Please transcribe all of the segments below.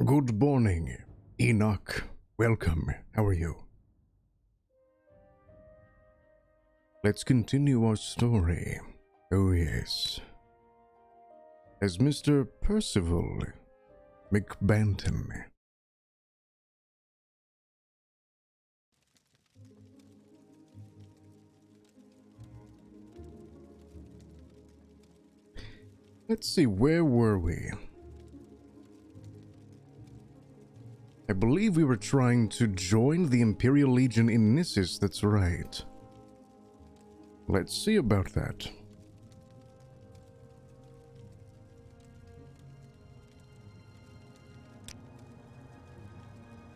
Good morning, Enoch. Welcome. How are you? Let's continue our story. Oh yes. As Mr. Percival McBanton. Let's see, where were we? I believe we were trying to join the Imperial Legion in Gnisis, that's right. Let's see about that.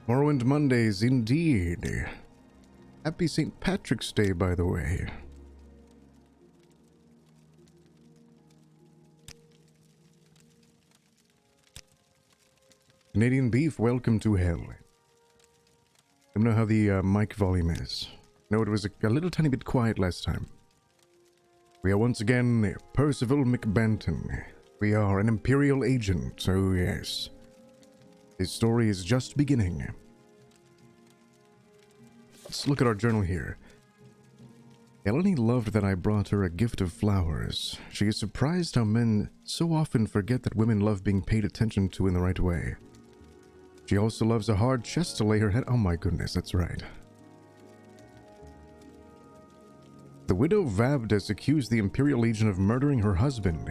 Morrowind Mondays, indeed. Happy St. Patrick's Day, by the way. Canadian Beef, welcome to hell. I don't know how the mic volume is. No, it was a little tiny bit quiet last time. We are once again Percival McBanton. We are an Imperial Agent, so yes. This story is just beginning. Let's look at our journal here. Eleni loved that I brought her a gift of flowers. She is surprised how men so often forget that women love being paid attention to in the right way. She also loves a hard chest to lay her head. Oh my goodness, that's right. The widow Vabdes accused the Imperial Legion of murdering her husband.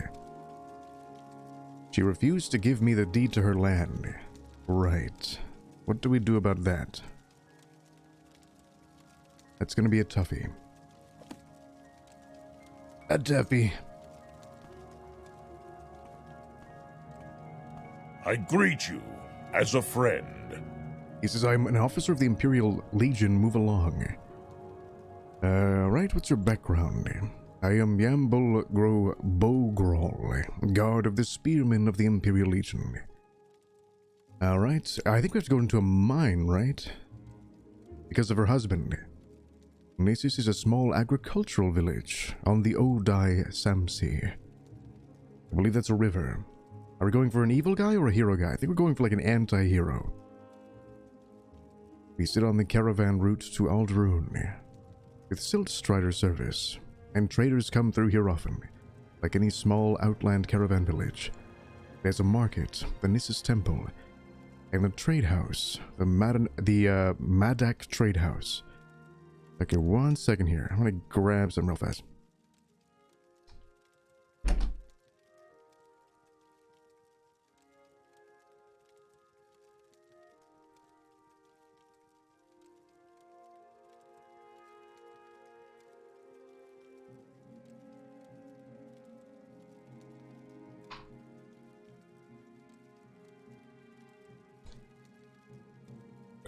She refused to give me the deed to her land. Right. What do we do about that? That's gonna be a toughie. A toughie. I greet you as a friend. He says, I'm an officer of the Imperial Legion, move along. Right, what's your background? I am Yambul Gro Bogrol, guard of the Spearmen of the Imperial Legion. Alright, I think we have to go into a mine, right? Because of her husband. Gnisis is a small agricultural village on the Odai Samsi. I believe that's a river. Are we going for an evil guy or a hero guy? I think we're going for like an anti-hero. We sit on the caravan route to Aldrune with Silt Strider service, and traders come through here often. Like any small outland caravan village, there's a market, the Gnisis Temple, and the trade house, the Madak Trade House. Okay, 1 second here. I'm gonna grab some real fast.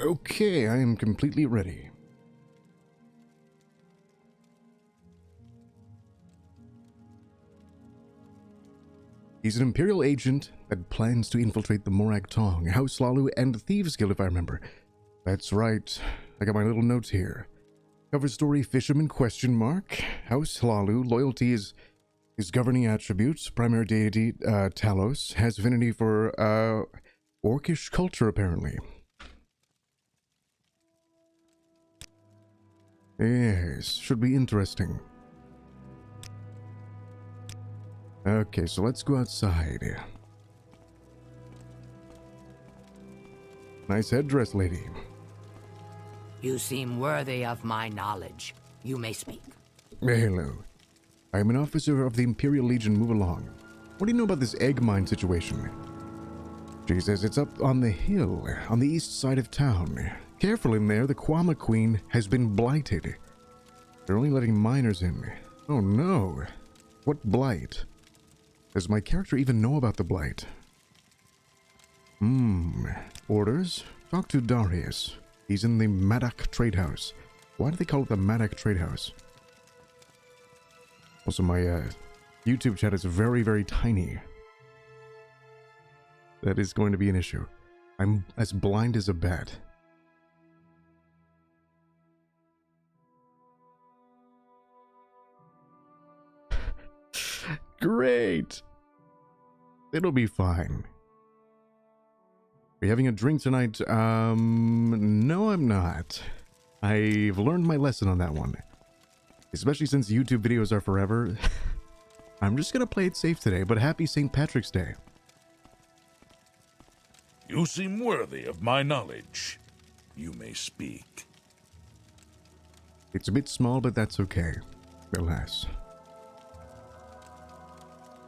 Okay, I am completely ready. He's an Imperial agent that plans to infiltrate the Morag Tong, House Lalu, and the Thieves Guild, if I remember. That's right. I got my little notes here. Cover story, Fisherman, question mark. House Lalu, loyalty is his governing attributes. Primary deity, Talos, has affinity for, Orcish culture, apparently. Yes, should be interesting. Okay, so let's go outside. Nice headdress, lady. You seem worthy of my knowledge. You may speak. Hello. I am an officer of the Imperial Legion. Move along. What do you know about this egg mine situation? She says it's up on the hill, on the east side of town. Careful in there, the Kwama Queen has been blighted. They're only letting miners in. Oh no. What blight? Does my character even know about the blight? Orders? Talk to Darius. He's in the Madak Trade House. Why do they call it the Madak Trade House? Also, my YouTube chat is very, very tiny. That is going to be an issue. I'm as blind as a bat. Great! It'll be fine. Are you having a drink tonight? No, I'm not. I've learned my lesson on that one. Especially since YouTube videos are forever. I'm just gonna play it safe today, but happy St. Patrick's Day. You seem worthy of my knowledge. You may speak. It's a bit small, but that's okay. Alas.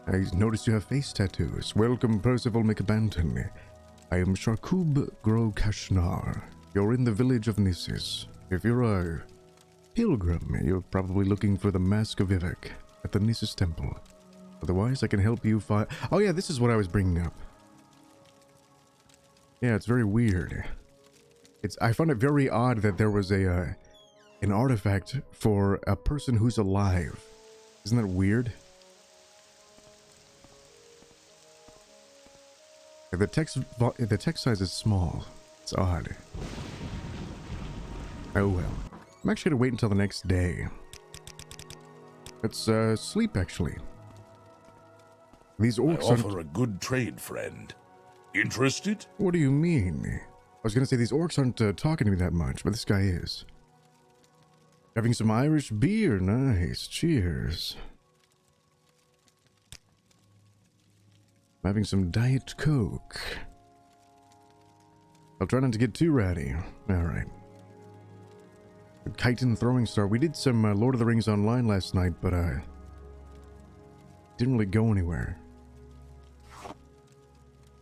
I noticed you have face tattoos. Welcome, Percival McBanton. I am Sharkub Gro Kashnar. You're in the village of Gnisis. If you're a pilgrim, you're probably looking for the Mask of Vivek at the Gnisis Temple. Otherwise, I can help you find... Oh yeah, this is what I was bringing up. Yeah, it's very weird. I found it very odd that there was an artifact for a person who's alive. Isn't that weird? The text size is small. It's odd. Oh well. I'm actually gonna wait until the next day. Let's sleep actually. These orcs I offer a good trade, friend. Interested? What do you mean? I was gonna say these orcs aren't talking to me that much, but this guy is. Having some Irish beer, nice. Cheers. I'm having some Diet Coke. I'll try not to get too ratty. Alright. Kite and Throwing Star. We did some Lord of the Rings Online last night, but didn't really go anywhere.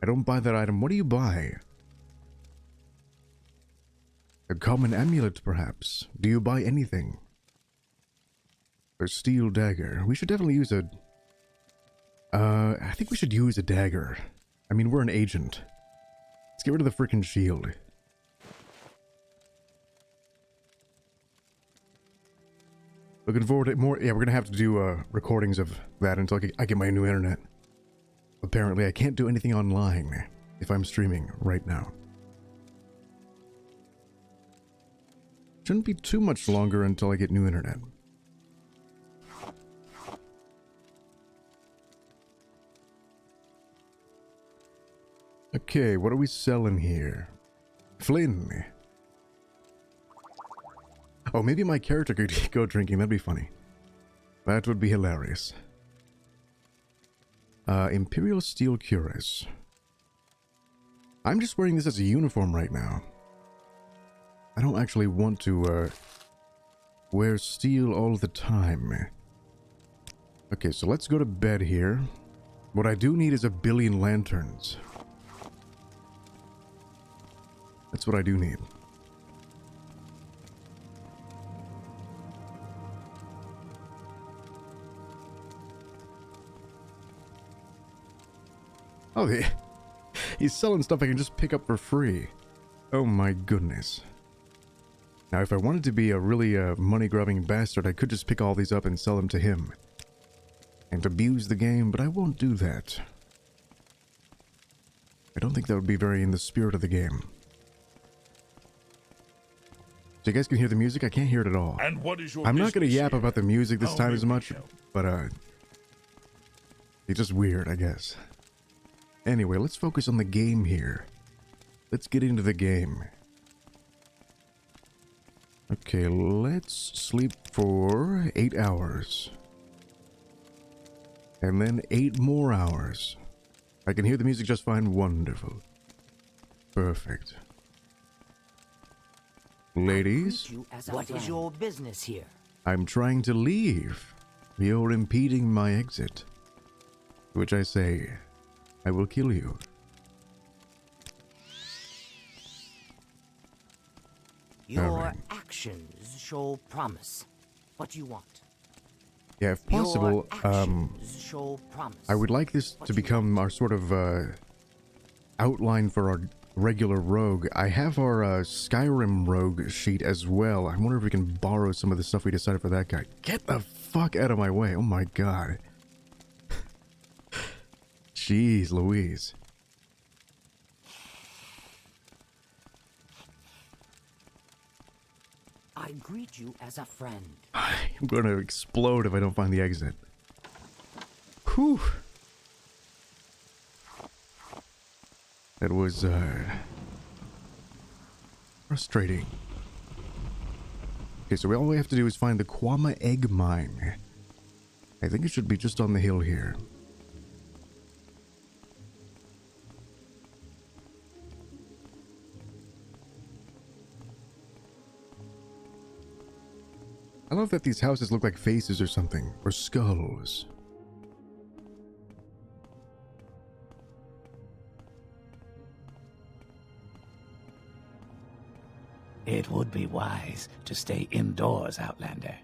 I don't buy that item. What do you buy? A common amulet, perhaps. Do you buy anything? A steel dagger. We should definitely use a... I think we should use a dagger. I mean, we're an agent. Let's get rid of the frickin' shield. Looking forward to more... Yeah, we're gonna have to do recordings of that until I get my new internet. Apparently, I can't do anything online if I'm streaming right now. Shouldn't be too much longer until I get new internet. Okay, what are we selling here? Flynn. Oh, maybe my character could go drinking. That'd be funny. That would be hilarious. Imperial Steel Cuirass. I'm just wearing this as a uniform right now. I don't actually want to wear steel all the time. Okay, so let's go to bed here. What I do need is 1 billion lanterns. That's what I do need. Oh, he's selling stuff I can just pick up for free. Oh my goodness. Now, if I wanted to be a really money-grubbing bastard, I could just pick all these up and sell them to him. And abuse the game, but I won't do that. I don't think that would be very in the spirit of the game. So you guys can hear the music? I can't hear it at all. And what is your I'm not going to yap here? about the music this time as much, help? but it's just weird, I guess. Anyway, let's focus on the game here. Let's get into the game. Okay, let's sleep for 8 hours. And then 8 more hours. I can hear the music just fine. Wonderful. Perfect. Ladies? What is your business here? I'm trying to leave. You're impeding my exit. To which I say, I will kill you. Your actions show promise. What do you want? Yeah, if possible, show promise. I would like this to become our sort of outline for our regular rogue. I have our Skyrim rogue sheet as well. I wonder if we can borrow some of the stuff we decided for that guy. Get the fuck out of my way. Oh my god. Jeez Louise. I greet you as a friend. I'm going to explode if I don't find the exit. Whew. That was, frustrating. Okay, so all we have to do is find the Kwama Egg Mine. I think it should be just on the hill here. I love that these houses look like faces or something, or skulls. It would be wise to stay indoors, Outlander.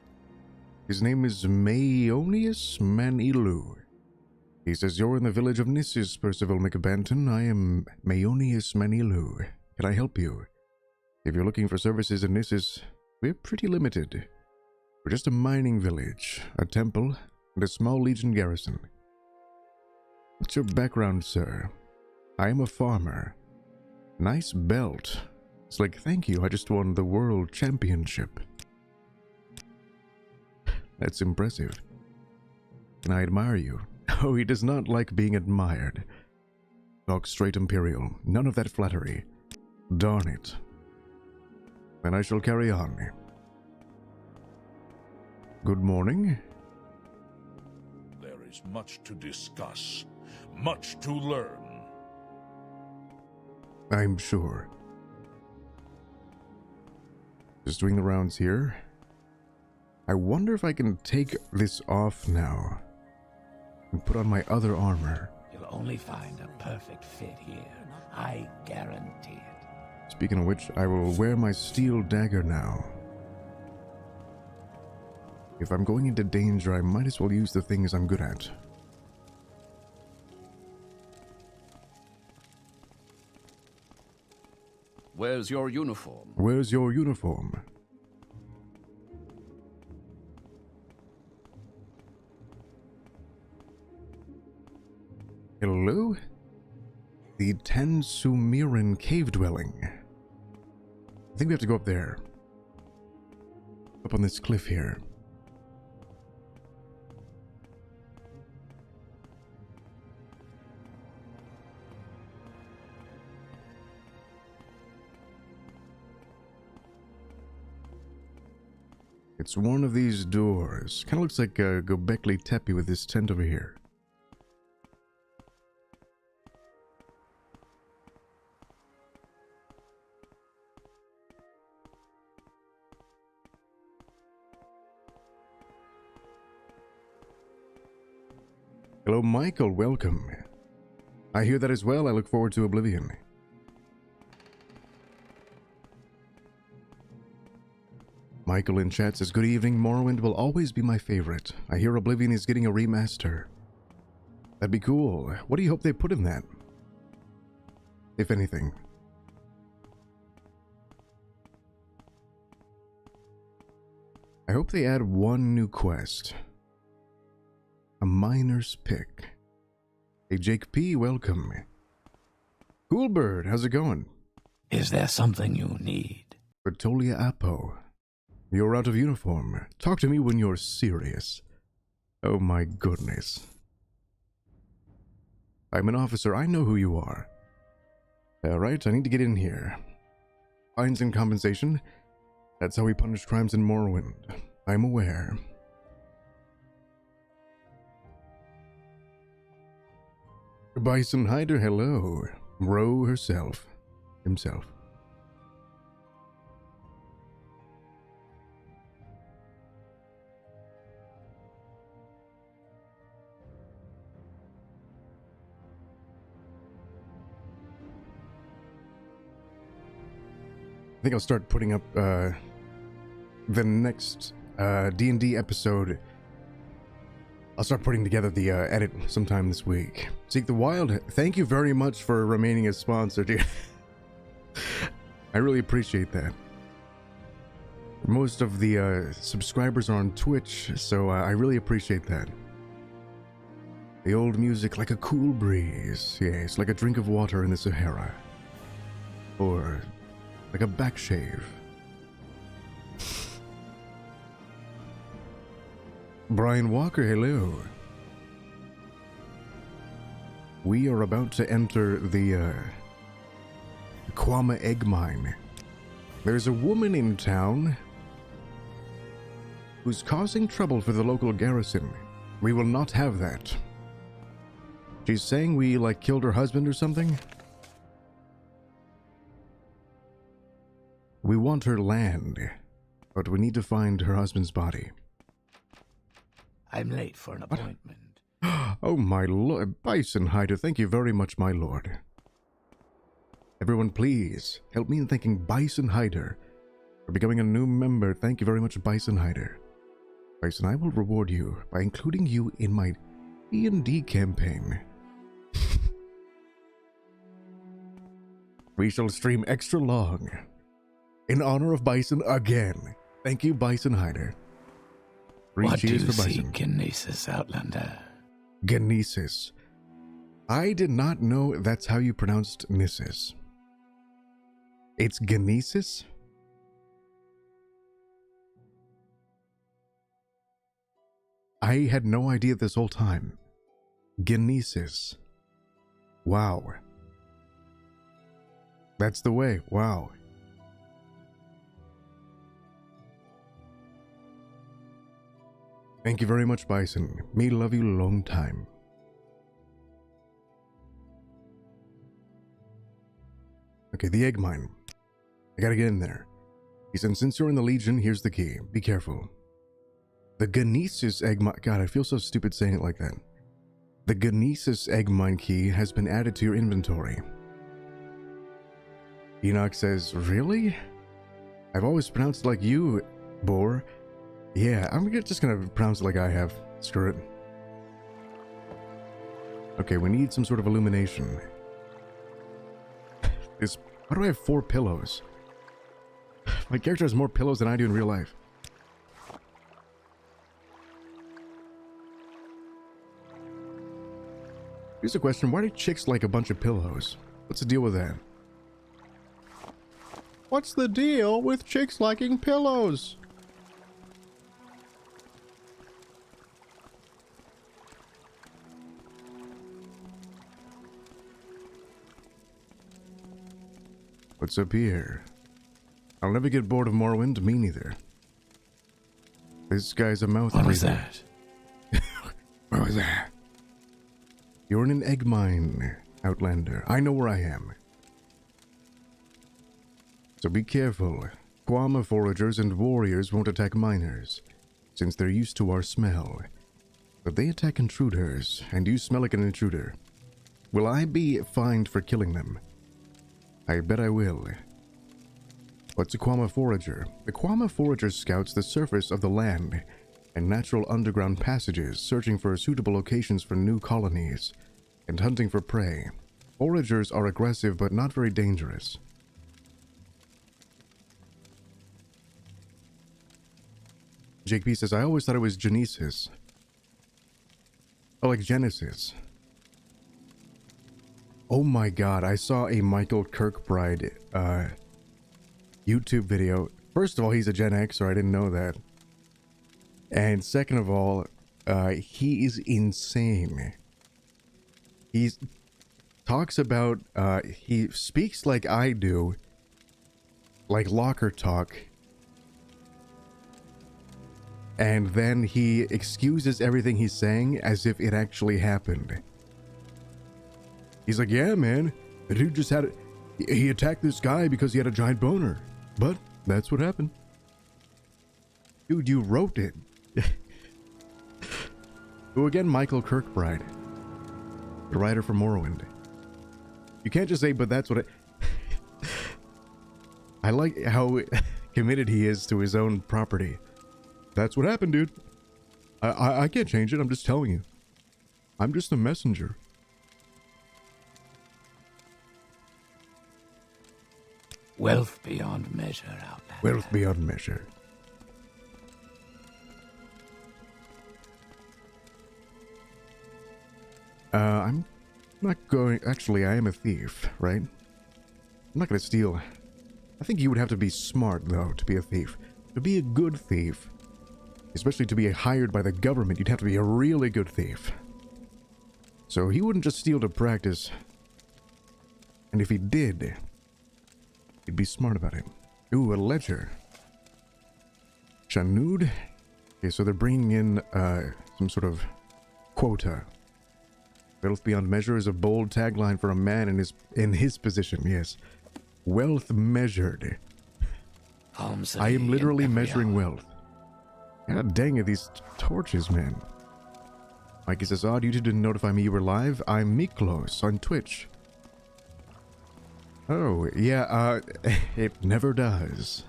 His name is Maeonius Manilu. He says, "You're in the village of Gnisis, Percival McBanton. I am Maeonius Manilu. Can I help you? If you're looking for services in Gnisis, we're pretty limited. We're just a mining village, a temple, and a small legion garrison." "What's your background, sir?" "I am a farmer." "Nice belt." It's like, "Thank you, I just won the world championship." That's impressive. "Can I admire you?" "Oh, he does not like being admired." "Talk straight, Imperial. None of that flattery." "Darn it." "Then I shall carry on." "Good morning." There is much to discuss, much to learn. "I'm sure." Just doing the rounds here. I wonder if I can take this off now and put on my other armor. You'll only find a perfect fit here. I guarantee it. Speaking of which, I will wear my steel dagger now. If I'm going into danger, I might as well use the things I'm good at. Where's your uniform? Where's your uniform? Hello? The Ten Sumeran cave dwelling. I think we have to go up there. Up on this cliff here. It's one of these doors. Kind of looks like Gobekli Tepe with this tent over here. Hello, Michael. Welcome. I hear that as well. I look forward to Oblivion. Michael in chat says, "Good evening. Morrowind will always be my favorite. I hear Oblivion is getting a remaster. That'd be cool. What do you hope they put in that? If anything." I hope they add one new quest. A miner's pick. Hey, Jake P, welcome. Cool Bird, how's it going? Is there something you need? Bertolia Apo. You're out of uniform. Talk to me when you're serious. Oh my goodness. I'm an officer. I know who you are. Alright, I need to get in here. Fines and compensation. That's how we punish crimes in Morrowind. I'm aware. Bison Hider, hello. Ro himself. I think I'll start putting up the next D&D episode. I'll start putting together the edit sometime this week. Seek the Wild, thank you very much for remaining a sponsor, dude. I really appreciate that. Most of the subscribers are on Twitch, so I really appreciate that. The old music like a cool breeze. Yes, like a drink of water in the Sahara. Or like a back shave. Brian Walker, hello. We are about to enter the Quama egg mine. There's a woman in town who's causing trouble for the local garrison. We will not have that. She's saying we, like, killed her husband or something? We want her land, but we need to find her husband's body. I'm late for an appointment. Oh, my lord. Bison Hider, thank you very much, my lord. Everyone, please, help me in thanking Bison Hider for becoming a new member. Thank you very much, Bison Hider. Bison, I will reward you by including you in my D&D campaign. We shall stream extra long in honor of Bison again. Thank you, Bison Hider. What do you for Bison. seek in Gnisis, Outlander? Gnisis. I did not know that's how you pronounced Gnisis. It's Gnisis? I had no idea this whole time. Gnisis. Wow. That's the way. Wow. Thank you very much, Bison. Me love you long time. Okay, the egg mine. I gotta get in there. He said, since you're in the Legion, here's the key. Be careful. The Gnisis egg mine... God, I feel so stupid saying it like that. The Gnisis egg mine key has been added to your inventory. Enoch says, really? I've always pronounced it like you, Boar. Yeah, I'm just gonna pronounce it like I have. Screw it. Okay, we need some sort of illumination. Why do I have 4 pillows? My character has more pillows than I do in real life. Here's a question. Why do chicks like a bunch of pillows? What's the deal with that? What's the deal with chicks liking pillows? What's up here? I'll never get bored of Morrowind, me neither. This guy's a mouth breather. What was that? Where was that? You're in an egg mine, Outlander. I know where I am. So be careful. Quama foragers and warriors won't attack miners, since they're used to our smell. But they attack intruders, and you smell like an intruder. Will I be fined for killing them? I bet I will. What's a Quama forager? The Quama forager scouts the surface of the land and natural underground passages, searching for suitable locations for new colonies and hunting for prey. Foragers are aggressive but not very dangerous. Jake P says, I always thought it was Gnisis. Oh, like Genesis. Oh my god, I saw a Michael Kirkbride YouTube video. First of all, he's a Gen Xer, I didn't know that. And second of all, he is insane. He talks about, he speaks like I do, like locker talk. And then he excuses everything he's saying as if it actually happened. He's like, yeah, man, the dude just had he attacked this guy because he had a giant boner. But that's what happened. Dude, you wrote it. Who again? Michael Kirkbride, the writer for Morrowind. You can't just say, but that's what it... I like how committed he is to his own property. That's what happened, dude. I can't change it. I'm just telling you. I'm just a messenger. Wealth beyond measure, Outlander. Wealth beyond measure. I'm not going... Actually, I am a thief, right? I'm not gonna steal. I think you would have to be smart, though, to be a thief. To be a good thief, especially to be hired by the government, you'd have to be a really good thief. So he wouldn't just steal to practice. And if he did, He'd be smart about it. Ooh, a ledger. Shanud. Okay, so they're bringing in some sort of quota. Wealth beyond measure is a bold tagline for a man in his position. Yes, wealth measured. I am literally measuring wealth. God dang it, these torches, man. Mikey says, odd, YouTube didn't notify me you were live. I'm Miklos on Twitch. Oh, yeah, it never does.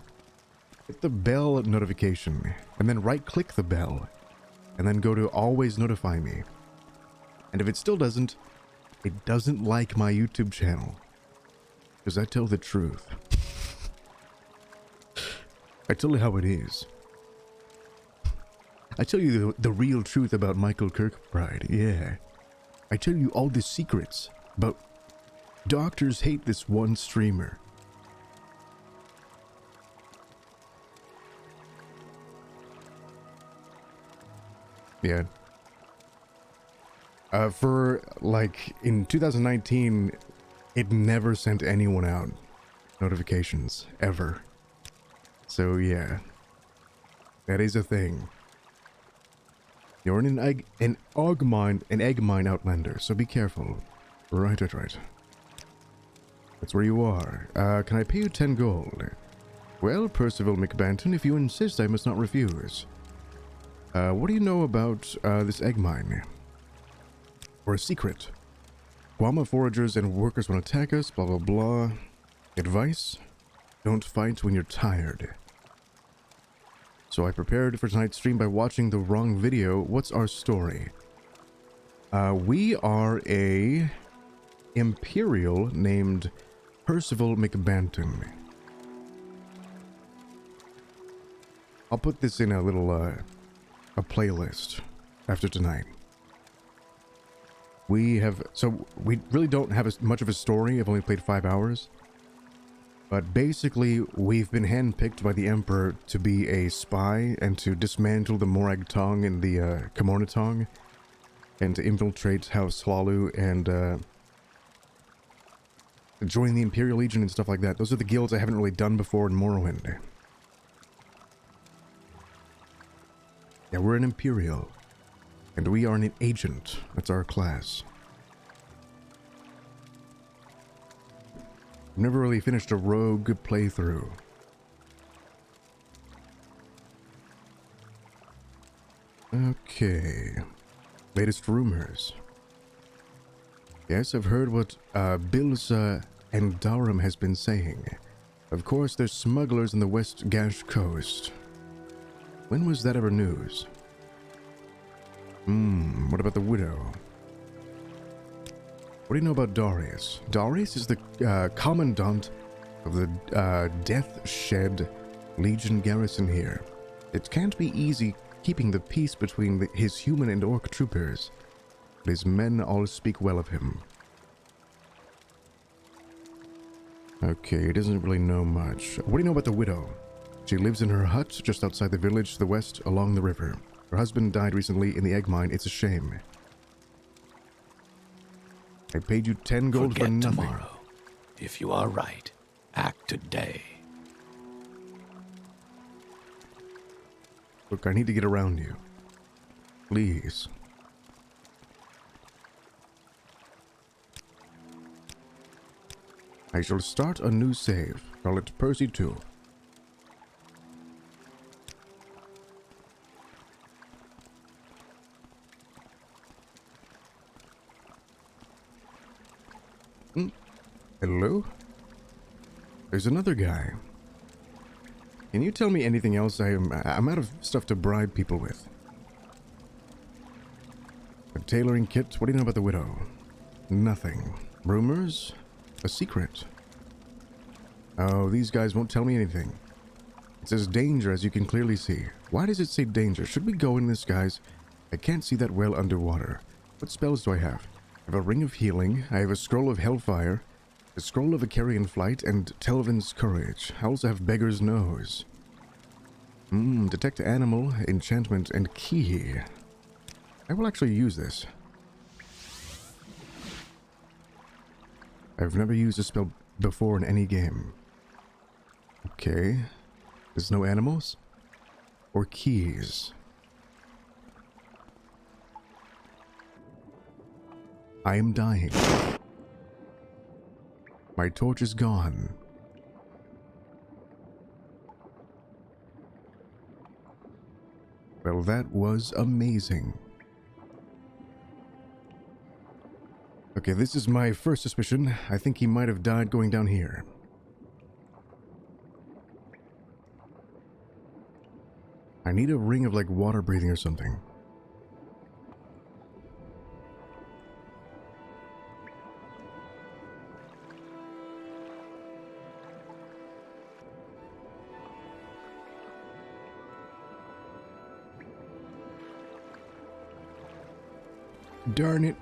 Hit the bell notification, and then right-click the bell, and then go to always notify me. And if it still doesn't, it doesn't like my YouTube channel. Because I tell the truth. I tell you how it is. I tell you the real truth about Michael Kirkbride, yeah. I tell you all the secrets about doctors hate this one streamer. Yeah. For, like, in 2019, it never sent anyone out notifications, ever. So, yeah. That is a thing. You're an egg mine outlander, so be careful. Right. That's where you are. Can I pay you 10 gold? Well, Percival McBanton, if you insist, I must not refuse. What do you know about this egg mine? Or a secret? Guama foragers and workers want to attack us, blah blah blah. Advice? Don't fight when you're tired. So I prepared for tonight's stream by watching the wrong video. What's our story? We are a Imperial named Percival McBanton. I'll put this in a little, a playlist after tonight. We really don't have as much of a story. I've only played 5 hours. But basically, we've been handpicked by the Emperor to be a spy and to dismantle the Morag Tong and the Kimorna Tong, and to infiltrate House Hlalu and join the Imperial Agent and stuff like that. Those are the guilds I haven't really done before in Morrowind. Yeah, we're an Imperial, and we are an agent. That's our class. Never really finished a rogue playthrough. Okay. Latest rumors. Yes, I've heard what Bilza and Durham has been saying. Of course, there's smugglers in the West Gash coast. When was that ever news? What about the widow? What do you know about Darius? Darius is the commandant of the Death Shed Legion garrison here. It can't be easy keeping the peace between his human and orc troopers, but his men all speak well of him. Okay, he doesn't really know much. What do you know about the widow? She lives in her hut just outside the village to the west along the river. Her husband died recently in the egg mine. It's a shame. I paid you 10 gold for nothing. Tomorrow. If you are right, act today. Look, I need to get around you. Please. I shall start a new save. Call it Percy 2. Hello? There's another guy. Can you tell me anything else? I'm out of stuff to bribe people with. A tailoring kit? What do you know about the widow? Nothing. Rumors? A secret. Oh, these guys won't tell me anything. It says danger, as you can clearly see. Why does it say danger? Should we go in this, guys? I can't see that well underwater. What spells do I have? I have a ring of healing. I have a scroll of hellfire. A scroll of a carrion flight and Telvin's courage. I also have beggar's nose. Detect animal, enchantment, and key. I will actually use this. I've never used a spell before in any game. Okay. There's no animals? Or keys? I am dying. My torch is gone. Well, that was amazing. Okay, this is my first suspicion. I think he might have died going down here. I need a ring of, like, water breathing or something. Darn it.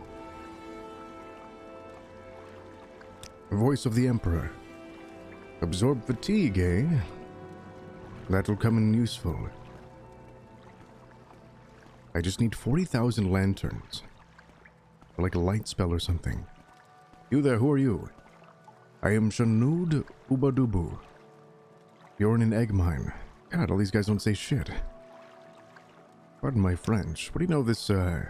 Voice of the Emperor. Absorb fatigue, eh? That'll come in useful. I just need 40,000 lanterns. Or like a light spell or something. You there, who are you? I am Shanud Ubadubu. You're in an egg mine. God, all these guys don't say shit. Pardon my French. What do you know of this, I'm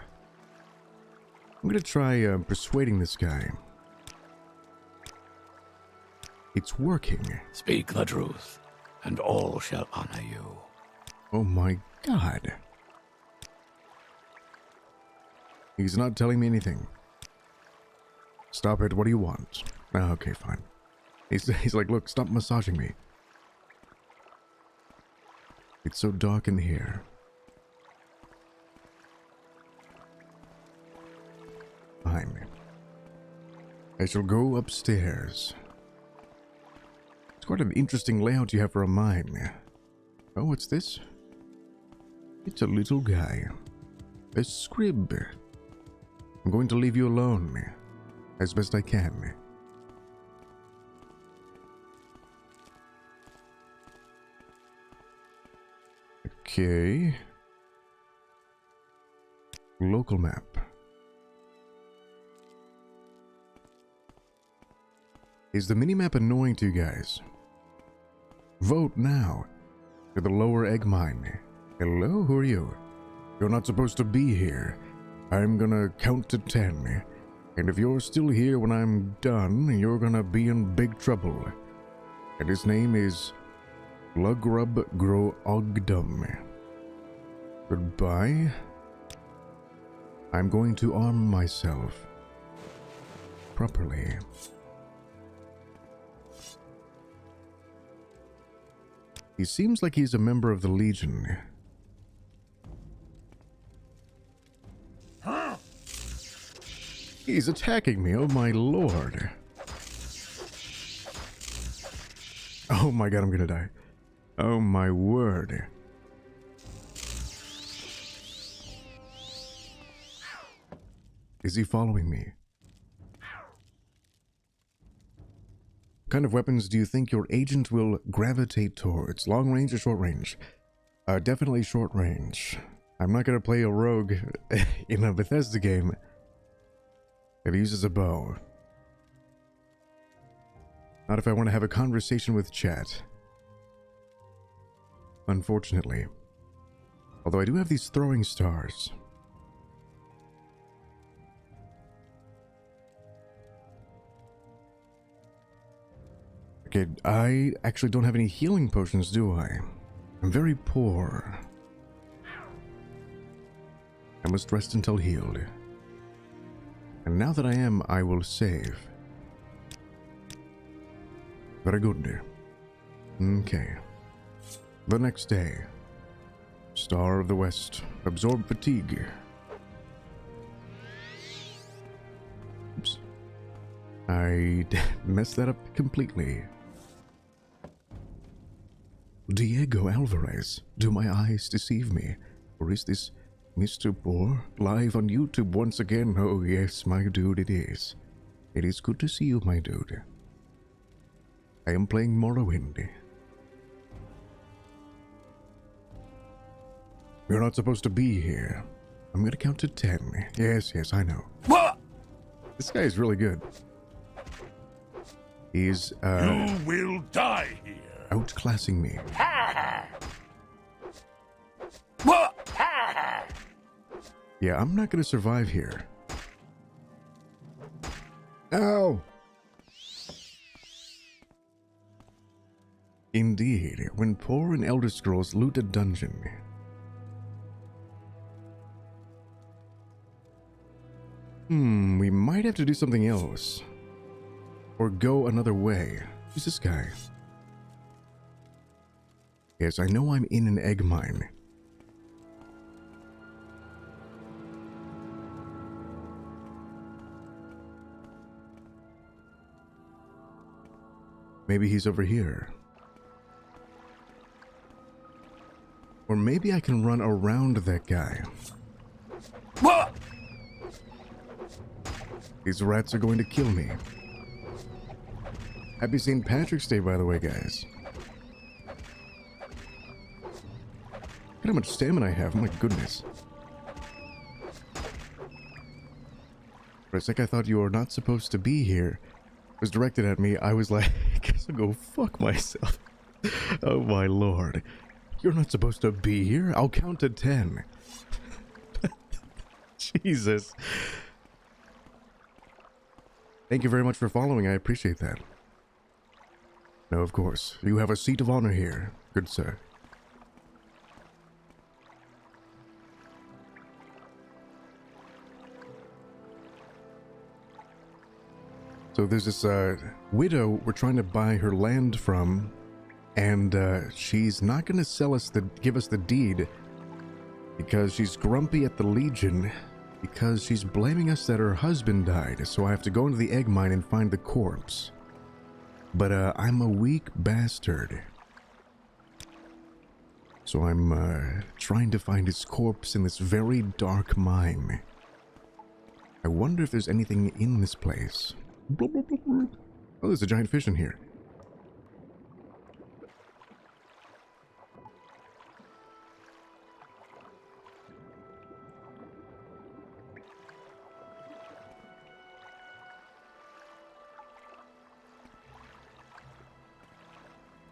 gonna try, persuading this guy. It's working. Speak the truth, and all shall honor you. Oh my god. He's not telling me anything. Stop it, what do you want? Oh, okay, fine. He's like, look, stop massaging me. It's so dark in here. Fine. I shall go upstairs. It's quite an interesting layout you have for a mine. Oh, what's this? It's a little guy. A scrib. I'm going to leave you alone. As best I can. Okay. Local map. Is the minimap annoying to you guys? Vote now. To the lower egg mine. Hello, who are you? You're not supposed to be here. I'm gonna count to 10. And if you're still here when I'm done, you're gonna be in big trouble. And his name is Lugrub Gro Ogdum. Goodbye. I'm going to arm myself properly. He seems like he's a member of the Legion. He's attacking me, oh my lord. Oh my god, I'm gonna die. Oh my word. Is he following me? What kind of weapons do you think your agent will gravitate towards? Long range or short range? Definitely short range. I'm not gonna play a rogue in a Bethesda game that uses a bow. Not if I want to have a conversation with chat. Unfortunately. Although I do have these throwing stars. Okay, I actually don't have any healing potions, do I? I'm very poor. I must rest until healed. And now that I am, I will save. Very good. Okay. The next day. Star of the West. Absorb fatigue. Oops. I messed that up completely. Diego Alvarez. Do my eyes deceive me? Or is this Mr. Boar live on YouTube once again? Oh yes, my dude, it is. It is good to see you, my dude. I am playing Morrowind. You're not supposed to be here. I'm gonna count to 10. Yes, I know. This guy is really good. He's, You will die here. out outclassing me. Yeah, I'm not gonna survive here. Ow! Indeed, when poor and Elder Scrolls loot a dungeon. We might have to do something else. Or go another way. Who's this guy? Yes, I know I'm in an egg mine. Maybe he's over here. Or maybe I can run around that guy. These rats are going to kill me. Happy St. Patrick's Day, by the way, guys. Look at how much stamina I have, my goodness. For a sec I thought you were not supposed to be here. It was directed at me, I was like, I guess I'll go fuck myself. Oh my lord. You're not supposed to be here? I'll count to 10. Jesus. Thank you very much for following, I appreciate that. No, of course. You have a seat of honor here, good sir. So there's this widow we're trying to buy her land from, and she's not going to give us the deed because she's grumpy at the Legion because she's blaming us that her husband died, so I have to go into the egg mine and find the corpse. But I'm a weak bastard. So I'm trying to find his corpse in this very dark mine. I wonder if there's anything in this place. Oh, there's a giant fish in here.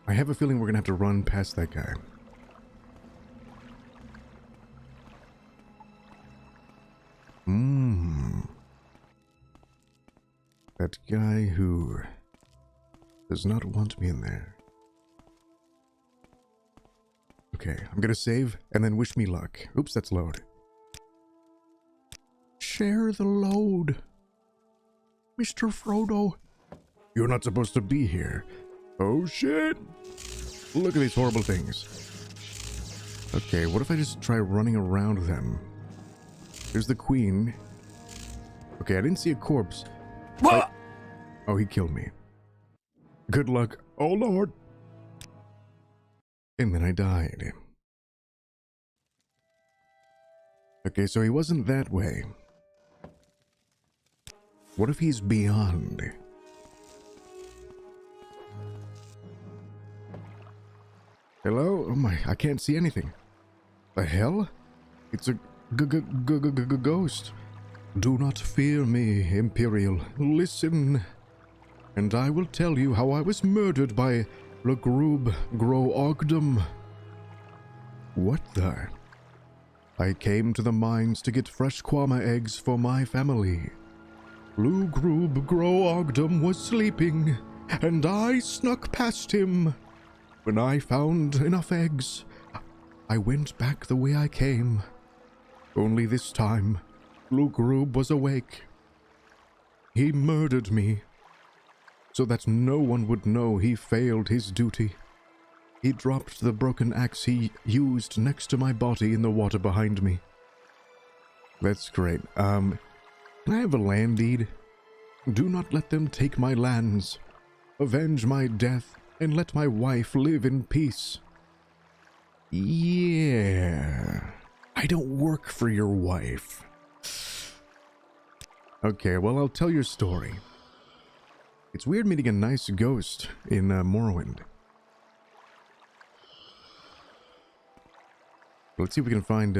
I have a feeling we're gonna have to run past that guy. That guy who does not want me in there. Okay, I'm gonna save and then wish me luck. Oops, that's load. Share the load. Mr. Frodo. You're not supposed to be here. Oh shit! Look at these horrible things. Okay, what if I just try running around them? There's the queen. Okay, I didn't see a corpse. What? Oh, he killed me. Good luck. Oh lord! And then I died. Okay, so he wasn't that way. What if he's beyond? Hello? Oh my, I can't see anything. The hell? It's a ghost. Do not fear me, Imperial. Listen, and I will tell you how I was murdered by Legrube Grow Ogdom. What the? I came to the mines to get fresh kwama eggs for my family. Legrube Grow Ogdom was sleeping, and I snuck past him. When I found enough eggs, I went back the way I came. Only this time, Legrube was awake. He murdered me, so that no one would know he failed his duty. He dropped the broken axe he used next to my body in the water behind me. That's great. Can I have a land deed? Do not let them take my lands. Avenge my death. And let my wife live in peace. Yeah. I don't work for your wife. Okay, well, I'll tell your story. It's weird meeting a nice ghost in Morrowind. Let's see if we can find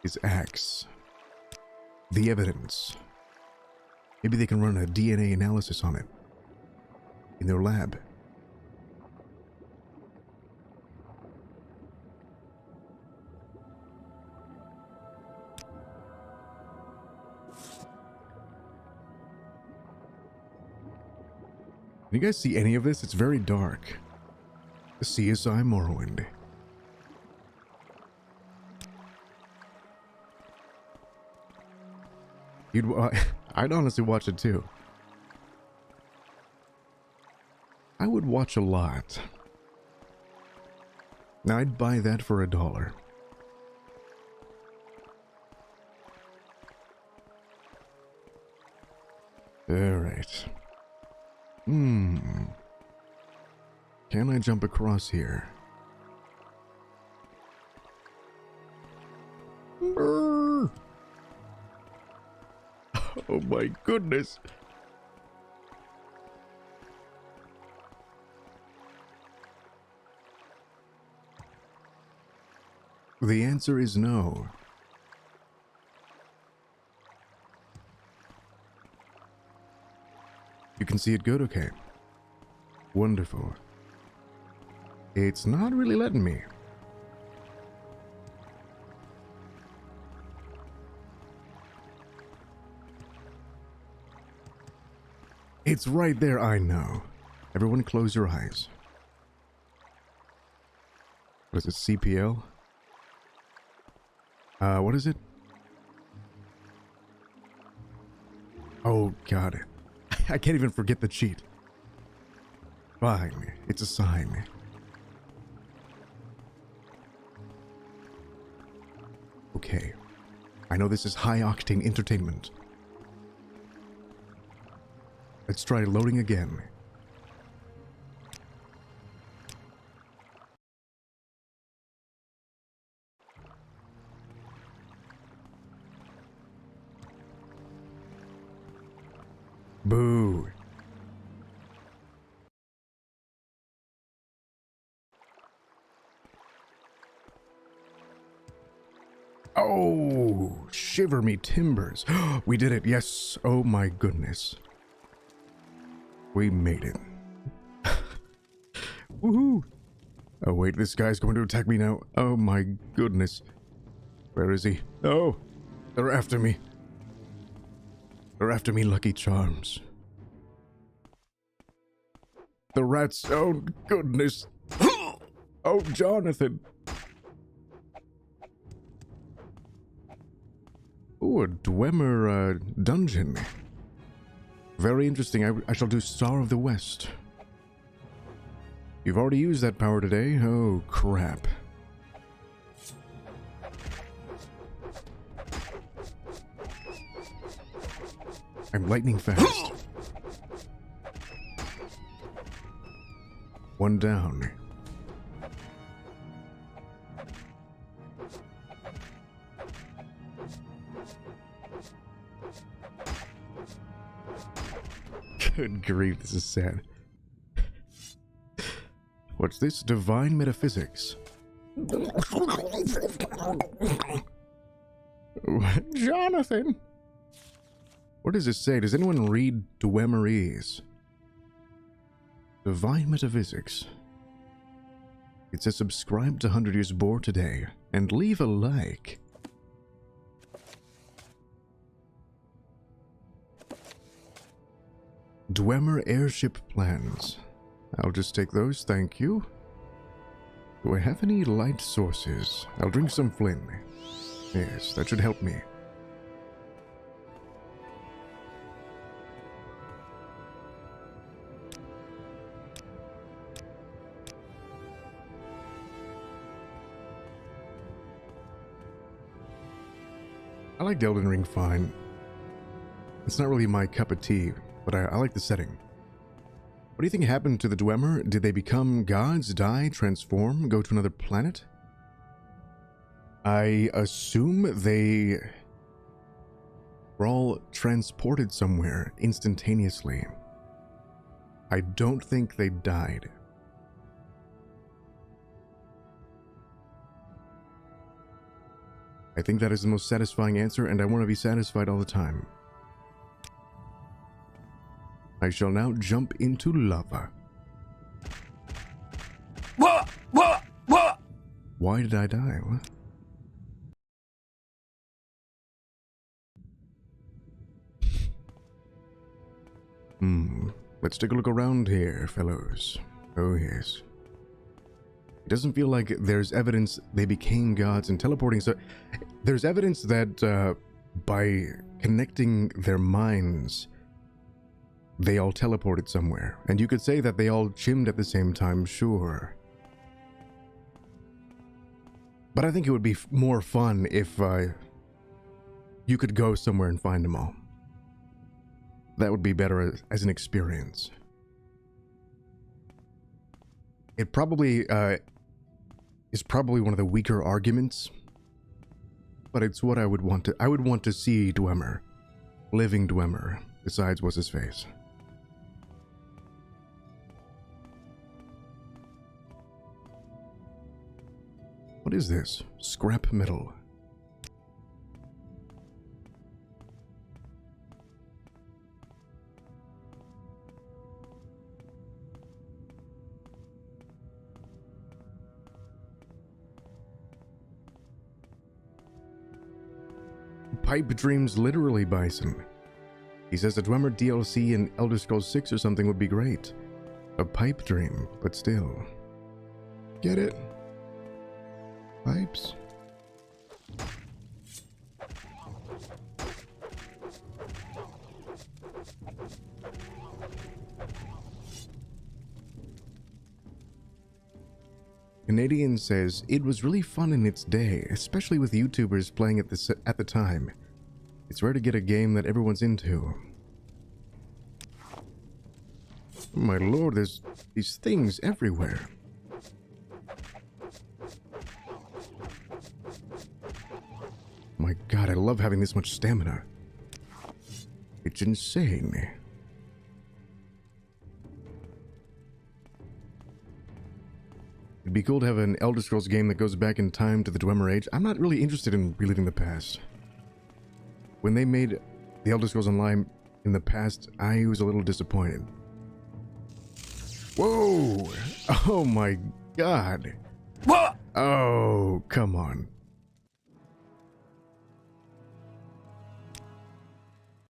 his axe. The evidence. Maybe they can run a DNA analysis on it. In their lab. You guys see any of this? It's very dark. CSI Morrowind. I'd honestly watch it too. I would watch a lot. Now I'd buy that for $1. Alright. Can I jump across here? Brrr. Oh my goodness. The answer is no. You can see it good? Okay. Wonderful. It's not really letting me. It's right there, I know. Everyone close your eyes. What is it, CPL? What is it? Oh, got it. I can't even forget the cheat. Fine, it's a sign. Okay. I know this is high-octane entertainment. Let's try loading again. Boo. Oh, shiver me timbers. We did it. Yes. Oh my goodness. We made it. Woohoo. Oh wait, this guy's going to attack me now. Oh my goodness. Where is he? Oh, they're after me. They're after me, Lucky Charms. The rats. Oh goodness. Oh, Jonathan. Ooh, a Dwemer dungeon. Very interesting. I shall do Star of the West. You've already used that power today? Oh, crap. I'm lightning fast. One down. Good grief, this is sad. What's this? Divine metaphysics. Jonathan! What does it say? Does anyone read Dwemerese? Divine metaphysics. It says subscribe to 100 Years Bore today and leave a like. Dwemer airship plans. I'll just take those, thank you. Do I have any light sources? I'll drink some Flynn. Yes, that should help me. I like Elden Ring fine. It's not really my cup of tea, but I like the setting. What do you think happened to the Dwemer? Did they become gods, die, transform, go to another planet? I assume they were all transported somewhere instantaneously. I don't think they died. I think that is the most satisfying answer, and I want to be satisfied all the time. I shall now jump into lava. Why did I die? What? Let's take a look around here, fellows. Oh, yes. It doesn't feel like there's evidence they became gods and teleporting, so there's evidence that by connecting their minds, they all teleported somewhere. And you could say that they all chimmed at the same time, sure. But I think it would be more fun if you could go somewhere and find them all. That would be better as an experience. It probably is probably one of the weaker arguments, but it's what I would want to see Dwemer, living Dwemer, besides what's his face. What is this? Scrap metal. Pipe dreams literally, Bison. He says the Dwemer DLC in Elder Scrolls 6 or something would be great. A pipe dream, but still. Get it? Pipes? Canadian says, it was really fun in its day, especially with YouTubers playing at the time. It's rare to get a game that everyone's into. Oh my lord, there's these things everywhere. My god, I love having this much stamina. It's insane. It'd be cool to have an Elder Scrolls game that goes back in time to the Dwemer Age. I'm not really interested in reliving the past. When they made the Elder Scrolls Online in the past, I was a little disappointed. Whoa! Oh my god! What? Oh, come on.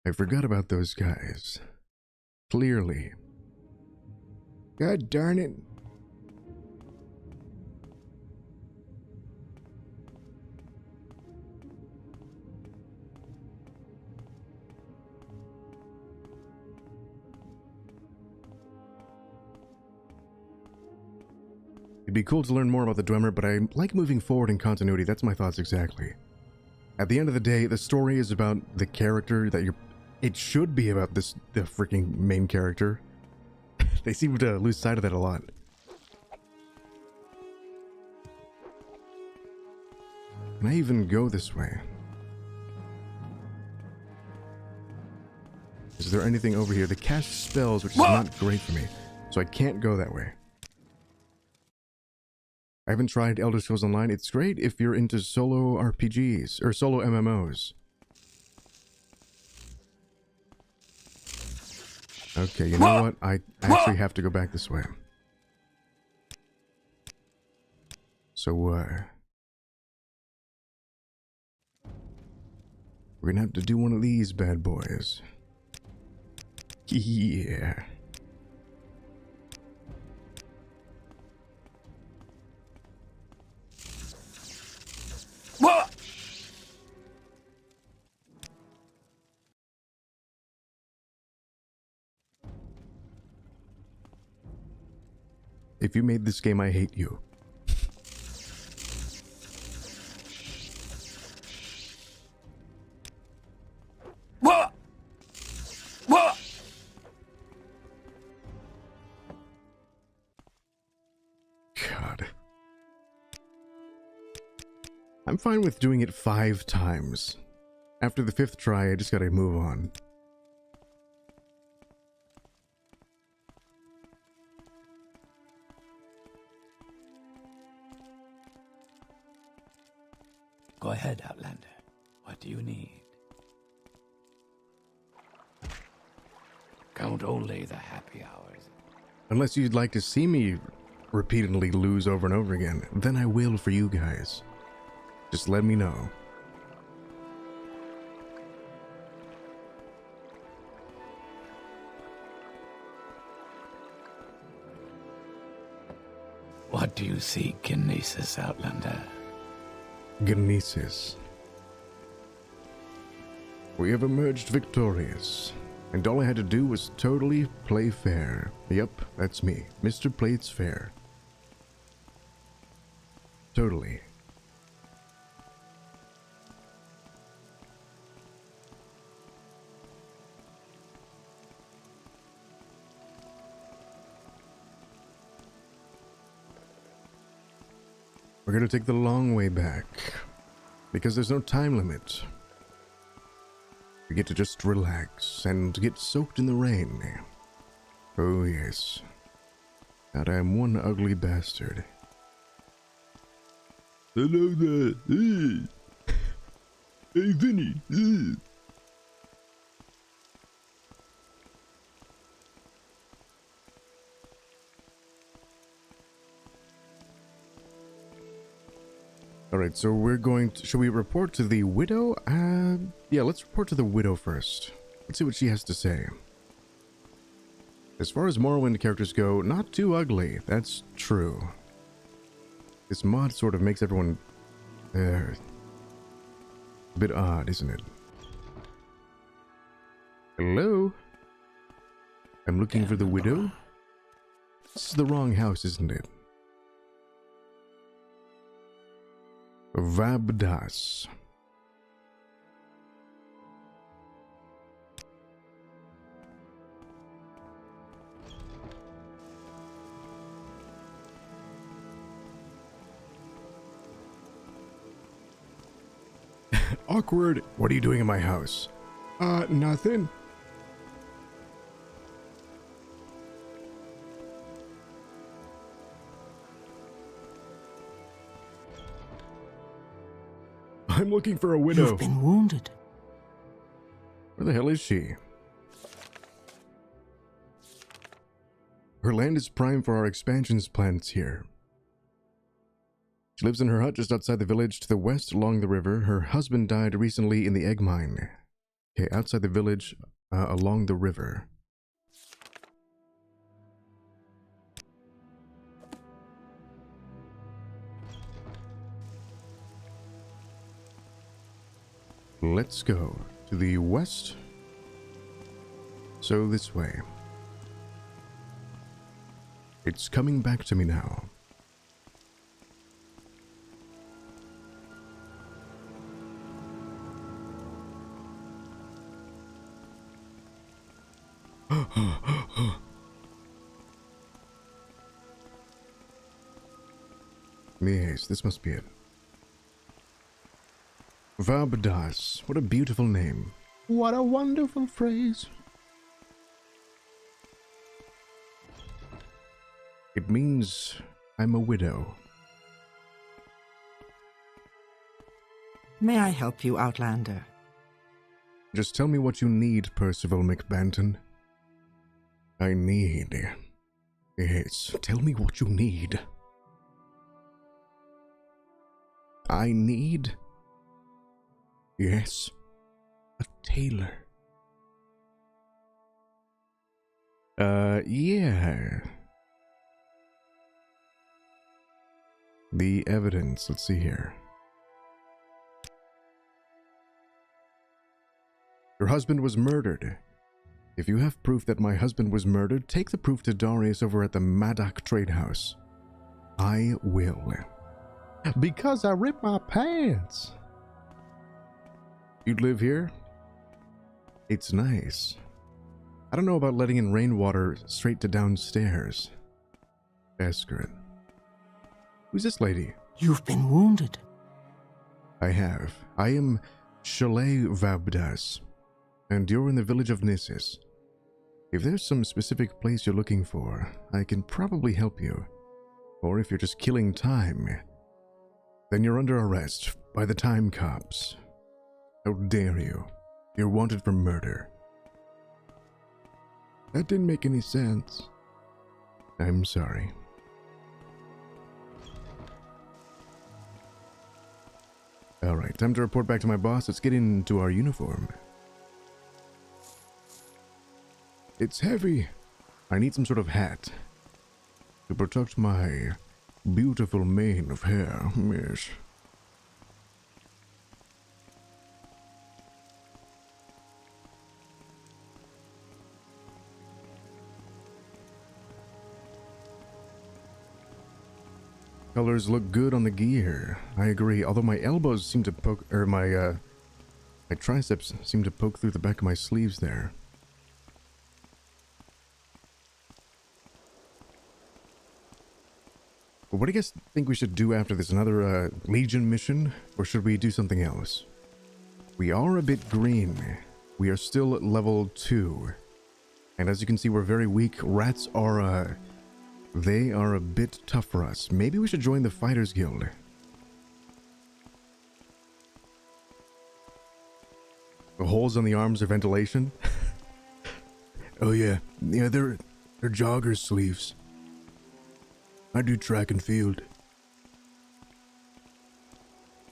I forgot about those guys. Clearly. God darn it. It'd be cool to learn more about the Dwemer, but I like moving forward in continuity. That's my thoughts exactly. At the end of the day, the story is about the character that you're... It should be about the freaking main character. They seem to lose sight of that a lot. Can I even go this way? Is there anything over here? The cast spells, which is not great for me, so I can't go that way. I haven't tried Elder Scrolls Online. It's great if you're into solo RPGs, or solo MMOs. Okay, you know what? I actually have to go back this way. So, we're gonna have to do one of these bad boys. Yeah. If you made this game, I hate you. God. I'm fine with doing it 5 times. After the 5th try, I just gotta move on. Go ahead, Outlander. What do you need? Count only the happy hours. Unless you'd like to see me repeatedly lose over and over again, then I will for you guys. Just let me know. What do you seek, Gnisis, Outlander? Gnisis. We have emerged victorious, and all I had to do was totally play fair. Yep, that's me, Mr. Plays Fair. Totally. We're gonna take the long way back, because there's no time limit. We get to just relax and get soaked in the rain. Oh yes. And I am one ugly bastard. Hello there. Hey Vinny. Alright, so we're going to... Should we report to the widow? Yeah, let's report to the widow first. Let's see what she has to say. As far as Morrowind characters go, not too ugly. That's true. This mod sort of makes everyone... a bit odd, isn't it? Hello? I'm looking for the widow? This is the wrong house, isn't it? Vabdas. Awkward. What are you doing in my house? Nothing. I'm looking for a widow. You've been wounded. Where the hell is she? Her land is prime for our expansions plans here. She lives in her hut just outside the village to the west along the river. Her husband died recently in the egg mine. Okay, outside the village along the river. Let's go to the west. So this way. It's coming back to me now. Yes, this must be it. Vabdas. What a beautiful name. What a wonderful phrase. It means I'm a widow. May I help you, Outlander? Just tell me what you need, Percival McBanton. I need... Yes, tell me what you need. I need... Yes, a tailor. Yeah. The evidence, let's see here. Your husband was murdered. If you have proof that my husband was murdered, take the proof to Darius over at the Maddock Trade House. I will. Because I ripped my pants. You'd live here? It's nice. I don't know about letting in rainwater straight to downstairs. Ask her. Who's this lady? You've been wounded. I have. I am Chalet Vabdas, and you're in the village of Gnisis. If there's some specific place you're looking for, I can probably help you. Or if you're just killing time, then you're under arrest by the time cops. How dare you? You're wanted for murder. That didn't make any sense. I'm sorry. Alright, time to report back to my boss. Let's get into our uniform. It's heavy. I need some sort of hat to protect my beautiful mane of hair, yes. Colors look good on the gear. I agree, although my elbows seem to poke, or my triceps seem to poke through the back of my sleeves there. But what do you guys think we should do after this? Another Legion mission? Or should we do something else? We are a bit green. We are still at level 2. And as you can see, we're very weak. Rats are, they are a bit tough for us. Maybe we should join the Fighters Guild. The holes on the arms are ventilation. Oh yeah. Yeah, they're jogger sleeves. I do track and field.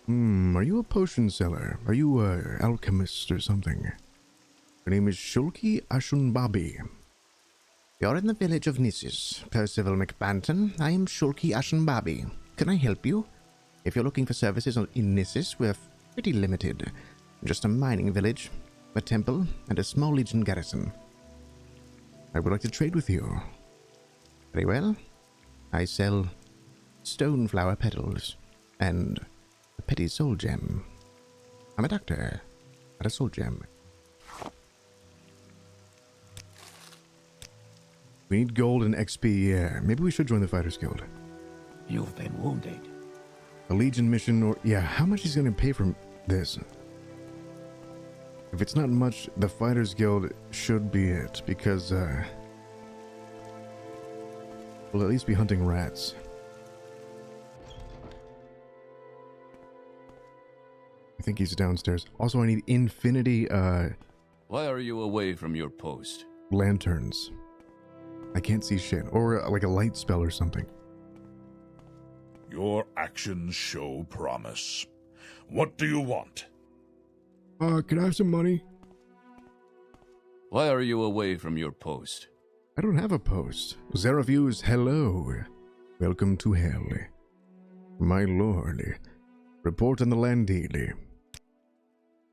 Are you a potion seller? Are you a alchemist or something? Your name is Shulky Ashunbabi. You're in the village of Gnisis, Percival McBanton. I am Shulky Ashunbabi. Can I help you? If you're looking for services in Gnisis, we're pretty limited. Just a mining village, a temple, and a small legion garrison. I would like to trade with you. Very well. I sell stoneflower petals and a petty soul gem. I'm a doctor, not a soul gem. We need gold and XP, yeah. Maybe we should join the Fighters Guild. You've been wounded. A Legion mission or... Yeah, how much is going to pay for this? If it's not much, the Fighters Guild should be it, because, we'll at least be hunting rats. I think he's downstairs. Also, I need infinity, Why are you away from your post? lanterns. I can't see shit. Or, like, a light spell or something. Your actions show promise. What do you want? Can I have some money? Why are you away from your post? I don't have a post. Zerafuse, hello. Welcome to hell. My lord. Report on the land deed.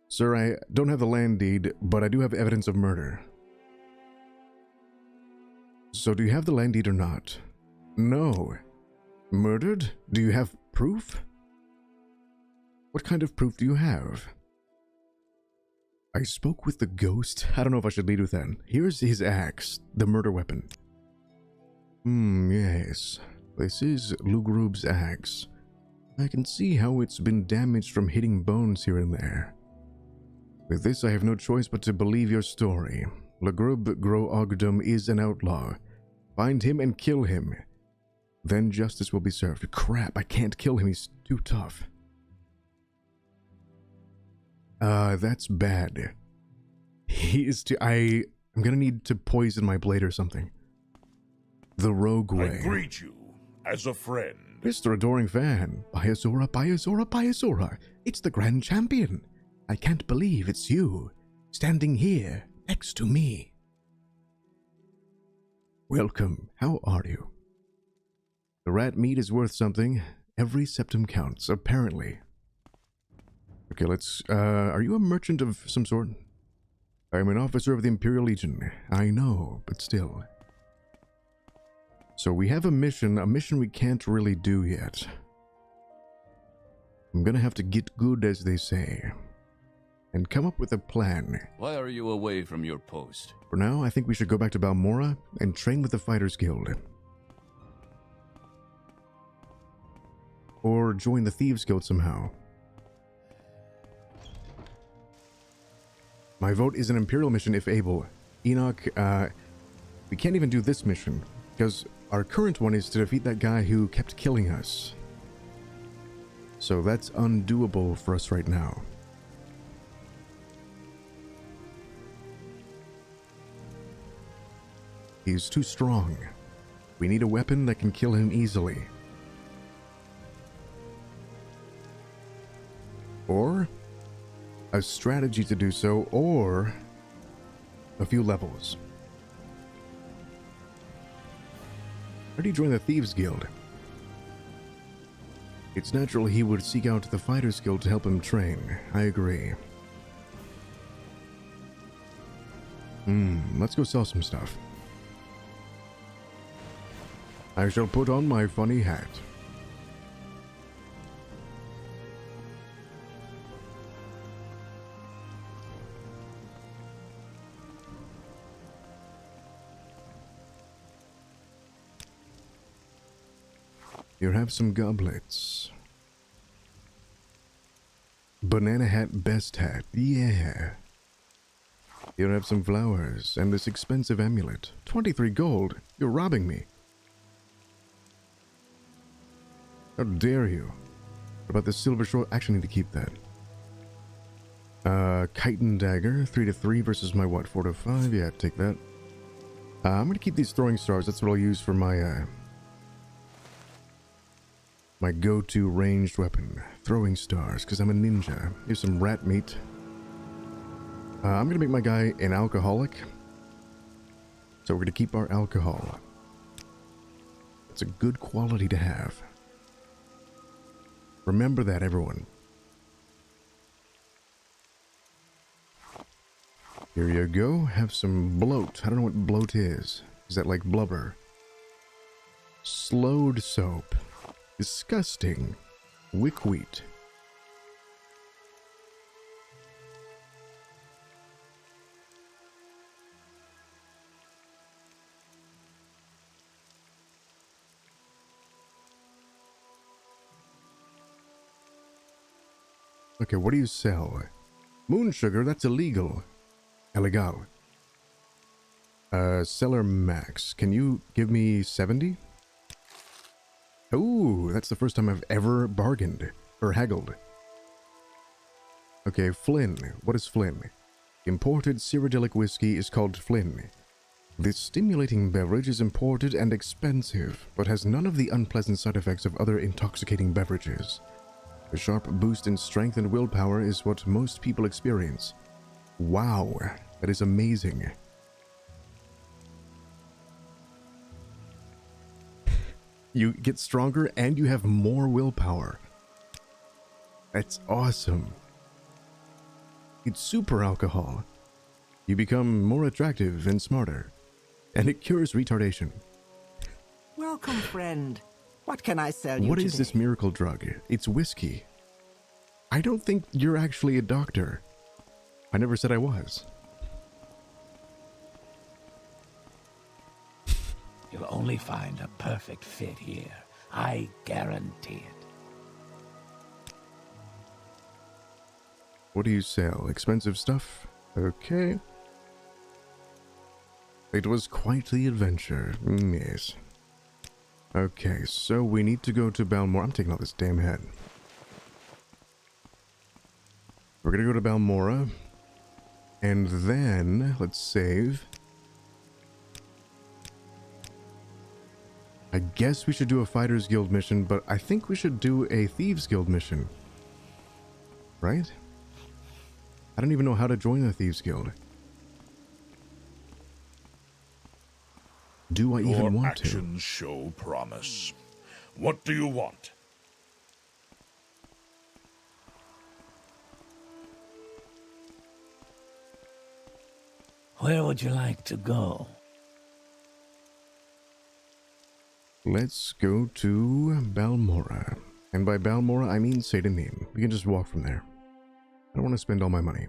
Sir, I don't have the land deed, but I do have evidence of murder. So do you have the land deed or not? No. Murdered? Do you have proof? What kind of proof do you have? I spoke with the ghost. I don't know if I should lead with that. Here's his axe, the murder weapon. Yes. This is Lugrub's axe. I can see how it's been damaged from hitting bones here and there. With this, I have no choice but to believe your story. Lugrub Gro Ogdom is an outlaw. Find him and kill him. Then justice will be served. Crap, I can't kill him. He's too tough. That's bad. He is too... I'm gonna need to poison my blade or something. The rogue way. I greet you as a friend. Mr. Adoring Fan. Biazora, Biazora, Biazora. It's the Grand Champion. I can't believe it's you, standing here next to me. Welcome. How are you? The rat meat is worth something. Every septum counts, apparently. Okay, let's... are you a merchant of some sort? I'm an officer of the Imperial Agent. I know, but still. So we have a mission we can't really do yet. I'm gonna have to get good, as they say, and come up with a plan. Why are you away from your post? For now, I think we should go back to Balmora and train with the Fighters Guild. Or join the Thieves Guild somehow. My vote is an Imperial mission if able. Enoch, we can't even do this mission, because our current one is to defeat that guy who kept killing us. So that's undoable for us right now. He's too strong. We need a weapon that can kill him easily. Or a strategy to do so, or a few levels. How do you join the Thieves Guild? It's natural he would seek out the Fighter's Guild to help him train. I agree. Let's go sell some stuff. I shall put on my funny hat. Here, have some goblets. Banana hat, best hat. Yeah. Here, have some flowers and this expensive amulet. 23 gold. You're robbing me. How dare you? What about the silver short? Actually, need to keep that. Chitin dagger. 3 to 3 versus my what? 4 to 5. Yeah, take that. I'm gonna keep these throwing stars. That's what I'll use for my my go-to ranged weapon, throwing stars, because I'm a ninja. Here's some rat meat. I'm gonna make my guy an alcoholic. So we're gonna keep our alcohol. It's a good quality to have. Remember that, everyone. Here you go. Have some bloat. I don't know what bloat is. Is that like blubber? Slowed soap. Disgusting. Wickwheat. Okay, what do you sell? Moon sugar, that's illegal. Illegal. Seller max. Can you give me 70? Ooh, that's the first time I've ever bargained. Or haggled. Okay, Flynn. What is Flynn? Imported cyrodiilic whiskey is called Flynn. This stimulating beverage is imported and expensive, but has none of the unpleasant side effects of other intoxicating beverages. A sharp boost in strength and willpower is what most people experience. Wow, that is amazing. You get stronger and you have more willpower. That's awesome. It's super alcohol. You become more attractive and smarter. And it cures retardation. Welcome, friend. What can I sell you What today? is this miracle drug? It's whiskey. I don't think you're actually a doctor. I never said I was. You'll only find a perfect fit here. I guarantee it. What do you sell? Expensive stuff? Okay. It was quite the adventure. Yes. Okay, so we need to go to Balmora. I'm taking out this damn head. We're gonna go to Balmora. And then, let's save. I guess we should do a Fighters Guild mission, but I think we should do a Thieves Guild mission. Right? I don't even know how to join a Thieves Guild. Do I even want to? Your actions show promise. What do you want? Where would you like to go? Let's go to Balmora. And by Balmora, I mean Satanim. We can just walk from there. I don't want to spend all my money.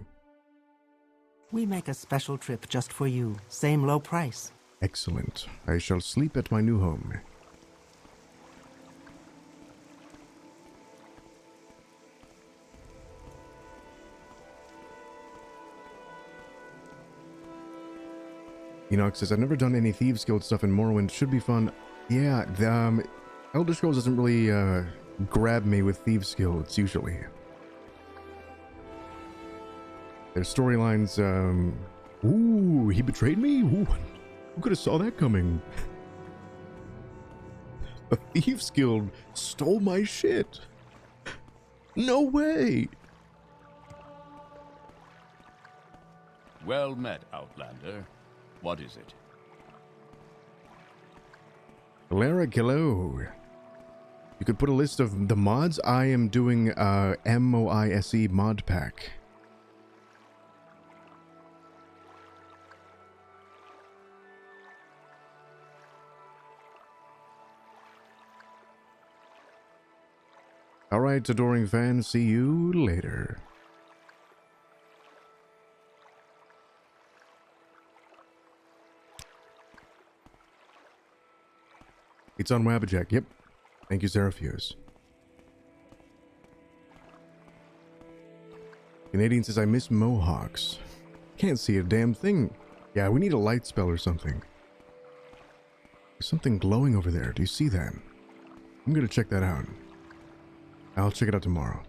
We make a special trip just for you. Same low price. Excellent. I shall sleep at my new home. Enoch says, I've never done any Thieves Guild stuff in Morrowind. Should be fun. Yeah, the Elder Scrolls doesn't really grab me with Thieves Guilds, usually. Their storylines, ooh, he betrayed me? Ooh, who could have saw that coming? A Thieves Guild stole my shit. No way. Well met, Outlander. What is it? Lara, hello. You could put a list of the mods. I am doing MOISE mod pack. Alright, adoring fans, see you later. It's on Wabbajack, yep. Thank you, Seraphuse. Canadian says, I miss mohawks. Can't see a damn thing. Yeah, we need a light spell or something. There's something glowing over there. Do you see that? I'm gonna check that out. I'll check it out tomorrow.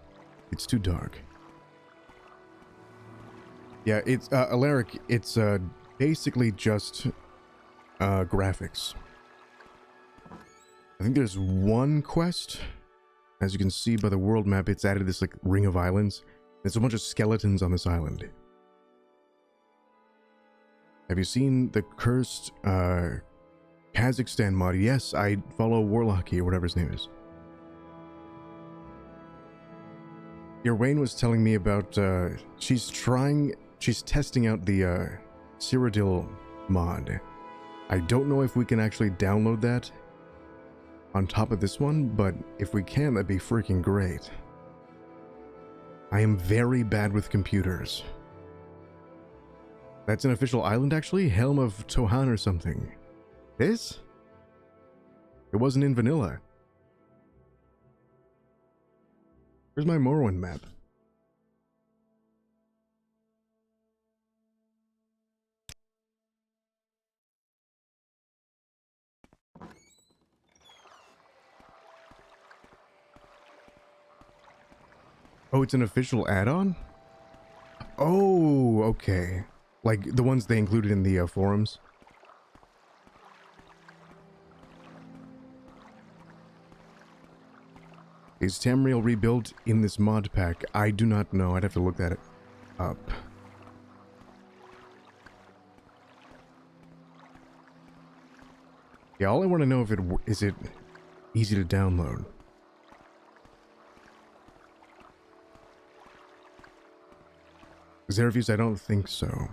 It's too dark. Yeah, it's, Alaric, it's, basically just, graphics. I think there's one quest. As you can see by the world map, it's added this, like, ring of islands. There's a bunch of skeletons on this island. Have you seen the cursed, Kazakhstan mod? Yes, I follow Warlocky, or whatever his name is. Your Wayne was telling me about, she's testing out the, Cyrodiil mod. I don't know if we can actually download that on top of this one, but if we can, that'd be freaking great. I am very bad with computers. That's an official island, actually? Helm of Tohan or something. This? It wasn't in vanilla. Where's my Morrowind map? Oh, it's an official add-on? Oh, okay. Like the ones they included in the forums. Is Tamriel rebuilt in this mod pack? I do not know. I'd have to look that up. Yeah, all I want to know is it easy to download. Xeravius, I don't think so.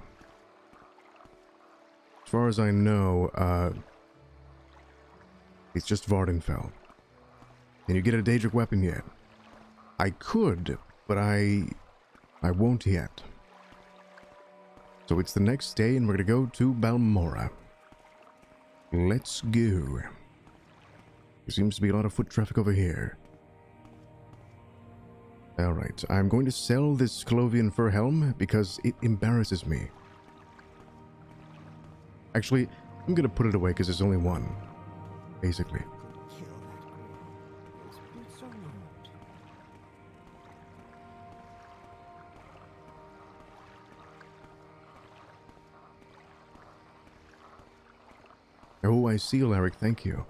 As far as I know, it's just Vvardenfell. Can you get a Daedric weapon yet? I could, but I won't yet. So it's the next day and we're gonna go to Balmora. Let's go. There seems to be a lot of foot traffic over here. Alright, I'm going to sell this Clovian fur helm because it embarrasses me. Actually, I'm gonna put it away because there's only one. Basically. Oh, I see, Alaric, thank you.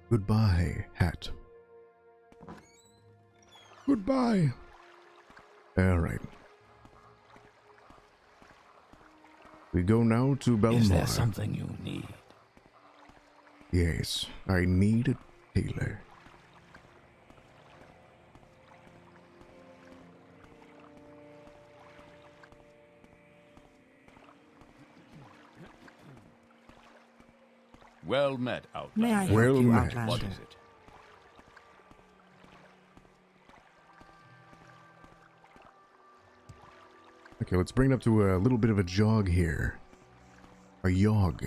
Goodbye, hat. Goodbye. Alright. We go now to Balmora. Is there something you need? Yes, I need a tailor. Well met, Outlander. May I help Well you, met. Outlander? What is it? Okay, let's bring it up to a little bit of a jog here. A yog.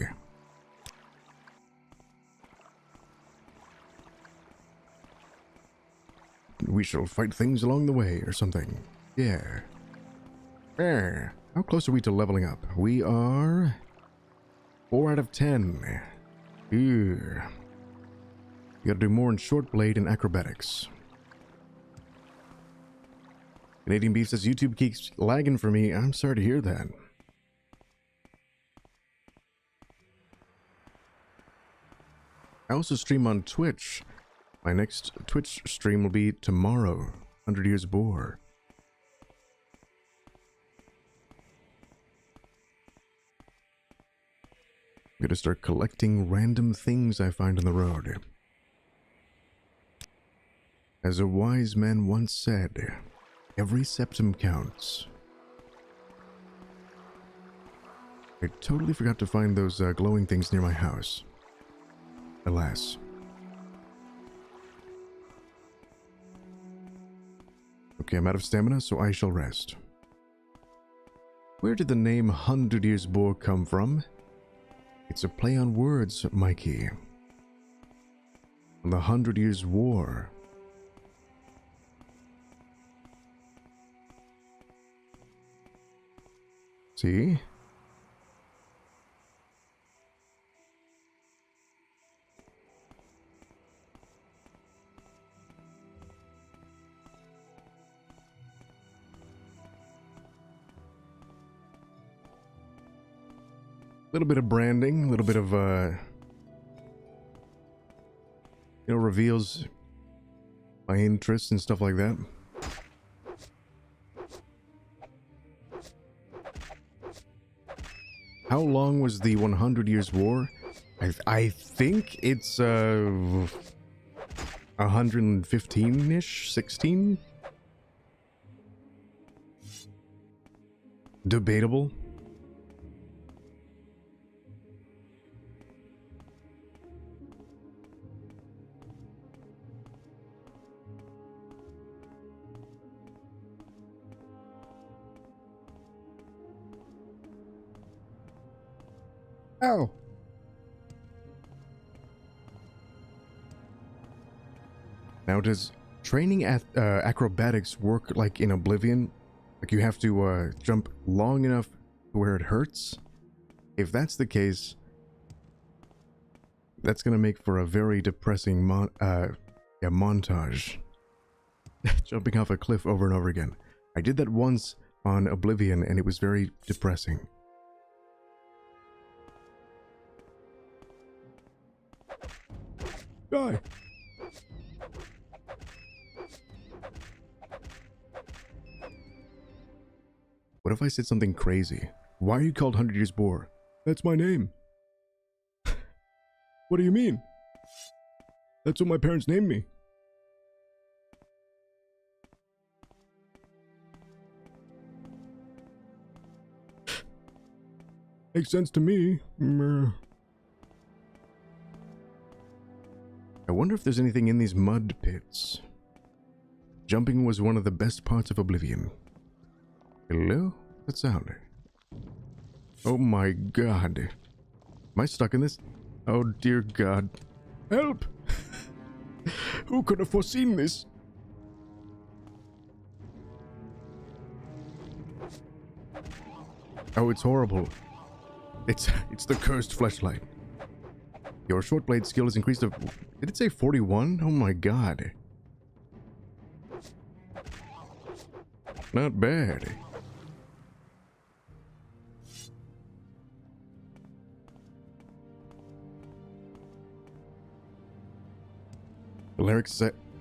We shall fight things along the way, or something. Yeah. There. How close are we to leveling up? We are 4 out of 10. Ew. You gotta do more in short blade and acrobatics. Canadian Beef says YouTube keeps lagging for me. I'm sorry to hear that. I also stream on Twitch. My next Twitch stream will be tomorrow. 100 Years of War. Gonna start collecting random things I find on the road. As a wise man once said, every septum counts. I totally forgot to find those glowing things near my house. Alas. Okay, I'm out of stamina, so I shall rest. Where did the name 100 Years Boar come from? It's a play on words, Mikey. On the 100 Years' War. See? A little bit of branding, a little bit of, reveals my interests and stuff like that. How long was the 100 Years' War? I think it's, 115-ish? 16? Debatable. Oh. Now, does training at acrobatics work like in Oblivion? Like you have to jump long enough to where it hurts? If that's the case, that's gonna make for a very depressing montage. Jumping off a cliff over and over again. I did that once on Oblivion, and it was very depressing. Die. What if I said something crazy? Why are you called 100 Years Boar? That's my name. What do you mean? That's what my parents named me. Makes sense to me. I wonder if there's anything in these mud pits. Jumping was one of the best parts of Oblivion. Hello? What's that sound? Oh my god. Am I stuck in this? Oh dear god. Help! Who could have foreseen this? Oh, it's horrible. It's the cursed fleshlight. Your short blade skill is increased to... Did it say 41? Oh my god. Not bad.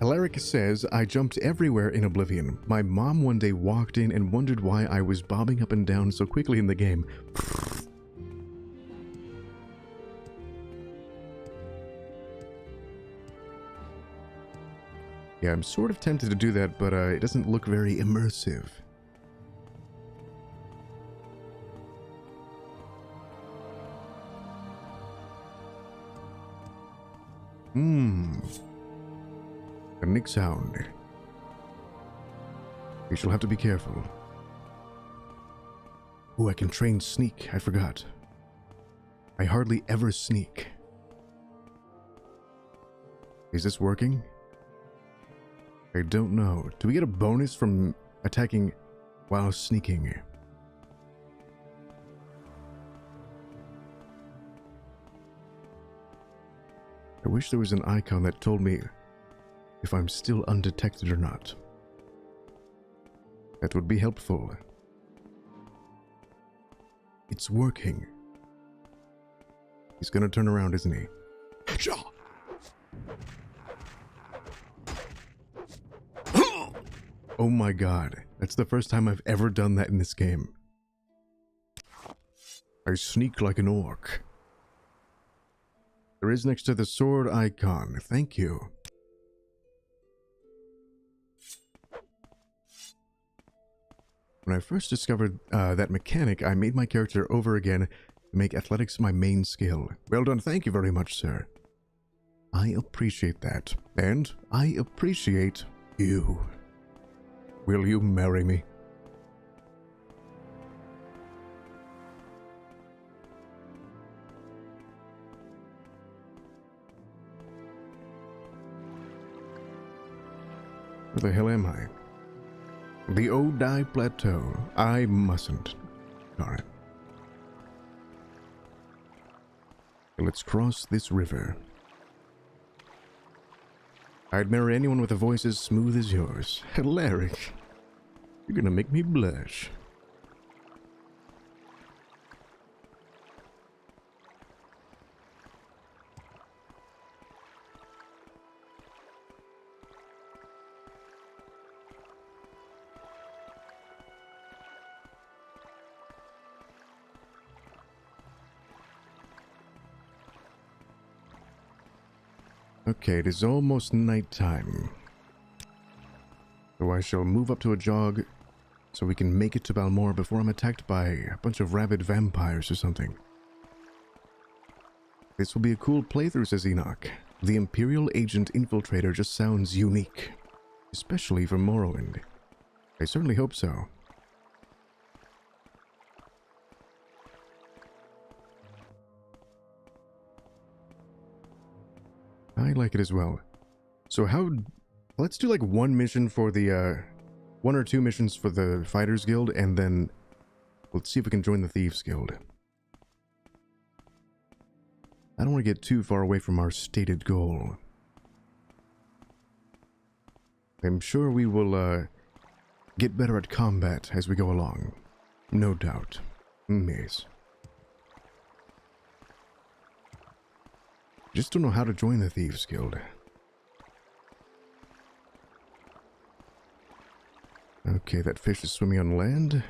Alaric says, I jumped everywhere in Oblivion. My mom one day walked in and wondered why I was bobbing up and down so quickly in the game. Yeah, I'm sort of tempted to do that, but it doesn't look very immersive. A nick sound. We shall have to be careful. Oh, I can train sneak. I forgot. I hardly ever sneak. Is this working? I don't know. Do we get a bonus from attacking while sneaking? I wish there was an icon that told me if I'm still undetected or not. That would be helpful. It's working. He's gonna turn around, isn't he? Oh my god. That's the first time I've ever done that in this game. I sneak like an orc. There is next to the sword icon. Thank you. When I first discovered that mechanic, I made my character over again to make athletics my main skill. Well done, thank you very much, sir. I appreciate that. And I appreciate you. Will you marry me? Where the hell am I? The Odai Plateau. I mustn't. Darn it. Let's cross this river. I'd marry anyone with a voice as smooth as yours. Alaric, you're gonna make me blush. Okay, it is almost nighttime. So I shall move up to a jog so we can make it to Balmora before I'm attacked by a bunch of rabid vampires or something. This will be a cool playthrough, says Enoch. The Imperial Agent Infiltrator just sounds unique. Especially for Morrowind. I certainly hope so. I like it as well. So let's do like one mission for the, one or two missions for the Fighters Guild, and then let's see if we can join the Thieves Guild. I don't want to get too far away from our stated goal. I'm sure we will, get better at combat as we go along. No doubt. Yes. Just don't know how to join the Thieves Guild. Okay, that fish is swimming on land.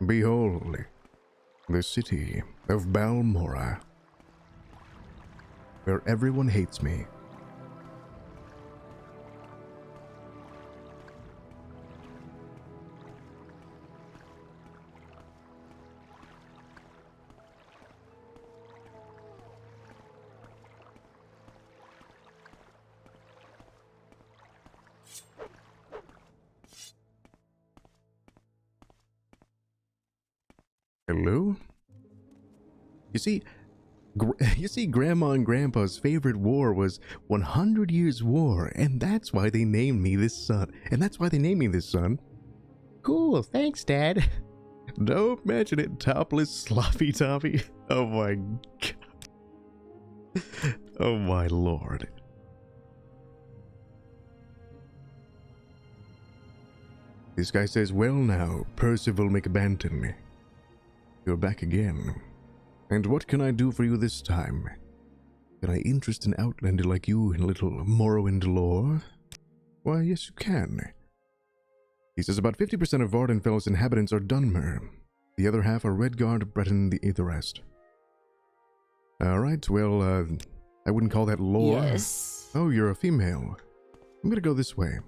Behold, the city of Balmora, where everyone hates me. Hello? You see, Grandma and Grandpa's favorite war was 100 Years' War, and that's why they named me this son. Cool, thanks, Dad. Don't mention it, topless sloppy toppy. Oh my god. Oh my lord. This guy says, well now, Percival McBanton. You're back again. And what can I do for you this time? Can I interest an outlander like you in a little Morrowind lore? Why, yes you can. He says about 50% of Vvardenfell's inhabitants are Dunmer. The other half are Redguard, Breton, the rest. Alright, well, I wouldn't call that lore. Yes. Oh, you're a female. I'm gonna go this way.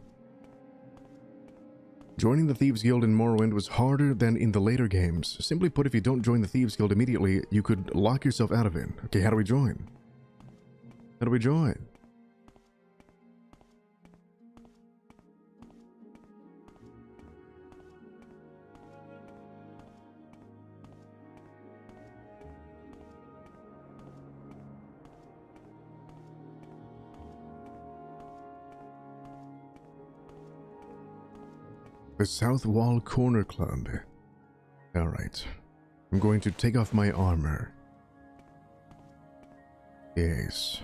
Joining the Thieves Guild in Morrowind was harder than in the later games. Simply put, if you don't join the Thieves Guild immediately, you could lock yourself out of it. Okay, how do we join? How do we join? The South Wall Corner Club. Alright. I'm going to take off my armor. Yes.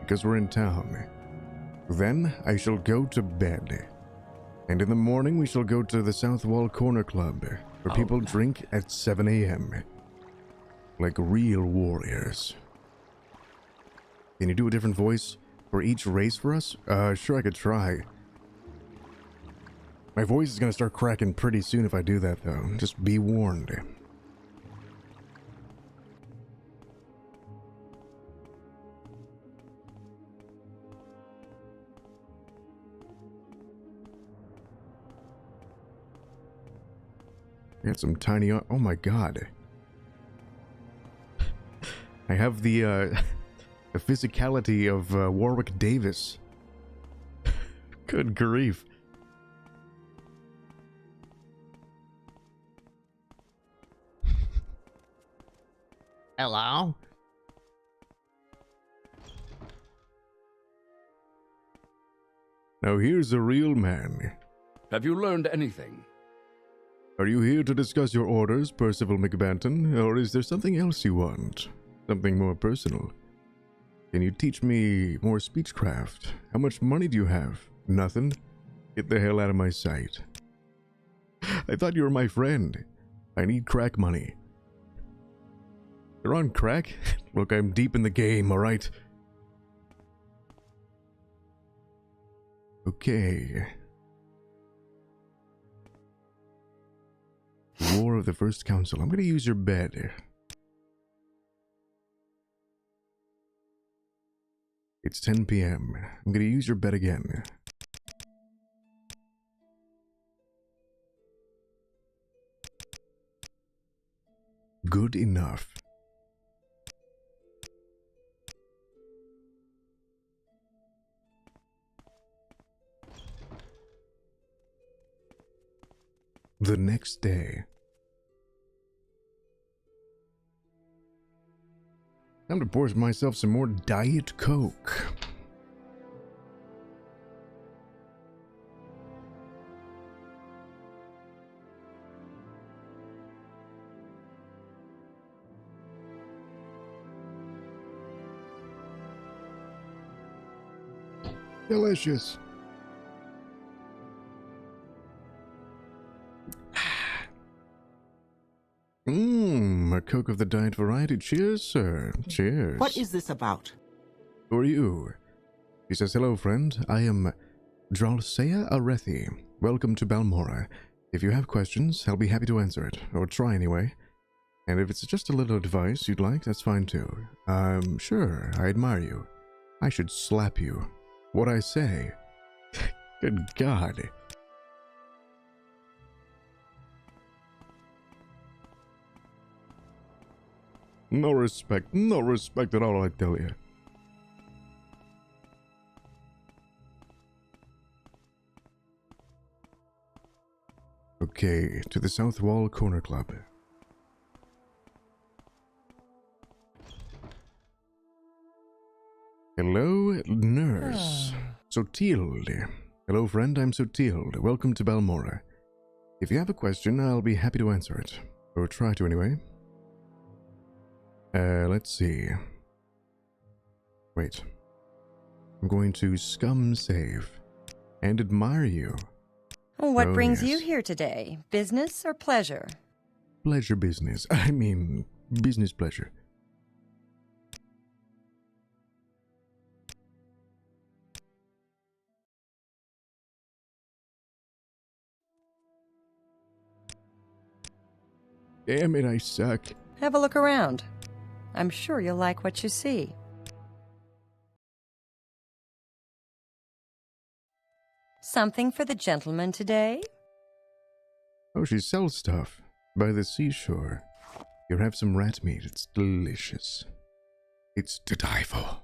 Because we're in town. Then I shall go to bed. And in the morning we shall go to the South Wall Corner Club, where people drink at 7 a.m. Like real warriors. Can you do a different voice for each race for us? Sure, I could try. My voice is gonna start cracking pretty soon if I do that, though. Just be warned. Got some tiny... Oh my god. I have the the physicality of Warwick Davis. Good grief. Hello? Now here's a real man. Have you learned anything? Are you here to discuss your orders, Percival McBanton, or is there something else you want? Something more personal? Can you teach me more speechcraft? How much money do you have? Nothing? Get the hell out of my sight. I thought you were my friend. I need crack money. You're on crack? Look, I'm deep in the game, alright? Okay. War of the First Council. I'm gonna use your bed. It's 10 p.m. I'm gonna use your bed again. Good enough. The next day. Time to pour myself some more Diet Coke. Delicious. A Coke of the diet variety. Cheers, sir. Cheers. What is this about? Who are you? He says, hello, friend. I am Dralsea Arethi. Welcome to Balmora. If you have questions, I'll be happy to answer it. Or try anyway. And if it's just a little advice you'd like, that's fine too. Sure, I admire you. I should slap you. What'd I say? Good God. No respect at all, I tell you. Okay, to the South Wall Corner Club. Hello, nurse. Sotilde. Hello, friend, I'm Sotilde. Welcome to Balmora. If you have a question, I'll be happy to answer it. Or try to, anyway. Let's see. Wait. I'm going to scum save and admire you. What brings yes. you here today? Business or pleasure? Pleasure business. I mean, business pleasure. Damn it, I suck. Have a look around. I'm sure you'll like what you see. Something for the gentleman today? Oh, she sells stuff. By the seashore. You'll have some rat meat. It's delicious. It's to die for.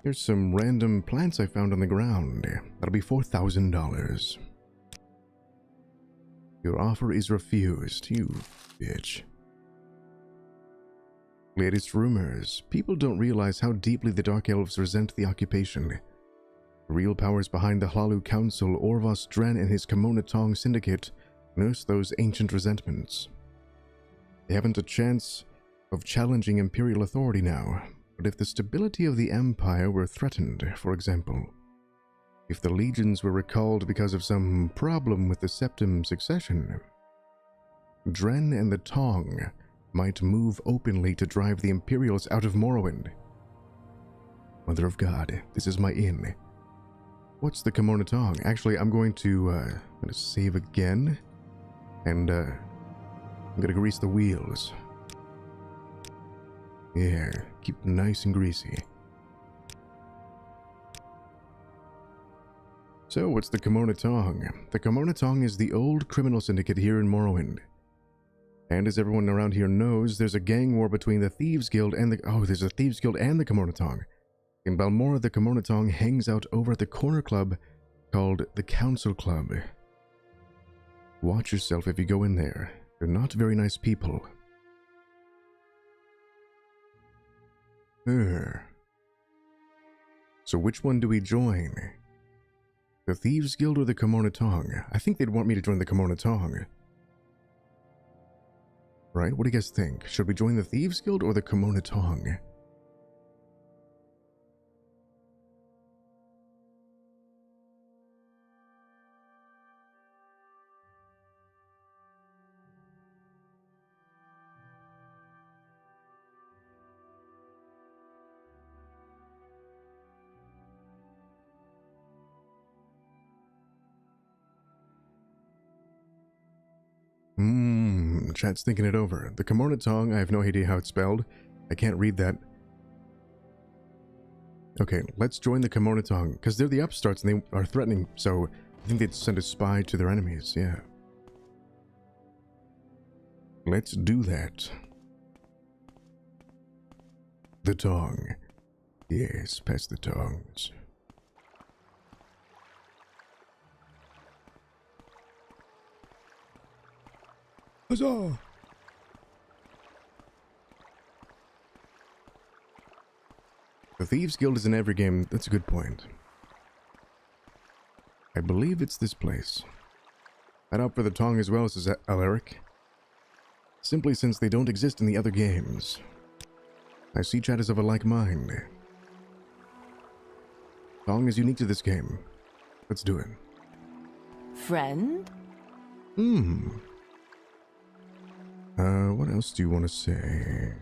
Here's some random plants I found on the ground. That'll be $4,000. Your offer is refused, you bitch. Latest rumors. People don't realize how deeply the Dark Elves resent the occupation. The real powers behind the Hlalu Council, Orvos Dren and his Kimona Tong Syndicate, nurse those ancient resentments. They haven't a chance of challenging Imperial authority now. But if the stability of the Empire were threatened, for example, if the legions were recalled because of some problem with the Septim succession, Dren and the Tong might move openly to drive the Imperials out of Morrowind. Mother of God, this is my inn. What's the Kimono Tong? Actually, I'm going to save again, and I'm gonna grease the wheels. Yeah, keep them nice and greasy. So, what's the Kimono Tong? The Kimono Tong is the old criminal syndicate here in Morrowind. And as everyone around here knows, there's a gang war between the Thieves Guild and the... Oh, there's a Thieves Guild and the Kimono Tong. In Balmora, the Kimono Tong hangs out over at the corner club called the Council Club. Watch yourself if you go in there. They're not very nice people. So which one do we join? The Thieves Guild or the Kimono Tong? I think they'd want me to join the Kimono Tong. Right? What do you guys think? Should we join the Thieves Guild or the Kimono Tong? Chat's thinking it over. The Kimono Tong, I have no idea how it's spelled. I can't read that. Okay, let's join the Kimono Tong, because they're the upstarts and they are threatening, so I think they'd send a spy to their enemies, yeah. Let's do that. The Tong. Yes, pass the tongs. Huzzah! The Thieves Guild is in every game. That's a good point. I believe it's this place. Head out for the Tong as well, says Alaric. Simply since they don't exist in the other games. I see chat is of a like mind. Tong is unique to this game. Let's do it. Friend? What else do you want to say?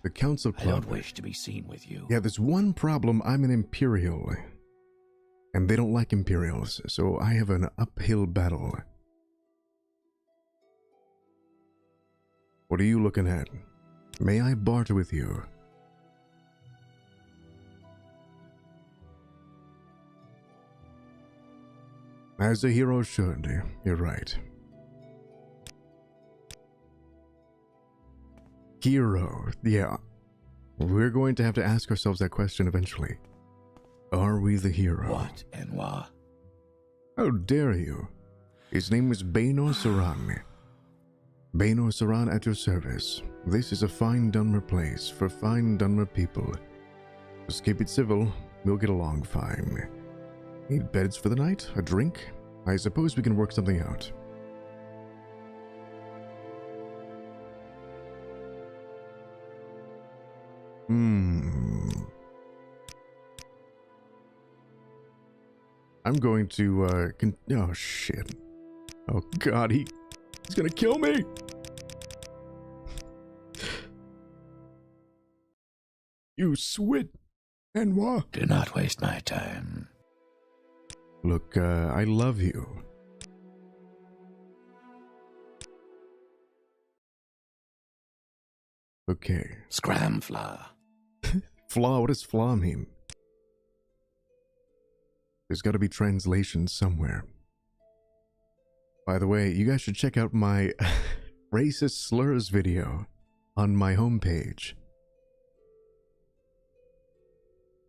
The Council Club. I don't wish to be seen with you. Yeah, there's one problem. I'm an Imperial. And they don't like Imperials, so I have an uphill battle. What are you looking at? May I barter with you? As a hero should, you're right. Hero, yeah. We're going to have to ask ourselves that question eventually. Are we the hero? What and why? How dare you? His name is Bainor Saran. Bainor Saran at your service. This is a fine Dunmer place for fine Dunmer people. Just keep it civil, we'll get along fine. Need beds for the night? A drink? I suppose we can work something out. I'm going to, oh shit. Oh god, he's gonna kill me! You swit, Anwar. Do not waste my time. Look, I love you. Okay. Scramfla. Flaw, what does flaw mean? There's gotta be translation somewhere. By the way, you guys should check out my racist slurs video on my homepage.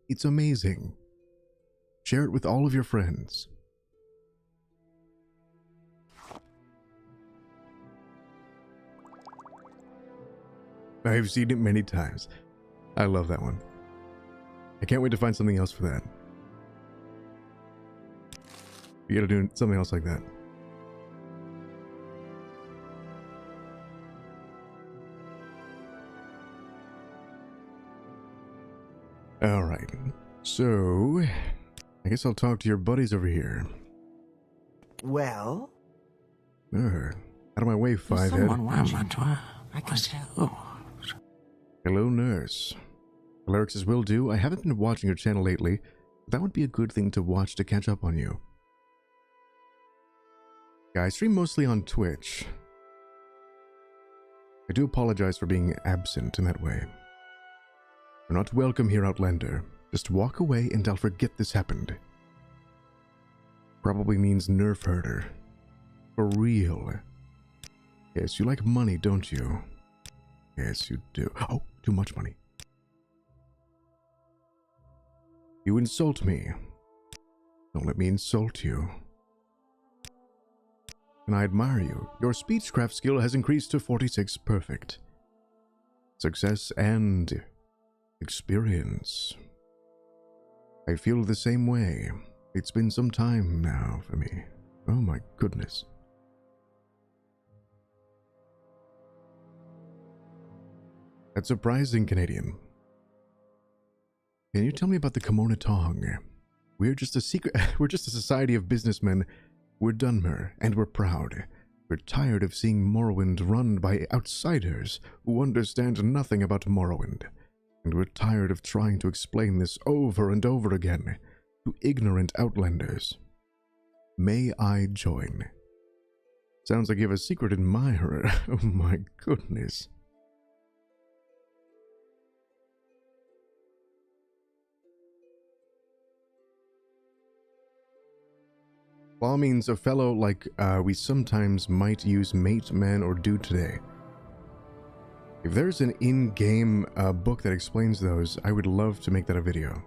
It's amazing. Share it with all of your friends. I've seen it many times. I love that one. I can't wait to find something else for that. You gotta do something else like that. Alright. So, I guess I'll talk to your buddies over here. Well? Out of my way, Fivehead. Someone watching. I can tell. Hello, nurse. Alarix's will do. I haven't been watching your channel lately. That would be a good thing to watch to catch up on you. Yeah, I stream mostly on Twitch. I do apologize for being absent in that way. You're not welcome here, Outlander. Just walk away and I'll forget this happened. Probably means nerf herder. For real. Yes, you like money, don't you? Yes, you do. Oh, too much money. You insult me. Don't let me insult you. And I admire you. Your speechcraft skill has increased to 46 perfect. Success and experience. I feel the same way. It's been some time now for me. Oh my goodness. That's surprising, Canadian. Can you tell me about the Kimono Tong? We're just a society of businessmen. We're Dunmer, and we're proud. We're tired of seeing Morrowind run by outsiders who understand nothing about Morrowind. And we're tired of trying to explain this over and over again to ignorant outlanders. May I join? Sounds like you have a secret admirer. Oh my goodness. Law means a fellow like we sometimes might use mate, man, or dude today. If there's an in-game book that explains those, I would love to make that a video.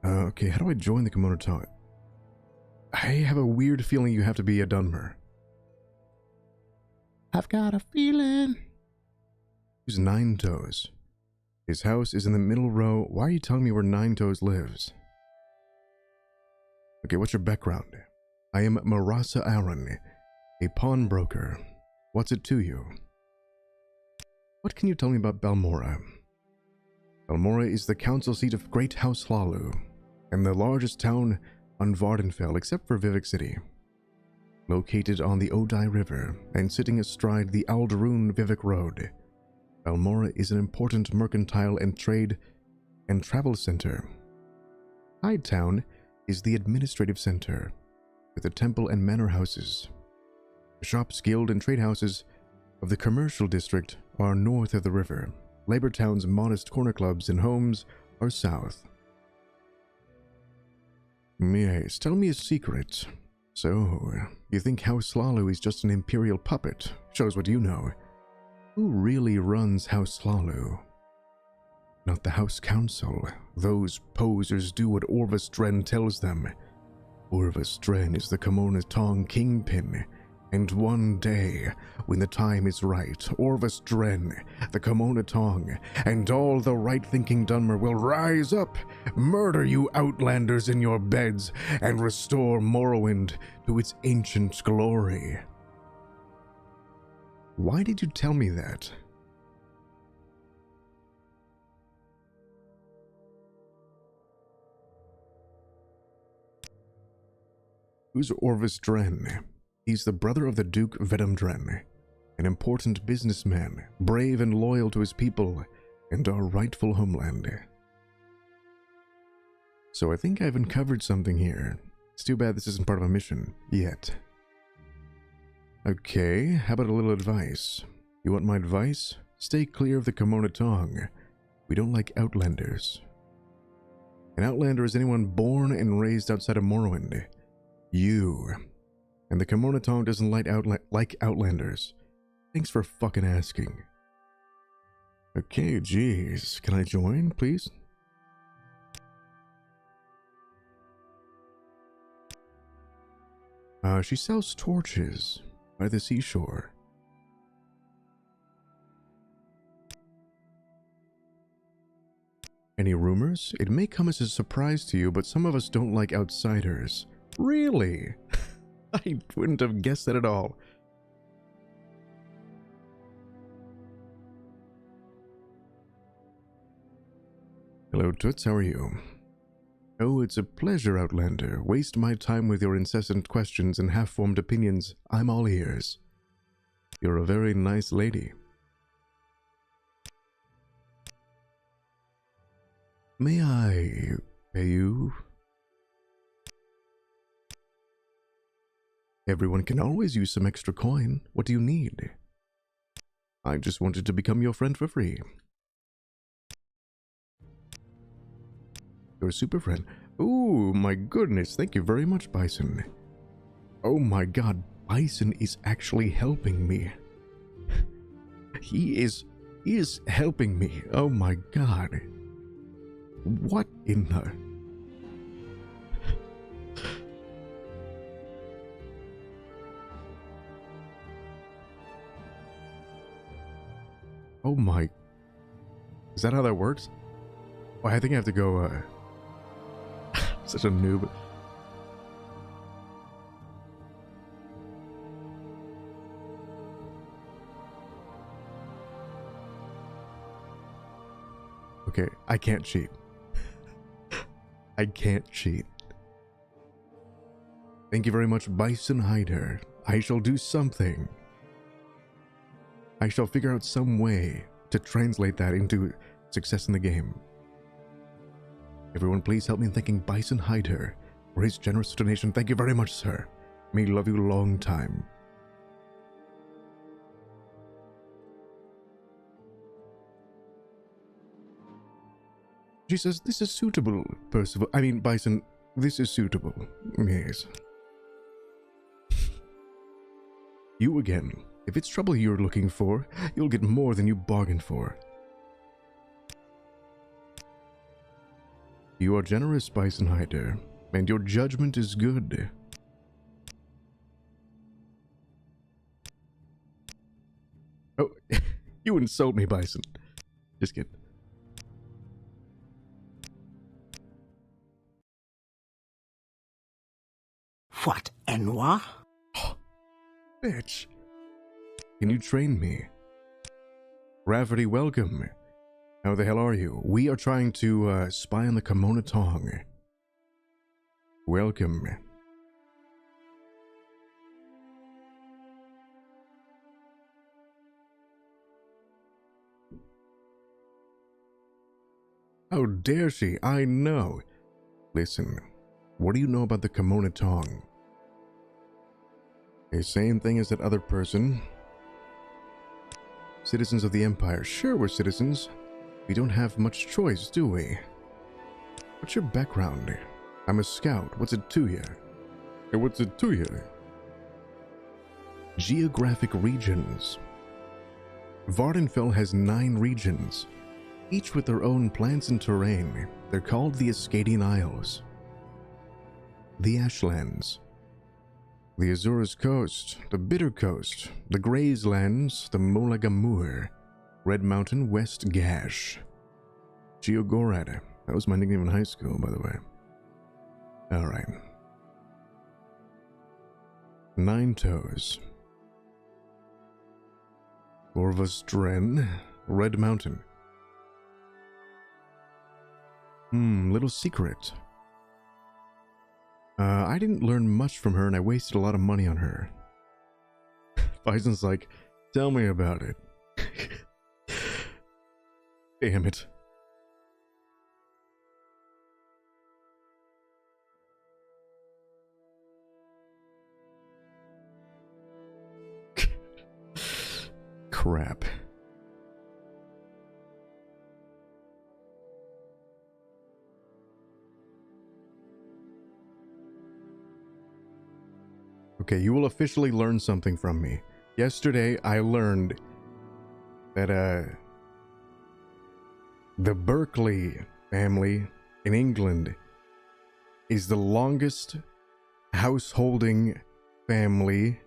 Okay, how do I join the Kimono Tong? I have a weird feeling you have to be a Dunmer. I've got a feeling. Who's Nine Toes? His house is in the middle row. Why are you telling me where Nine Toes lives? Okay, what's your background? I am Marasa Aaron, a pawnbroker. What's it to you? What can you tell me about Balmora? Balmora is the council seat of Great House Hlalu, and the largest town on Vvardenfell except for Vivek City. Located on the Odai River and sitting astride the Aldaroon Vivek Road, Balmora is an important mercantile and trade and travel center. High-Town is the administrative center, with the temple and manor houses. The shops, guild, and trade houses of the commercial district are north of the river. Labor Town's modest corner clubs and homes are south. Yes, tell me a secret. So, you think House Hlalu is just an imperial puppet? Shows what you know. Who really runs House Hlalu? Not the House Council. Those posers do what Orvus Dren tells them. Orvus Dren is the Kimono Tong kingpin, and one day, when the time is right, Orvus Dren, the Kimono Tong, and all the right-thinking Dunmer will rise up, murder you outlanders in your beds, and restore Morrowind to its ancient glory. Why did you tell me that? Who's Orvus Dren? He's the brother of the Duke Vedum Dren, an important businessman, brave and loyal to his people and our rightful homeland. So I think I've uncovered something here. It's too bad this isn't part of a mission yet. Okay, how about a little advice? You want my advice? Stay clear of the Kimono Tong. We don't like outlanders. An outlander is anyone born and raised outside of Morrowind. You. And the Kimono Tong doesn't like outlanders. Thanks for fucking asking. Okay, geez. Can I join, please? She sells torches by the seashore. Any rumors? It may come as a surprise to you, but some of us don't like outsiders. Really? I wouldn't have guessed that at all. Hello, Toots. How are you? Oh, it's a pleasure, Outlander. Waste my time with your incessant questions and half-formed opinions. I'm all ears. You're a very nice lady. May I pay you? Everyone can always use some extra coin. What do you need? I just wanted to become your friend for free. Your super friend. Oh my goodness, thank you very much, Bison. Oh my god, Bison is actually helping me. He is helping me. Oh my god. What in the... Oh my... Is that how that works? Oh, I think I have to go, such a noob. Okay, I can't cheat. I can't cheat. Thank you very much, Bison Hider. I shall do something. I shall figure out some way to translate that into success in the game. Everyone, please help me in thanking Bison Hider for his generous donation. Thank you very much, sir. May love you long time. She says, this is suitable, Percival. I mean, Bison, this is suitable. Yes. You again. If it's trouble you're looking for, you'll get more than you bargained for. You are generous, Bison Hider, and your judgment is good. Oh, you insult me, Bison. Just kidding. What, Enwa? Bitch. Can you train me? Rafferty, welcome. How the hell are you? We are trying to spy on the Tong. Welcome. How dare she? I know. Listen, what do you know about the Tong? The same thing as that other person. Citizens of the Empire. Sure, we're citizens. We don't have much choice, do we? What's your background? I'm a scout. What's it to you? Hey, what's it to you? Geographic regions. Vvardenfell has 9 regions, each with their own plants and terrain. They're called the Ascadian Isles, the Ashlands, the Azores Coast, the Bitter Coast, the Grayslands, the Molagamur, Red Mountain, West Gash. Geogorad. That was my nickname in high school, by the way. Alright. 9 Toes. Orvastren, Red Mountain. Little secret. I didn't learn much from her and I wasted a lot of money on her. Bison's like, tell me about it. Damn it. Crap. Okay, you will officially learn something from me. Yesterday, I learned that, the Berkeley family in England is the longest householding family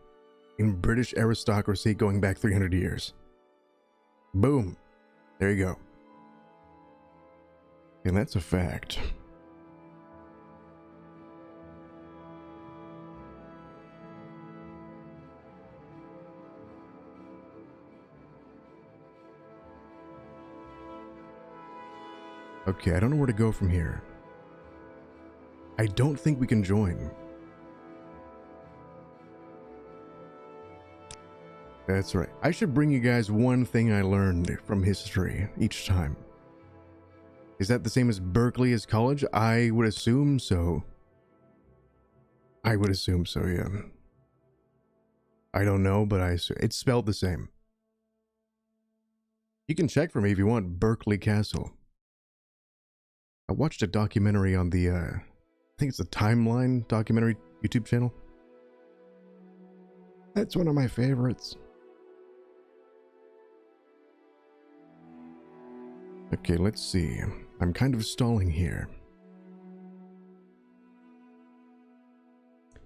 in British aristocracy going back 300 years. Boom. There you go. And that's a fact. Okay, I don't know where to go from here. I don't think we can join. That's right. I should bring you guys one thing I learned from history each time. Is that the same as Berkeley as college? I would assume so. I would assume so, yeah. I don't know, but it's spelled the same. You can check for me if you want. Berkeley Castle. I watched a documentary on the, I think it's the Timeline documentary YouTube channel. That's one of my favorites. Okay, let's see. I'm kind of stalling here.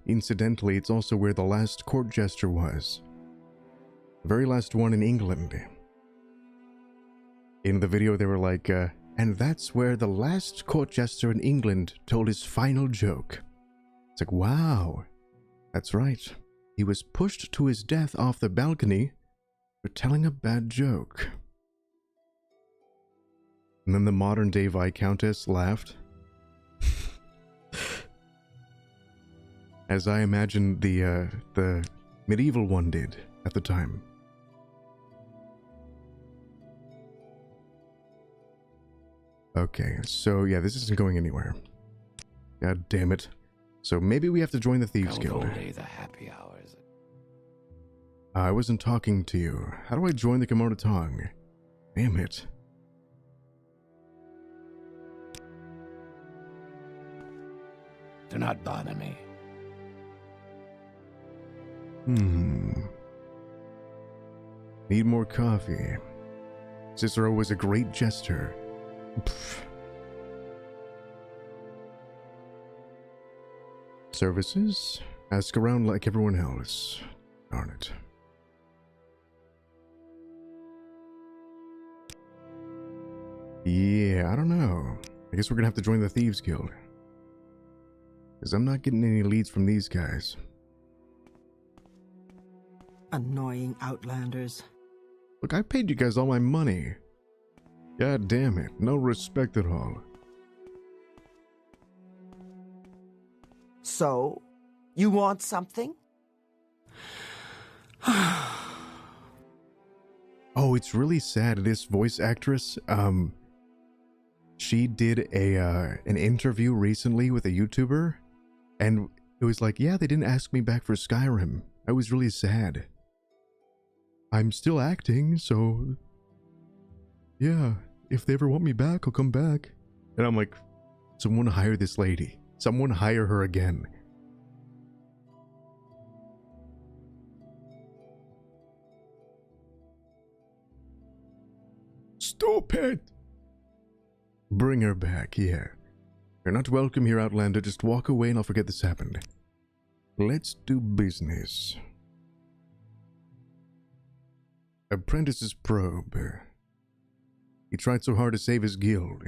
Incidentally, it's also where the last court jester was. The very last one in England. In the video, they were like, and that's where the last court jester in England told his final joke. It's like, wow. That's right. He was pushed to his death off the balcony for telling a bad joke. And then the modern-day Viscountess laughed. As I imagined the medieval one did at the time. Okay, so yeah, this isn't going anywhere. God damn it. So maybe we have to join the Thieves Guild. Only the happy hours. I wasn't talking to you. How do I join the Confronting Tong? Damn it. Do not bother me. Need more coffee. Cicero was a great jester. Pfft. Services? Ask around like everyone else. Darn it. Yeah, I don't know. I guess we're gonna have to join the Thieves Guild. Because I'm not getting any leads from these guys. Annoying outlanders. Look, I paid you guys all my money. God damn it. No respect at all. So, you want something? Oh, it's really sad. This voice actress, she did an interview recently with a YouTuber, and it was like, yeah, they didn't ask me back for Skyrim. I was really sad. I'm still acting, so yeah, if they ever want me back, I'll come back. And I'm like, someone hire this lady. Someone hire her again. Stupid! Bring her back, yeah. You're not welcome here, Outlander. Just walk away and I'll forget this happened. Let's do business. Apprentice's probe. He tried so hard to save his guild.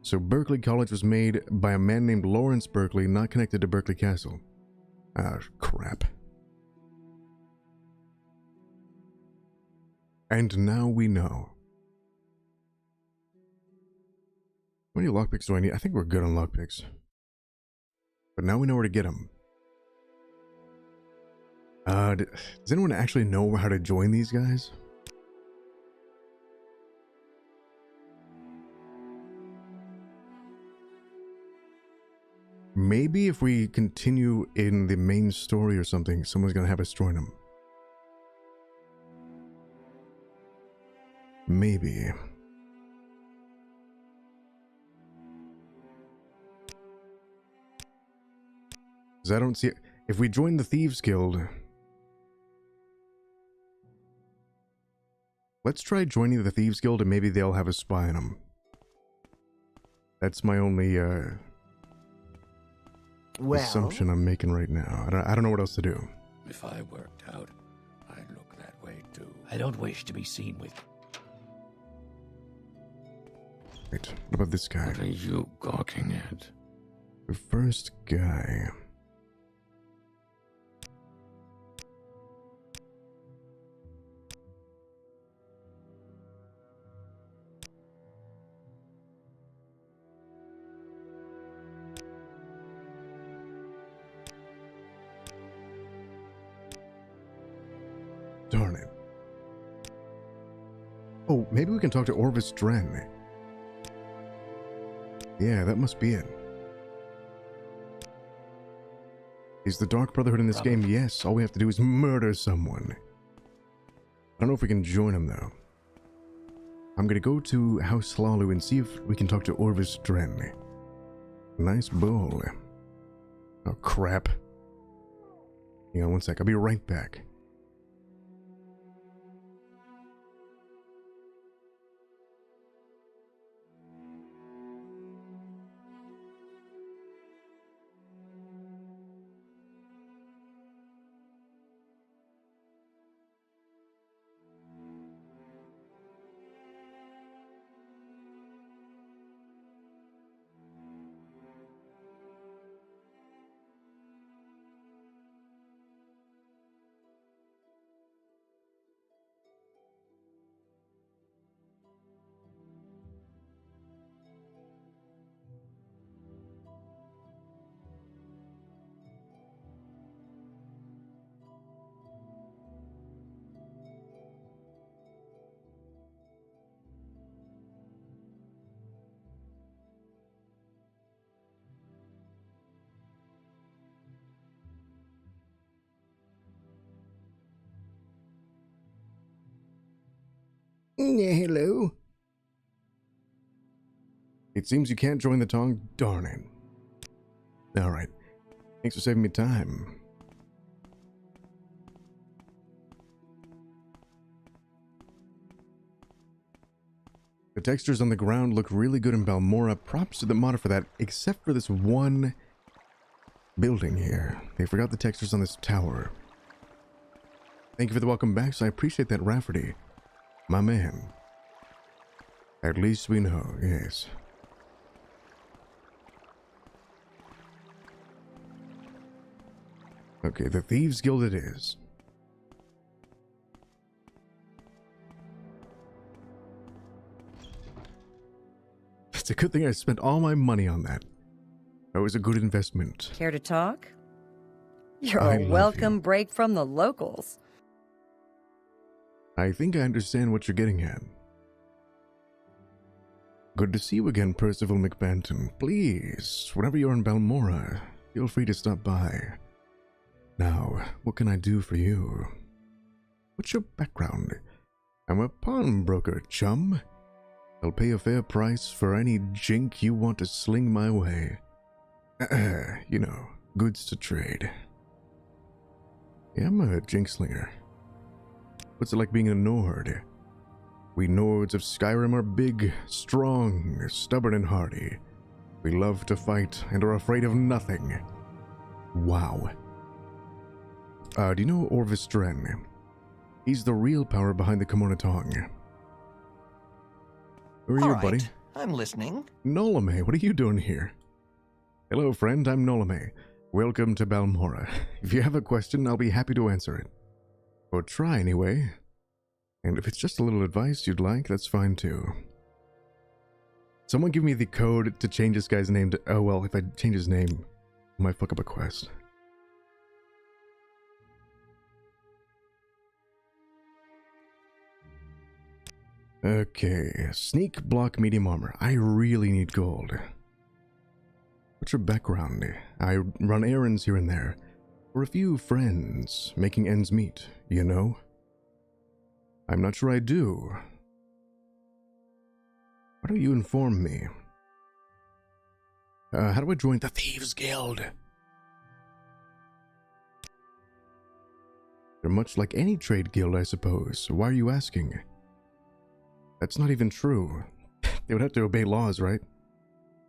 So Berkeley College was made by a man named Lawrence Berkeley, not connected to Berkeley Castle. Ah, crap. And now we know. How many lockpicks do I need? I think we're good on lockpicks. But now we know where to get them. Does anyone actually know how to join these guys? Maybe if we continue in the main story or something, someone's gonna have us join them. Maybe. Because I don't see... If we join the Thieves Guild... Let's try joining the Thieves Guild and maybe they'll have a spy on them. That's my only, assumption I'm making right now. I don't know what else to do. If I worked out, I'd look that way too. I don't wish to be seen with... Wait, what about this guy? What are you gawking at? The first guy... Darn it. Oh, maybe we can talk to Orvis Dren. Yeah, that must be it. Is the Dark Brotherhood in this game? Yes, all we have to do is murder someone. I don't know if we can join him, though. I'm gonna go to House Lalu and see if we can talk to Orvis Dren. Nice bowl. Oh, crap. Hang on one sec, I'll be right back. Yeah, hello. It seems you can't join the Tong. Darn it. Alright. Thanks for saving me time. The textures on the ground look really good in Balmora. Props to the modder for that, except for this one building here. They forgot the textures on this tower. Thank you for the welcome back, so I appreciate that, Rafferty. My man. At least we know, yes. Okay, the Thieves Guild it is. It's a good thing I spent all my money on that. That was a good investment. Care to talk? You're I a love welcome you. break from the locals. I think I understand what you're getting at. Good to see you again, Percival McBanton. Please, whenever you're in Balmora, feel free to stop by. Now, what can I do for you? What's your background? I'm a pawnbroker, chum. I'll pay a fair price for any jink you want to sling my way. You know, goods to trade. Yeah, I'm a jink slinger. What's it like being a Nord? We Nords of Skyrim are big, strong, stubborn, and hardy. We love to fight and are afraid of nothing. Wow. Do you know Orvis Dren? He's the real power behind the Kimona Tong. Who are you, buddy? I'm listening. Nolame, what are you doing here? Hello, friend, I'm Nolame. Welcome to Balmora. If you have a question, I'll be happy to answer it. Or try, anyway. And if it's just a little advice you'd like, that's fine, too. Someone give me the code to change this guy's name to... Oh, well, if I change his name, I might fuck up a quest. Okay, sneak, block, medium armor. I really need gold. What's your background? I run errands here and there. For a few friends, making ends meet, you know? I'm not sure I do. Why don't you inform me? How do I join the Thieves Guild? They're much like any trade guild, I suppose. Why are you asking? That's not even true. They would have to obey laws, right?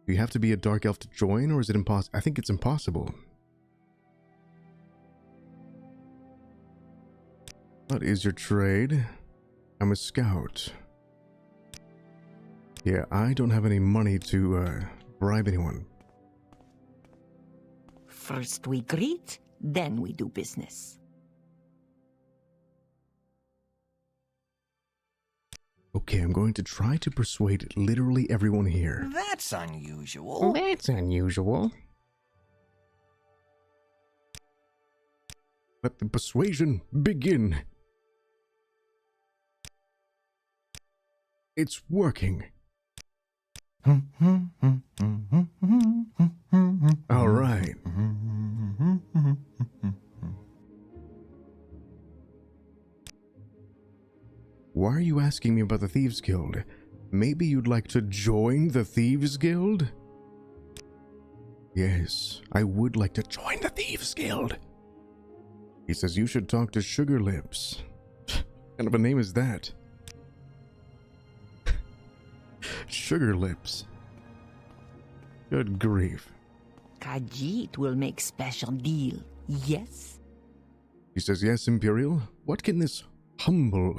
Do you have to be a dark elf to join, or is it impossible? I think it's impossible. What is your trade? I'm a scout. Yeah, I don't have any money to bribe anyone. First we greet, then we do business. Okay, I'm going to try to persuade literally everyone here. That's unusual. That's unusual. Let the persuasion begin. It's working. All right. Why are you asking me about the Thieves Guild? Maybe you'd like to join the Thieves Guild? Yes, I would like to join the Thieves Guild. He says you should talk to Sugar Lips. What kind of a name is that? Sugar Lips. Good grief. Khajiit will make special deal, yes? He says, yes, Imperial. What can this humble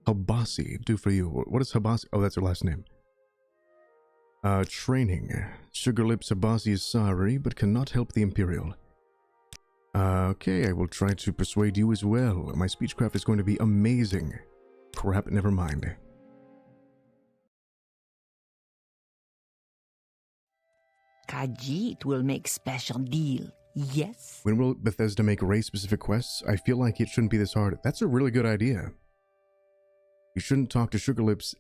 Habasi do for you? What is Habasi? Oh, that's her last name. Training. Sugar Lips Habasi is sorry, but cannot help the Imperial. Okay, I will try to persuade you as well. My speechcraft is going to be amazing. Crap, never mind. Khajiit will make special deal, yes? When will Bethesda make race-specific quests? I feel like it shouldn't be this hard. That's a really good idea. You shouldn't talk to Sugar Lips.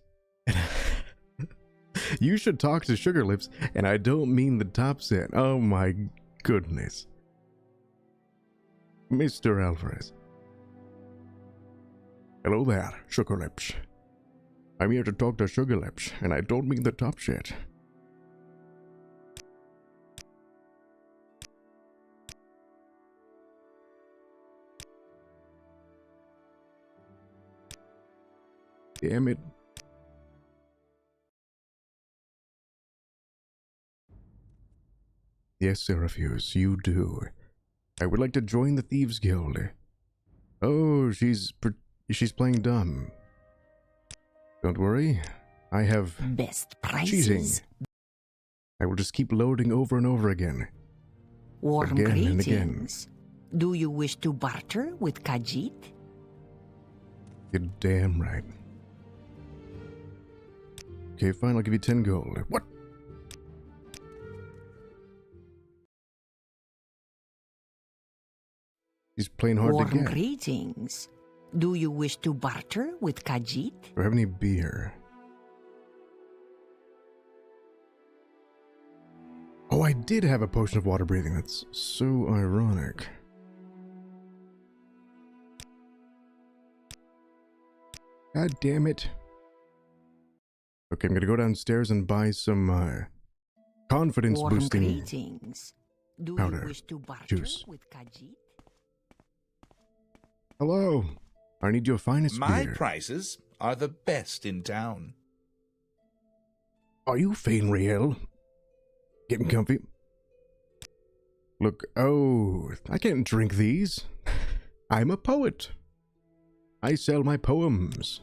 You should talk to Sugar Lips, and I don't mean the top set. Oh my goodness. Mr. Alvarez. Hello there, Sugar Lips. I'm here to talk to Sugar Lips, and I don't mean the top set. Damn it. Yes, Seraphus, you do. I would like to join the Thieves Guild. Oh, she's playing dumb. Don't worry. I have best prices. Cheating. I will just keep loading over and over again. Warm again greetings. And again. Do you wish to barter with Khajiit? You're damn right. Okay, fine, I'll give you 10 gold. What? He's playing hard to get. Warm greetings. Do you wish to barter with Khajiit? Do I have any beer? Oh, I did have a potion of water breathing. That's so ironic. God damn it. Okay, I'm gonna go downstairs and buy some confidence boosting greetings. Do powder. You wish to barter Juice. with Khajiit? Hello. I need your finest My beer. prices are the best in town. Are you Fainriel? Getting comfy? Look, oh, I can't drink these. I'm a poet. I sell my poems.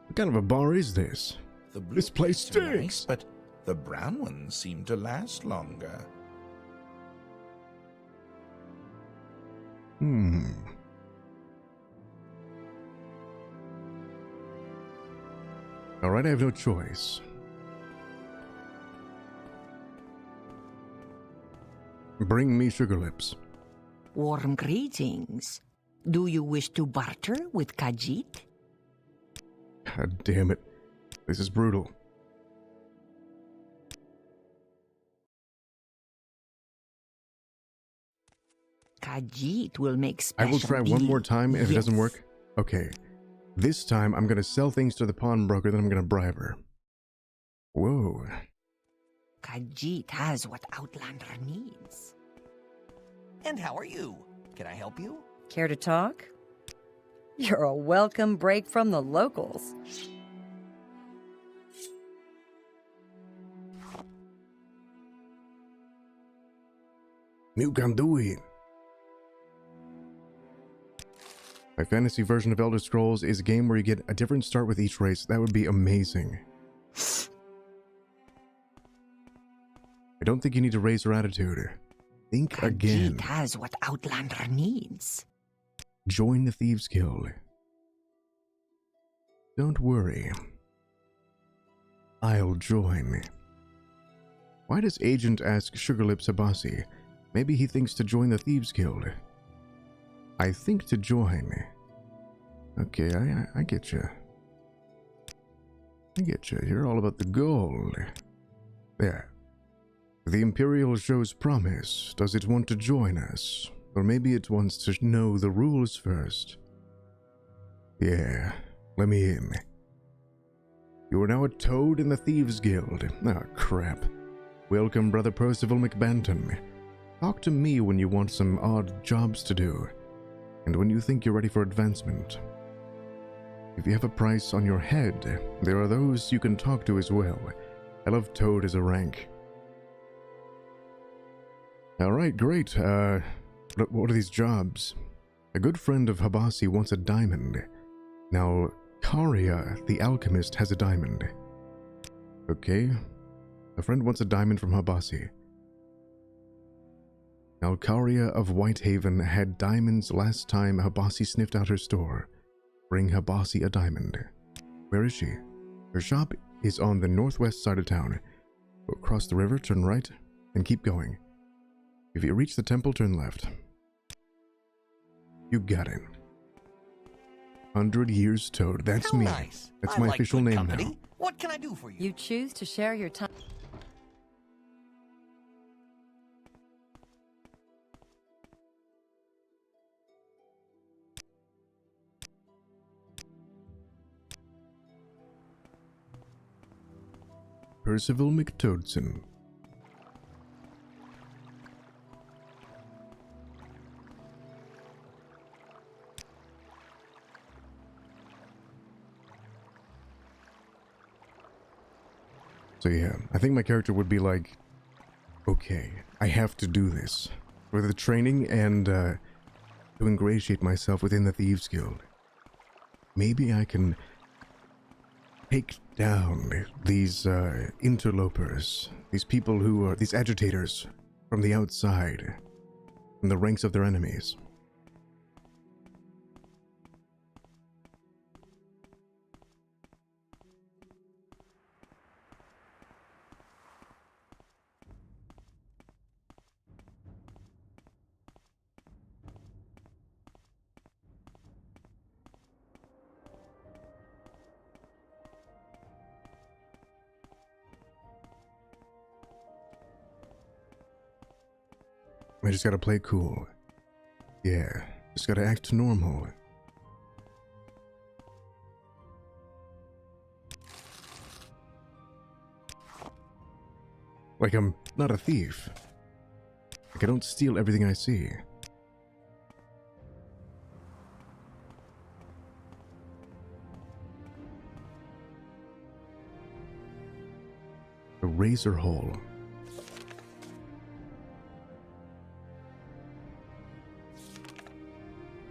What kind of a bar is this? The blue This place ones are nice, stinks. but the brown ones seem to last longer. Alright, I have no choice. Bring me Sugar Lips. Warm greetings. Do you wish to barter with Khajiit? God damn it. This is brutal. Khajiit will make I special will try deal. one more time. If it doesn't Yes. work, okay. This time, I'm going to sell things to the pawnbroker, then I'm going to bribe her. Whoa. Khajiit has what Outlander needs. And how are you? Can I help you? Care to talk? You're a welcome break from the locals. You can do it. My fantasy version of Elder Scrolls is a game where you get a different start with each race. That would be amazing. I don't think you need to raise your attitude. Think again. Khajiit has what Outlander needs. Join the Thieves Guild. Don't worry. I'll join. Why does Agent ask Sugarlips Abasi? Maybe he thinks to join the Thieves Guild. I think to join. Okay, I get you. I get you. You're all about the gold. There. The Imperial shows promise. Does it want to join us? Or maybe it wants to know the rules first. Yeah, let me in. You are now a toad in the Thieves Guild. Ah, crap. Welcome, Brother Percival McBanton. Talk to me when you want some odd jobs to do, and when you think you're ready for advancement. If you have a price on your head, there are those you can talk to as well. I love toad as a rank. Alright, great. What are these jobs? A good friend of Habasi wants a diamond. Now, Karia, the alchemist, has a diamond. Okay. A friend wants a diamond from Habasi. Now, Karia of Whitehaven had diamonds last time Habasi sniffed out her store. Bring Habasi a diamond. Where is she? Her shop is on the northwest side of town. Go across the river, turn right, and keep going. If you reach the temple, turn left. You got it. 100 Years Toad. That's me. Nice. That's I my like official good name company. now. What can I do for you? You choose to share your time. Percival McToadson. So yeah, I think my character would be like, okay, I have to do this for the training and to ingratiate myself within the Thieves Guild. Maybe I can take down these interlopers, these people who are these agitators from the outside, from the ranks of their enemies. I just gotta play cool. Yeah, just gotta act normal. Like I'm not a thief. Like I don't steal everything I see. A razor hole.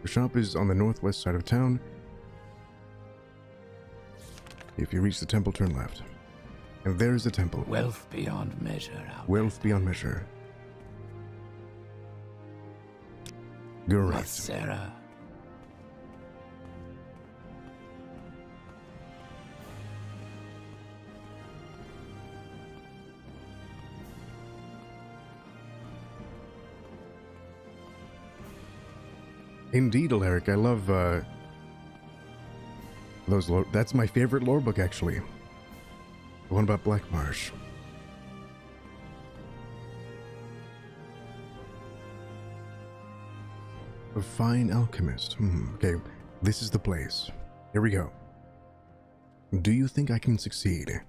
The shop is on the northwest side of town. If you reach the temple, turn left. And there's the temple. Wealth beyond measure. Wealth beyond measure. Go right. Sarah. Indeed, Alaric, I love those lore. That's my favorite lore book, actually. The one about Black Marsh. A fine alchemist. Okay, this is the place. Here we go. Do you think I can succeed?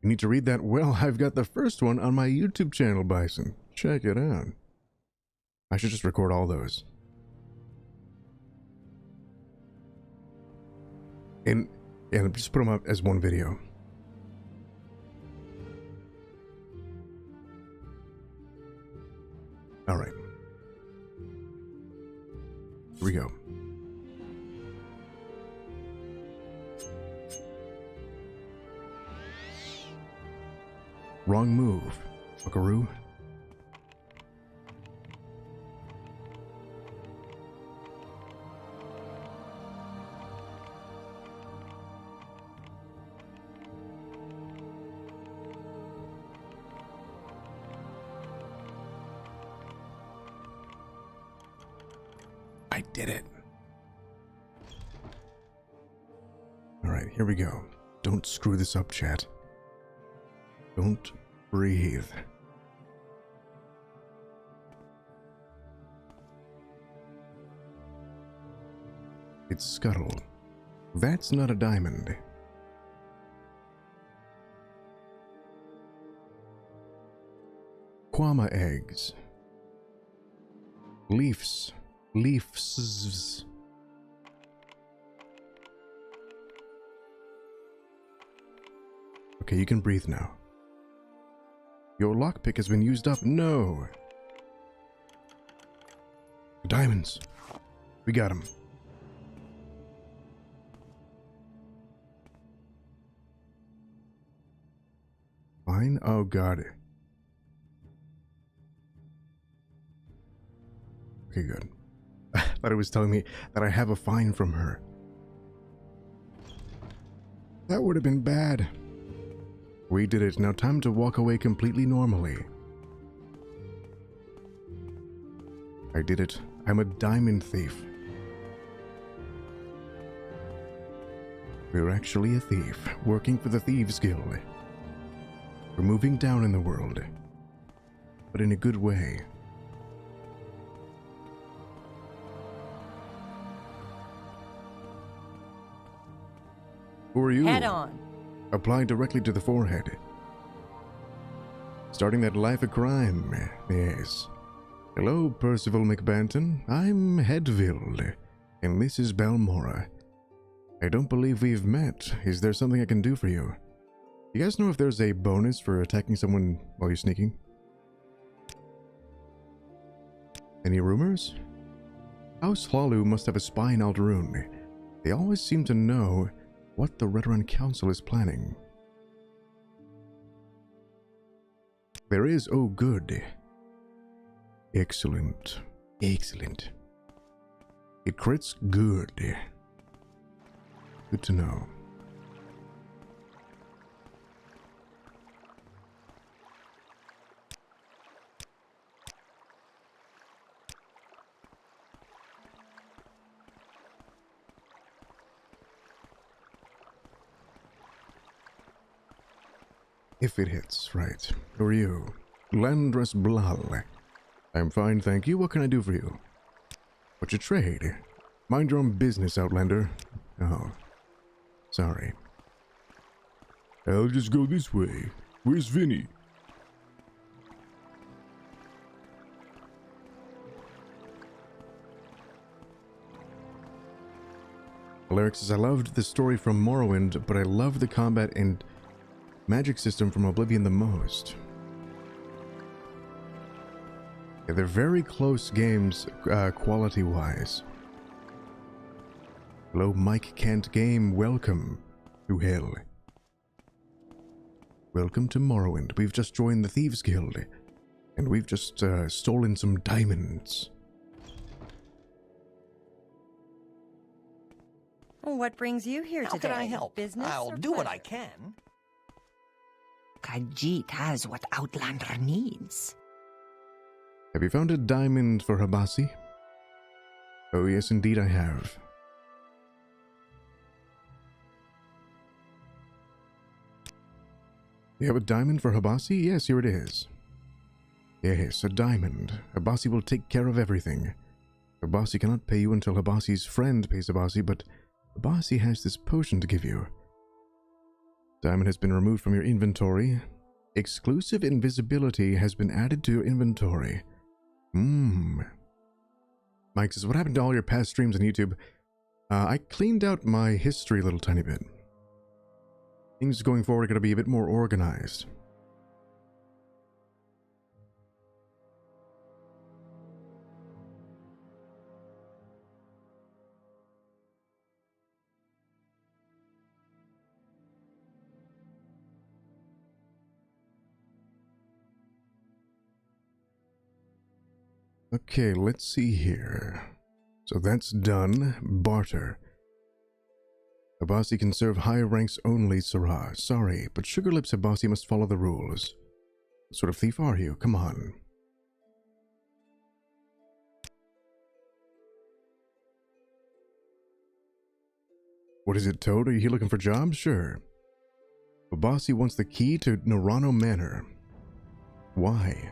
You need to read that? Well, I've got the first one on my YouTube channel, Bison. Check it out. I should just record all those. And just put them up as one video. Alright. Here we go. Wrong move, buckaroo. I did it. here we go. Don't screw this up, chat. Don't breathe. It's scuttle. That's not a diamond. Quama eggs. Leafs. Leafs. Okay, you can breathe now. Your lockpick has been used up. No! Diamonds. We got them. Fine. Oh, God. Okay, good. I thought it was telling me that I have a fine from her. That would have been bad. We did it. Now time to walk away completely normally. I did it. I'm a diamond thief. We're actually a thief, working for the Thieves Guild. We're moving down in the world, but in a good way. Who are you? Head on. Apply directly to the forehead. Starting that life of crime, yes. Hello, Percival McBanton. I'm Headville, and this is Balmora. I don't believe we've met. Is there something I can do for you? You guys know if there's a bonus for attacking someone while you're sneaking? Any rumors? House Hlalu must have a spy in Alderun. They always seem to know what the Red Run Council is planning. There is, oh good. Excellent. Excellent. It crits good. Good to know. If it hits, right. Who are you? Landress Blal. I'm fine, thank you. What can I do for you? What's your trade? Mind your own business, Outlander. Oh. Sorry. I'll just go this way. Where's Vinny? Alaric says, I loved the story from Morrowind, but I love the combat and magic system from Oblivion the most. Yeah, they're very close games, quality-wise. Hello, Mike Kent Game. Welcome to hell. Welcome to Morrowind. We've just joined the Thieves Guild, and we've just stolen some diamonds. What brings you here How today? can I help? Business I'll or do what I pleasure? can. Khajiit has what Outlander needs. Have you found a diamond for Habasi? Oh yes, indeed I have. You have a diamond for Habasi? Yes, here it is. Yes, a diamond. Habasi will take care of everything. Habasi cannot pay you until Habasi's friend pays Habasi, but Habasi has this potion to give you. Diamond has been removed from your inventory. Exclusive invisibility has been added to your inventory. Mike says, what happened to all your past streams on YouTube? I cleaned out my history a little tiny bit. Things going forward are going to be a bit more organized. Okay, let's see here. So that's done. Barter. Habasi can serve high ranks only, Sarah. Sorry, but Sugar Lips Habasi must follow the rules. What sort of thief are you? Come on. What is it, Toad? Are you here looking for jobs? Sure. Babasi wants the key to Norano Manor. Why?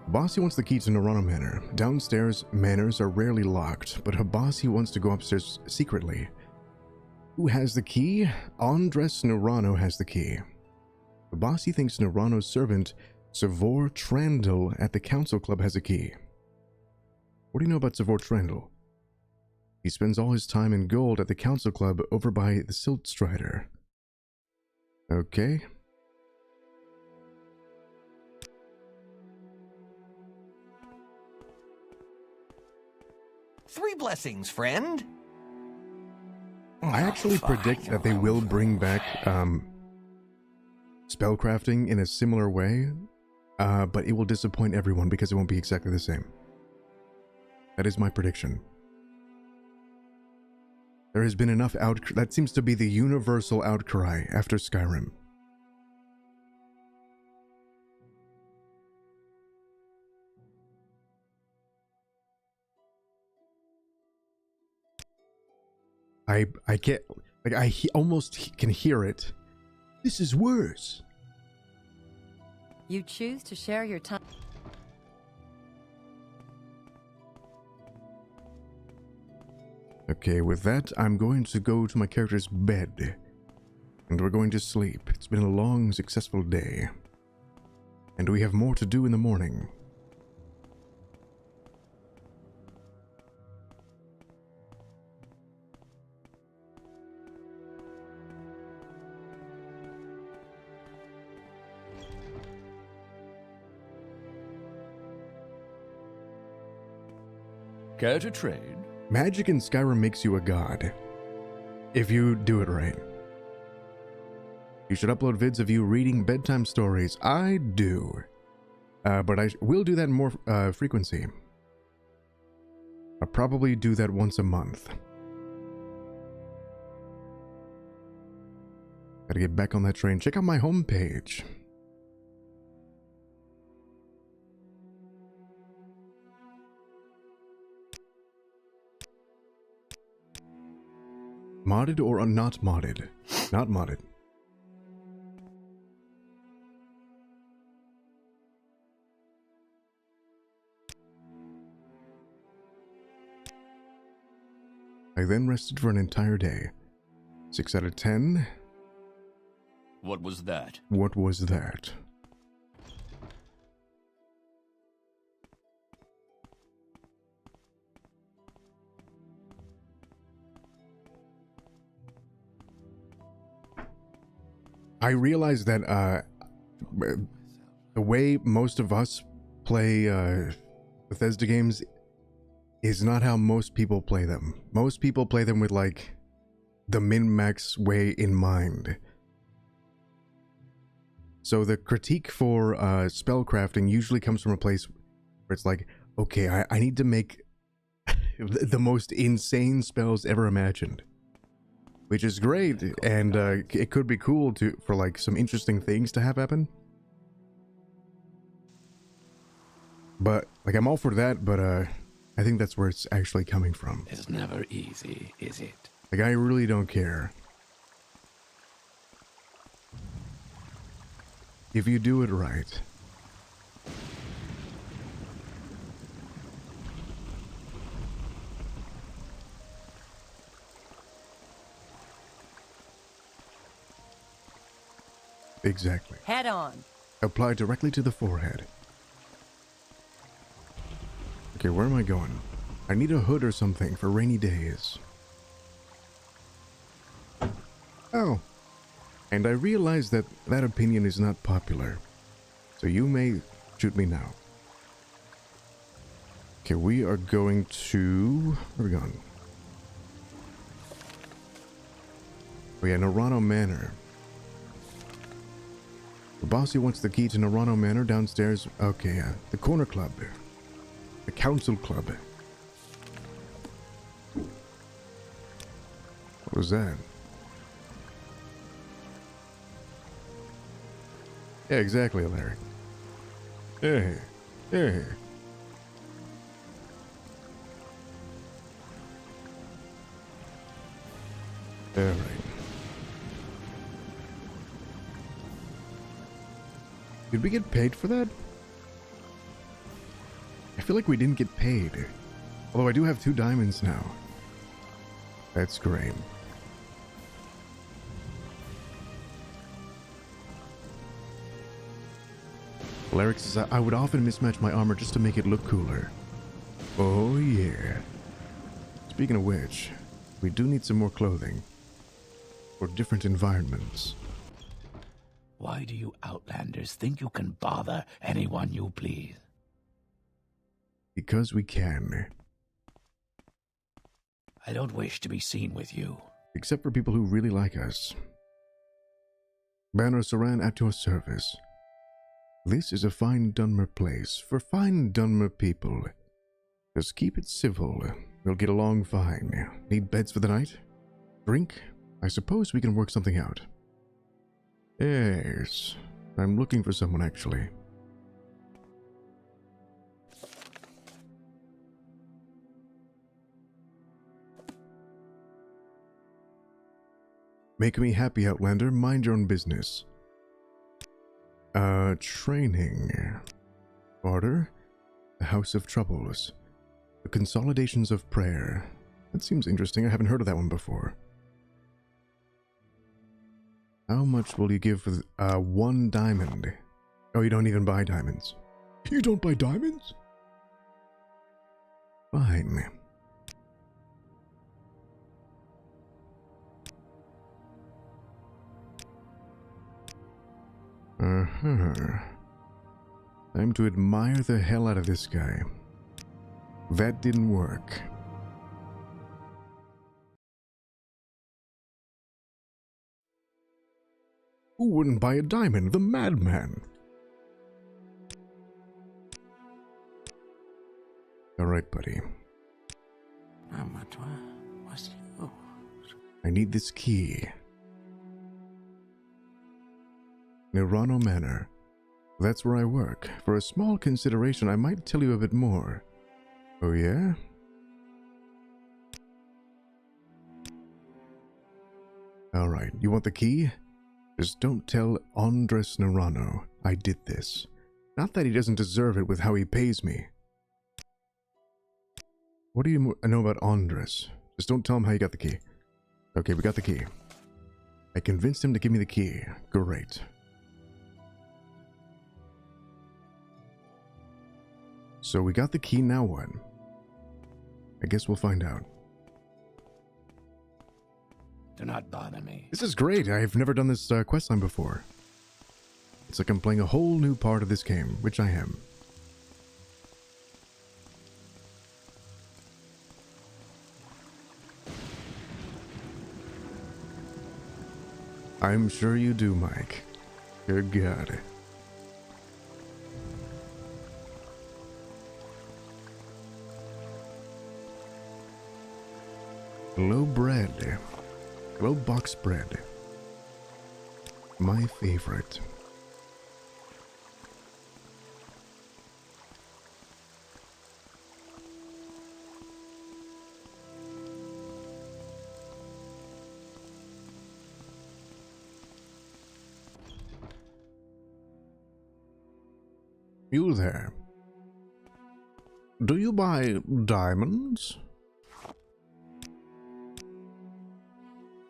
Babasi wants the key to Norano Manor. Downstairs manors are rarely locked, but Babasi wants to go upstairs secretly. Who has the key? Andres Norano has the key. Babasi thinks Norano's servant, Savor Trandle, at the Council Club has a key. What do you know about Savor Trandle? He spends all his time in gold at the Council Club over by the Silt Strider. Okay. Three blessings, friend. I actually predict that they will bring back spellcrafting in a similar way, but it will disappoint everyone because it won't be exactly the same. That is my prediction. There has been enough that seems to be the universal outcry after Skyrim. I can't, like, I almost can hear it. This is worse. You choose to share your time. Okay, with that, I'm going to go to my character's bed. And we're going to sleep. It's been a long, successful day. And we have more to do in the morning. Care to trade? Magic in Skyrim makes you a god. If you do it right. You should upload vids of you reading bedtime stories. I do. But I will do that in more frequency. I'll probably do that once a month. Gotta get back on that train. Check out my homepage. Modded or not modded? Not modded. I then rested for an entire day. 6 out of 10. What was that? What was that? I realized that the way most of us play Bethesda games is not how most people play them. Most people play them with, like, the min-max way in mind. So the critique for spellcrafting usually comes from a place where it's like, okay, I need to make the most insane spells ever imagined. Which is great, and it could be cool for like some interesting things to have happen. But like, I'm all for that, but I think that's where it's actually coming from. It's never easy, is it? Like, I really don't care. If you do it right. Exactly. Head on. Apply directly to the forehead. Okay, where am I going? I need a hood or something for rainy days. Oh. And I realize that that opinion is not popular. So you may shoot me now. Okay, we are going to... Where are we going? Oh yeah, Norano Manor. Babasi wants the key to Norano Manor downstairs. Okay, the Corner Club. The Council Club. What was that? Yeah, exactly, Larry. Hey, hey. Alright. Did we get paid for that? I feel like we didn't get paid. Although I do have 2 diamonds now. That's great. Larrick says, I would often mismatch my armor just to make it look cooler. Oh yeah. Speaking of which, we do need some more clothing. For different environments. Why do you outlanders think you can bother anyone you please? Because we can. I don't wish to be seen with you. Except for people who really like us. Banner Saran at your service. This is a fine Dunmer place for fine Dunmer people. Just keep it civil. We'll get along fine. Need beds for the night? Drink? I suppose we can work something out. Yes. I'm looking for someone, actually. Make me happy, Outlander. Mind your own business. Training. Order. The House of Troubles. The Consolidations of Prayer. That seems interesting. I haven't heard of that one before. How much will you give for 1 diamond? Oh, you don't even buy diamonds. You don't buy diamonds? Fine. Time to admire the hell out of this guy. That didn't work. Who wouldn't buy a diamond? The madman. Alright, buddy. I need this key. Nirano Manor. That's where I work. For a small consideration, I might tell you a bit more. Oh yeah? Alright, you want the key? Just don't tell Andres Nirano I did this. Not that he doesn't deserve it with how he pays me. What do you know about Andres? Just don't tell him how you got the key. Okay, we got the key. I convinced him to give me the key. Great. So we got the key, now what? I guess we'll find out. Do not bother me. This is great. I've never done this questline before. It's like I'm playing a whole new part of this game, which I am. I'm sure you do, Mike. Good God. Low bread. Low box bread. My favorite. You there. Do you buy diamonds?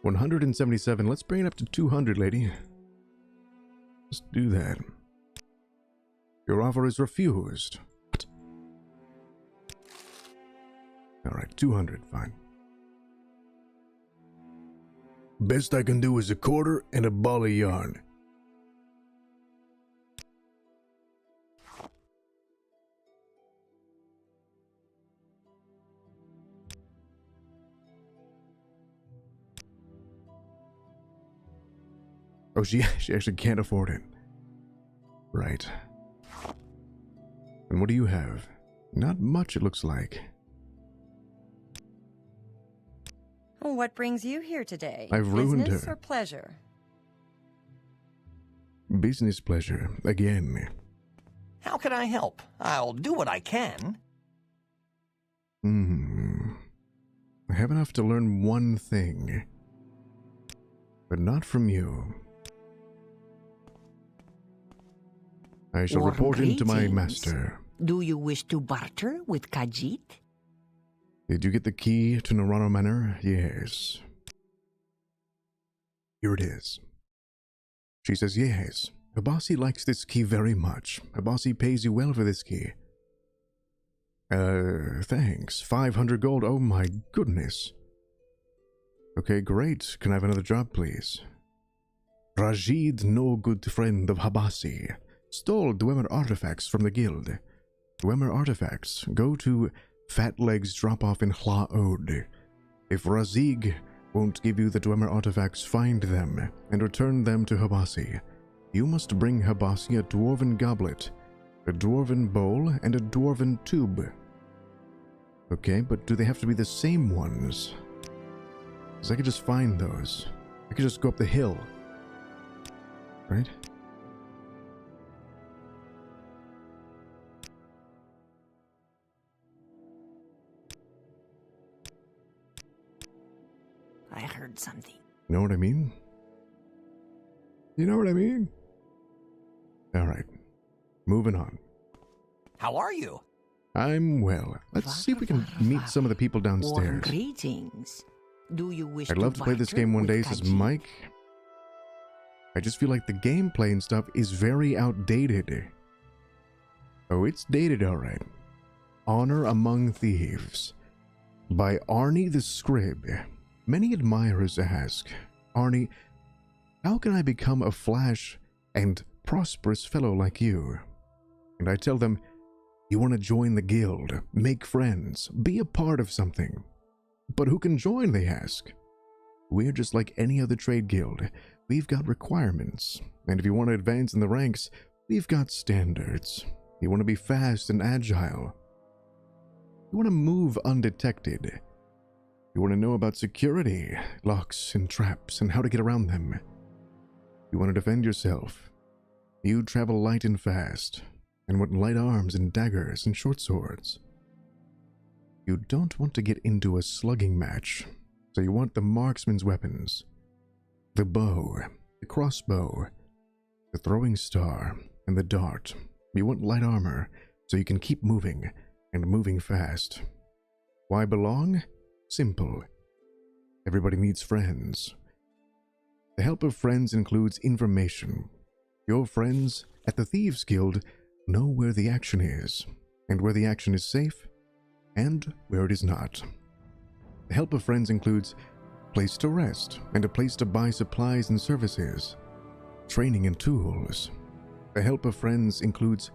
177. Let's bring it up to 200, lady. Let's do that. Your offer is refused. Alright, 200, fine. Best I can do is a quarter and a ball of yarn. Oh, she actually can't afford it. Right. And what do you have? Not much, it looks like. What brings you here today? I've ruined Business her. or pleasure? Business pleasure, again. How can I help? I'll do what I can. I have enough to learn one thing. but not from you. I shall Warm report him to my greetings. master. Do you wish to barter with Khajiit? Did you get the key to Narano Manor? Yes. Here it is. She says, yes. Habasi likes this key very much. Habasi pays you well for this key. Thanks. 500 gold. Oh my goodness. Okay, great. Can I have another job, please? Rajid, no good friend of Habasi, stole Dwemer artifacts from the guild. Dwemer artifacts go to Fat Legs drop-off in Hla Ode. If Razig won't give you the Dwemer artifacts, find them and return them to Habasi. You must bring Habasi a dwarven goblet, a dwarven bowl, and a dwarven tube. Okay, but do they have to be the same ones? Because I could just find those. I could just go up the hill. Right? I heard something. You know what I mean? You know what I mean? Alright. Moving on. How are you? I'm well. Let's see if we can meet some of the people Warm downstairs. greetings. Do you wish I'd love to play this barter game one with day, says Khajiit? Mike. I just feel like the gameplay and stuff is very outdated. Oh, it's dated alright. Honor Among Thieves by Arnie the Scrib. Many admirers ask, Arnie, how can I become a flash and prosperous fellow like you? And I tell them, you want to join the guild, make friends, be a part of something. But who can join, they ask. We're just like any other trade guild. We've got requirements, and if you want to advance in the ranks, we've got standards. You want to be fast and agile. You want to move undetected. You want to know about security, locks and traps, and how to get around them. You want to defend yourself. You travel light and fast, and want light arms and daggers and short swords. You don't want to get into a slugging match, so you want the marksman's weapons. The bow, the crossbow, the throwing star, and the dart. You want light armor, so you can keep moving, and moving fast. Why belong? Simple. Everybody needs friends. The help of friends includes information. Your friends at the Thieves Guild know where the action is, and where the action is safe, and where it is not. The help of friends includes a place to rest, and a place to buy supplies and services, training and tools. The help of friends includes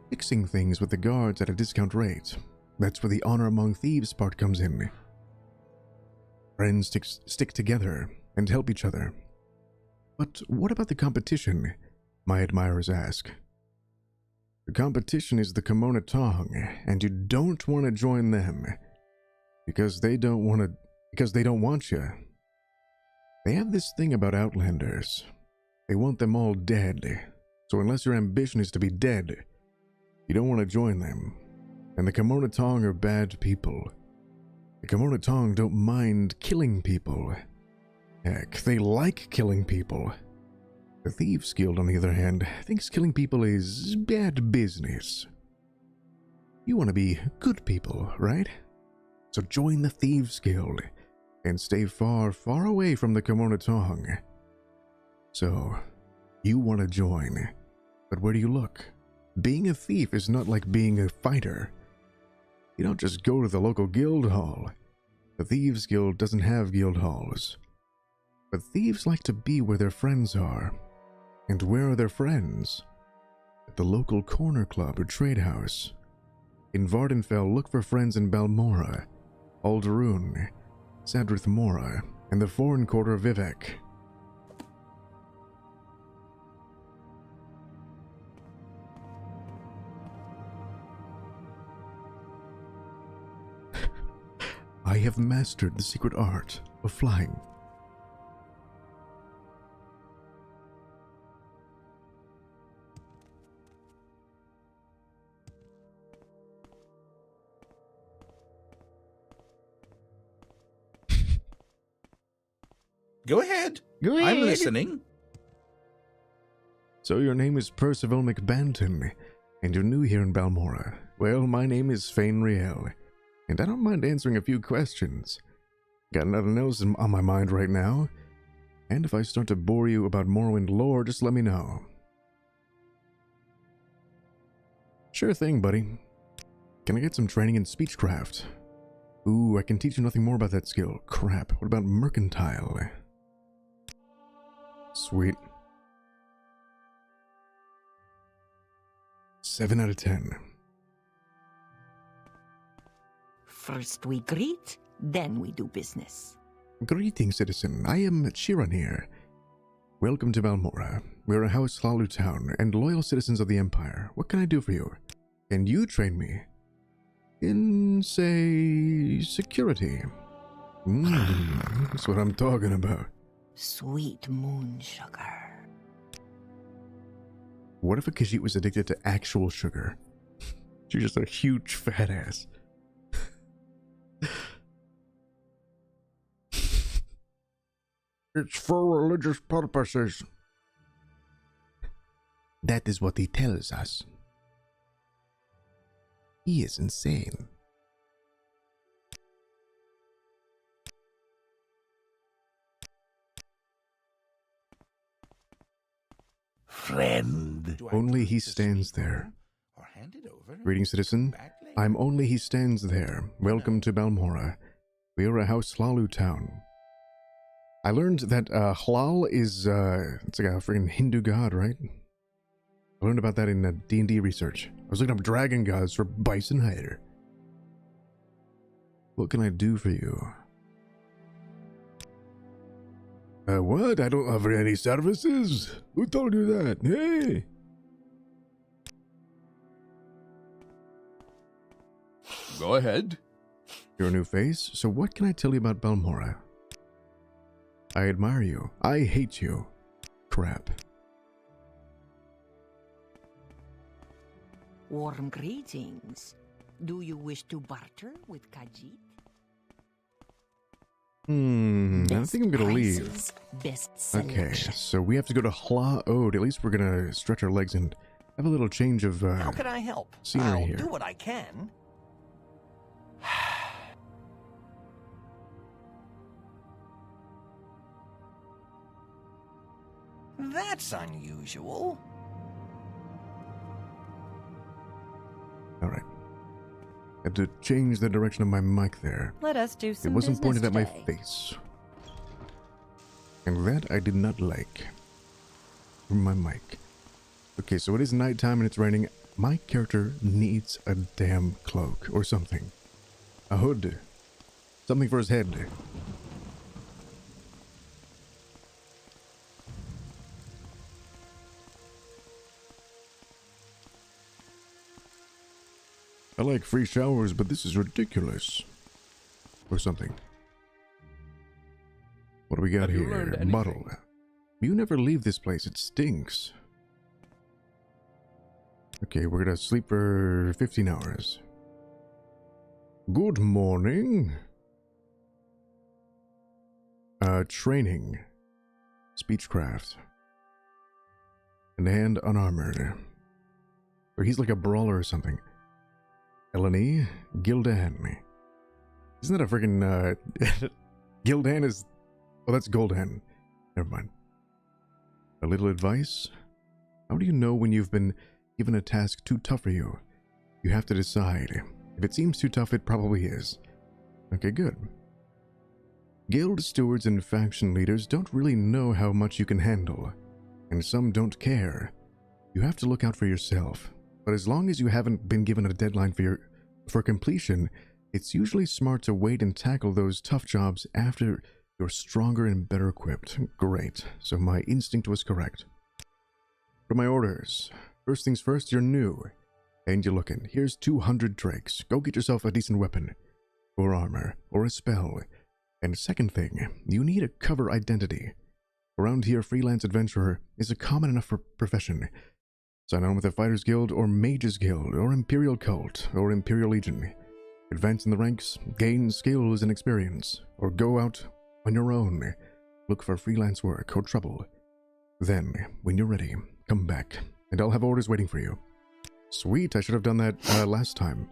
fixing things with the guards at a discount rate. That's where the honor among thieves part comes in. Friends stick together and help each other. But what about the competition? My admirers ask. The competition is the Kimona Tong, and you don't want to join them because they don't want you. They have this thing about Outlanders. They want them all dead. So unless your ambition is to be dead, you don't want to join them. And the Kimona Tong are bad people. The Kimona Tong don't mind killing people. Heck, they like killing people. The Thieves Guild, on the other hand, thinks killing people is bad business. You want to be good people, right? So join the Thieves Guild and stay far, far away from the Kimona Tong. So, you want to join, but where do you look? Being a thief is not like being a fighter. You don't just go to the local guild hall. The Thieves Guild doesn't have guild halls. But thieves like to be where their friends are. And where are their friends? At the local corner club or trade house. In Vvardenfell, look for friends in Balmora, Alderun, Sadrith Mora, and the foreign quarter of Vivek. I have mastered the secret art of flying. Go ahead. Go ahead. I'm listening. So your name is Percival McBanton, and you're new here in Balmora. Well, my name is Fainriel, and I don't mind answering a few questions. Got nothing else on my mind right now, and if I start to bore you about Morrowind lore, just let me know. Sure thing, buddy. Can I get some training in speechcraft? Ooh, I can teach you nothing more about that skill. Crap, what about mercantile? Sweet. 7 out of 10. First we greet, then we do business. Greetings, citizen. I am Chiron here. Welcome to Balmora. We're a House Hlalu town and loyal citizens of the Empire. What can I do for you? Can you train me? In, say, security. That's what I'm talking about. Sweet moon sugar. What if a Khajiit was addicted to actual sugar? She's just a huge fat ass. It's for religious purposes. That is what he tells us. He is insane. Friend. Only he stands there. Or hand it over? Greetings, citizen. I'm only he stands there. Welcome to Balmora. We are a House Hlalu town. I learned that Hlal is, it's like a freaking Hindu god, right? I learned about that in D&D research. I was looking up dragon gods for Bison Hider. What can I do for you? What? I don't offer any services? Who told you that? Hey! Go ahead. You're a new face, so what can I tell you about Balmora? I admire you. I hate you. Crap. Warm greetings. Do you wish to barter with Khajiit? I think I'm gonna leave. Best Okay, selection. so we have to go to Hla Ode. At least we're gonna stretch our legs and have a little change of How can I help? scenery I'll here. do what I can. That's unusual. Alright. Had to change the direction of my mic there. Let us do some It wasn't pointed at my today. face. And that I did not like. From my mic. Okay, so it is nighttime and it's raining. My character needs a damn cloak or something. A hood. Something for his head. I like free showers, but this is ridiculous. Or something. What do we got Have you here? learned anything? Bottle. You never leave this place. It stinks. Okay, we're gonna sleep for 15 hours. Good morning. Training. Speechcraft. And hand unarmored. Or he's like a brawler or something. Eleni Gildan. Isn't that a freaking Gildan is... Oh, that's Goldan. Never mind. A little advice? How do you know when you've been given a task too tough for you? You have to decide. If it seems too tough, it probably is. Okay, good. Guild stewards and faction leaders don't really know how much you can handle, and some don't care. You have to look out for yourself. But as long as you haven't been given a deadline for completion, it's usually smart to wait and tackle those tough jobs after you're stronger and better equipped. Great. So my instinct was correct. For my orders, first things first, you're new. And you're looking. Here's 200 drakes. Go get yourself a decent weapon. Or armor. Or a spell. And second thing, you need a cover identity. Around here, freelance adventurer is a common enough profession. Sign on with a Fighters Guild, or Mages Guild, or Imperial Cult, or Imperial Agent. Advance in the ranks, gain skills and experience, or go out on your own. look for freelance work or trouble. Then, when you're ready, come back, and I'll have orders waiting for you. Sweet, I should have done that last time.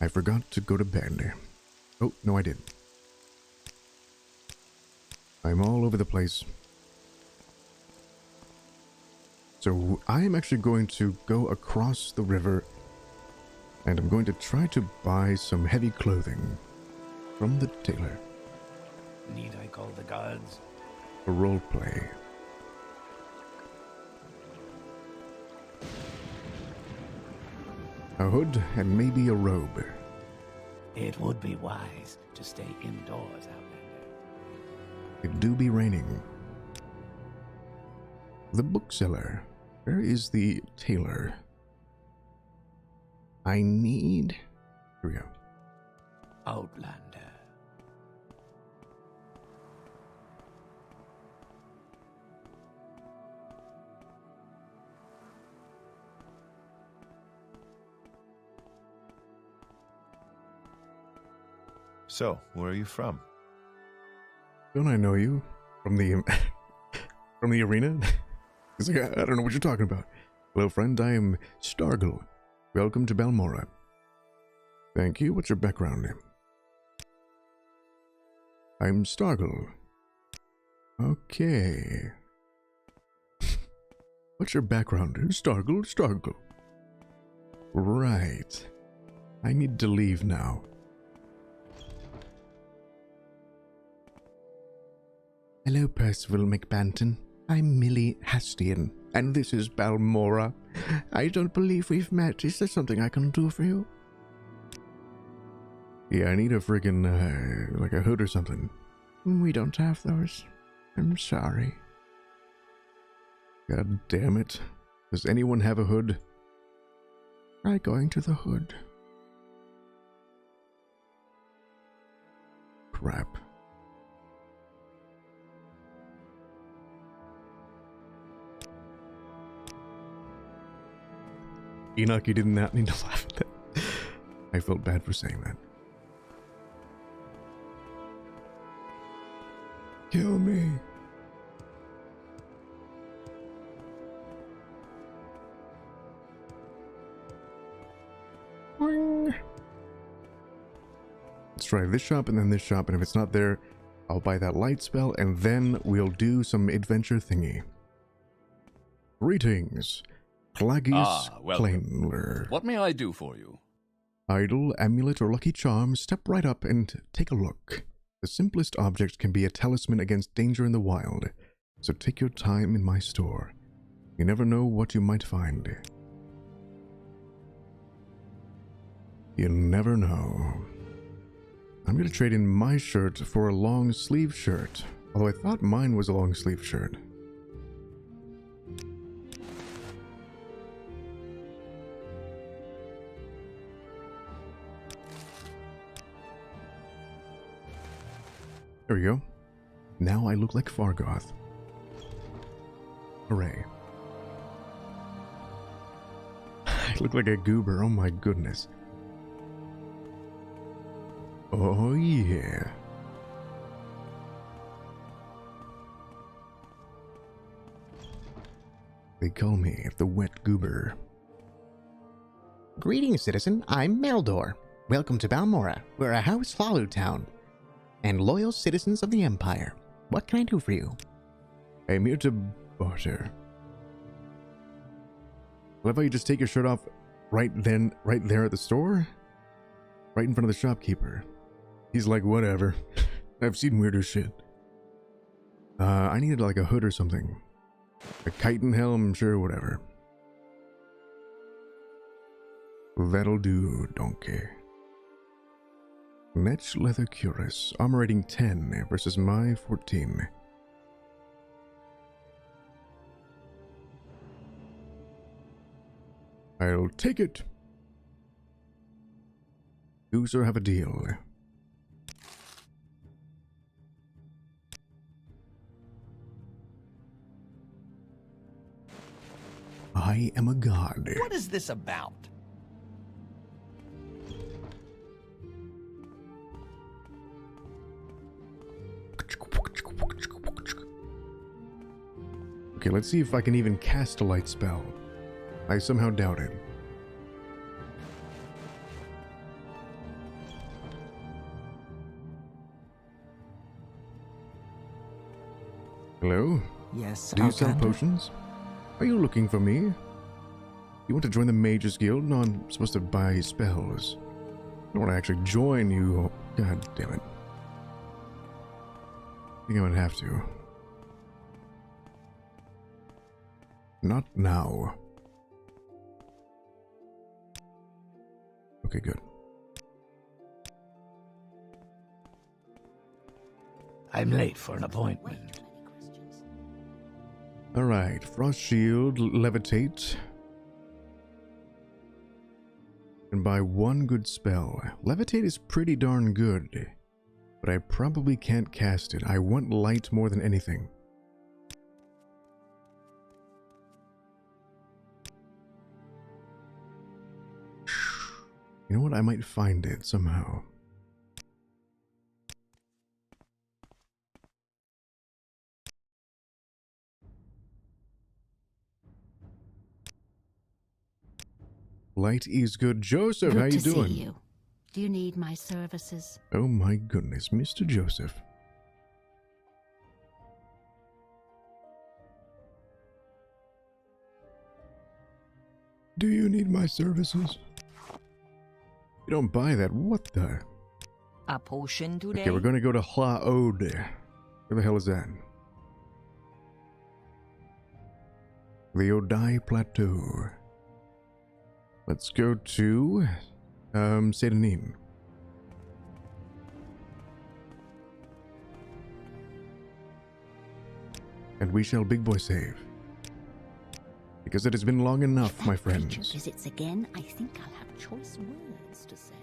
I forgot to go to bed. Oh, no I didn't. I'm all over the place. So I am actually going to go across the river, and I'm going to try to buy some heavy clothing from the tailor. Need I call the guards? For roleplay. A hood and maybe a robe. It would be wise to stay indoors, Outlander. It do be raining. The bookseller. Where is the tailor? I need... Here we go. Outlander. So, where are you from? Don't I know you? From the... from the arena? He's like, I don't know what you're talking about. Hello, friend. I am Stargle. Welcome to Balmora. Thank you. What's your background? I'm Stargle. Okay. What's your background? Stargle, Stargle. Right. I need to leave now. Hello, Percival McBanton. I'm Millie Hastian, and this is Balmora. I don't believe we've met. Is there something I can do for you? Yeah, I need a friggin', like a hood or something. We don't have those. I'm sorry. God damn it. Does anyone have a hood? Try going to the hood. Crap. Enoch, you did not need to laugh at that. I felt bad for saying that. Kill me. Boing. Let's try this shop and then this shop, and if it's not there, I'll buy that light spell, and then we'll do some adventure thingy. Greetings. Clagius Claimler. What may I do for you? Idol, amulet, or lucky charm, step right up and take a look. The simplest object can be a talisman against danger in the wild, so take your time in my store. You never know what you might find. You never know. I'm gonna trade in my shirt for a long sleeve shirt, although I thought mine was a long sleeve shirt. There we go. Now I look like Fargoth. Hooray. I look like a goober, oh my goodness. Oh yeah. They call me the wet goober. Greetings, citizen. I'm Meldor. Welcome to Balmora. We're a house follow town and loyal citizens of the Empire. What can I do for you? I'm here to barter. I love how you just take your shirt off right there at the store? Right in front of the shopkeeper. He's like, whatever. I've seen weirder shit. I needed like a hood or something. A chitin helm, sure, whatever. That'll do, donkey. Netch leather cuirass, armor rating 10 versus my 14. I'll take it. Do sir have a deal? I am a god. What is this about? Okay, let's see if I can even cast a light spell. I somehow doubt it. Hello? Yes, Do you sell Outlander? potions? Are you looking for me? You want to join the Mages Guild? No, I'm supposed to buy spells. I don't want to actually join you. God damn it. I think I would have to. Not now. Okay, good. I'm late for an appointment. Alright, Frost Shield, Levitate. And buy one good spell. Levitate is pretty darn good, but I probably can't cast it. I want light more than anything. You know what? I might find it somehow. Light is good. Joseph, how you doing? See you. Do you need my services? Oh my goodness, Mr. Joseph. Do you need my services? You don't buy that. What the? A potion today? Okay, we're gonna go to Hlaode. Where the hell is that? The Odai Plateau. Let's go to Sedanin. And we shall big boy save. Because it has been long enough, my friends. Visits again, I think I'll have choice words to say.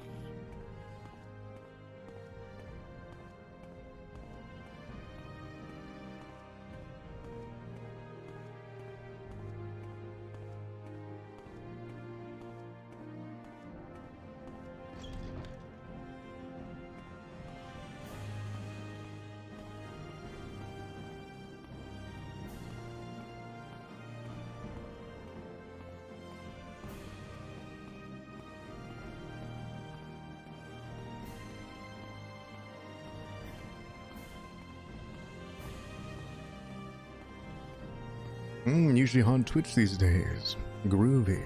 Usually on Twitch these days. Groovy.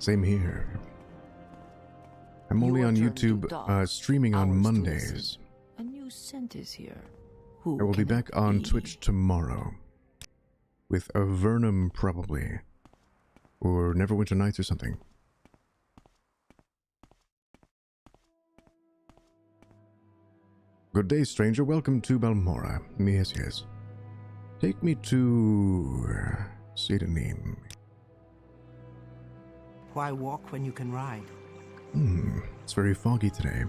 Same here. I'm only on YouTube streaming on Mondays. A new scent is here. I will be back on Twitch tomorrow. With a Vernum, probably. Or Neverwinter Nights or something. Good day, stranger. Welcome to Balmora. Yes. Take me to Sedanin. Why walk when you can ride? It's very foggy today.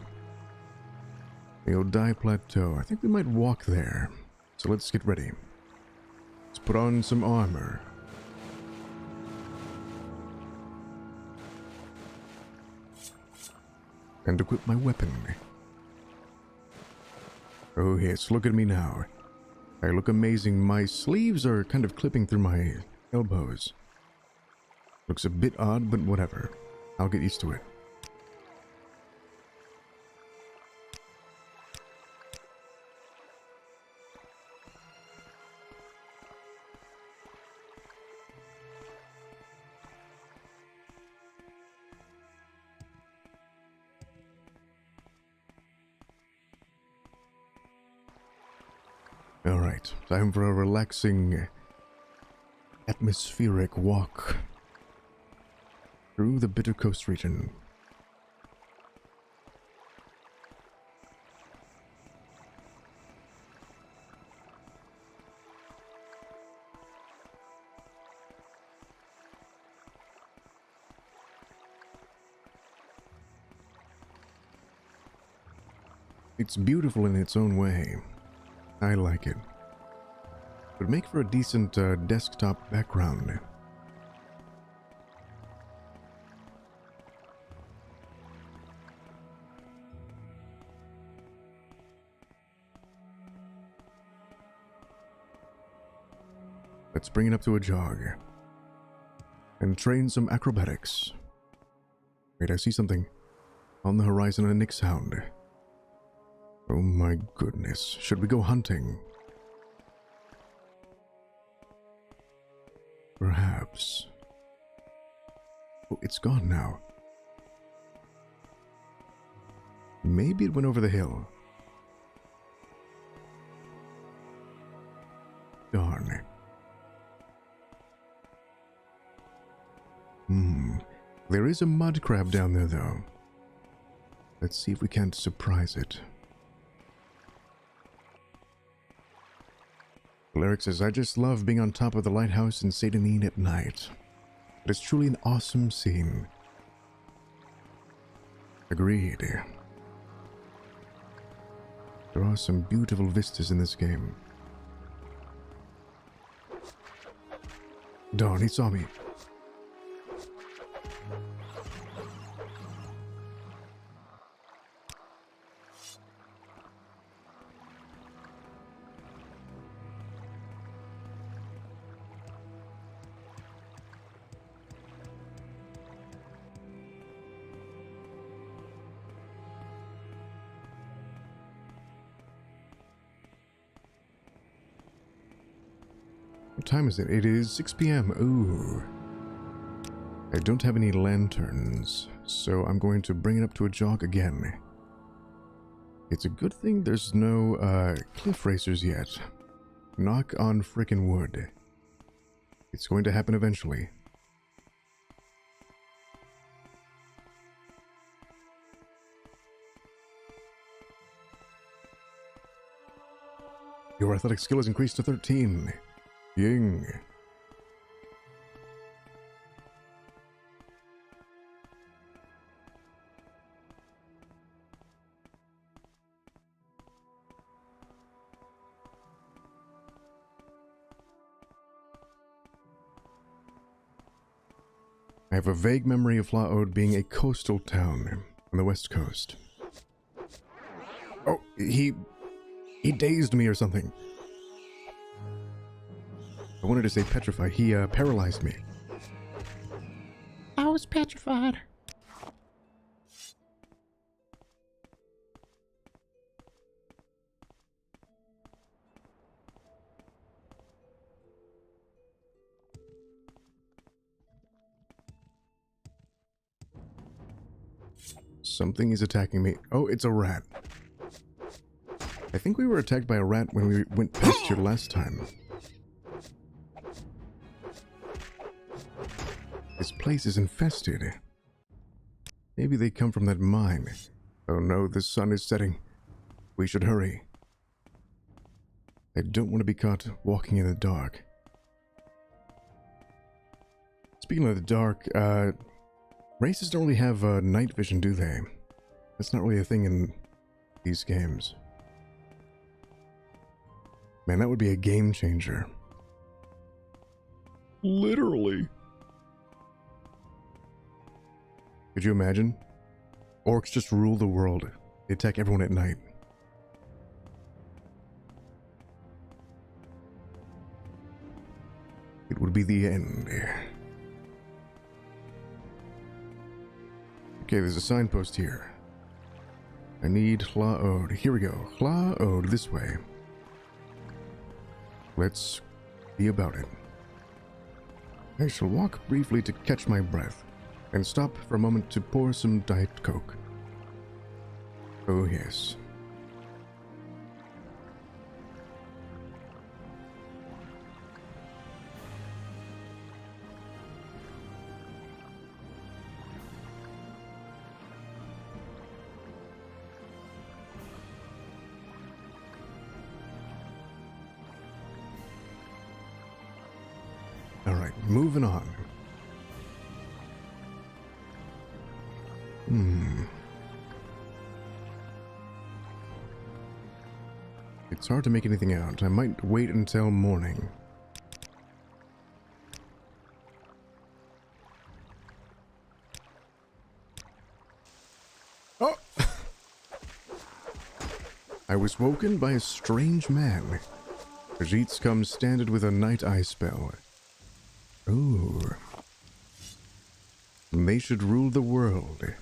The Odai Plateau. I think we might walk there. So let's get ready. Let's put on some armor. And equip my weapon. Oh yes, look at me now. I look amazing. My sleeves are kind of clipping through my elbows. Looks a bit odd, but whatever. I'll get used to it. Alright, time for a relaxing, atmospheric walk through the Bitter Coast region. It's beautiful in its own way. I like it. Would make for a decent desktop background. Let's bring it up to a jog. And train some acrobatics. Wait, I see something. On the horizon, a Nyx hound. Oh my goodness. Should we go hunting? Perhaps. Oh, it's gone now. Maybe it went over the hill. Darn. There is a mud crab down there, though. Let's see if we can't surprise it. Cleric says, I just love being on top of the lighthouse in Satanine at night. It is truly an awesome scene. Agreed. There are some beautiful vistas in this game. Darn, he saw me. What time is it? It is 6 p.m. Ooh. I don't have any lanterns, so I'm going to bring it up to a jog again. It's a good thing there's no cliff racers yet. Knock on frickin' wood. It's going to happen eventually. Your athletic skill is increased to 13. Ying. I have a vague memory of Flaod being a coastal town on the west coast. Oh, he dazed me or something. I wanted to say petrify. He paralyzed me. I was petrified. Something is attacking me. Oh, it's a rat. I think we were attacked by a rat when we went past here last time. This place is infested. Maybe they come from that mine. Oh no, the sun is setting. We should hurry. I don't want to be caught walking in the dark. Speaking of the dark, races don't really have night vision, do they? That's not really a thing in these games. Man, that would be a game changer. Literally. Could you imagine? Orcs just rule the world. They attack everyone at night. It would be the end. Okay, there's a signpost here. I need Hlaod. Here we go. Hlaod, this way. Let's be about it. I shall walk briefly to catch my breath, and stop for a moment to pour some Diet Coke. Oh yes. Alright, moving on. It's hard to make anything out. I might wait until morning. Oh! I was woken by a strange man. Khajiits come standard with a night eye spell. Ooh. They should rule the world.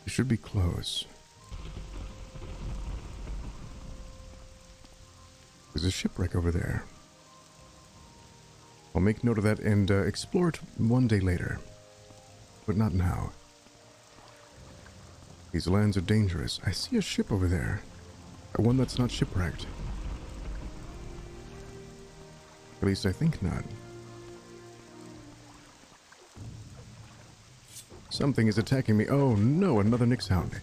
It should be close. There's a shipwreck over there. I'll make note of that and explore it one day later. But not now. These lands are dangerous. I see a ship over there. One that's not shipwrecked. At least I think not. Something is attacking me. Oh no, another Nyx Hound.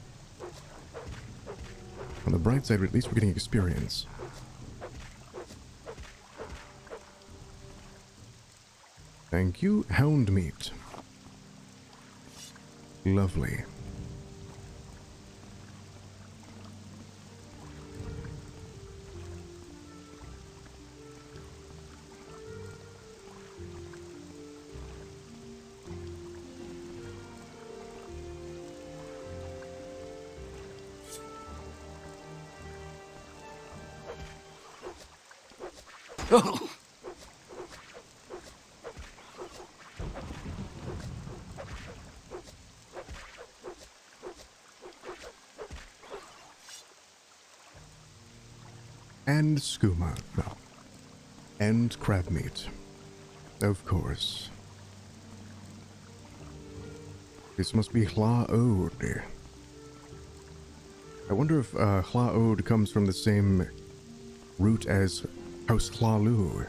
On the bright side, at least we're getting experience. Thank you, hound meat. Lovely. And skooma, no. And crab meat. Of course. This must be Hlaod. I wonder if Hlaod comes from the same root as House Hlalu.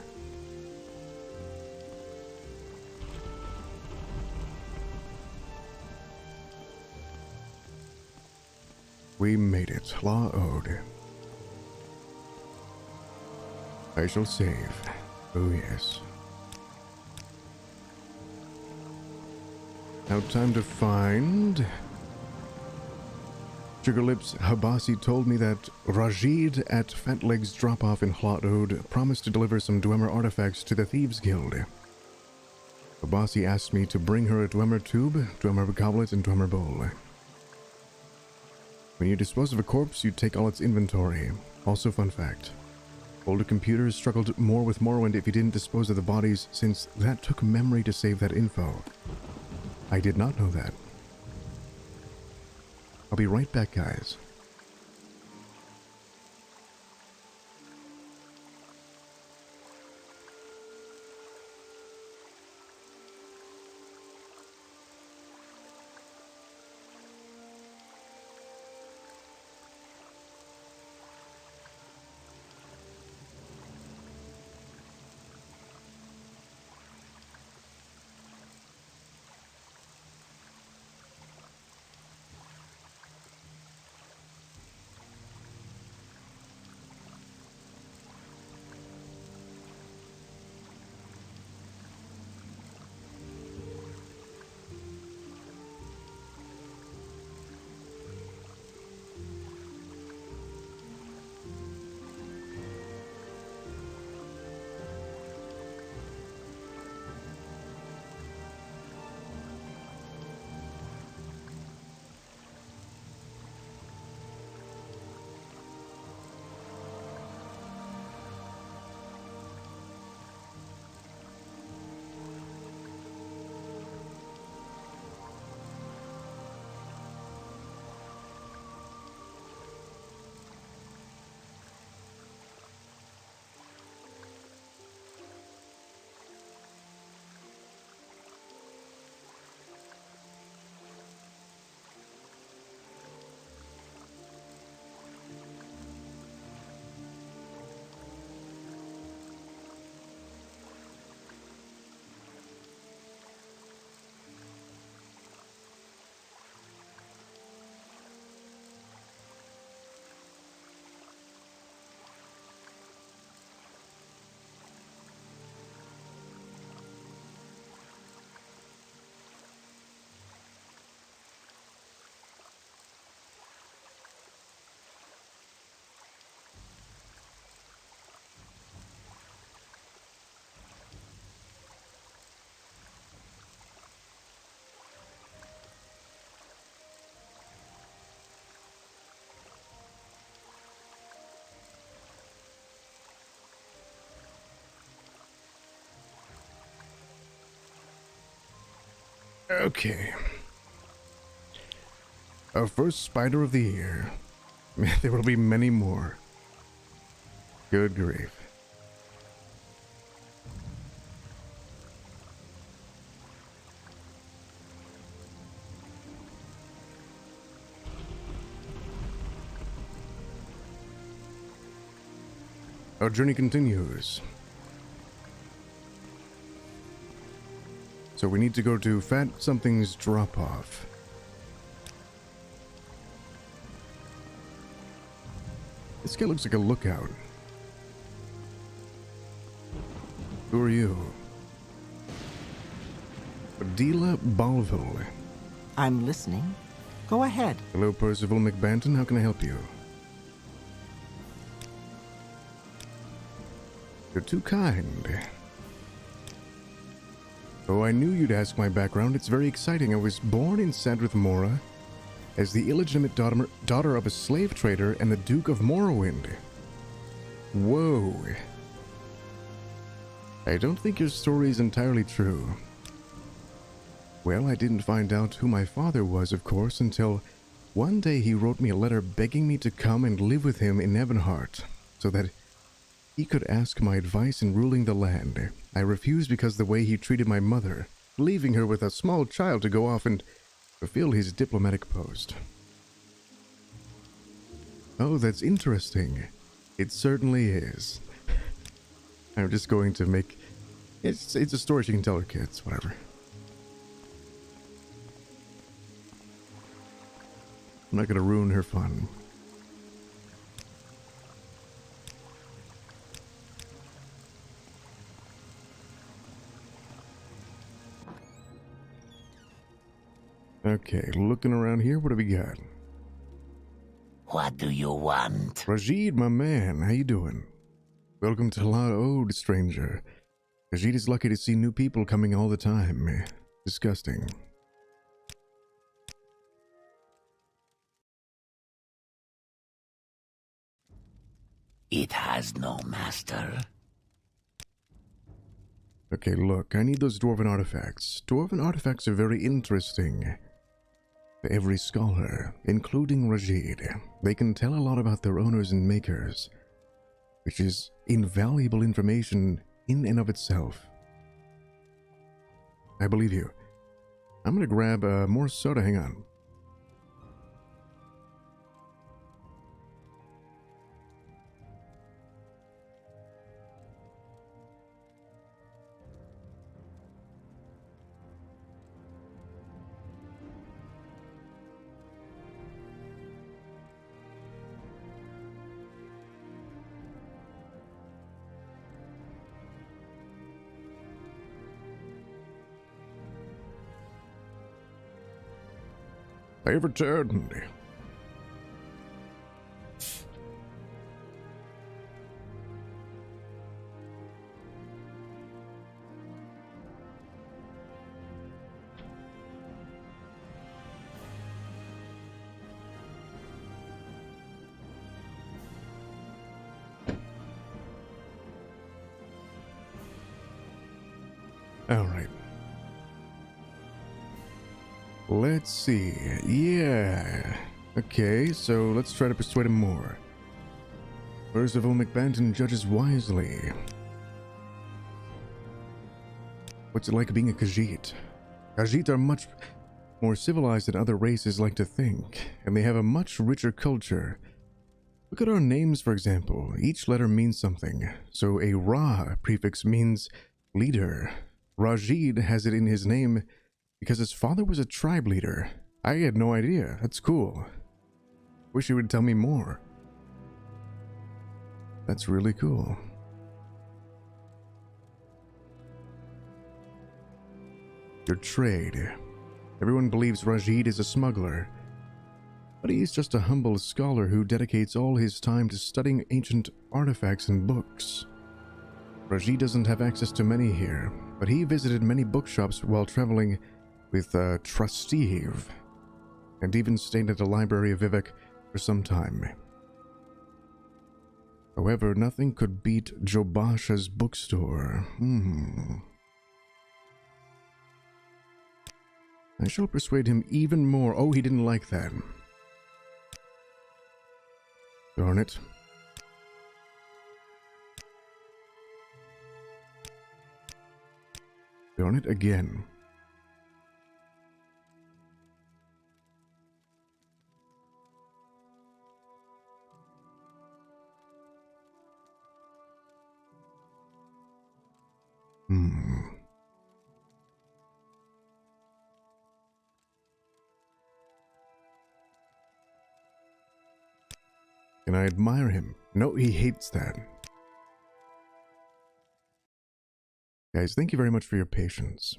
We made it, Hlaod. I shall save. Oh yes. Now time to find... Sugarlips Habasi told me that Rajid at Fatleg's drop-off in Hlaod promised to deliver some Dwemer artifacts to the Thieves Guild. Habasi asked me to bring her a Dwemer tube, Dwemer goblet, and Dwemer bowl. When you dispose of a corpse, you take all its inventory. Also, fun fact. Older computers struggled more with Morrowind if you didn't dispose of the bodies, since that took memory to save that info. I did not know that. I'll be right back, guys. Okay. Our first spider of the year. There will be many more. Good grief. Our journey continues. So we need to go to Fat Something's drop-off. This guy looks like a lookout. Who are you? Adela Balville. I'm listening. Go ahead. Hello, Percival McBanton. How can I help you? You're too kind. Oh, I knew you'd ask my background. It's very exciting. I was born in Sadrith Mora as the illegitimate daughter of a slave trader and the Duke of Morrowind. Whoa. I don't think your story is entirely true. Well, I didn't find out who my father was, of course, until one day he wrote me a letter begging me to come and live with him in Evanhart, so that he could ask my advice in ruling the land. I refused because of the way he treated my mother, leaving her with a small child to go off and fulfill his diplomatic post. Oh, that's interesting. It certainly is. I'm just going to make... It's a story she can tell her kids, whatever. I'm not going to ruin her fun. Okay, looking around here, what do we got? What do you want? Rajid, my man, how you doing? Welcome to La Ode, stranger. Rajid is lucky to see new people coming all the time. Disgusting. It has no master. Okay, look, I need those dwarven artifacts. Dwarven artifacts are very interesting. For every scholar, including Rajid, they can tell a lot about their owners and makers, which is invaluable information in and of itself. I believe you. I'm gonna grab more soda, hang on. I have returned. All right. Let's see. Yeah. Okay, so let's try to persuade him more. Percival McBanton judges wisely. What's it like being a Khajiit? Khajiit are much more civilized than other races like to think, and they have a much richer culture. Look at our names, for example. Each letter means something. So a Ra prefix means leader. Rajid has it in his name because his father was a tribe leader. I had no idea. That's cool. Wish he would tell me more. That's really cool. Your trade. Everyone believes Rajid is a smuggler, but he's just a humble scholar who dedicates all his time to studying ancient artifacts and books. Rajid doesn't have access to many here, but he visited many bookshops while traveling with Trusteve, and even stayed at the Library of Vivek for some time. However, nothing could beat Jobasha's bookstore. I shall persuade him even more. Oh, he didn't like that. Darn it. Darn it again. Can I admire him? No, he hates that. Guys, thank you very much for your patience.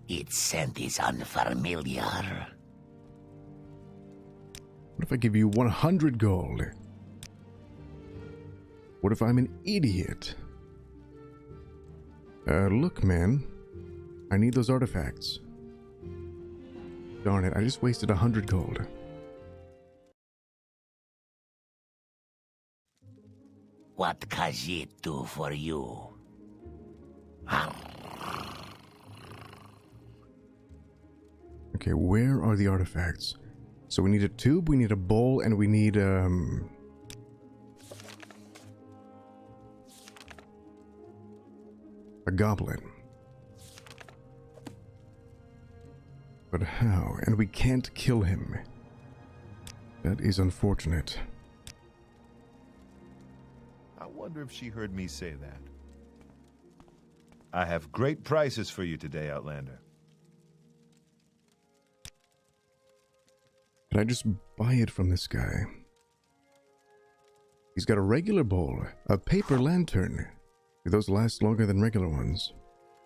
Its scent is unfamiliar. What if I give you 100 gold? What if I'm an idiot? Look, man. I need those artifacts. Darn it, I just wasted 100 gold. What Khajiit do for you? Okay, where are the artifacts? So we need a tube, we need a bowl, and we need, a goblet. But how? And we can't kill him. That is unfortunate. I wonder if she heard me say that. I have great prices for you today, Outlander. Can I just buy it from this guy? He's got a regular bowl, a paper lantern. Do those last longer than regular ones?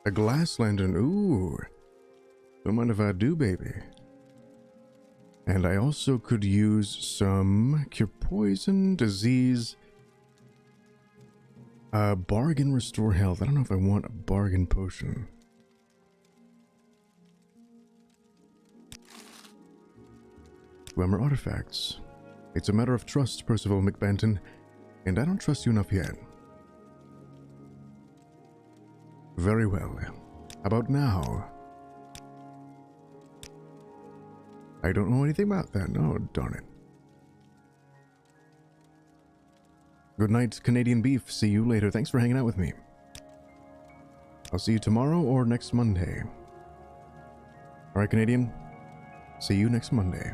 A glass lantern, ooh. Don't mind if I do, baby. And I also could use some cure poison, disease, bargain restore health. I don't know if I want a bargain potion. Glamour artifacts. It's a matter of trust, Percival McBanton, and I don't trust you enough yet. Very well. How about now? I don't know anything about that. No, darn it. Good night, Canadian Beef. See you later. Thanks for hanging out with me. I'll see you tomorrow or next Monday. Alright, Canadian. See you next Monday.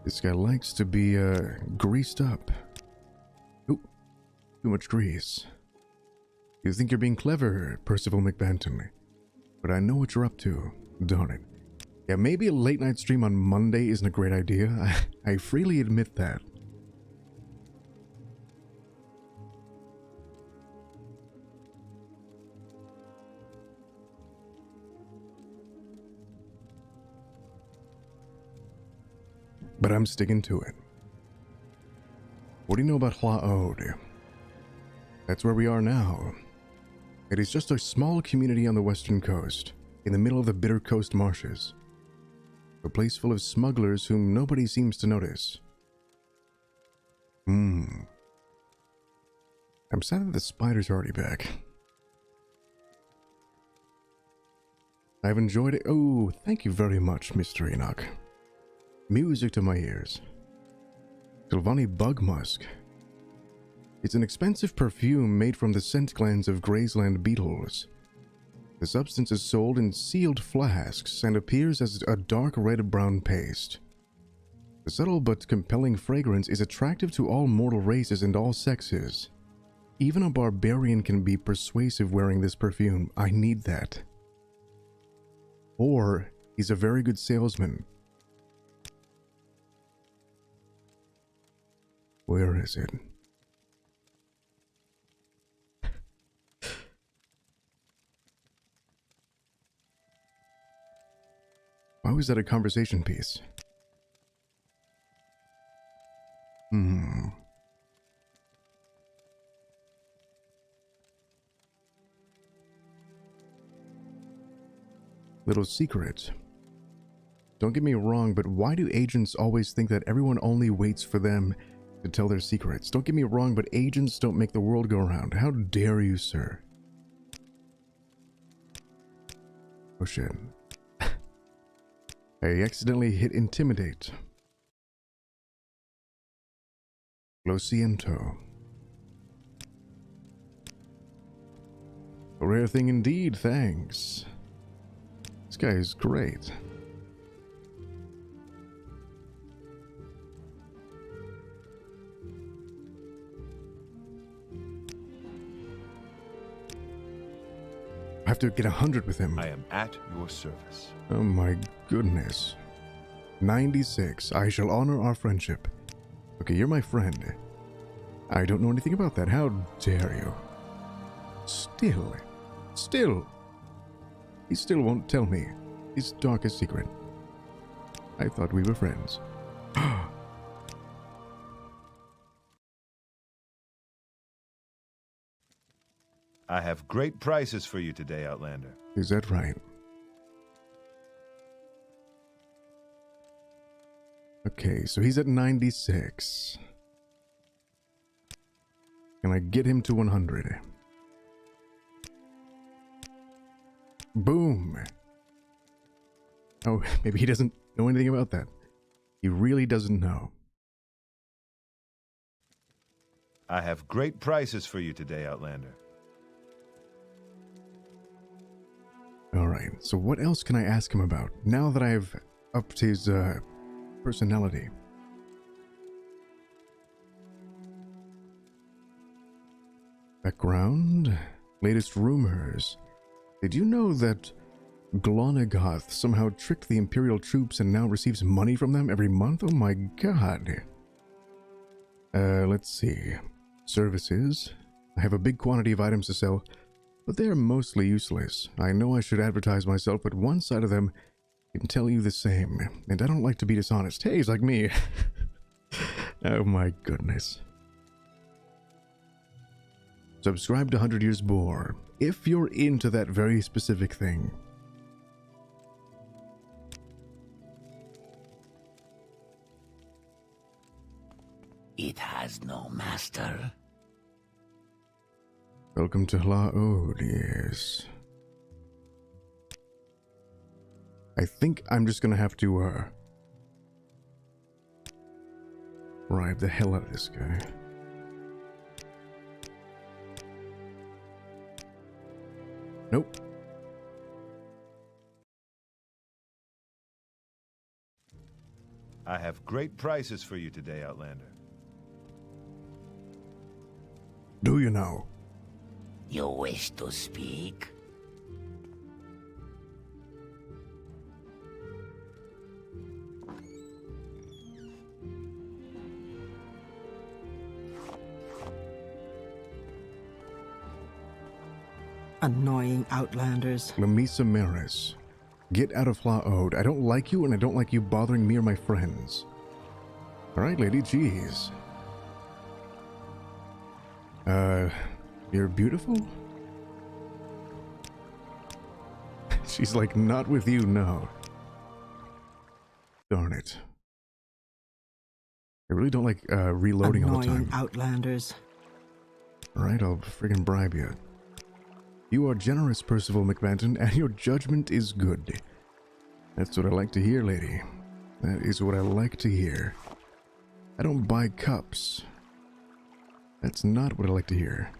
This guy likes to be, greased up. Ooh, too much grease. You think you're being clever, Percival McBanton, but I know what you're up to. Darn it. Yeah, maybe a late night stream on Monday isn't a great idea. I freely admit that. But I'm sticking to it. What do you know about Hlaod? That's where we are now. It is just a small community on the western coast, in the middle of the Bitter Coast marshes. A place full of smugglers whom nobody seems to notice. I'm sad that the spider's already back. I've enjoyed it. Oh, thank you very much, Mr. Enoch. Music to my ears. Sylvani Bug Musk. It's an expensive perfume made from the scent glands of Graysland beetles. The substance is sold in sealed flasks and appears as a dark red-brown paste. The subtle but compelling fragrance is attractive to all mortal races and all sexes. Even a barbarian can be persuasive wearing this perfume. I need that. Or he's a very good salesman. Where is it? Why was that a conversation piece? Little secret. Don't get me wrong, but why do agents always think that everyone only waits for them to tell their secrets. Don't get me wrong, but agents don't make the world go round. How dare you, sir? Oh shit. I accidentally hit intimidate. Lo siento. A rare thing indeed, thanks. This guy is great. I have to get 100 with him. I am at your service. Oh my goodness. 96. I shall honor our friendship. Okay, you're my friend. I don't know anything about that. How dare you? Still. He still won't tell me his darkest secret. I thought we were friends. I have great prices for you today, Outlander. Is that right? Okay, so he's at 96. Can I get him to 100? Boom! Oh, maybe he doesn't know anything about that. He really doesn't know. I have great prices for you today, Outlander. Alright, so what else can I ask him about, now that I've upped his, personality? Background? Latest rumors. Did you know that Glonigoth somehow tricked the Imperial troops and now receives money from them every month? Oh my god. Let's see. Services. I have a big quantity of items to sell, but they are mostly useless. I know I should advertise myself, but one side of them can tell you the same, and I don't like to be dishonest. Hey, he's like me. Oh my goodness. Subscribe to 100 Years Boar, if you're into that very specific thing. It has no master. Welcome to Hlaod, yes. I think I'm just gonna have to, bribe the hell out of this guy. Nope. I have great prices for you today, Outlander. Do you know? You wish to speak? Annoying Outlanders. Lamisa Maris. Get out of Hlaod. I don't like you, and I don't like you bothering me or my friends. Alright, lady, jeez. You're beautiful? She's like, not with you, no. Darn it. I really don't like, reloading all the time. Annoying Outlanders. Alright, I'll friggin' bribe you. You are generous, Percival McBanton, and your judgment is good. That's what I like to hear, lady. That is what I like to hear. I don't buy cups. That's not what I like to hear.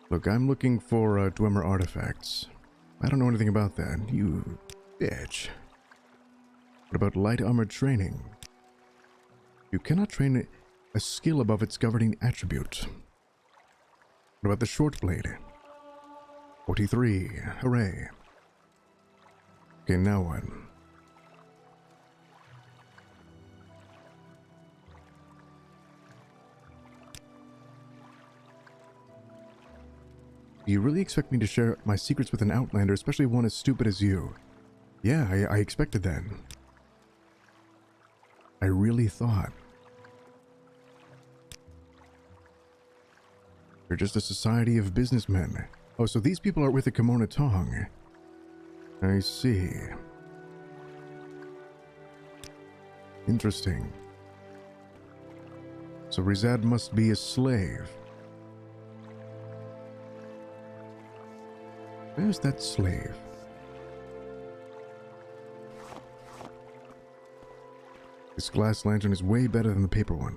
Look, I'm looking for Dwemer artifacts. I don't know anything about that. You bitch. What about light armor training? You cannot train a skill above its governing attribute. What about the short blade? 43. Hooray. Okay, now what? Do you really expect me to share my secrets with an Outlander, especially one as stupid as you? Yeah, I expected that. I really thought. You're just a society of businessmen. Oh, so these people are with the Kimono Tong. I see. Interesting. So Rizad must be a slave. Where's that slave? This glass lantern is way better than the paper one.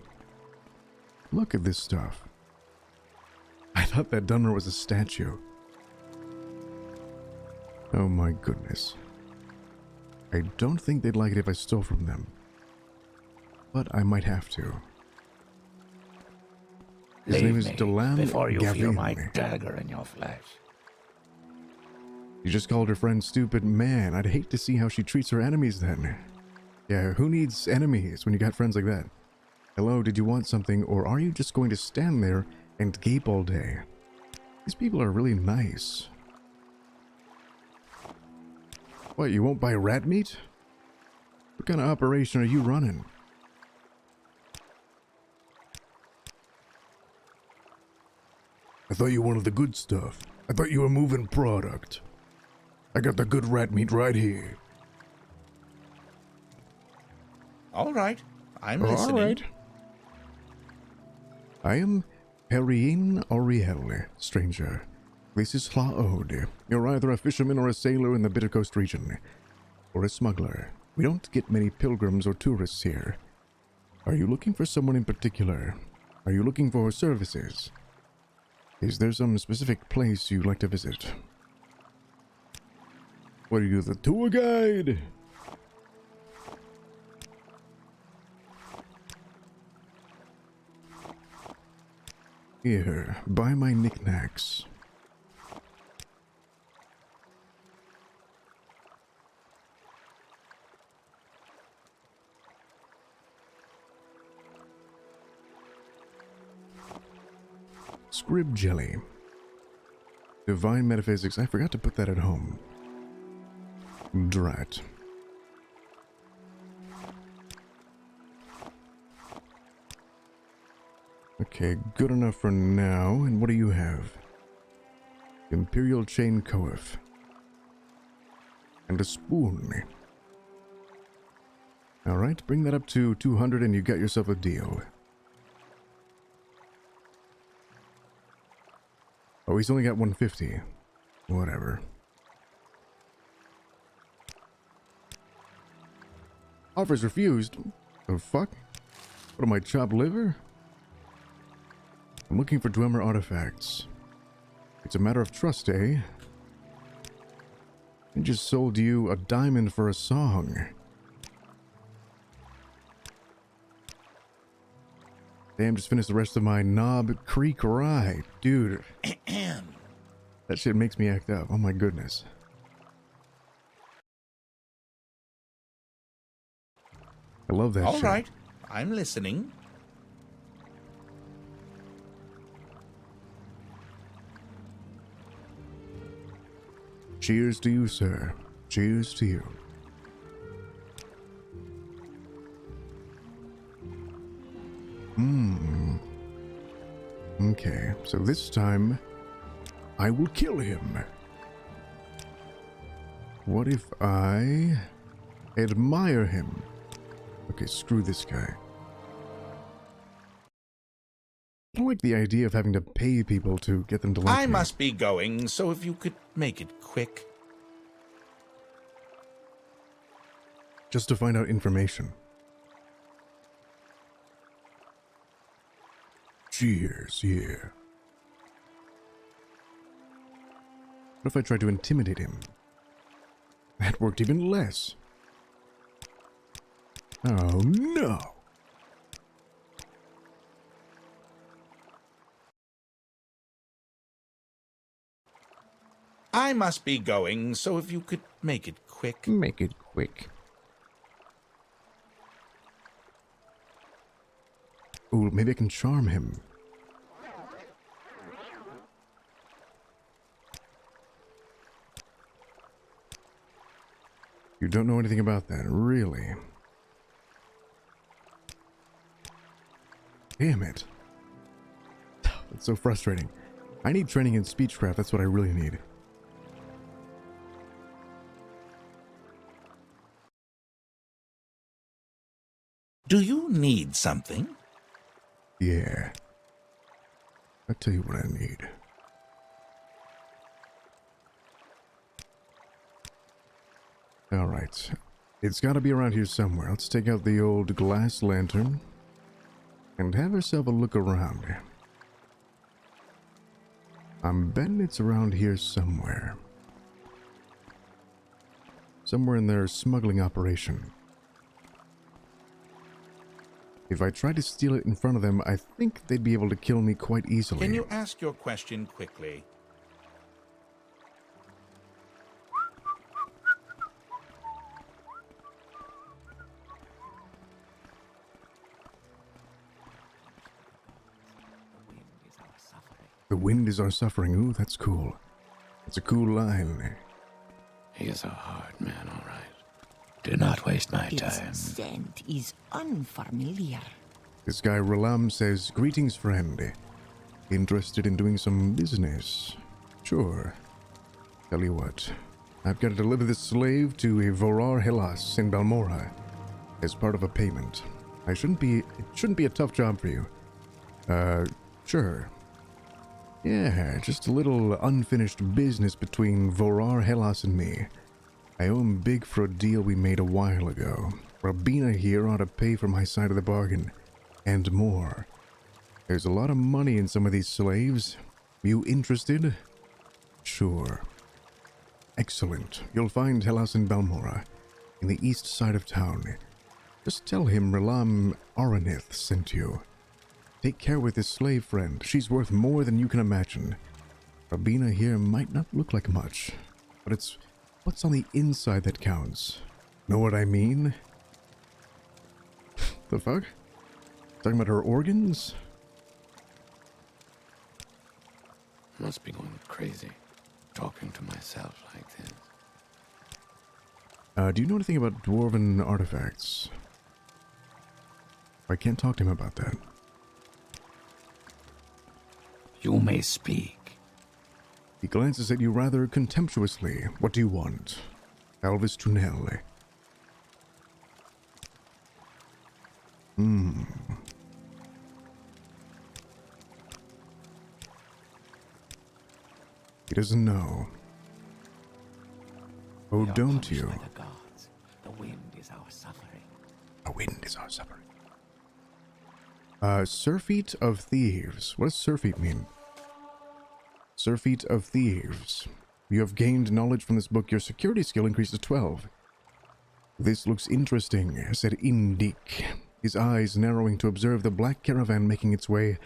Look at this stuff. I thought that Dunmer was a statue. Oh my goodness. I don't think they'd like it if I stole from them. But I might have to. His name is Delam before you feel my Gavin. dagger in your flesh. You just called her friend stupid. Man, I'd hate to see how she treats her enemies then. Yeah, who needs enemies when you got friends like that? Hello, did you want something, or are you just going to stand there and gape all day? These people are really nice. What, you won't buy rat meat? What kind of operation are you running? I thought you wanted the good stuff. I thought you were moving product. I got the good rat meat right here. All right, I'm listening. All right. I am Perrine Auriel, stranger. This is Hlaod. You're either a fisherman or a sailor in the Bitter Coast region, or a smuggler. We don't get many pilgrims or tourists here. Are you looking for someone in particular? Are you looking for services? Is there some specific place you'd like to visit? What are you, the tour guide? Here, buy my knickknacks. Scrib jelly. Divine metaphysics. I forgot to put that at home. Drat. Okay, good enough for now. And what do you have? Imperial chain coif. And a spoon. Alright, bring that up to 200 and you got yourself a deal. Oh, he's only got 150. Whatever. Offers refused? The fuck? What am I, chopped liver? I'm looking for Dwemer artifacts. It's a matter of trust, eh? I just sold you a diamond for a song. Damn, just finished the rest of my Knob Creek ride. Dude. That shit makes me act up. Oh my goodness. I love that shit. All right, I'm listening. Cheers to you, sir. Cheers to you. Okay, so this time I will kill him. What if I admire him? Okay, screw this guy. I don't like the idea of having to pay people to get them to like me. I must be going, so if you could make it quick. Just to find out information. Cheers, yeah. What if I tried to intimidate him? That worked even less. Oh no! I must be going, so if you could make it quick. Make it quick. Ooh, maybe I can charm him. You don't know anything about that, really? Damn it. That's so frustrating. I need training in speechcraft, that's what I really need. Do you need something? Yeah. I'll tell you what I need. Alright. It's gotta be around here somewhere. Let's take out the old glass lantern and have ourselves a look around. I'm betting it's around here somewhere. Somewhere in their smuggling operation. If I tried to steal it in front of them, I think they'd be able to kill me quite easily. Can you ask your question quickly? The wind is our suffering. Ooh, that's cool. It's a cool line. He is a hard man, all right. Do not waste my time. Its scent is unfamiliar. This guy Ralam says, "Greetings, friend. Interested in doing some business?" Sure. Tell you what, I've got to deliver this slave to a Vvardenfell in Balmora as part of a payment. It shouldn't be a tough job for you. Sure. Yeah, just a little unfinished business between Vvardenfell and me. I owe him big for a deal we made a while ago. Rabina here ought to pay for my side of the bargain, and more. There's a lot of money in some of these slaves. You interested? Sure. Excellent. You'll find Hellas in Balmora, in the east side of town. Just tell him Ralam Aranith sent you. Take care with his slave friend. She's worth more than you can imagine. Rabina here might not look like much, but it's what's on the inside that counts. Know what I mean? The fuck? Talking about her organs? Must be going crazy, talking to myself like this. Do you know anything about dwarven artifacts? I can't talk to him about that. You may speak. He glances at you rather contemptuously. What do you want? Alvis Tunel. He doesn't know. Oh, don't you? By the gods. The wind is our suffering. The wind is our suffering. Surfeit of Thieves. What does Surfeit mean? Surfeit of Thieves. You have gained knowledge from this book. Your security skill increases 12. This looks interesting, said Indik, his eyes narrowing to observe the black caravan making its way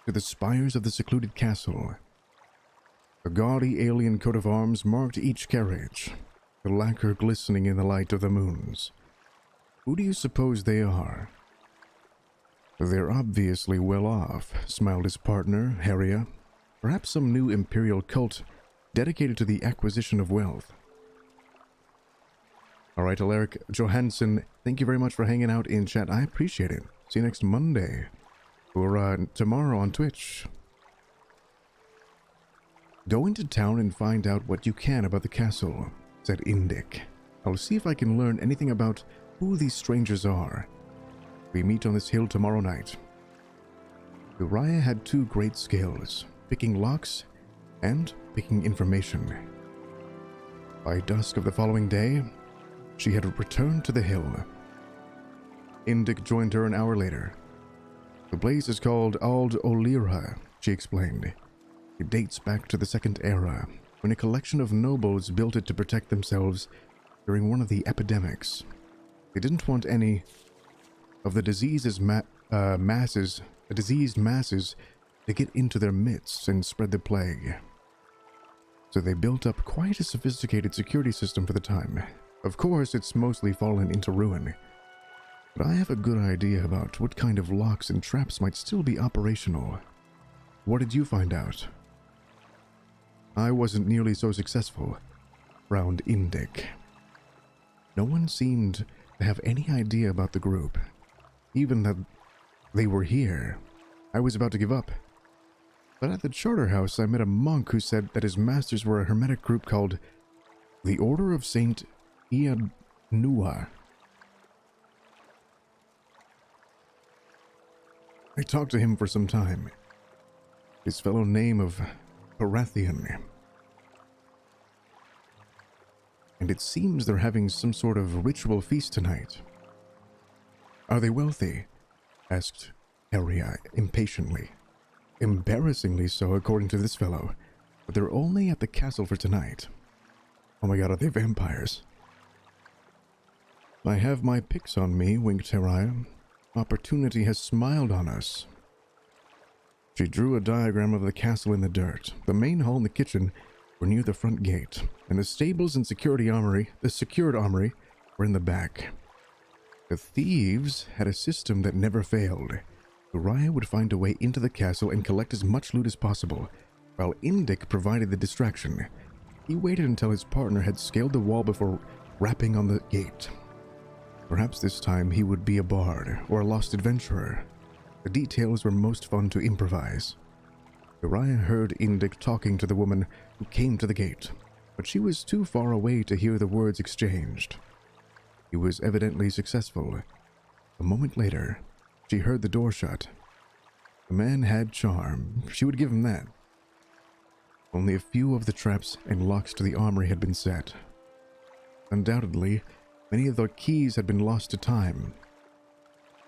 to the spires of the secluded castle. A gaudy alien coat of arms marked each carriage, the lacquer glistening in the light of the moons. Who do you suppose they are? They're obviously well off, smiled his partner, Harria. Perhaps some new imperial cult dedicated to the acquisition of wealth. Alright, Alaric Johansson, thank you very much for hanging out in chat. I appreciate it. See you next Monday. Or tomorrow on Twitch. Go into town and find out what you can about the castle, said Indik. I'll see if I can learn anything about who these strangers are. We meet on this hill tomorrow night. Uriah had two great skills, picking locks and picking information. By dusk of the following day, she had returned to the hill. Indik joined her an hour later. The place is called Ald Olira, she explained. It dates back to the Second Era, when a collection of nobles built it to protect themselves during one of the epidemics. They didn't want any of the diseased masses to get into their midst and spread the plague. So they built up quite a sophisticated security system for the time. Of course, it's mostly fallen into ruin. But I have a good idea about what kind of locks and traps might still be operational. What did you find out? I wasn't nearly so successful, frowned Indik. No one seemed to have any idea about the group. Even that they were here. I was about to give up. But at the charter house, I met a monk who said that his masters were a hermetic group called the Order of Saint Iadnua. I talked to him for some time. His fellow name of Parathian. And it seems they're having some sort of ritual feast tonight. Are they wealthy? Asked Aria impatiently. Embarrassingly so, according to this fellow. But they're only at the castle for tonight. Oh my god, are they vampires? I have my picks on me, winked Aria. Opportunity has smiled on us. She drew a diagram of the castle in the dirt. The main hall and the kitchen were near the front gate, and the stables and secured armory were in the back. The thieves had a system that never failed. Uriah would find a way into the castle and collect as much loot as possible, while Indic provided the distraction. He waited until his partner had scaled the wall before rapping on the gate. Perhaps this time he would be a bard or a lost adventurer. The details were most fun to improvise. Uriah heard Indic talking to the woman who came to the gate, but she was too far away to hear the words exchanged. He was evidently successful. A moment later, she heard the door shut. The man had charm. She would give him that. Only a few of the traps and locks to the armory had been set. Undoubtedly, many of the keys had been lost to time.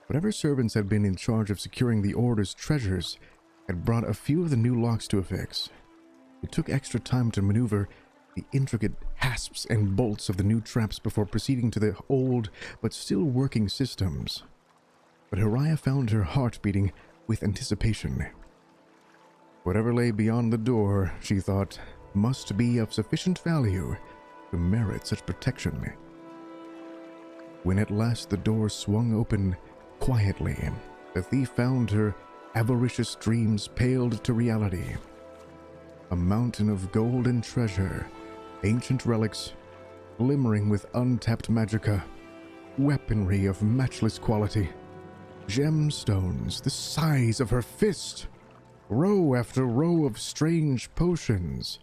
Whatever servants had been in charge of securing the Order's treasures had brought a few of the new locks to a fix. It took extra time to maneuver the intricate hasps and bolts of the new traps before proceeding to the old but still working systems. But Uriah found her heart beating with anticipation. Whatever lay beyond the door, she thought, must be of sufficient value to merit such protection. When at last the door swung open quietly, the thief found her avaricious dreams paled to reality. A mountain of gold and treasure, ancient relics, glimmering with untapped magicka, weaponry of matchless quality, gemstones the size of her fist, row after row of strange potions,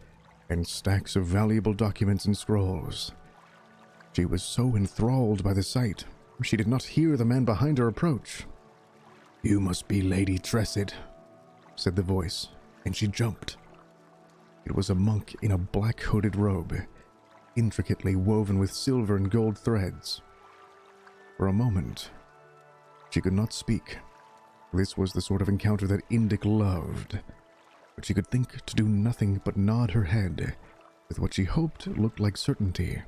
and stacks of valuable documents and scrolls. She was so enthralled by the sight, she did not hear the man behind her approach. "You must be Lady Tressid," said the voice, and she jumped. It was a monk in a black hooded robe, intricately woven with silver and gold threads. For a moment, she could not speak. This was the sort of encounter that Indic loved, but she could think to do nothing but nod her head with what she hoped looked like certainty.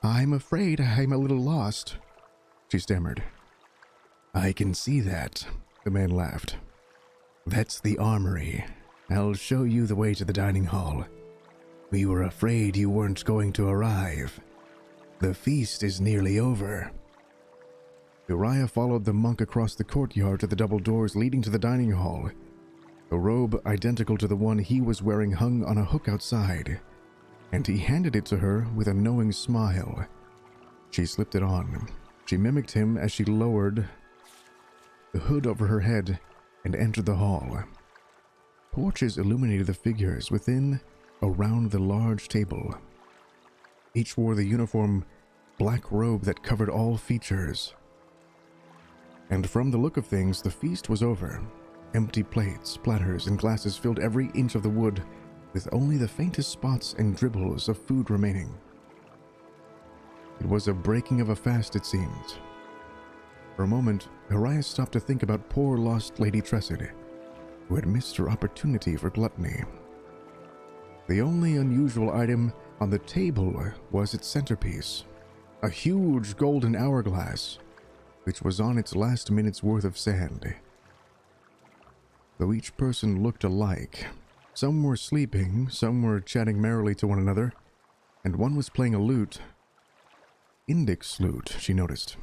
"I'm afraid I'm a little lost," she stammered. "I can see that," the man laughed. "That's the armory. I'll show you the way to the dining hall. We were afraid you weren't going to arrive. The feast is nearly over." Uriah followed the monk across the courtyard to the double doors leading to the dining hall. A robe identical to the one he was wearing hung on a hook outside, and he handed it to her with a knowing smile. She slipped it on. She mimicked him as she lowered the hood over her head and entered the hall. Torches illuminated the figures within around the large table. Each wore the uniform black robe that covered all features. And from the look of things, the feast was over. Empty plates, platters, and glasses filled every inch of the wood, with only the faintest spots and dribbles of food remaining. It was a breaking of a fast, it seemed. For a moment, Uriah stopped to think about poor lost Lady Tressid, who had missed her opportunity for gluttony. The only unusual item on the table was its centerpiece, a huge golden hourglass, which was on its last minute's worth of sand. Though each person looked alike, some were sleeping, some were chatting merrily to one another, and one was playing a lute. Indic's lute, she noticed,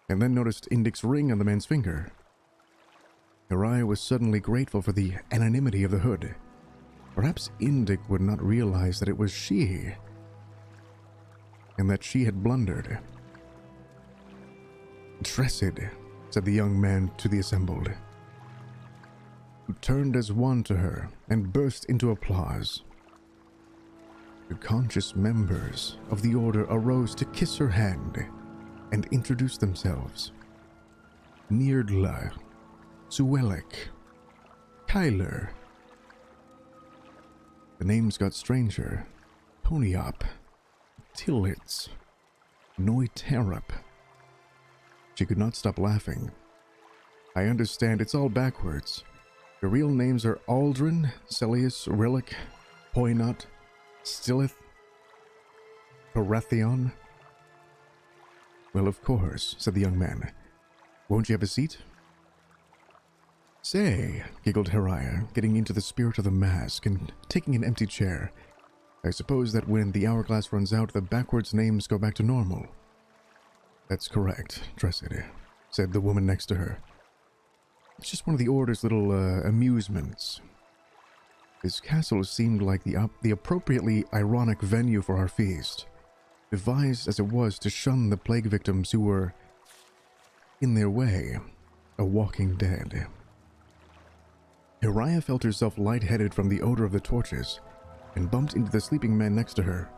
and then noticed Indic's ring on the man's finger. Uriah was suddenly grateful for the anonymity of the hood. Perhaps Indic would not realize that it was she, and that she had blundered. "Tressid," said the young man to the assembled, who turned as one to her and burst into applause. The conscious members of the order arose to kiss her hand and introduce themselves. Nirdla, Suelik, Kyler. The names got stranger. Ponyop, Tillitz, Noiterup. She could not stop laughing. I understand it's all backwards. The real names are Aldrin, Celius, Relic, Poinot, Stillith, Parathion. Well, of course, said the young man. Won't you have a seat? Say, giggled Heriah, getting into the spirit of the mask and taking an empty chair. I suppose that when the hourglass runs out, the backwards names go back to normal. That's correct, Tressid, said the woman next to her. It's just one of the Order's little amusements. This castle seemed like the appropriately ironic venue for our feast, devised as it was to shun the plague victims who were, in their way, a walking dead. Heriah felt herself lightheaded from the odor of the torches and bumped into the sleeping man next to her.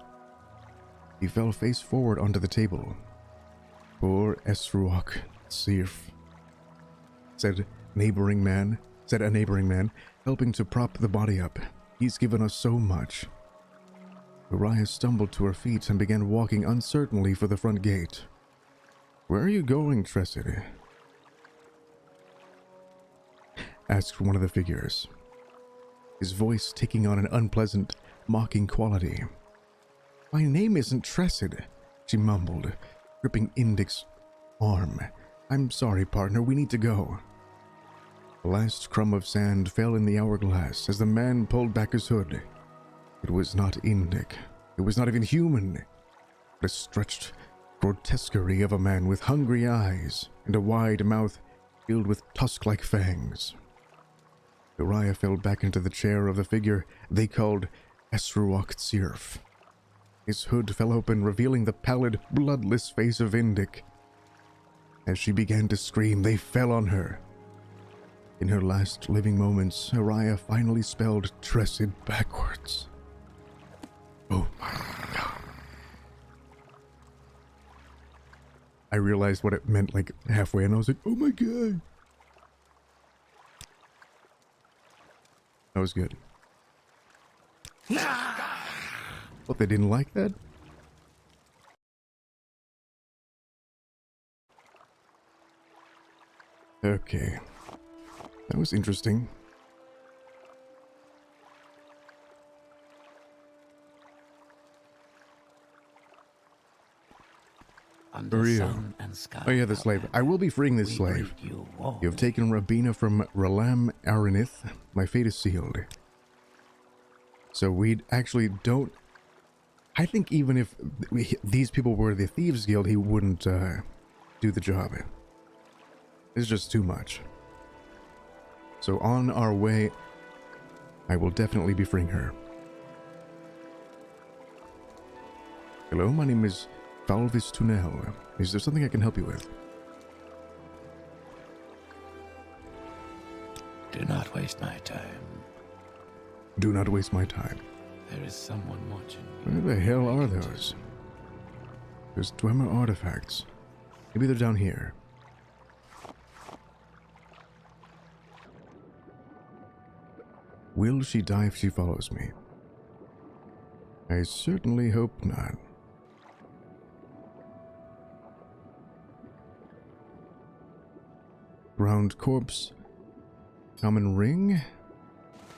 He fell face forward onto the table. Poor Esruok Sirf, said a neighboring man, helping to prop the body up. He's given us so much. Heriah stumbled to her feet and began walking uncertainly for the front gate. Where are you going, Tressid? Asked one of the figures, his voice taking on an unpleasant, mocking quality. My name isn't Tressid, she mumbled, gripping Indic's arm. I'm sorry, partner, we need to go. The last crumb of sand fell in the hourglass as the man pulled back his hood. It was not Indic. It was not even human, but a stretched grotesquerie of a man with hungry eyes and a wide mouth filled with tusk-like fangs. Uriah fell back into the chair of the figure they called Esruok Sirf. His hood fell open, revealing the pallid, bloodless face of Indic. As she began to scream, they fell on her. In her last living moments, Uriah finally spelled Tressid backwards. Oh my God. I realized what it meant like halfway, and I was like, oh my God. That was good. What, they didn't like that? Okay. That was interesting. Under sun and sky. Oh yeah, the slave. I will be freeing this slave. You have taken Rabina from Ralam Aranith. My fate is sealed. So we actually don't... I think even if these people were the Thieves Guild, he wouldn't do the job. It's just too much. So on our way, I will definitely be freeing her. Hello, my name is Valvis Tunnel. Is there something I can help you with? Do not waste my time. Do not waste my time. There is someone watching me. Where the hell are those? There's Dwemer artifacts. Maybe they're down here. Will she die if she follows me? I certainly hope not. Round corpse, common ring,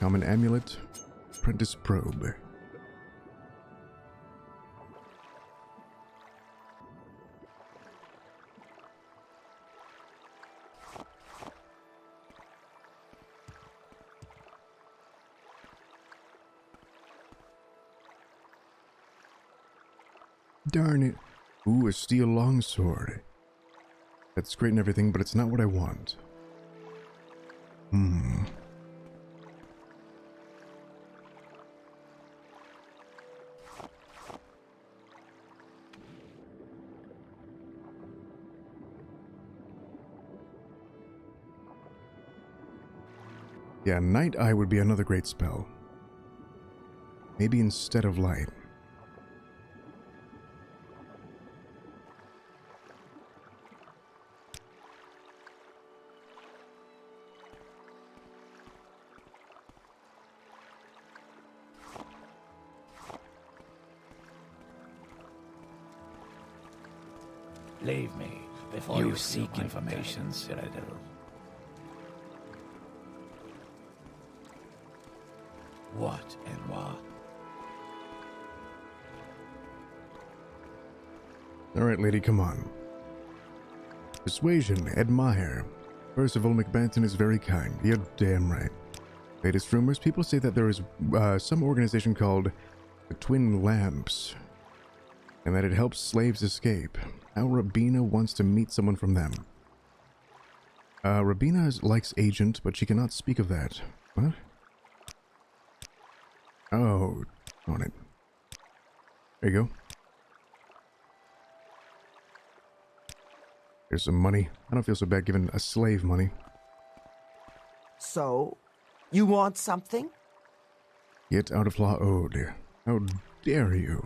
common amulet, apprentice probe. Darn it. Ooh, a steel longsword. That's great and everything, but it's not what I want. Yeah, Night Eye would be another great spell. Maybe instead of light. Leave me before you seek information, Cyrodiil. What and what? Alright, lady, come on. Persuasion, admire. Percival McBanton is very kind. You're damn right. Latest rumors, people say that there is some organization called the Twin Lamps, and that it helps slaves escape. How Rabina wants to meet someone from them. Rabina likes Agent, but she cannot speak of that. What? Oh, on it. There you go. Here's some money. I don't feel so bad giving a slave money. So, you want something? Get out of law owed. How dare you?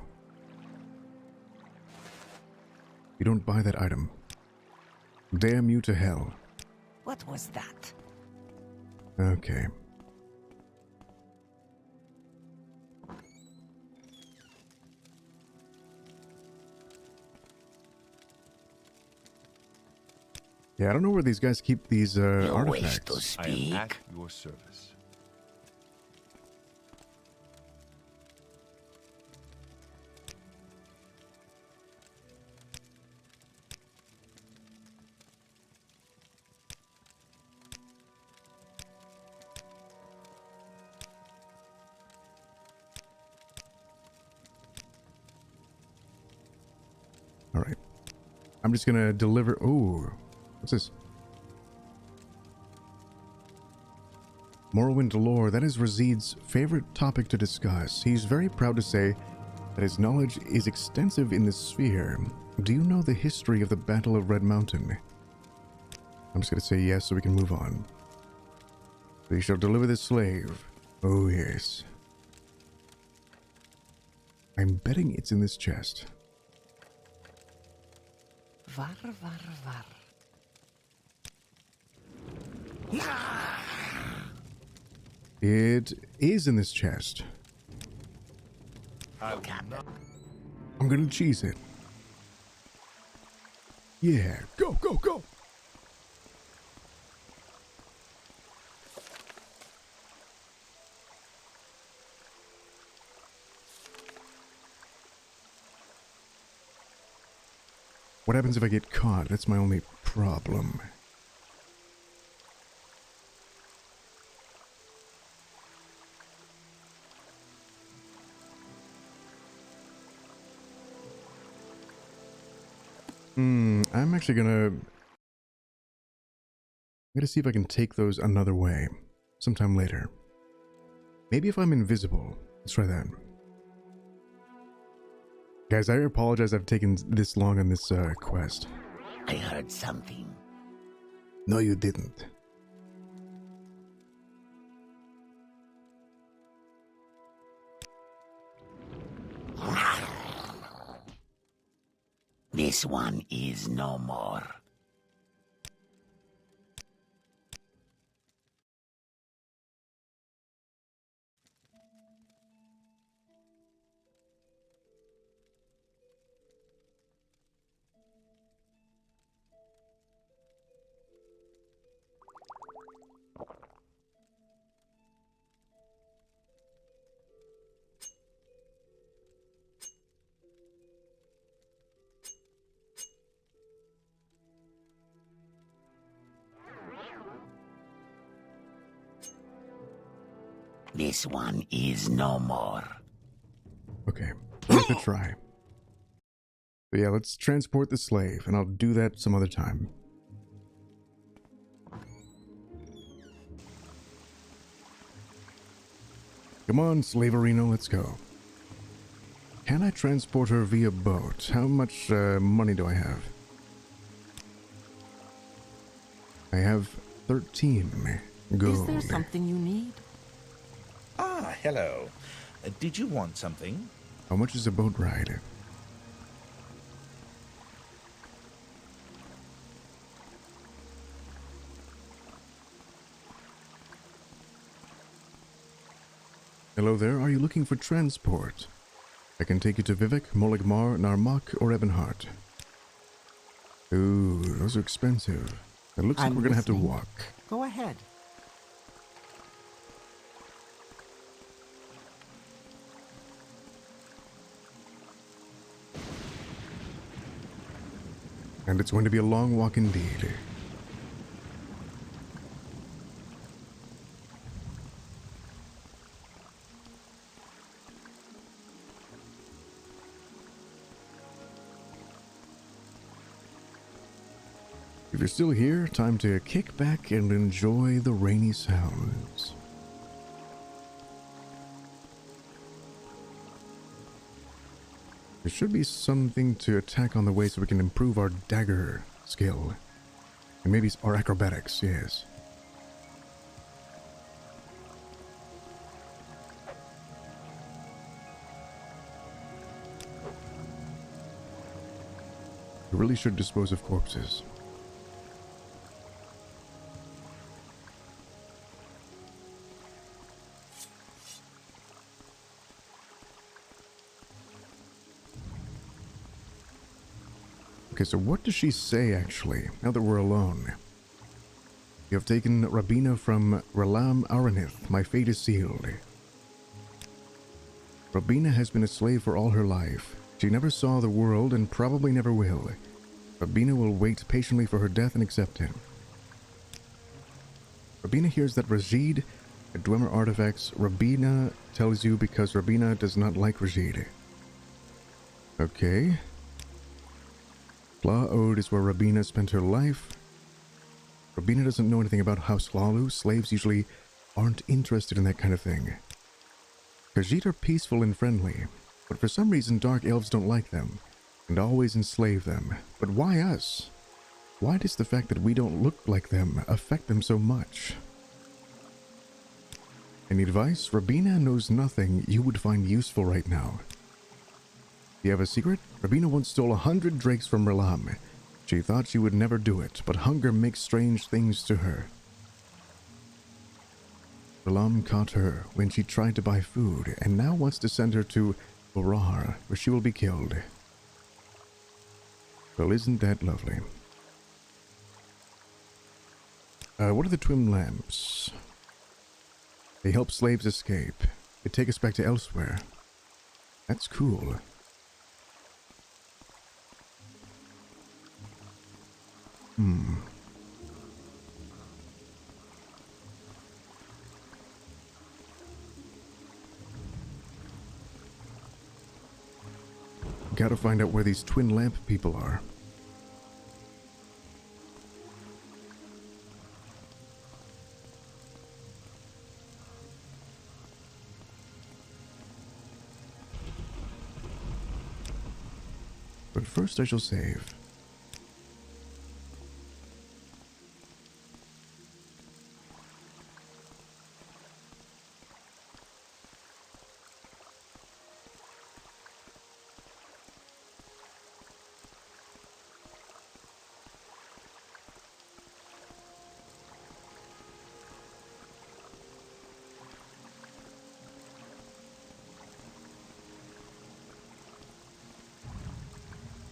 You don't buy that item. Damn you to hell. What was that? Okay. Yeah, I don't know where these guys keep these artifacts. I am at your service. All right. I'm just gonna deliver. Oh, what's this? Morrowind lore. That is Razid's favorite topic to discuss. He's very proud to say that his knowledge is extensive in this sphere. Do you know the history of the Battle of Red Mountain? I'm just gonna say yes so we can move on. We shall deliver the slave. Oh yes. I'm betting it's in this chest. Var. It is in this chest. I'm gonna cheese it. Yeah, go, go, go! What happens if I get caught? That's my only problem. I'm actually gonna see if I can take those another way sometime later. Maybe if I'm invisible. Let's try that. Guys, I apologize I've taken this long on this quest. I heard something. No, you didn't. This one is no more. This one is no more. Okay, worth a try. But yeah, let's transport the slave, and I'll do that some other time. Come on, Slaverino, let's go. Can I transport her via boat? How much money do I have? I have 13 gold. Is there something you need? Ah, hello. Did you want something? How much is a boat ride? Hello there, are you looking for transport? I can take you to Vivek, Moligmar, Narmak, or Ebonheart. Ooh, those are expensive. It looks like I'm we're gonna have to listening. walk. Go ahead. And it's going to be a long walk indeed. If you're still here, time to kick back and enjoy the rainy sounds. There should be something to attack on the way so we can improve our dagger skill. And maybe our acrobatics, yes. We really should dispose of corpses. Okay, so what does she say, actually, now that we're alone? You have taken Rabina from Ralam Aranith. My fate is sealed. Rabina has been a slave for all her life. She never saw the world and probably never will. Rabina will wait patiently for her death and accept him. Rabina hears that Rajid at Dwemer Artifacts. Rabina tells you because Rabina does not like Rajid. Okay. Laod is where Rabina spent her life. Rabina doesn't know anything about House Lalu. Slaves usually aren't interested in that kind of thing. Khajiit are peaceful and friendly, but for some reason dark elves don't like them and always enslave them. But why us? Why does the fact that we don't look like them affect them so much? Any advice? Rabina knows nothing you would find useful right now. You have a secret? Rabina once stole 100 drakes from Ralam. She thought she would never do it, but hunger makes strange things to her. Ralam caught her when she tried to buy food, and now wants to send her to Borar, where she will be killed. Well, isn't that lovely? What are the twin lamps? They help slaves escape. They take us back to elsewhere. That's cool. Gotta find out where these twin lamp people are. But first I shall save.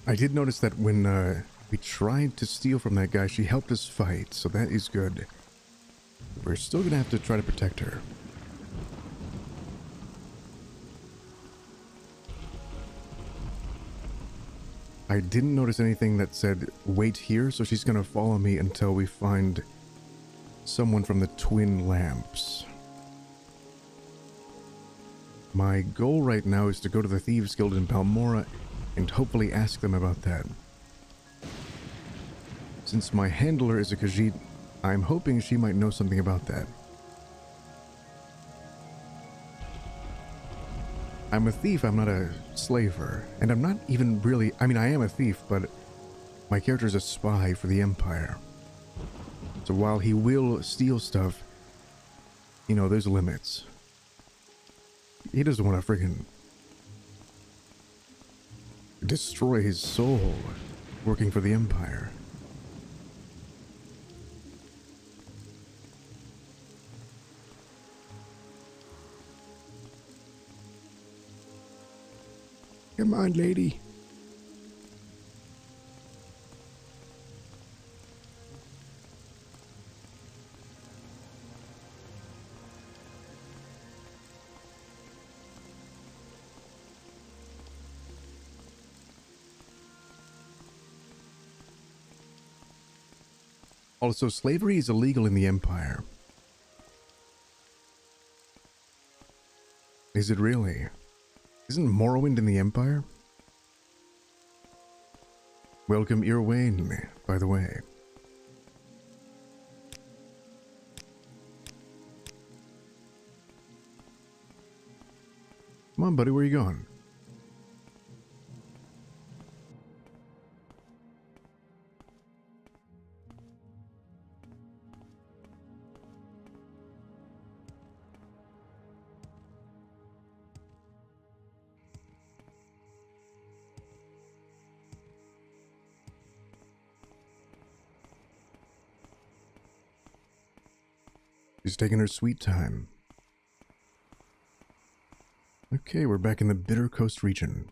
I did notice that when we tried to steal from that guy, she helped us fight, so that is good. We're still gonna have to try to protect her. I didn't notice anything that said wait here, so she's gonna follow me until we find someone from the twin lamps. My goal right now is to go to the Thieves Guild in Balmora and hopefully ask them about that. Since my handler is a Khajiit, I'm hoping she might know something about that. I'm a thief, I'm not a slaver. And I'm not even really... I mean, I am a thief, but my character is a spy for the Empire. So while he will steal stuff, you know, there's limits. He doesn't want to friggin' destroy his soul working for the Empire. Come on, lady. Also, slavery is illegal in the Empire. Is it really? Isn't Morrowind in the Empire? Welcome Irwayne, by the way. Come on, buddy, where you going? She's taking her sweet time. Okay, we're back in the Bitter Coast region.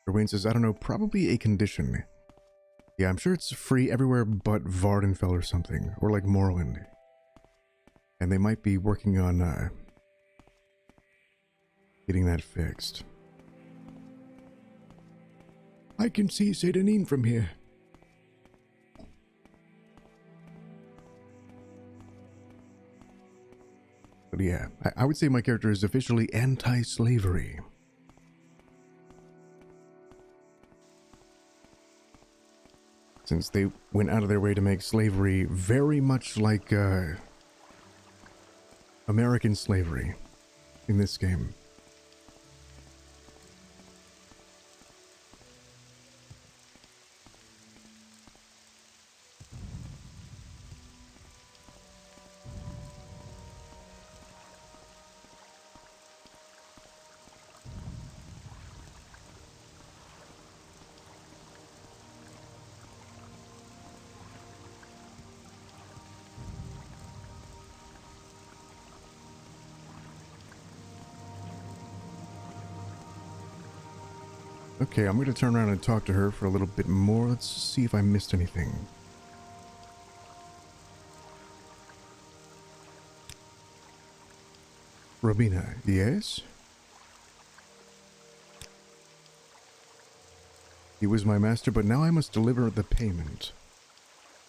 Wayne says, I don't know, probably a condition. Yeah, I'm sure it's free everywhere but Vvardenfell or something, or like Morrowind. And they might be working on getting that fixed. I can see Sedanine from here. But yeah, I would say my character is officially anti-slavery. Since they went out of their way to make slavery very much like American slavery in this game. Okay, I'm going to turn around and talk to her for a little bit more. Let's see if I missed anything. Robina, yes? He was my master, but now I must deliver the payment.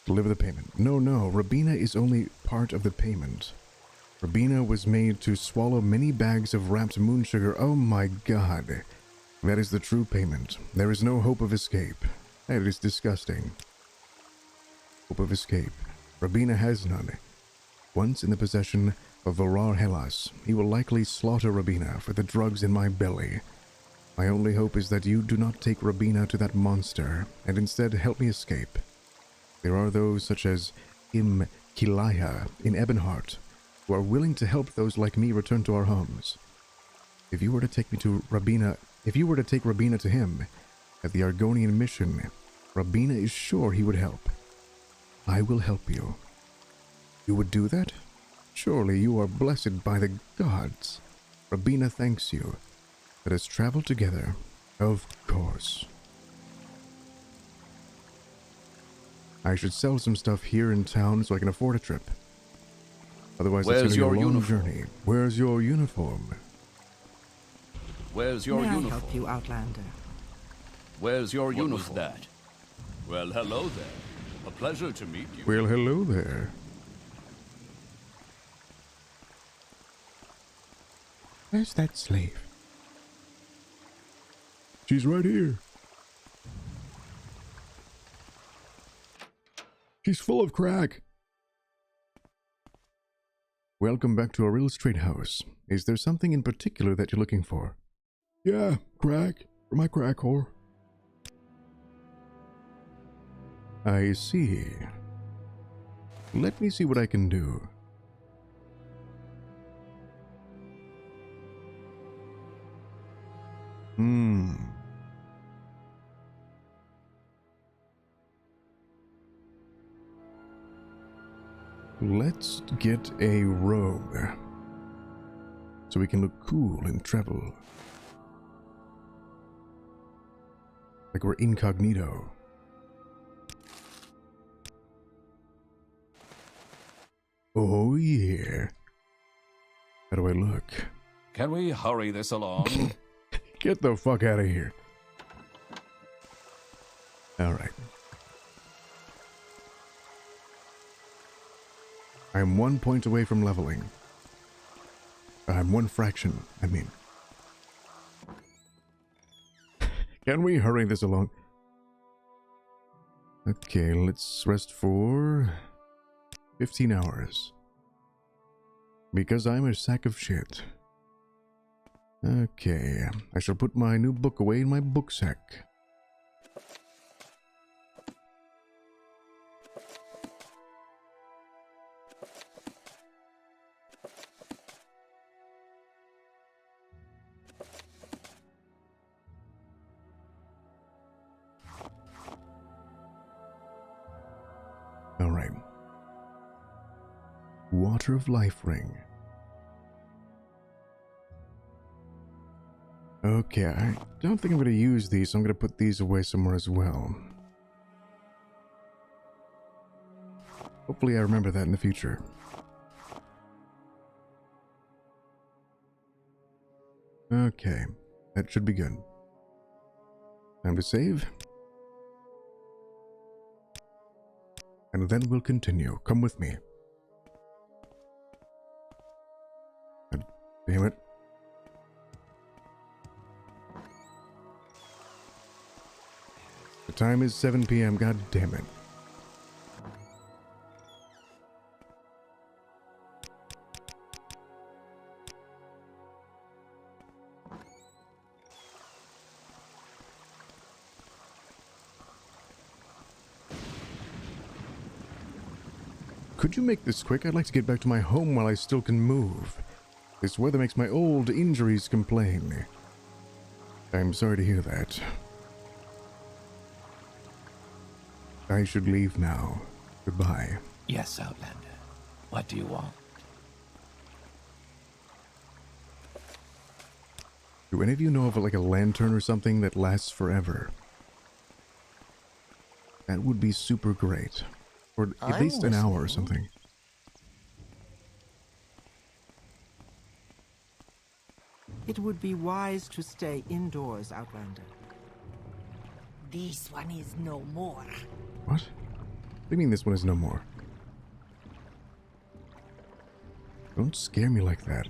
Deliver the payment. No, Robina is only part of the payment. Robina was made to swallow many bags of wrapped moon sugar. Oh my god. That is the true payment. There is no hope of escape. That is disgusting. Hope of escape. Robina has none. Once in the possession of Vvardenfell, he will likely slaughter Robina for the drugs in my belly. My only hope is that you do not take Robina to that monster, and instead help me escape. There are those such as Kilaya in Ebonheart, who are willing to help those like me return to our homes. If you were to take Robina to him at the Argonian mission, Robina is sure he would help. I will help you. You would do that? Surely you are blessed by the gods. Robina thanks you. Let us travel together. Of course. I should sell some stuff here in town so I can afford a trip. Otherwise, it's going to be a long journey. Where's your uniform? Where's your uniform? May I help you, Outlander? Where's your uniform? What was that? Well, hello there. A pleasure to meet you. Well, hello there. Where's that slave? She's right here. She's full of crack. Welcome back to our real estate house. Is there something in particular that you're looking for? Yeah, crack. For my crack whore. I see. Let me see what I can do. Let's get a robe, so we can look cool and travel. Like we're incognito. Oh yeah. How do I look? Can we hurry this along? Get the fuck out of here. Alright. I'm 1 point away from leveling. I'm 1 fraction, I mean. Can we hurry this along? Okay, let's rest for 15 hours. Because I'm a sack of shit. Okay, I shall put my new book away in my book sack. Alright. Water of Life Ring. Okay, I don't think I'm going to use these, so I'm going to put these away somewhere as well. Hopefully I remember that in the future. Okay, that should be good. Time to save. And then we'll continue. Come with me. God damn it. The time is 7 p.m. God damn it. Could you make this quick? I'd like to get back to my home while I still can move. This weather makes my old injuries complain. I'm sorry to hear that. I should leave now. Goodbye. Yes, Outlander. What do you want? Do any of you know of like a lantern or something that lasts forever? That would be super great. Or at least an hour or something. It would be wise to stay indoors, Outlander. This one is no more. What? What do you mean this one is no more? Don't scare me like that.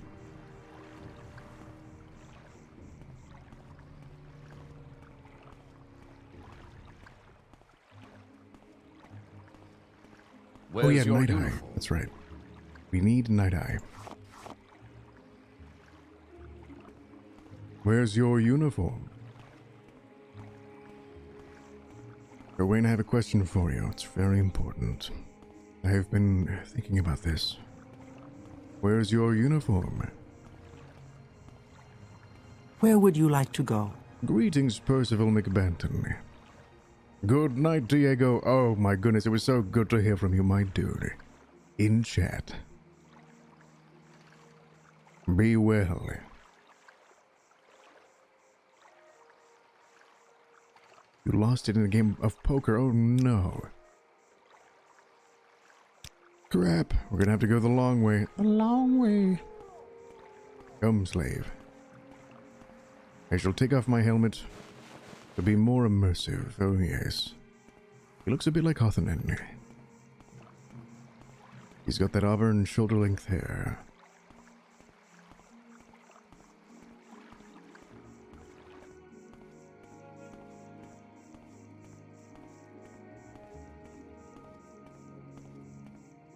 Oh yeah, Night Eye. That's right. We need Night Eye. Where's your uniform? Gawain, I have a question for you. It's very important. I have been thinking about this. Where's your uniform? Where would you like to go? Greetings, Percival McBanton. Good night, Diego. Oh my goodness, it was so good to hear from you, my dude. In chat. Be well. You lost it in a game of poker. Oh no. Crap. We're gonna have to go the long way. The long way. Come, slave. I shall take off my helmet to be more immersive. Oh yes. He looks a bit like Hothenen. He's got that auburn shoulder-length hair.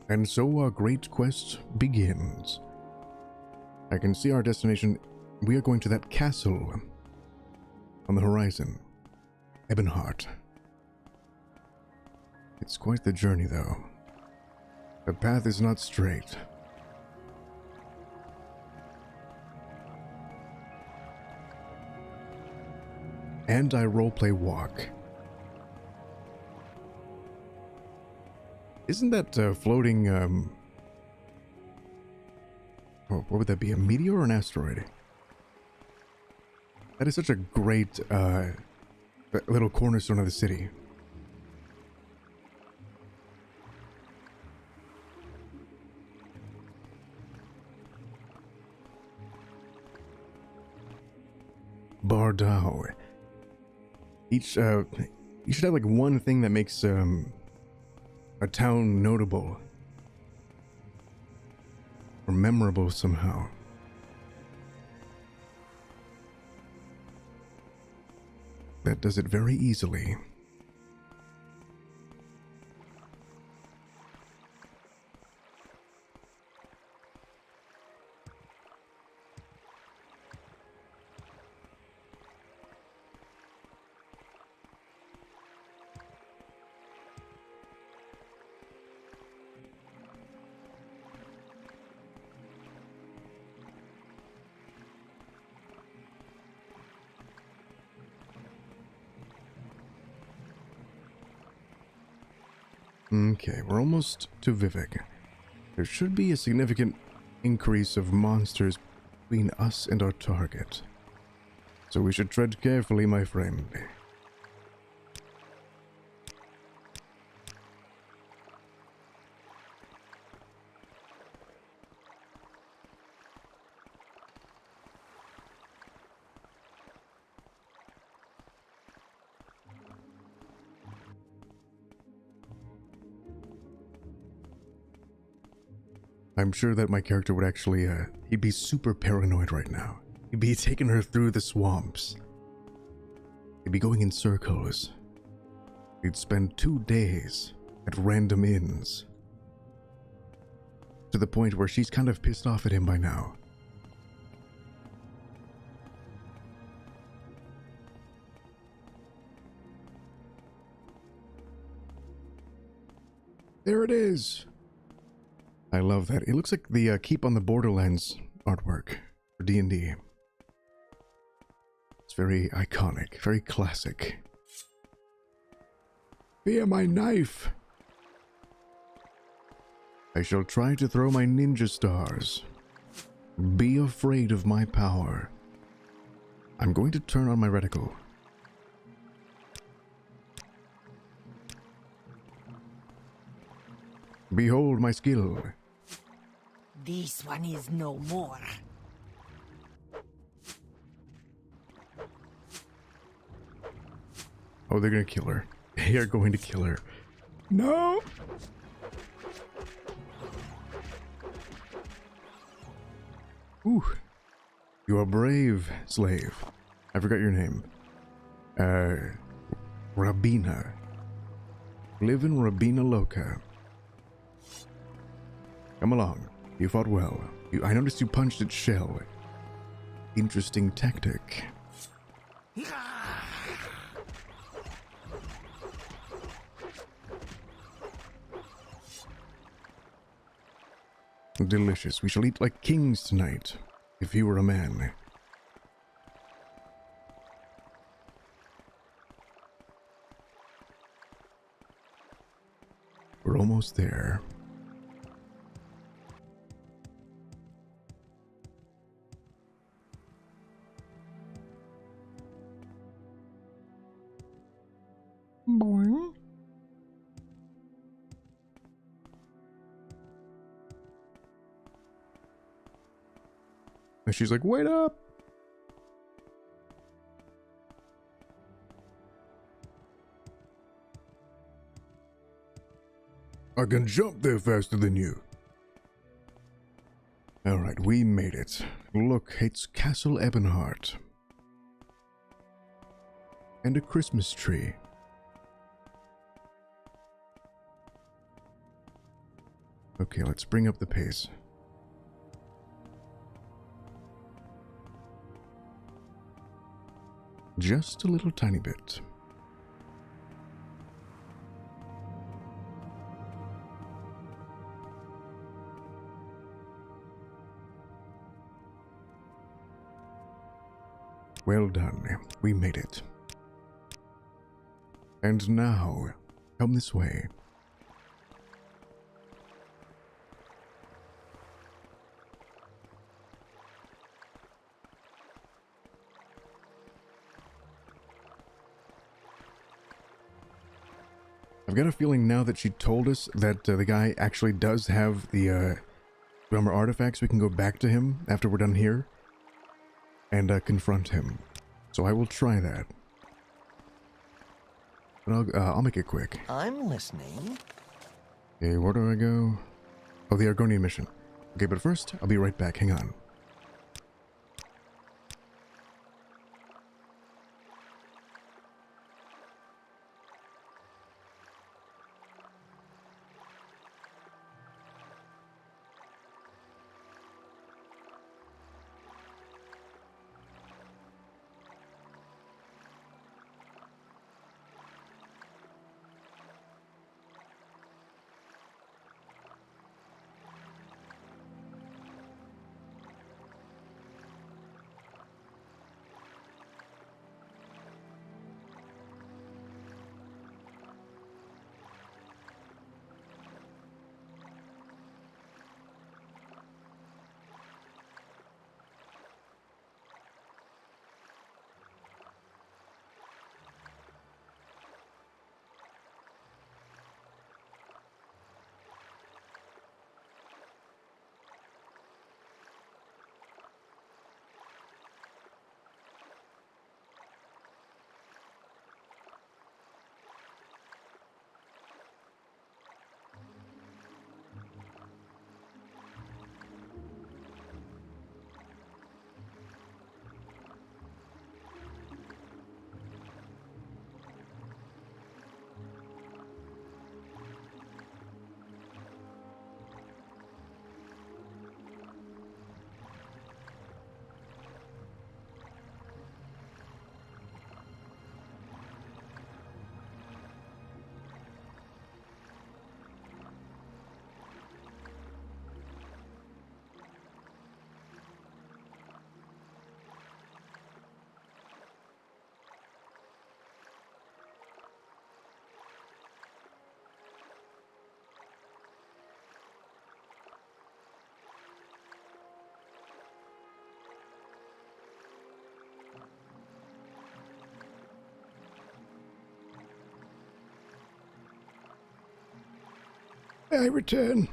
And so our great quest begins. I can see our destination. We are going to that castle on the horizon. Ebonheart. It's quite the journey, though. The path is not straight. And I roleplay walk. Isn't that floating, what would that be, a meteor or an asteroid? That is such a great, little cornerstone of the city. Bardau. You should have like one thing that makes, a town notable. or memorable somehow. That does it very easily. Okay, we're almost to Vivek. There should be a significant increase of monsters between us and our target. So we should tread carefully, my friend. I'm sure that my character would actually, he'd be super paranoid right now. He'd be taking her through the swamps. He'd be going in circles. He'd spend 2 days at random inns. To the point where she's kind of pissed off at him by now. There it is! I love that. It looks like the Keep on the Borderlands artwork for D&D. It's very iconic, very classic. Fear my knife! I shall try to throw my ninja stars. Be afraid of my power. I'm going to turn on my reticle. Behold my skill. This one is no more. Oh, they're gonna kill her. They are going to kill her. No! Ooh. You are brave, slave. I forgot your name. Rabina. Live in Rabina Loca. Come along. You fought well. I noticed you punched its shell. Interesting tactic. Delicious. We shall eat like kings tonight, if you were a man. We're almost there. Boing. And she's like, wait up! I can jump there faster than you. Alright, we made it. Look, it's Castle Ebonheart. And a Christmas tree. Okay, let's bring up the pace. Just a little tiny bit. Well done. We made it. And now, come this way. I've got a feeling now that she told us that the guy actually does have the drummer artifacts, we can go back to him after we're done here and confront him. So I will try that. But I'll make it quick. I'm listening. Okay, where do I go? Oh, the Argonian mission. Okay, but first, I'll be right back. Hang on. I return.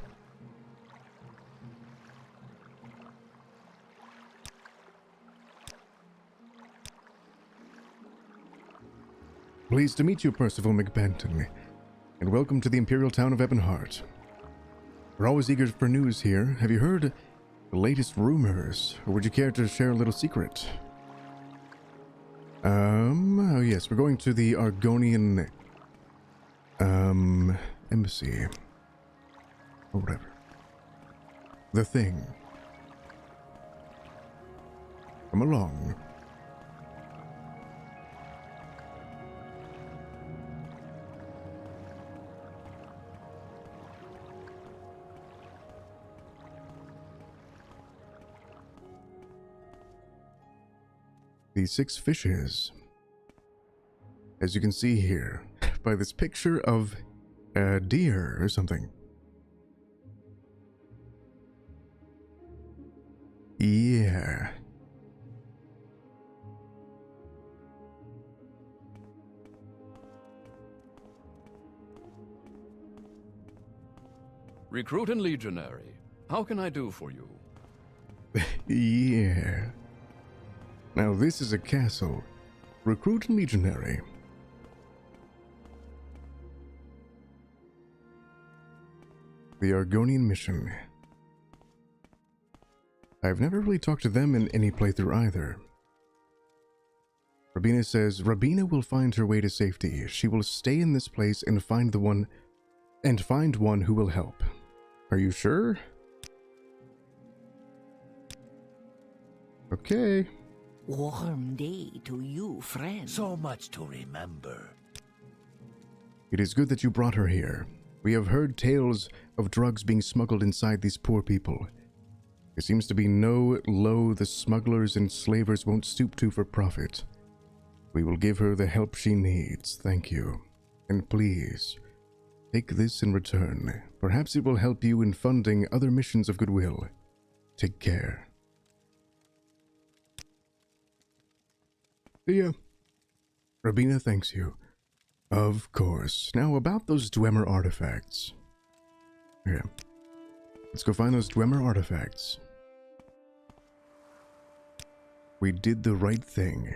Pleased to meet you, Percival McBanton, and welcome to the Imperial town of Ebonheart. We're always eager for news here. Have you heard the latest rumors, or would you care to share a little secret? Oh yes, we're going to the Argonian, embassy. Or whatever. The thing. Come along. The 6 fishes. As you can see here, by this picture of a deer or something. Yeah. Recruit and legionary. How can I do for you? Yeah. Now this is a castle. Recruit and legionary. The Argonian mission. I've never really talked to them in any playthrough either. Rabina says, Rabina will find her way to safety. She will stay in this place and find one who will help. Are you sure? Okay. Warm day to you, friend. So much to remember. It is good that you brought her here. We have heard tales of drugs being smuggled inside these poor people. There seems to be no low the smugglers and slavers won't stoop to for profit. We will give her the help she needs, thank you. And please, take this in return. Perhaps it will help you in funding other missions of goodwill. Take care. See ya. Rabina thanks you. Of course. Now about those Dwemer artifacts. Yeah. Let's go find those Dwemer artifacts. We did the right thing.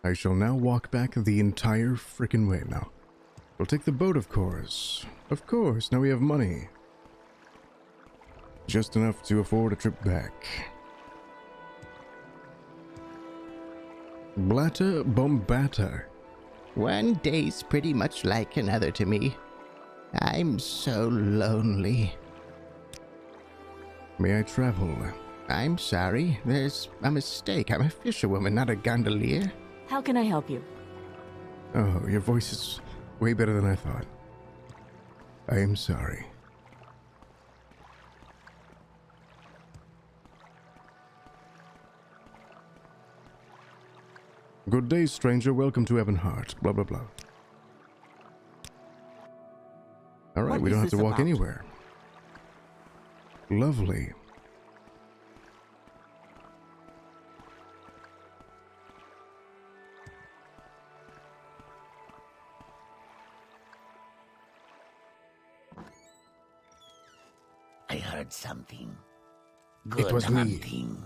I shall now walk back the entire frickin' way now. We'll take the boat, of course. Of course, now we have money. Just enough to afford a trip back. Blatta bombata. One day's pretty much like another to me. I'm so lonely. May I travel? I'm sorry, there's a mistake. I'm a fisherwoman, not a gondolier. How can I help you? Oh, your voice is way better than I thought. I am sorry. Good day, stranger. Welcome to Ebonheart. Blah, blah, blah. Alright, we don't have to walk anywhere. Lovely. I heard something. It was hunting. me.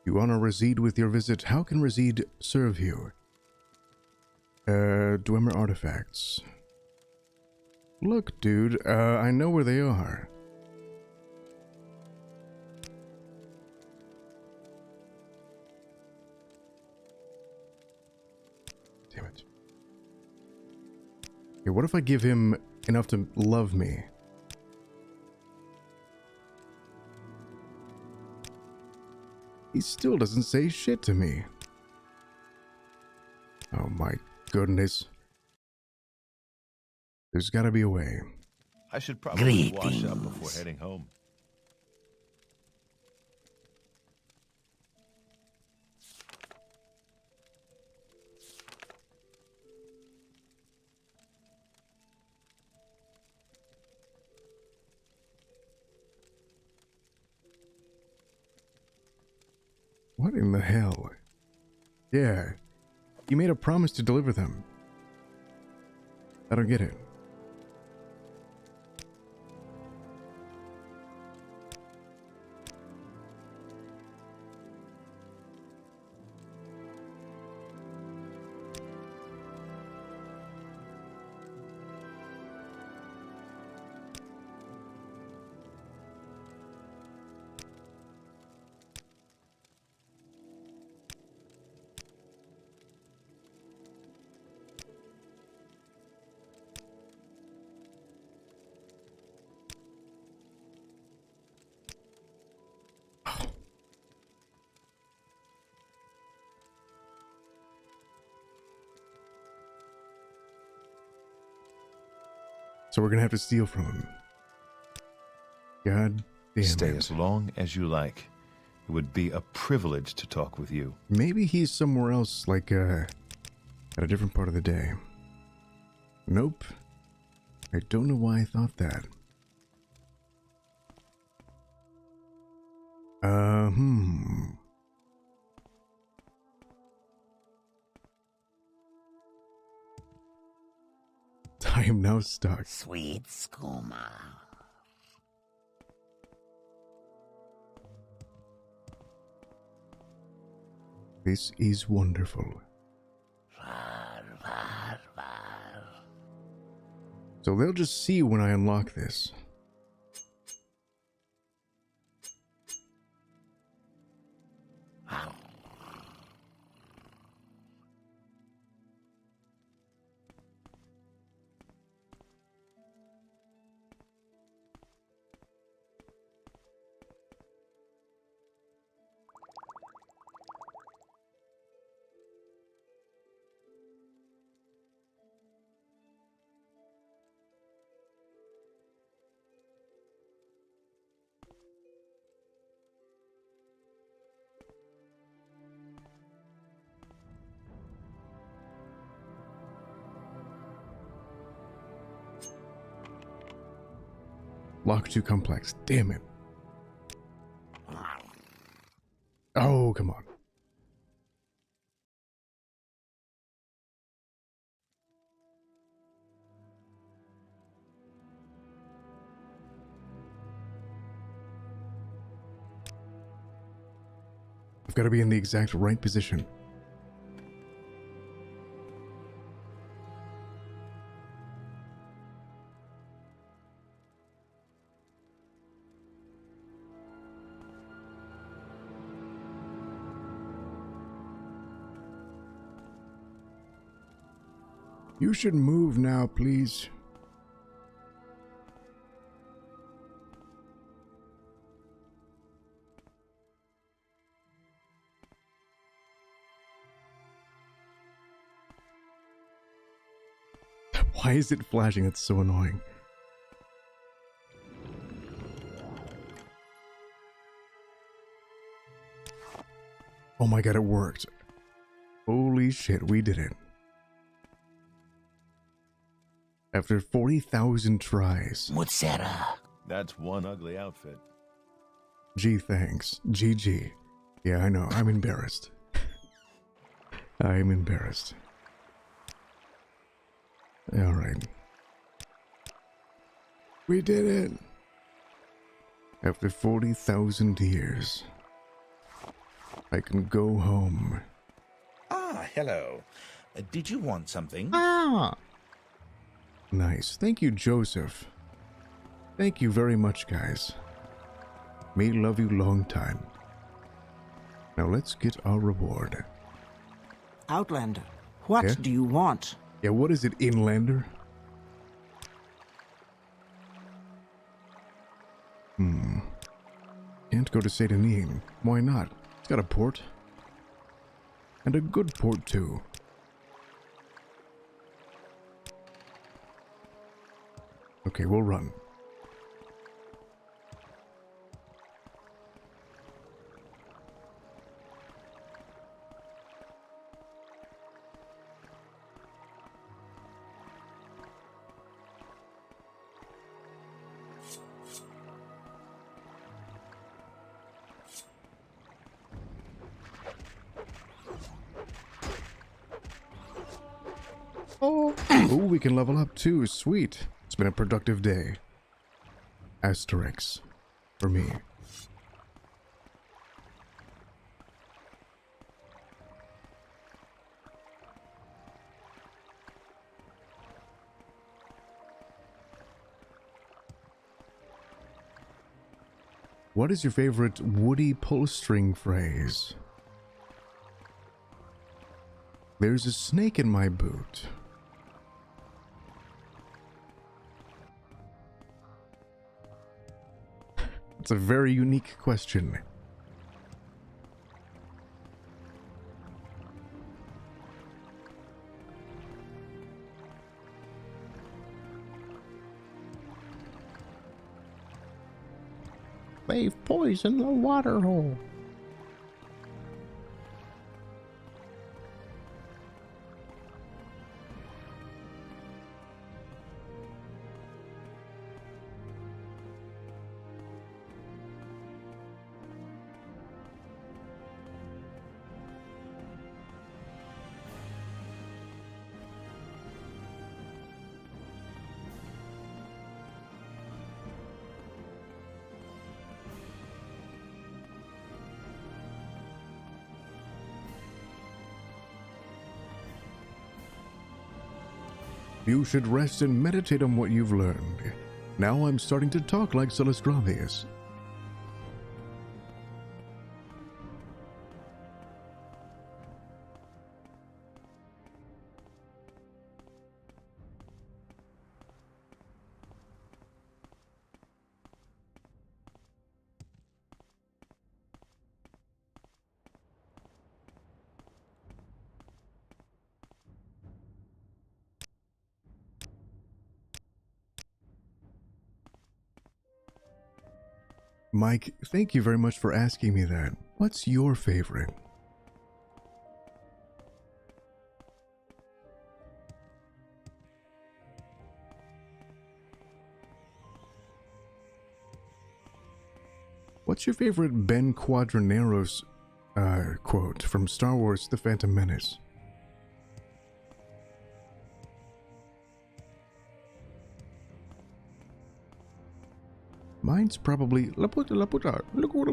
You honor Resede with your visit. How can Resede serve you? Dwemer artifacts. Look, dude, I know where they are. Damn it. Okay, what if I give him enough to love me? He still doesn't say shit to me. Oh my goodness. There's gotta be a way. I should probably wash up before heading home. What in the hell? Yeah, you made a promise to deliver them. I don't get it. So we're gonna have to steal from him. God damn Stay it. as long as you like. It would be a privilege to talk with you. Maybe he's somewhere else, like, at a different part of the day. Nope. I don't know why I thought that. I am now stuck. Sweet skooma. This is wonderful. So they'll just see when I unlock this. Lock too complex. Damn it. Oh, come on. I've got to be in the exact right position. You should move now, please. Why is it flashing? It's so annoying. Oh my god, it worked. Holy shit, we did it. After 40,000 tries. Mutsera. That's one ugly outfit. Gee, thanks. GG. Yeah, I know. I'm embarrassed. I'm embarrassed. Alright. We did it! After 40,000 years, I can go home. Ah, hello. Did you want something? Ah! Nice. Thank you, Joseph. Thank you very much, guys. May love you long time. Now let's get our reward. Outlander, what do you want? Yeah, what is it, Inlander? Can't go to Satanin. Why not? It's got a port. And a good port, too. Okay, we'll run. Oh, we can level up too. Sweet. It's been a productive day. Asterix. For me. What is your favorite woody pull string phrase? There's a snake in my boot. It's a very unique question. They've poisoned the water hole. You should rest and meditate on what you've learned. Now I'm starting to talk like Solastravius. Mike, thank you very much for asking me that. What's your favorite? What's your favorite Ben Quadranero's quote from Star Wars The Phantom Menace? Mine's probably La puta, la puta. Look what a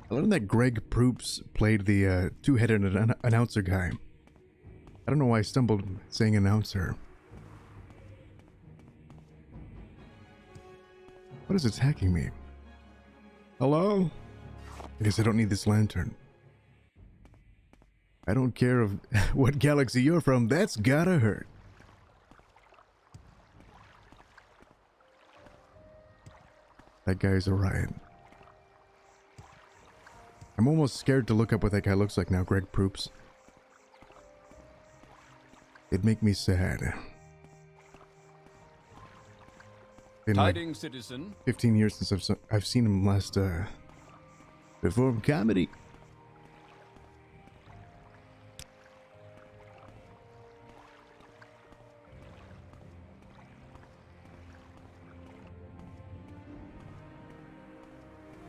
I learned that Greg Proops played the two-headed announcer guy. I don't know why I stumbled saying announcer. What is attacking me? Hello? I guess I don't need this lantern. I don't care of what galaxy you're from, that's gotta hurt. That guy's a riot. I'm almost scared to look up what that guy looks like now, Greg Proops. It'd make me sad. Been Tidings, like citizen. 15 years since I've seen him last perform comedy.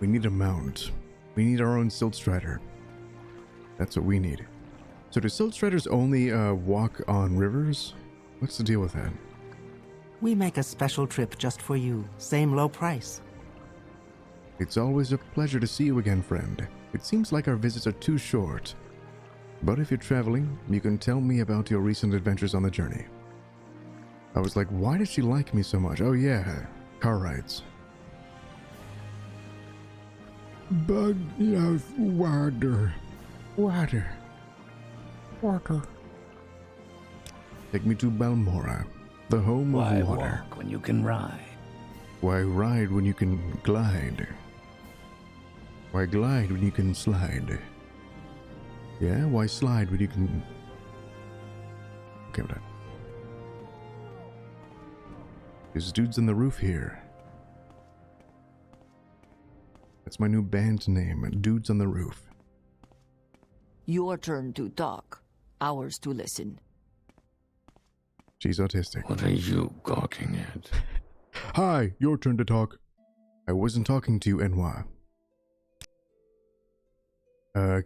We need a mount. We need our own Silt Strider. That's what we need. So do Silt Striders only walk on rivers? What's the deal with that? We make a special trip just for you. Same low price. It's always a pleasure to see you again, friend. It seems like our visits are too short. But if you're traveling, you can tell me about your recent adventures on the journey. I was like, why does she like me so much? Oh yeah, car rides. Bug loves water. Water. Water. Take me to Balmora, the home of water. Why walk when you can ride? Why ride when you can glide? Why glide when you can slide? Yeah, why slide when you can... Okay, I'm done. There's dudes on the roof here. That's my new band name, Dudes on the Roof. Your turn to talk, ours to listen. She's autistic. What are you gawking at? Hi, your turn to talk. I wasn't talking to you, Enwa.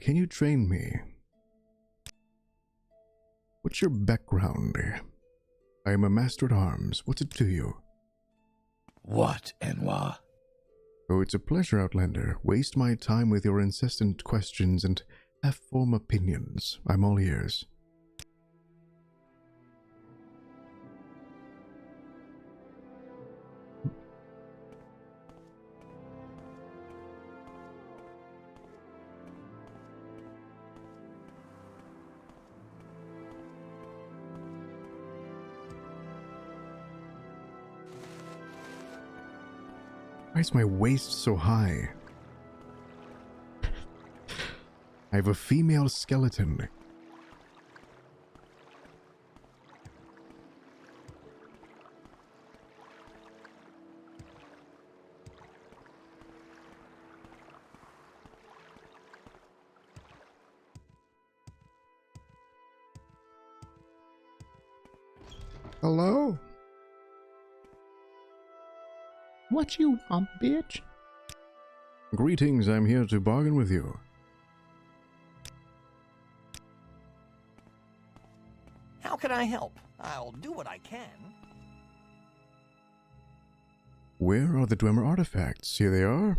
Can you train me? What's your background? I am a master at arms. What's it to you? What, Enwa? Oh, it's a pleasure, Outlander. Waste my time with your incessant questions and half-formed opinions. I'm all ears. Why is my waist so high? I have a female skeleton. Hello? What you want, bitch? Greetings, I'm here to bargain with you. How can I help? I'll do what I can. Where are the Dwemer artifacts? Here they are.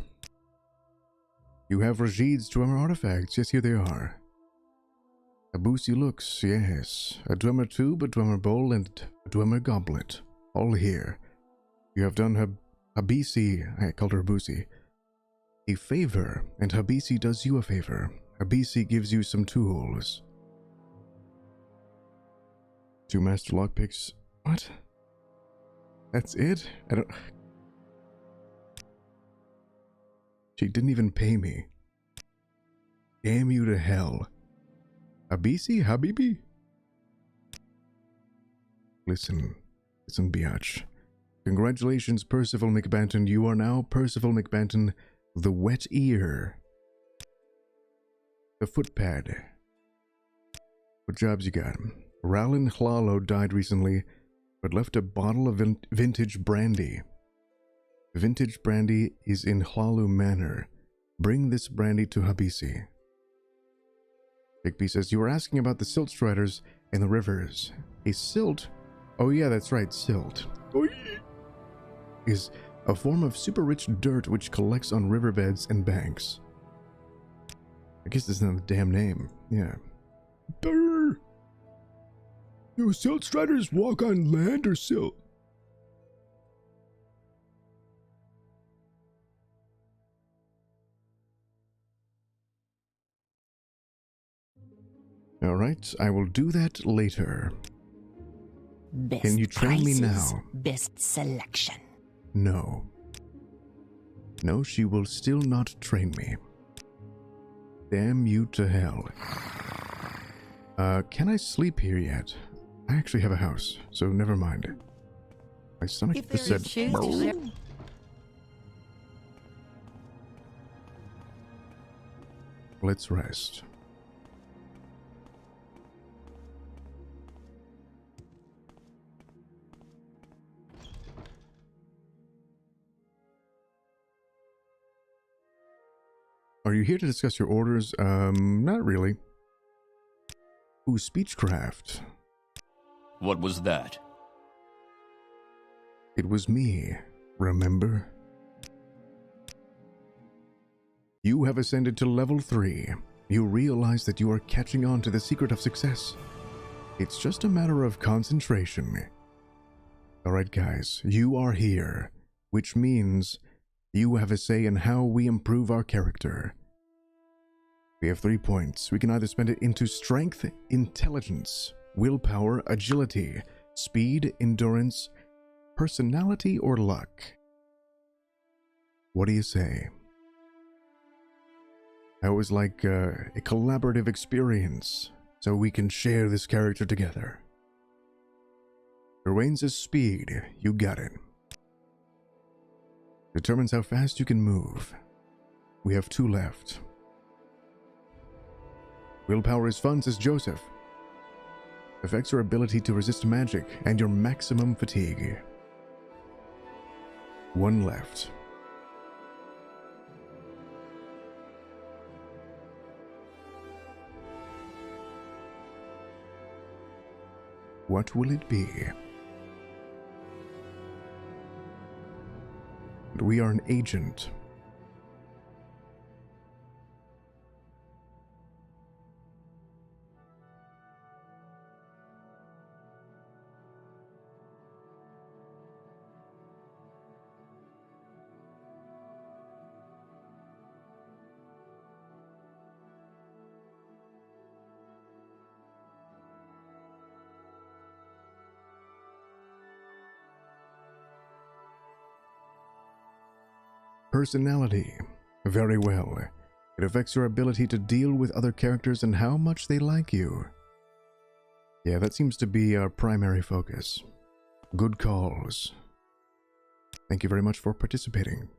You have Rajid's Dwemer artifacts. Yes, here they are. A boozy looks, yes. A Dwemer tube, a Dwemer bowl, and a Dwemer goblet. All here. You have done Habisi, I called her Boozy, a favor, and Habisi does you a favor. Habisi gives you some tools. 2 master lockpicks. What? That's it? I don't... She didn't even pay me. Damn you to hell. Habisi? Habibi? Listen, biatch. Congratulations, Percival McBanton. You are now Percival McBanton, the wet ear. The footpad. What jobs you got? Rowlin Hlalo died recently, but left a bottle of vintage brandy. Vintage brandy is in Hlalu Manor. Bring this brandy to Habisi. Bigby says, you were asking about the silt striders and the rivers. A silt? Oh yeah, that's right, silt. Is a form of super rich dirt which collects on riverbeds and banks. I guess that's not the damn name. Yeah. Brr. Do silt striders walk on land or silt? Alright, I will do that later. Best Can you train me prices, now? Best selection. No. No, she will still not train me. Damn you to hell. Can I sleep here yet? I actually have a house, so never mind. My stomach just said... Let's rest. Are you here to discuss your orders? Not really. Ooh, speechcraft. What was that? It was me, remember? You have ascended to level 3. You realize that you are catching on to the secret of success. It's just a matter of concentration. Alright guys, you are here, which means you have a say in how we improve our character. We have 3 points. We can either spend it into strength, intelligence, willpower, agility, speed, endurance, personality, or luck. What do you say? I always like a collaborative experience, so we can share this character together. Gawain's speed, you got it. Determines how fast you can move. We have 2 left. Willpower is fun, says Joseph. Affects your ability to resist magic and your maximum fatigue. 1 left. What will it be? We are an agent. Personality. Very well. It affects your ability to deal with other characters and how much they like you. Yeah, that seems to be our primary focus. Good calls. Thank you very much for participating.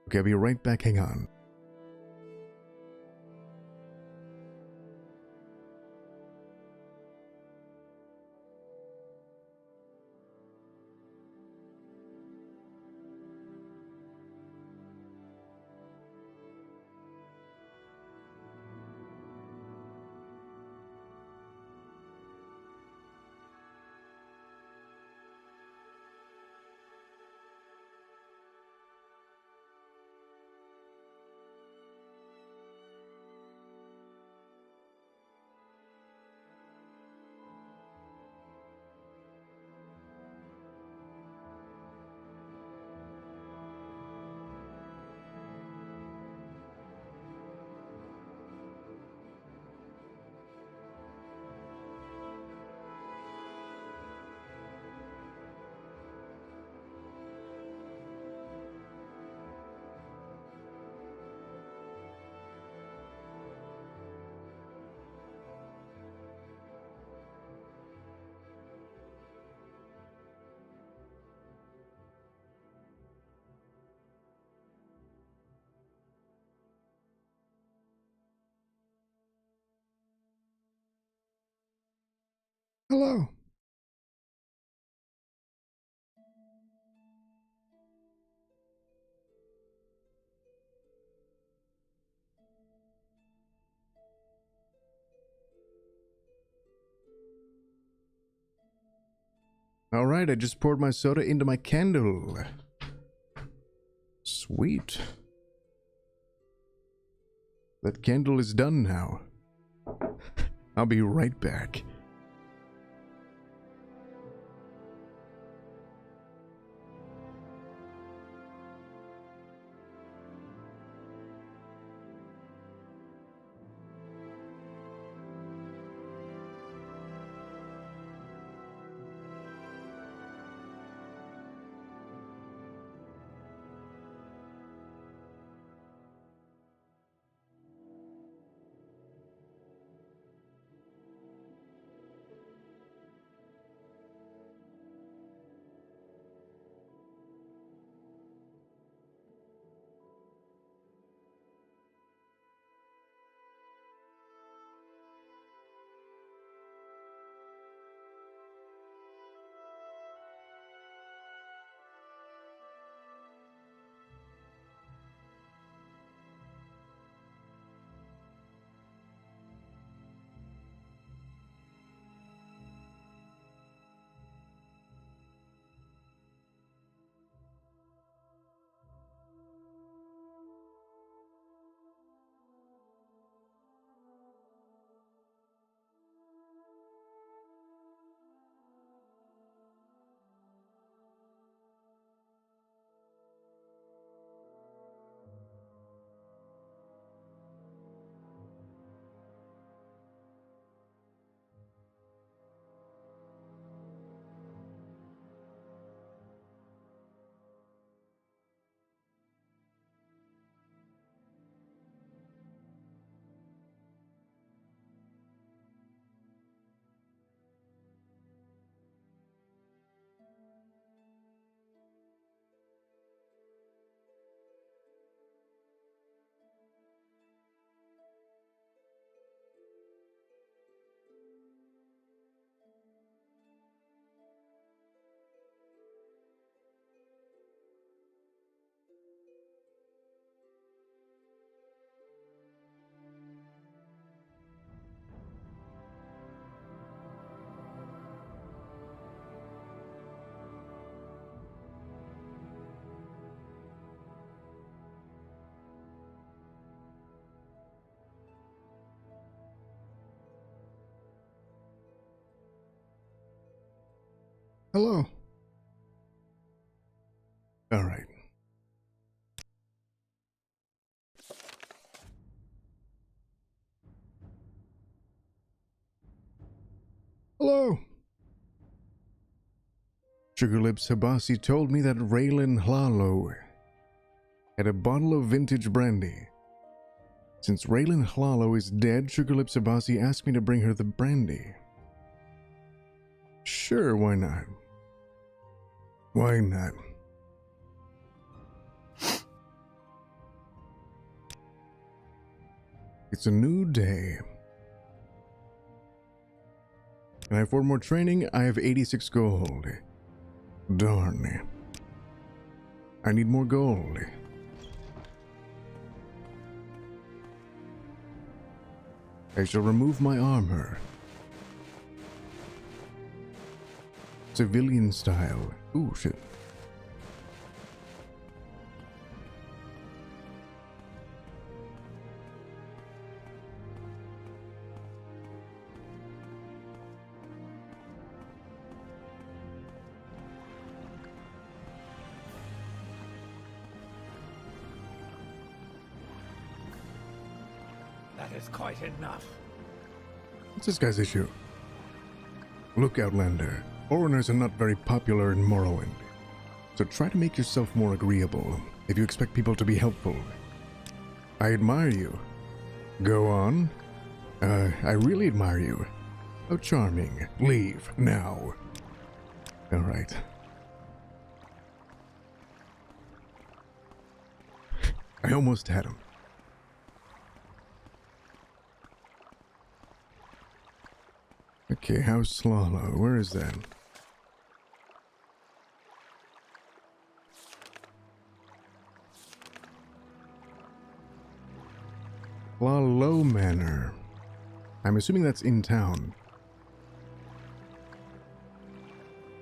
Okay, I'll be right back. Hang on. Hello. All right, I just poured my soda into my candle. Sweet. That candle is done now. I'll be right back. Hello. All right. Hello. Sugarlips Habasi told me that Raylan Hlalo had a bottle of vintage brandy. Since Raylan Hlalo is dead, Sugarlips Habasi asked me to bring her the brandy. Sure, why not? Why not? It's a new day. Can I afford more training? I have 86 gold. Darn. I need more gold. I shall remove my armor. Civilian style. Ooh, shit. That is quite enough. What's this guy's issue? Look, Outlander. Foreigners are not very popular in Morrowind, so try to make yourself more agreeable if you expect people to be helpful. I admire you. Go on. I really admire you. How charming. Leave, now. Alright. I almost had him. Okay, House Slalo. Where is that? Slalo Manor. I'm assuming that's in town.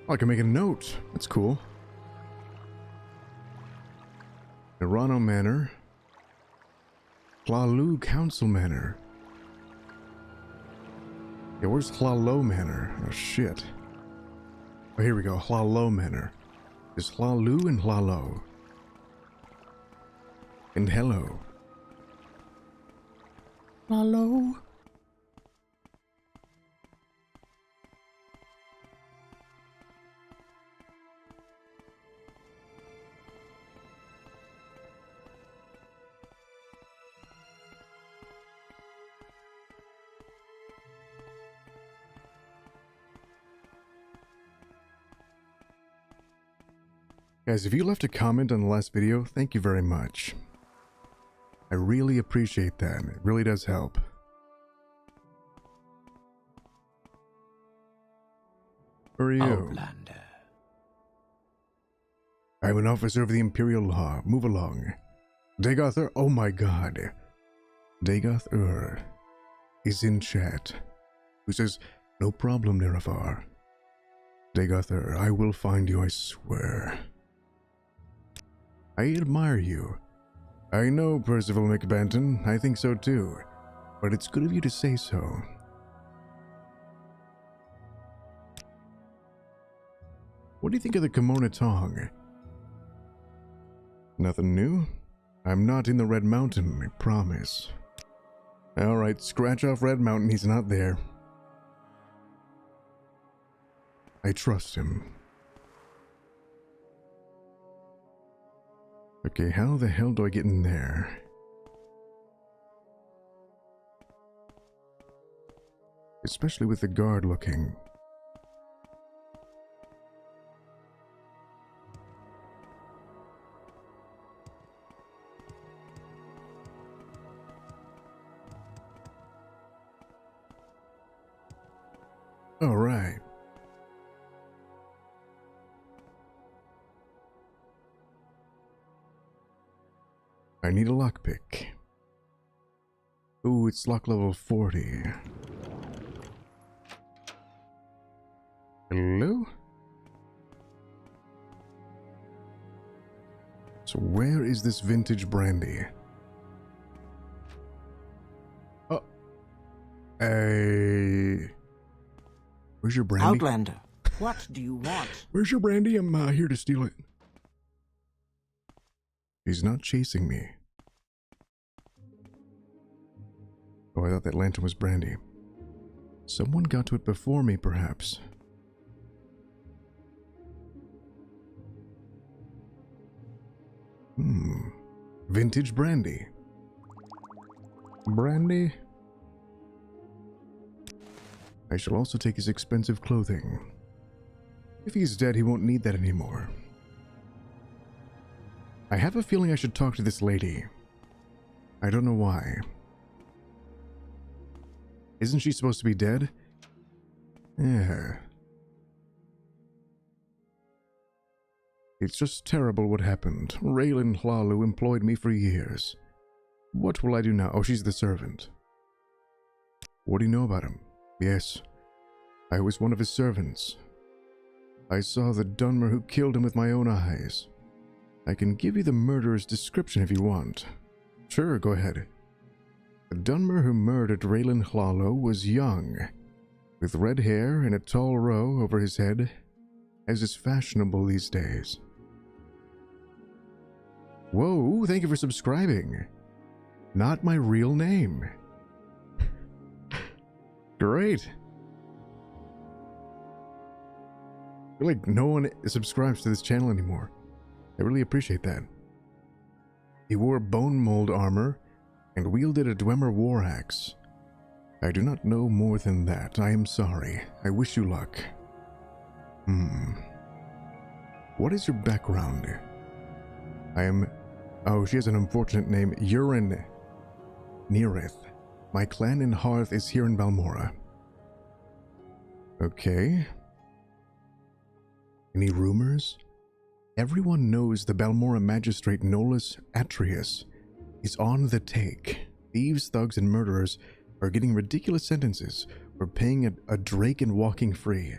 Oh, I can make a note. That's cool. Irano Manor. Slalu Council Manor. Yeah, where's Hlalo Manor? Oh, shit. Oh, here we go. Hlalo Manor. There's Hlalu and Hlalo. And hello. Hlalo? Guys, if you left a comment on the last video, thank you very much. I really appreciate that. It really does help. Who are you? Outlander. I'm an officer of the Imperial Law. Move along. Dagoth oh my god. Dagoth is in chat. Who says, no problem, Nerafar. Dagoth I will find you, I swear. I admire you. I know, Percival McBanton. I think so too. But it's good of you to say so. What do you think of the Kimono Tong? Nothing new? I'm not in the Red Mountain, I promise. Alright, scratch off Red Mountain, he's not there. I trust him. Okay, how the hell do I get in there? Especially with the guard looking. All right. I need a lockpick. Ooh, it's lock level 40. Hello? So where is this vintage brandy? Oh. Where's your brandy? Outlander, what do you want? Where's your brandy? I'm here to steal it. He's not chasing me. Oh, I thought that lantern was brandy. Someone got to it before me, perhaps. Vintage brandy. Brandy? I shall also take his expensive clothing. If he's dead, he won't need that anymore. I have a feeling I should talk to this lady. I don't know why. Isn't she supposed to be dead? Yeah. It's just terrible what happened. Raylan Hlalu employed me for years. What will I do now? Oh, she's the servant. What do you know about him? Yes, I was one of his servants. I saw the Dunmer who killed him with my own eyes. I can give you the murderer's description if you want. Sure, go ahead. The Dunmer who murdered Raylan Hlalu was young, with red hair and a tall row over his head, as is fashionable these days. Whoa, thank you for subscribing. Not my real name. Great. I feel like no one subscribes to this channel anymore. I really appreciate that. He wore bone mold armor and wielded a Dwemer war axe. I do not know more than that. I am sorry. I wish you luck. What is your background? I am... Oh, she has an unfortunate name. Urin Nearith. My clan in Hearth is here in Balmora. Okay. Any rumors? Everyone knows the Balmora magistrate Nolus Atreus is on the take. Thieves, thugs, and murderers are getting ridiculous sentences for paying a drake and walking free.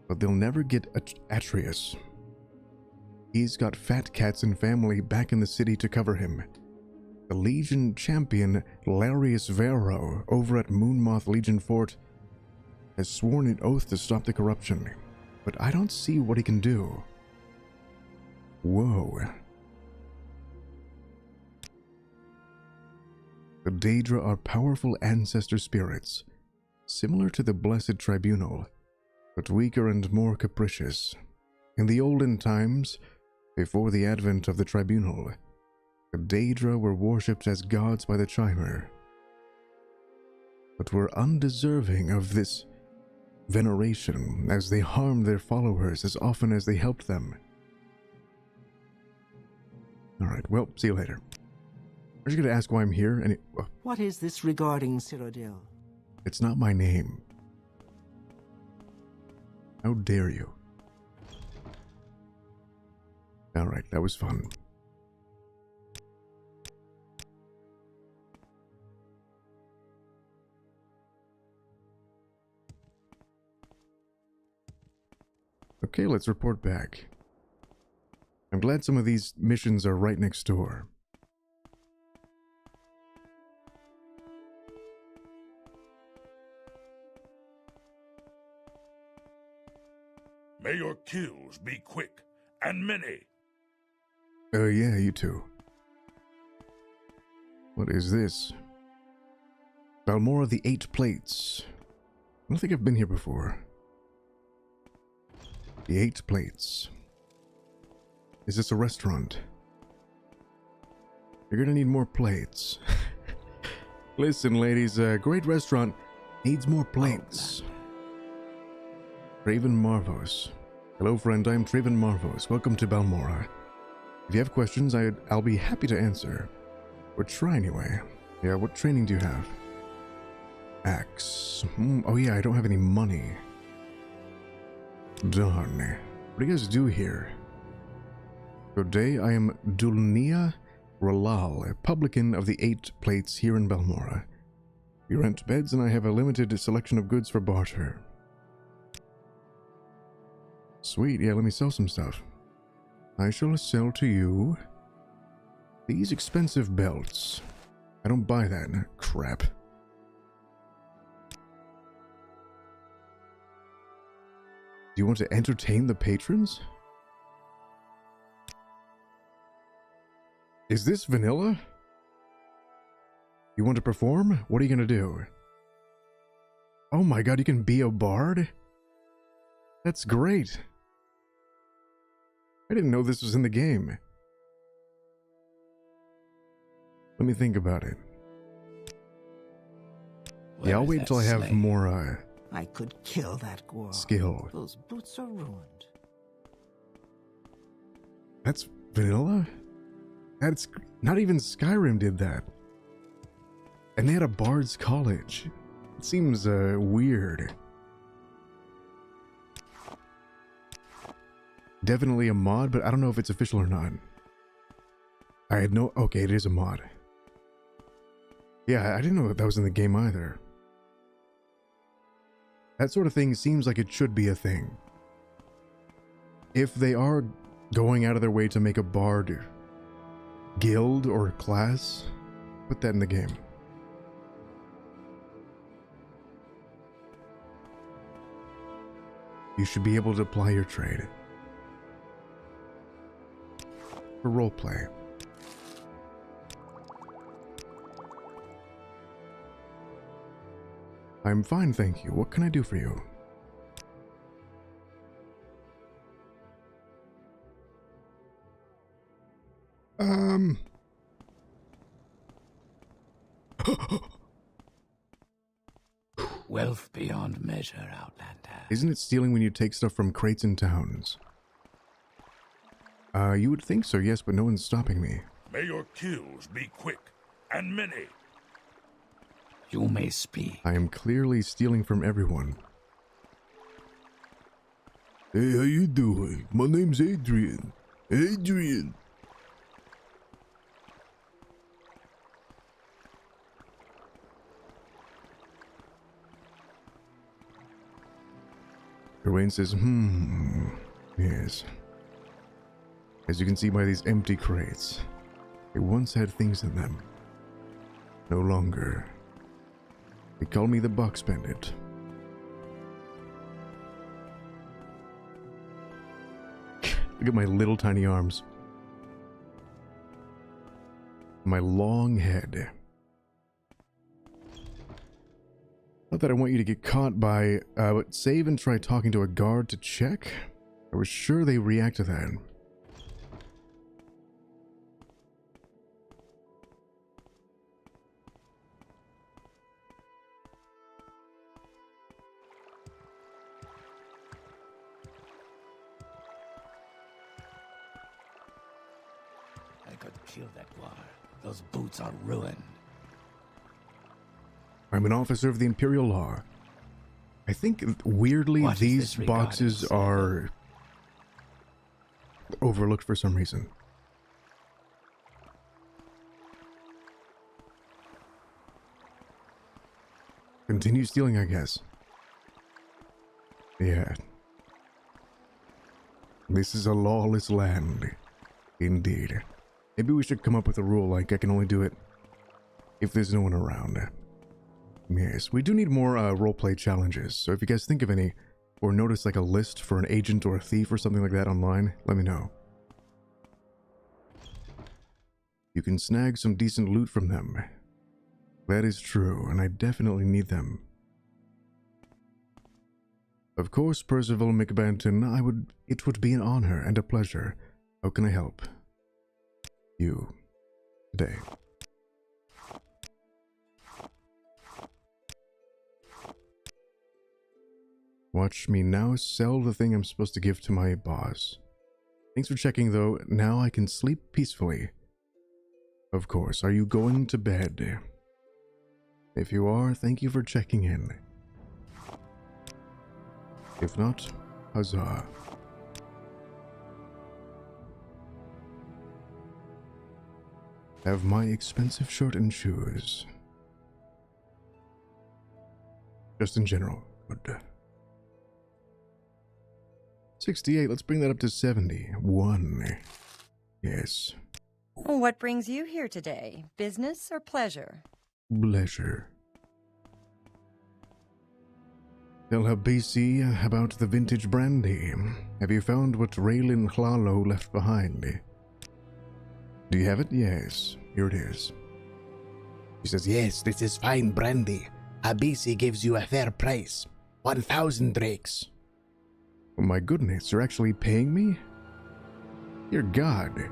But they'll never get Atreus. He's got fat cats and family back in the city to cover him. The Legion champion Larius Vero over at Moonmoth Legion Fort has sworn an oath to stop the corruption, but I don't see what he can do. Whoa. The Daedra are powerful ancestor spirits, similar to the Blessed Tribunal, but weaker and more capricious. In the olden times, before the advent of the Tribunal, the Daedra were worshipped as gods by the Chimer, but were undeserving of this veneration, as they harmed their followers as often as they helped them. Alright, well, see you later. I'm just gonna ask why I'm here, and What is this regarding Cyrodiil? it's not my name. How dare you? Alright, that was fun. Okay, let's report back. I'm glad some of these missions are right next door. May your kills be quick and many. Yeah, you too. What is this? Balmora the 8 Plates. I don't think I've been here before. The 8 Plates. Is this a restaurant? You're gonna need more plates. Listen, ladies, a great restaurant needs more plates. Traven Marvos. Hello, friend, I'm Traven Marvos. Welcome to Balmora. If you have questions, I'll be happy to answer. Or try anyway. Yeah, what training do you have? Axe. Oh yeah, I don't have any money. Darn. What do you guys do here? Good day, I am Dulnia Ralal, a publican of the 8 Plates here in Balmora. We rent beds and I have a limited selection of goods for barter. Sweet, yeah, let me sell some stuff. I shall sell to you these expensive belts. I don't buy that crap. Do you want to entertain the patrons? Is this vanilla? You want to perform? What are you gonna do? Oh my god, you can be a bard? That's great. I didn't know this was in the game. Let me think about it. Yeah, I'll wait until I have more, I could kill that Gwar. skill. Those boots are ruined. That's vanilla? That's not even Skyrim did that. And they had a Bard's College. It seems weird. Definitely a mod, but I don't know if it's official or not. I had no... Okay, it is a mod. Yeah, I didn't know that was in the game either. That sort of thing seems like it should be a thing. If they are going out of their way to make a bard guild or class, put that in the game. You should be able to apply your trade. For roleplay. I'm fine, thank you. What can I do for you? Wealth beyond measure, Outlander. Isn't it stealing when you take stuff from crates and towns? You would think so, yes, but no one's stopping me. May your kills be quick and many. You may speak. I am clearly stealing from everyone. Hey, how you doing? My name's Adrian. Adrian! Gawain says, yes. As you can see by these empty crates, they once had things in them. No longer. They call me the Box Bandit. Look at my little tiny arms. My long head. Not that I want you to get caught by, but save and try talking to a guard to check. I was sure they react to that. I could kill that guard. Those boots are ruined. I'm an officer of the Imperial Law. I think, weirdly, What is these this boxes are overlooked for some reason. Continue stealing, I guess. Yeah. This is a lawless land. Indeed. Maybe we should come up with a rule like I can only do it if there's no one around. Yes, we do need more roleplay challenges, so if you guys think of any, or notice like a list for an agent or a thief or something like that online, let me know. You can snag some decent loot from them. That is true, and I definitely need them. Of course, Percival McBanton, it would be an honor and a pleasure. How can I help you today? Watch me now sell the thing I'm supposed to give to my boss. Thanks for checking, though. Now I can sleep peacefully. Of course. Are you going to bed? If you are, thank you for checking in. If not, huzzah. Have my expensive shirt and shoes. Just in general. Good. 68, let's bring that up to 71. Yes. What brings you here today? Business or pleasure? Pleasure. Tell Habisi about the vintage brandy. Have you found what Raylan Hlalo left behind? Do you have it? Yes. Here it is. He says, yes, this is fine brandy. Habisi gives you a fair price. 1,000 drakes. Oh my goodness, you're actually paying me? Dear God.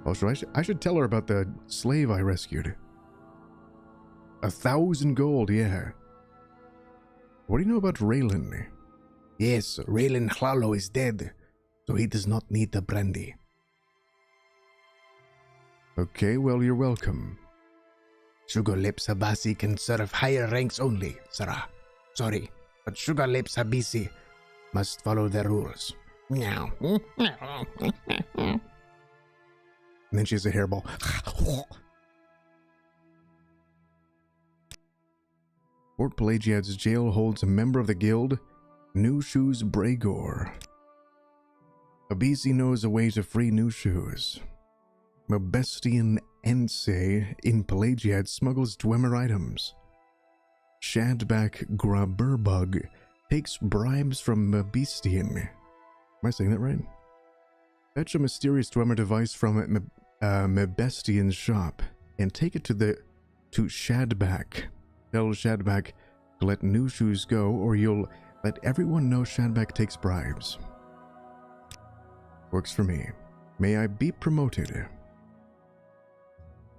Also, I should tell her about the slave I rescued. 1,000 gold, yeah. What do you know about Raylan? Yes, Raylan Hlalo is dead, so he does not need the brandy. Okay, well, you're welcome. Sugar Lips Habasi can serve higher ranks only, Sarah. Sorry, but Sugar Lips Habisi must follow the rules. Meow. And then she has a hairball. Fort Pelagiad's jail holds a member of the guild, New Shoes Bregor. Habisi knows a way to free New Shoes. Mabestian Ense in Pelagiad smuggles Dwemer items. Shadback Graberbug takes bribes from Mabestian. Am I saying that right? Fetch a mysterious Dwemer device from Mabestian's shop and take it to Shadback. Tell Shadback to let New Shoes go, or you'll let everyone know Shadback takes bribes. Works for me. May I be promoted.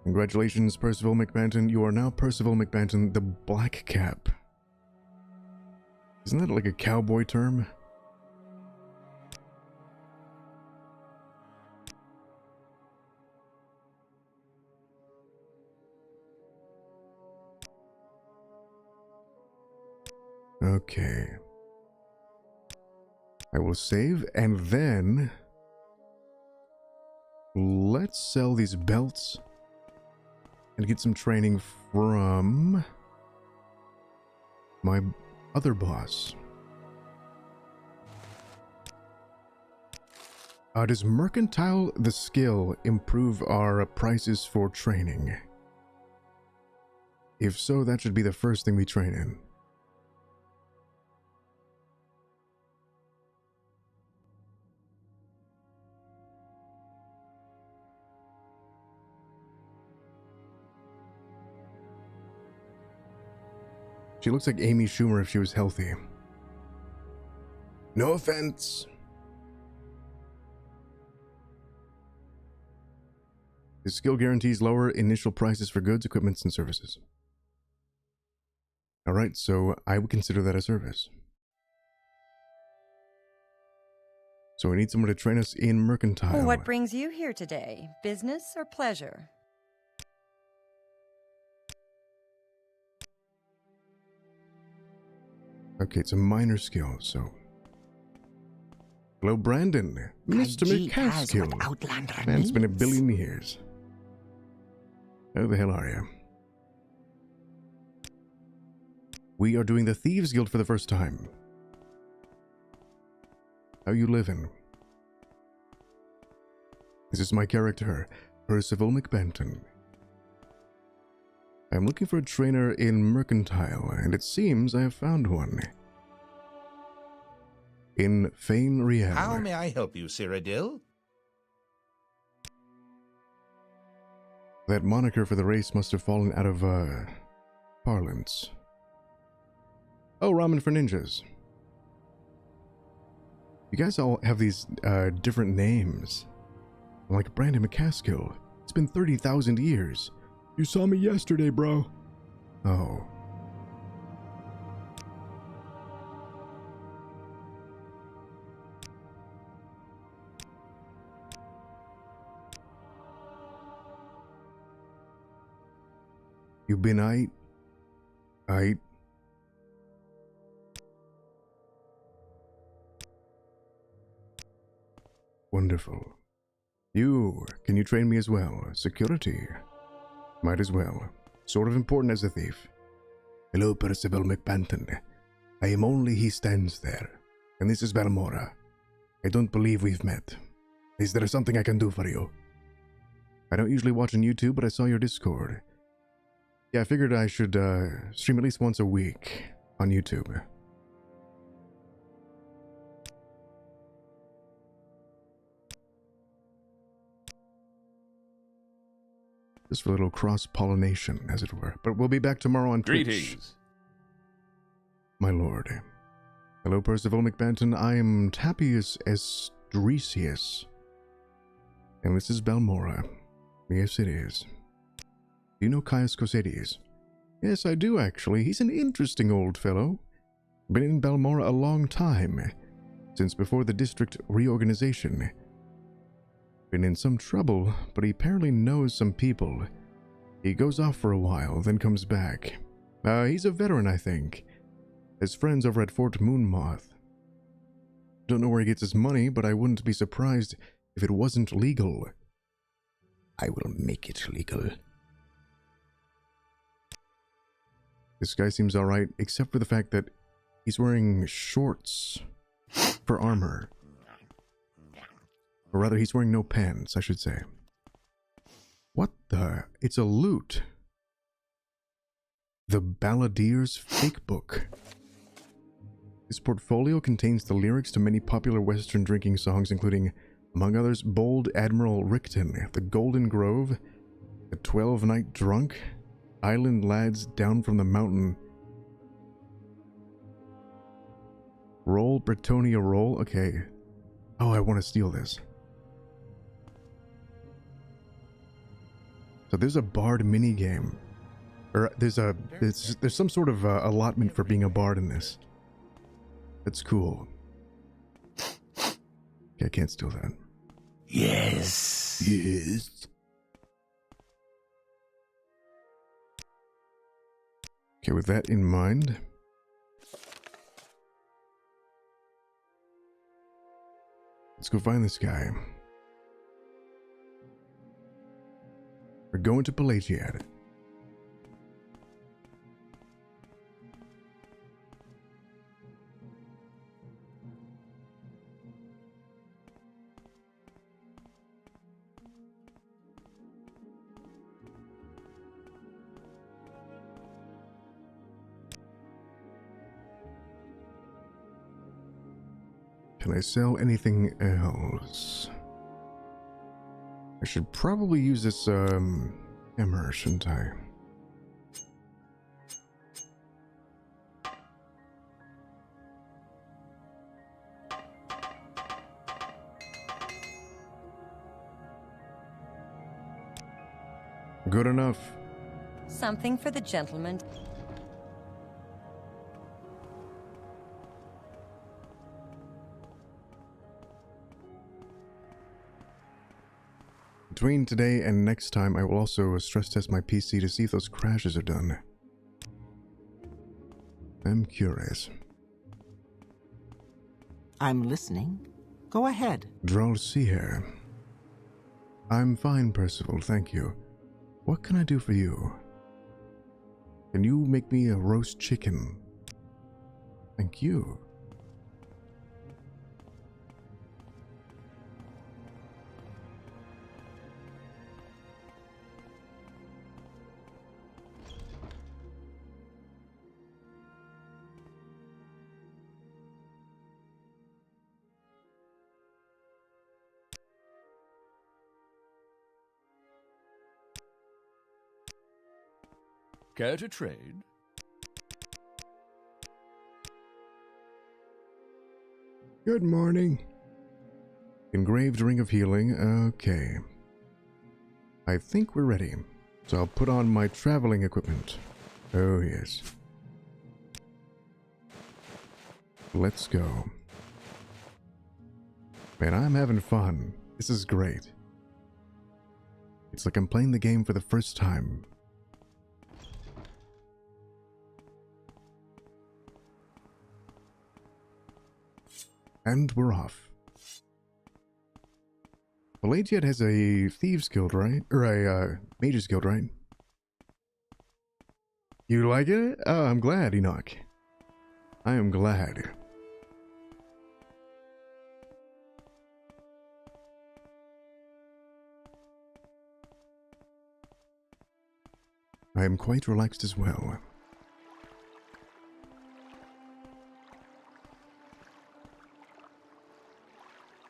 Congratulations, Percival McBanton. You are now Percival McBanton, the Black Cap. Isn't that like a cowboy term? Okay. I will save, and then let's sell these belts and get some training from my other boss. Does Mercantile the skill improve our prices for training? If so, that should be the first thing we train in. She looks like Amy Schumer if she was healthy. No offense. This skill guarantees lower initial prices for goods, equipments, and services. Alright, so I would consider that a service. So we need someone to train us in mercantile. What brings you here today? Business or pleasure? Okay, it's a minor skill, so... Hello, Brandon. Mr. McCaskill. Man, it's been a billion years. How the hell are you? We are doing the Thieves Guild for the first time. How you living? This is my character, Percival McBenton. I am looking for a trainer in mercantile, and it seems I have found one. In Fain Riel. How may I help you, Cyrodiil? That moniker for the race must have fallen out of, parlance. Oh, ramen for ninjas. You guys all have these, different names. I'm like Brandon McCaskill. It's been 30,000 years. You saw me yesterday, bro. Oh. You been aight? Aight. Wonderful. Can you train me as well? Security? Might as well. Sort of important as a thief. Hello, Percival McBenton. I am only he stands there. And this is Balmora. I don't believe we've met. Is there something I can do for you? I don't usually watch on YouTube, but I saw your Discord. Yeah, I figured I should stream at least once a week on YouTube. Just for a little cross-pollination, as it were. But we'll be back tomorrow on Twitch. Greetings. My lord. Hello, Percival McBenton. I am Tapius Estresius. And this is Balmora. Yes, it is. Do you know Caius Cosades? Yes, I do, actually. He's an interesting old fellow. Been in Balmora a long time. Since before the district reorganization. Been in some trouble, but he apparently knows some people. He goes off for a while, then comes back. He's a veteran, I think. Has friends over at Fort Moonmoth. Don't know where he gets his money, but I wouldn't be surprised if it wasn't legal. I will make it legal. This guy seems alright, except for the fact that he's wearing shorts for armor. Or rather, he's wearing no pants, I should say. What the? It's a lute. The Balladier's Fake Book. His portfolio contains the lyrics to many popular Western drinking songs, including, among others, Bold Admiral Rickton, The Golden Grove, The 12-Night Drunk, Island Lads Down from the Mountain, Roll Bretonia Roll. Okay. Oh, I want to steal this. So there's a bard minigame. Or there's some sort of allotment for being a bard in this. That's cool. Okay, I can't steal that. Yes. Yes. Okay, with that in mind, let's go find this guy. We're going to Pelagiad. Can I sell anything else? I should probably use this, hammer, shouldn't I? Good enough. Something for the gentleman. Between today and next time, I will also stress test my PC to see if those crashes are done. I'm curious. I'm listening. Go ahead. Drolsy here. I'm fine, Percival, thank you. What can I do for you? Can you make me a roast chicken? Thank you. Care to trade? Good morning. Engraved Ring of Healing, okay. I think we're ready. So I'll put on my traveling equipment. Oh yes. Let's go. Man, I'm having fun. This is great. It's like I'm playing the game for the first time. And we're off. Well, Agent has a Thieves Guild, right? Or a Mages Guild, right? You like it? Oh, I'm glad, Enoch. I am glad. I am quite relaxed as well.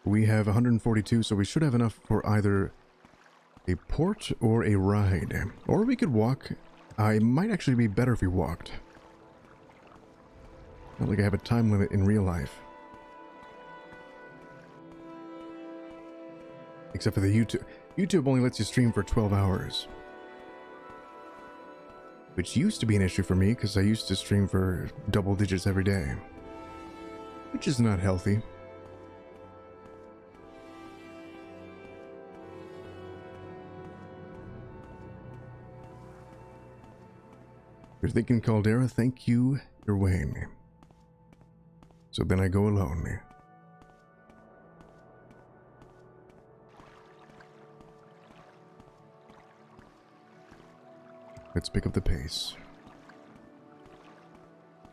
We have 142, so we should have enough for either a port or a ride. Or we could walk. It might actually be better if we walked. Not like I have a time limit in real life. Except for the YouTube. YouTube only lets you stream for 12 hours. Which used to be an issue for me, because I used to stream for double digits every day. Which is not healthy. You're thinking Caldera, thank you, you're Wayne. So then I go alone. Let's pick up the pace.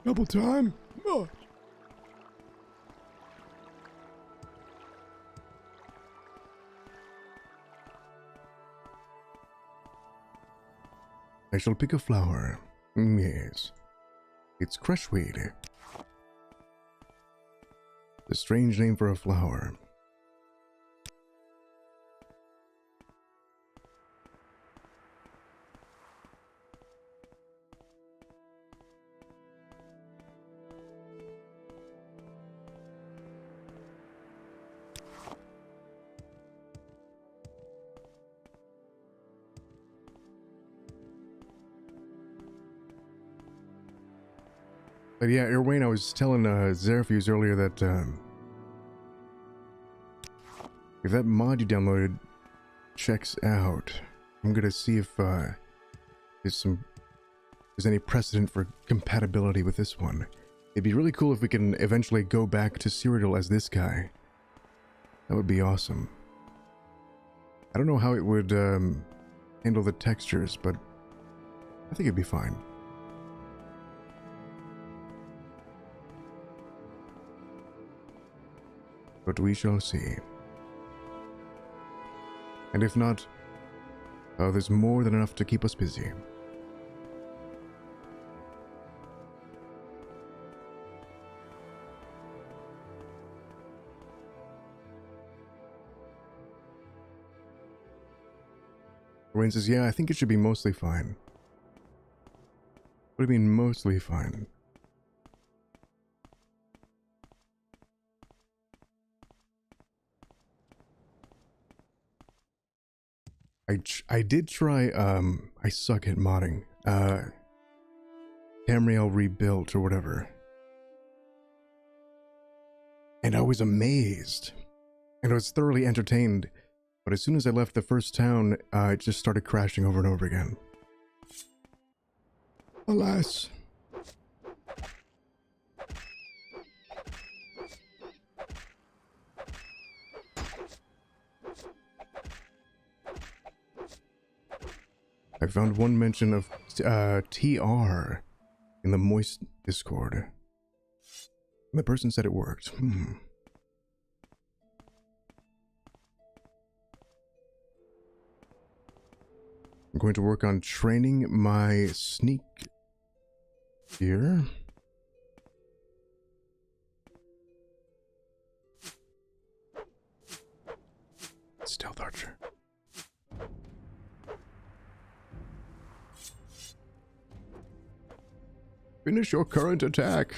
Double time? Oh. I shall pick a flower. Yes. It's crushweed. A strange name for a flower. But yeah, Erwayne, I was telling Zerafuse earlier that if that mod you downloaded checks out, I'm gonna see if there's any precedent for compatibility with this one. It'd be really cool if we can eventually go back to Cyrodiil as this guy. That would be awesome. I don't know how it would handle the textures, but I think it'd be fine. But we shall see. And if not, there's more than enough to keep us busy. Wayne says, yeah, I think it should be mostly fine. What do you mean, mostly fine? I did try, I suck at modding. Tamriel Rebuilt or whatever. And I was amazed. And I was thoroughly entertained. But as soon as I left the first town, it just started crashing over and over again. Alas. I found one mention of TR in the Moist Discord. The person said it worked. I'm going to work on training my sneak here. Stealth archer. Finish your current attack.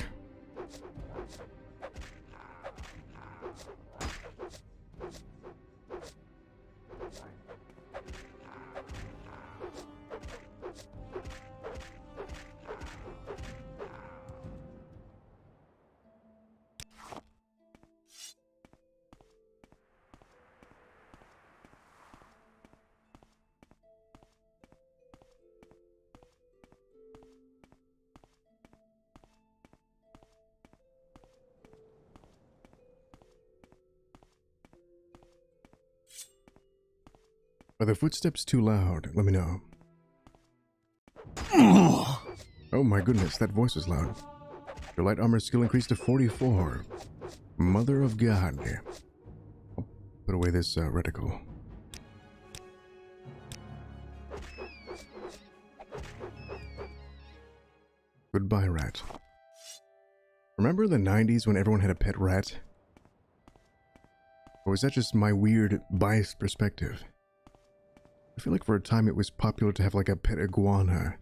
Are the footsteps too loud? Let me know. Oh my goodness, that voice is loud. Your light armor skill increased to 44. Mother of God. I'll put away this reticle. Goodbye, rat. Remember the 90s when everyone had a pet rat? Or was that just my weird, biased perspective? I feel like for a time it was popular to have like a pet iguana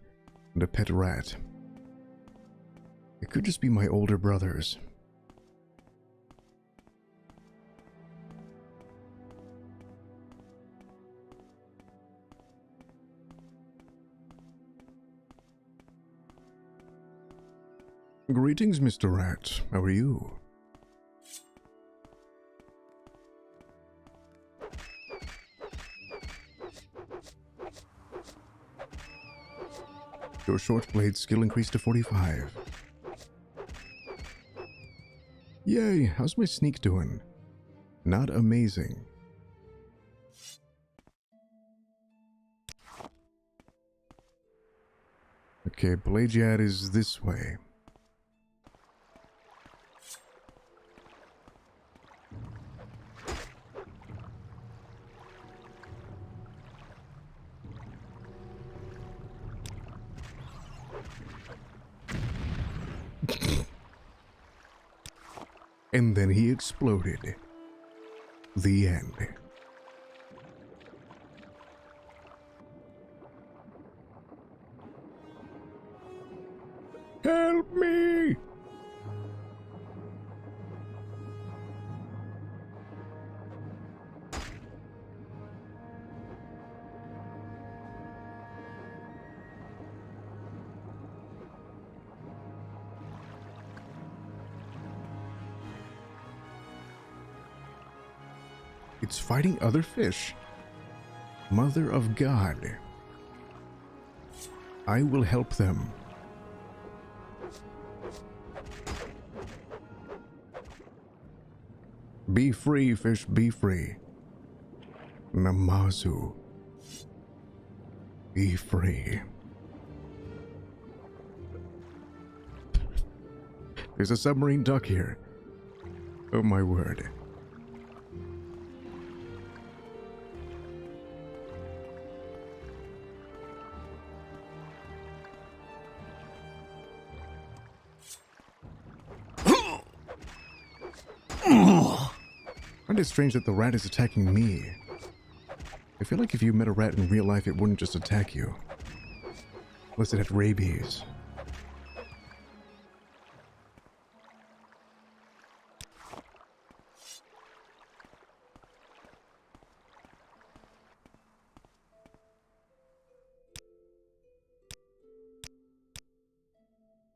and a pet rat. It could just be my older brothers. Greetings, Mr. Rat. How are you? Your short blade skill increased to 45. Yay, how's my sneak doing? Not amazing. Okay, Pelagiad is this way. And then he exploded. The end. Help me! It's fighting other fish. Mother of God. I will help them. Be free, fish, be free. Namazu. Be free. There's a submarine duck here. Oh my word. I find it strange that the rat is attacking me. I feel like if you met a rat in real life, it wouldn't just attack you. Unless it had rabies.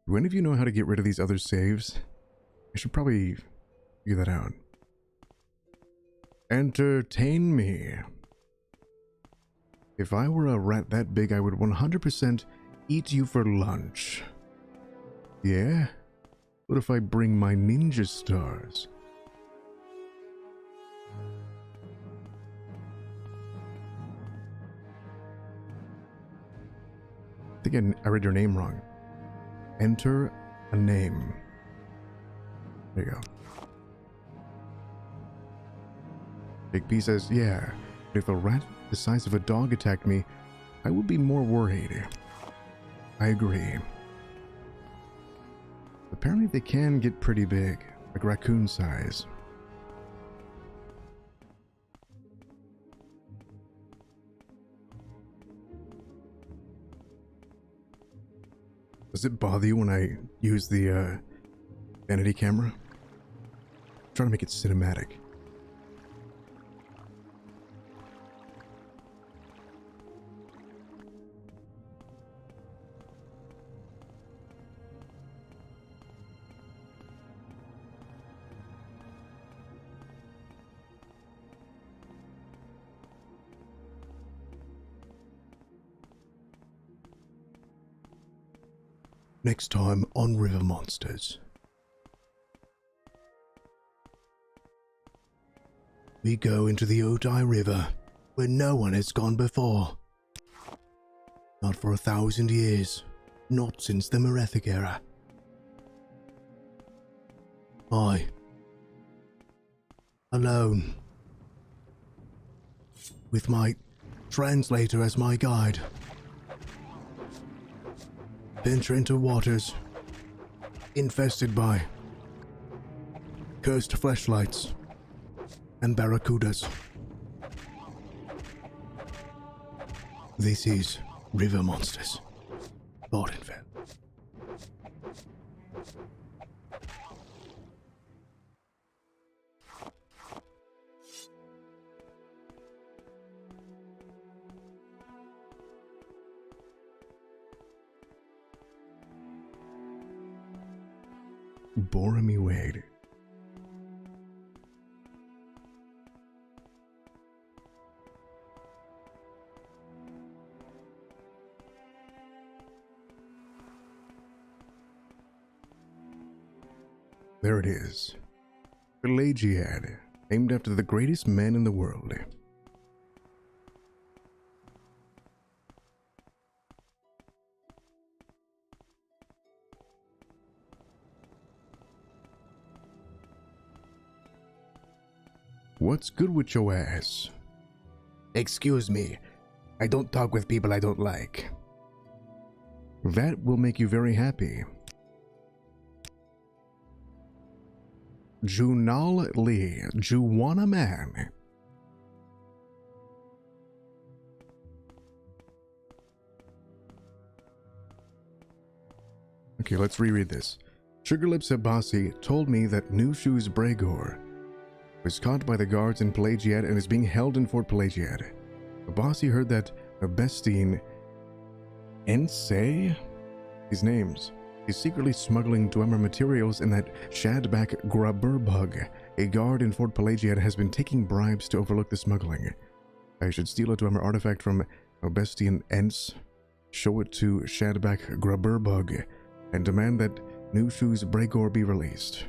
Do any of you know how to get rid of these other saves? I should probably figure that out. Entertain me. If I were a rat that big, I would 100% eat you for lunch. Yeah? What if I bring my ninja stars? I think I read your name wrong. Enter a name. There you go. Big P says, yeah, but if a rat the size of a dog attacked me, I would be more worried. I agree. Apparently they can get pretty big, like raccoon size. Does it bother you when I use the vanity camera? I'm trying to make it cinematic. Next time on River Monsters. We go into the Odai River, where no one has gone before. Not for 1,000 years, not since the Merethic era. I, alone, with my translator as my guide, venture into waters infested by cursed fleshlights and barracudas. This is River Monsters, Vvardenfell. Boromir Wade. There it is. Pelagiad, named after the greatest man in the world. What's good with your ass? Excuse me, I don't talk with people I don't like. That will make you very happy. Junal Lee, Juwana Man. Okay, let's reread this. Sugarlips Abasi told me that New Shoes Bregor was caught by the guards in Pelagiad and is being held in Fort Pelagiad. Abasi heard that Bestine Ensei, these names, is secretly smuggling Dwemer materials and that Shadback Graburbug, a guard in Fort Pelagiad, has been taking bribes to overlook the smuggling. I should steal a Dwemer artifact from Bestine Ents, show it to Shadback Graburbug, and demand that New Shoes Bregor be released.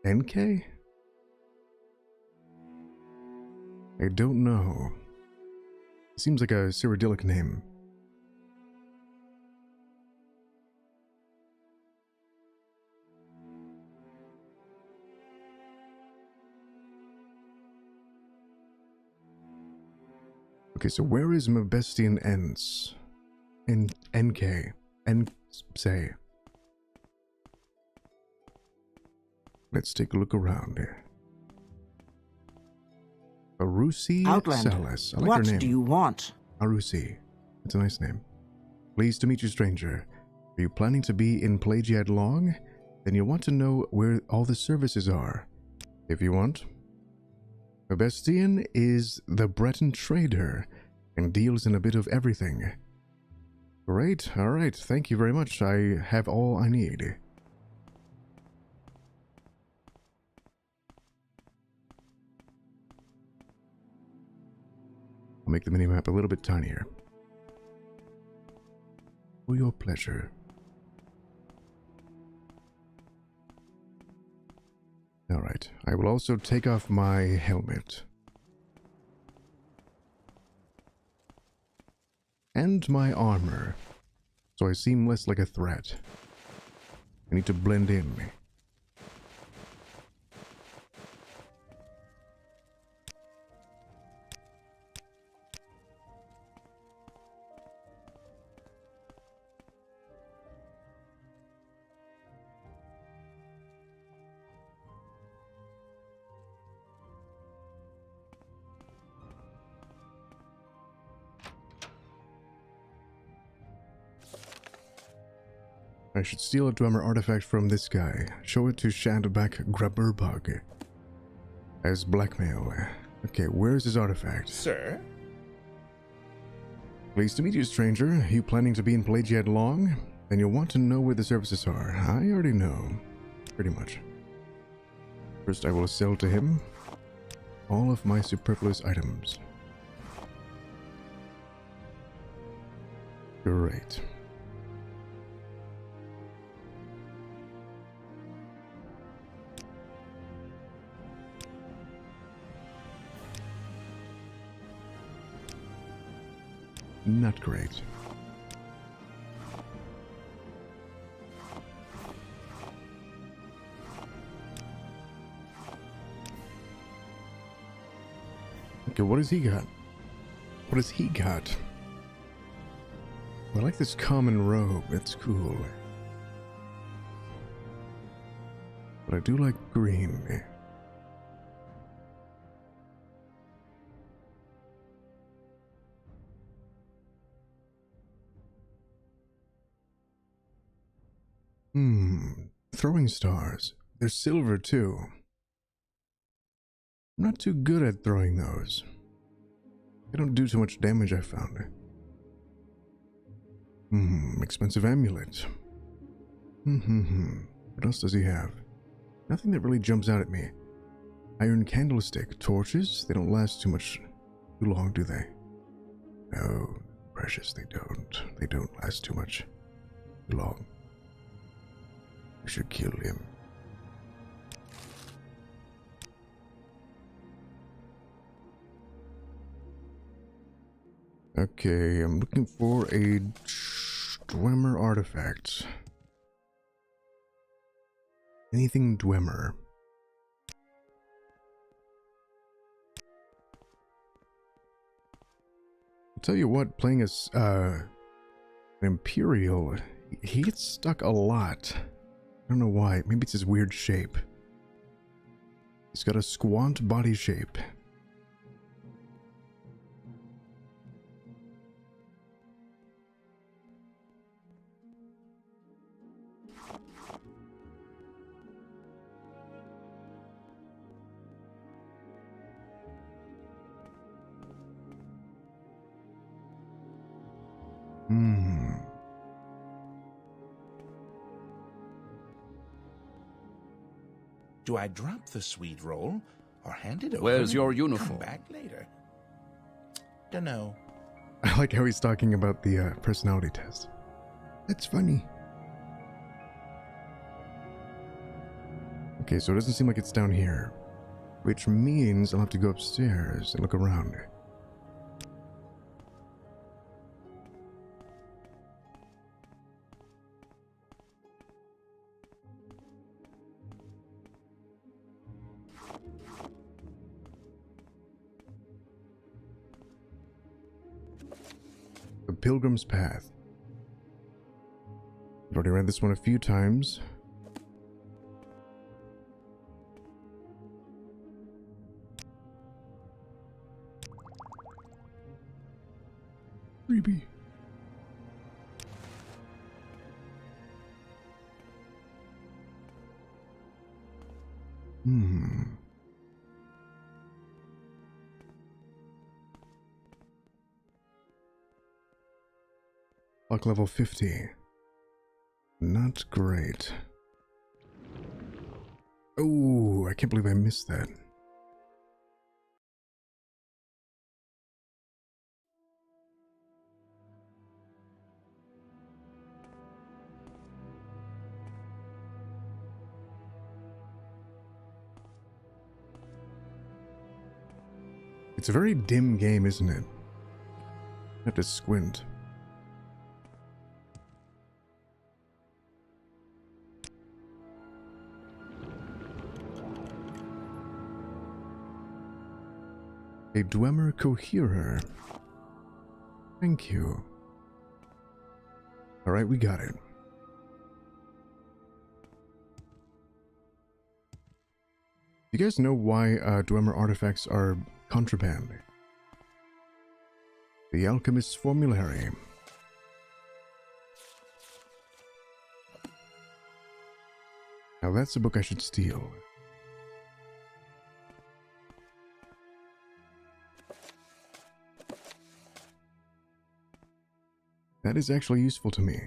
NK? I don't know. Seems like a Cyrodiilic name. Okay, so where is Mabestian Ents? NK. Say. Let's take a look around here. Arusi Outlander, Salas. I like what her name. do you want? Arusi. It's a nice name. Pleased to meet you, stranger. Are you planning to be in Pelagiad long? Then you'll want to know where all the services are. If you want. Bastian is the Breton trader and deals in a bit of everything. Great, alright, thank you very much. I have all I need. I'll make the minimap a little bit tinier. For your pleasure. Alright, I will also take off my helmet. And my armor, so I seem less like a threat. I need to blend in. I should steal a Dwemer artifact from this guy. Show it to Shadowback Grabberbug. As blackmail. Okay, where's his artifact? Sir? Pleased to meet you, stranger. You planning to be in Pelagiad long? Then you'll want to know where the services are. I already know. Pretty much. First, I will sell to him all of my superfluous items. Great. Not great. Okay, what does he got? What does he got? I like this common robe, it's cool. But I do like green. Throwing stars. They're silver too. I'm not too good at throwing those. They don't do too much damage, I found. Expensive amulet. What else does he have? Nothing that really jumps out at me. Iron candlestick. Torches? They don't last too long, do they? No, precious, they don't. They don't last too long. I should kill him. Okay, I'm looking for a Dwemer artifact. Anything Dwemer. I'll tell you what, playing as an Imperial, he gets stuck a lot. I don't know why. Maybe it's his weird shape. He's got a squant body shape. Do I drop the sweet roll or hand it over? Where's your and uniform? Come back later. Dunno. I like how he's talking about the personality test. That's funny. Okay, so it doesn't seem like it's down here, which means I'll have to go upstairs and look around. The Pilgrim's Path. I've already read this one a few times. Creepy. Luck level 50. Not great. Oh, I can't believe I missed that. It's a very dim game, isn't it? I have to squint. A Dwemer Coherer. Thank you. Alright, we got it. You guys know why Dwemer artifacts are contraband? The Alchemist's Formulary. Now that's a book I should steal. That is actually useful to me.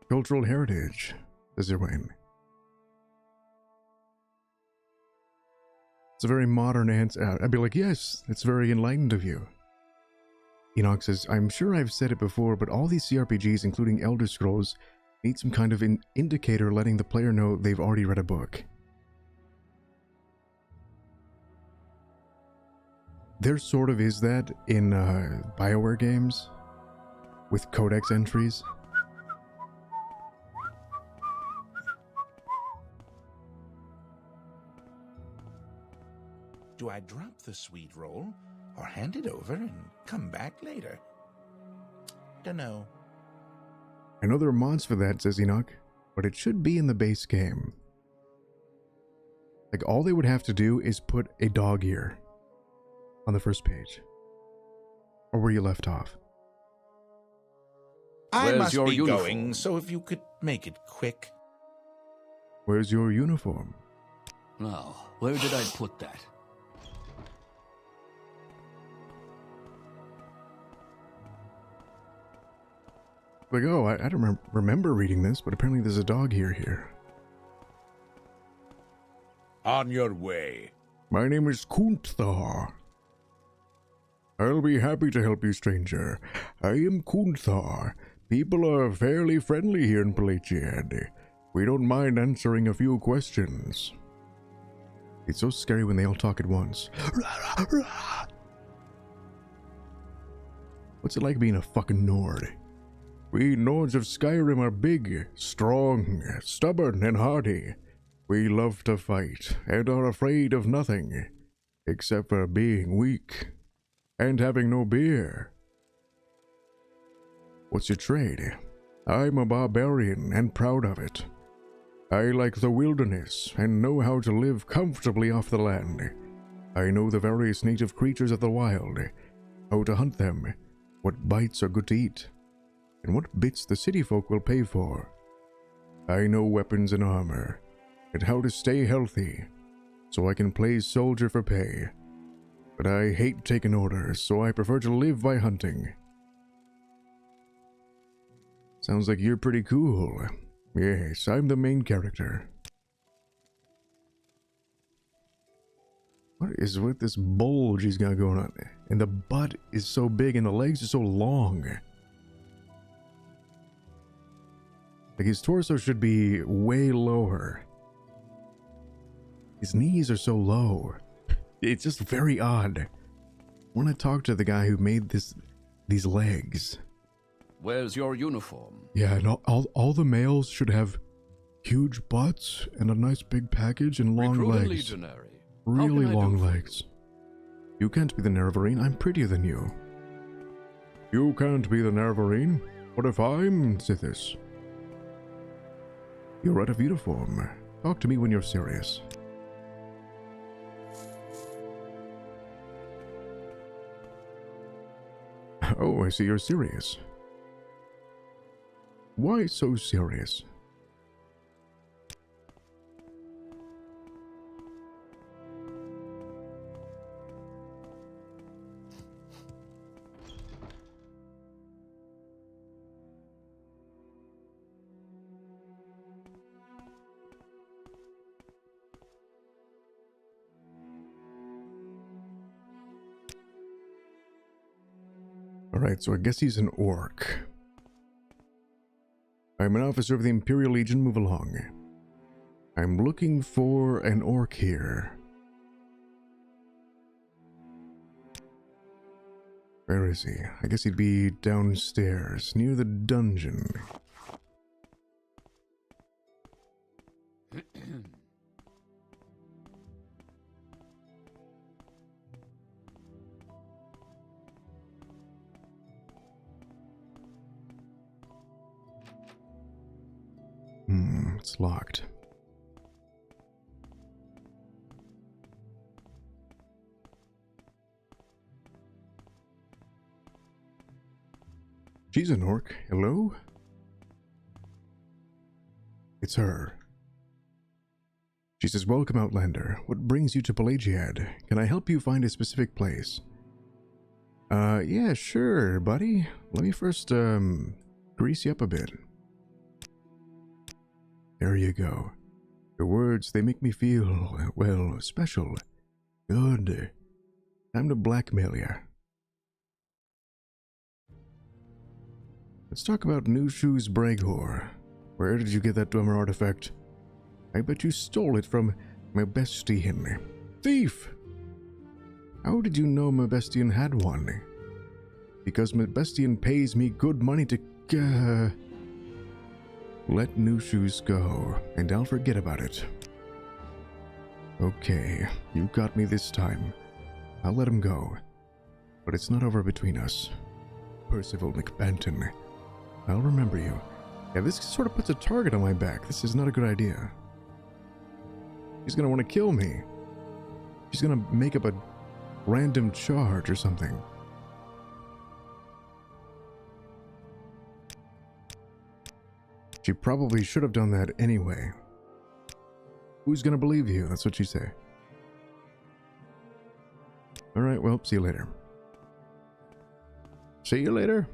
Cultural heritage, says Irwin. It's a very modern answer. I'd be like, yes, that's very enlightened of you. Enoch says, I'm sure I've said it before, but all these CRPGs, including Elder Scrolls, need some kind of an indicator letting the player know they've already read a book. There sort of is that in BioWare games with codex entries. Do I drop the sweet roll or hand it over and come back later? Dunno. I know there are mods for that, says Enoch, but it should be in the base game. Like, all they would have to do is put a dog ear on the first page. Or where you left off. I must be going, so if you could make it quick. Where's your uniform? Now, where did I put that? Like, oh, I don't remember reading this, but apparently there's a dog ear here. On your way. My name is Kunthar. I'll be happy to help you, stranger. I am Kunthar. People are fairly friendly here in Pelagiad. We don't mind answering a few questions. It's so scary when they all talk at once. What's it like being a fucking Nord? We Nords of Skyrim are big, strong, stubborn, and hardy. We love to fight, and are afraid of nothing, except for being weak, and having no beer. What's your trade? I'm a barbarian, and proud of it. I like the wilderness, and know how to live comfortably off the land. I know the various native creatures of the wild, how to hunt them, what bites are good to eat, and what bits the city folk will pay for. I know weapons and armor, and how to stay healthy, so I can play soldier for pay. But I hate taking orders, so I prefer to live by hunting. Sounds like you're pretty cool. Yes, I'm the main character. What is with this bulge he's got going on? And the butt is so big and the legs are so long. Like, his torso should be way lower. His knees are so low. It's just very odd. I want to talk to the guy who made these legs. Where's your uniform? Yeah, and all the males should have huge butts and a nice big package and long legs. Legionary. Really long legs. You can't be the Nerevarine. I'm prettier than you. You can't be the Nerevarine. What if I'm Sithis? You're out of uniform. Talk to me when you're serious. Oh, I see you're serious. Why so serious? Alright, so I guess he's an orc. I'm an officer of the Imperial Agent, move along. I'm looking for an orc here. Where is he? I guess he'd be downstairs, near the dungeon. It's locked. She's an orc. Hello? It's her. She says, welcome, Outlander. What brings you to Pelagiad? Can I help you find a specific place? Yeah, sure, buddy. Let me first, grease you up a bit. There you go. Your words, they make me feel, well, special. Good. Time to blackmail ya. Let's talk about New Shoes Braghor. Where did you get that Dwemer artifact? I bet you stole it from Mebestian. Thief! How did you know Mebestian had one? Because Mebestian pays me good money to, let New Shoes go, and I'll forget about it. Okay, you got me this time. I'll let him go. But it's not over between us. Percival McBanton. I'll remember you. Yeah, this sort of puts a target on my back. This is not a good idea. She's gonna want to kill me. She's gonna make up a random charge or something. She probably should have done that anyway. Who's gonna believe you? That's what she say. Alright, well, see you later. See you later.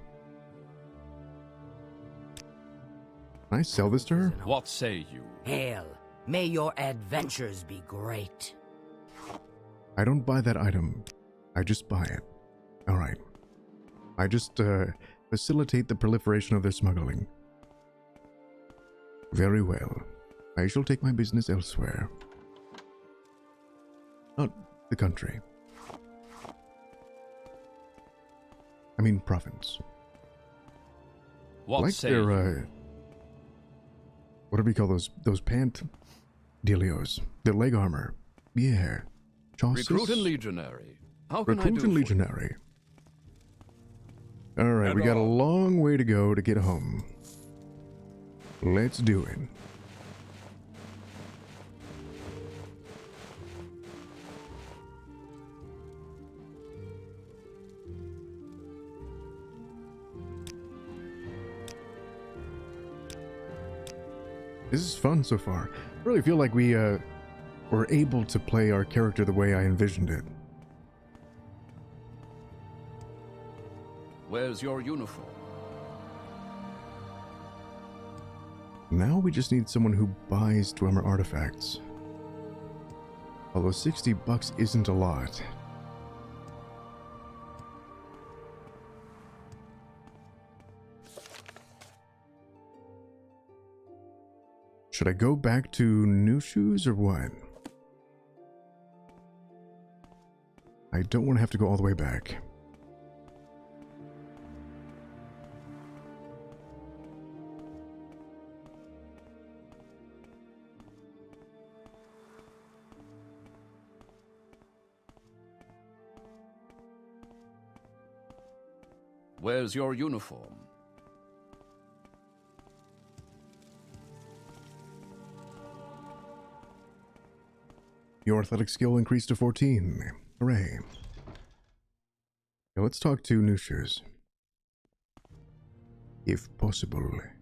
Can I sell this to her? What say you? Hail. May your adventures be great. I don't buy that item. I just buy it. Alright. I just, facilitate the proliferation of their smuggling. Very well. I shall take my business elsewhere. Not the country. I mean province. What like say their, you? what do we call those pant dealios? Their leg armor. Yeah. Chaucer's? Recruit and legionary. How can I do Recruit and legionary. Alright, we got a long way to go to get home. Let's do it. This is fun so far. I really feel like we were able to play our character the way I envisioned it. Where's your uniform? Now we just need someone who buys Dwemer artifacts. Although $60 isn't a lot. Should I go back to New Shoes or what? I don't want to have to go all the way back. Where's your uniform? Your athletic skill increased to 14. Hooray. Now let's talk to New Shoes. If possible. Her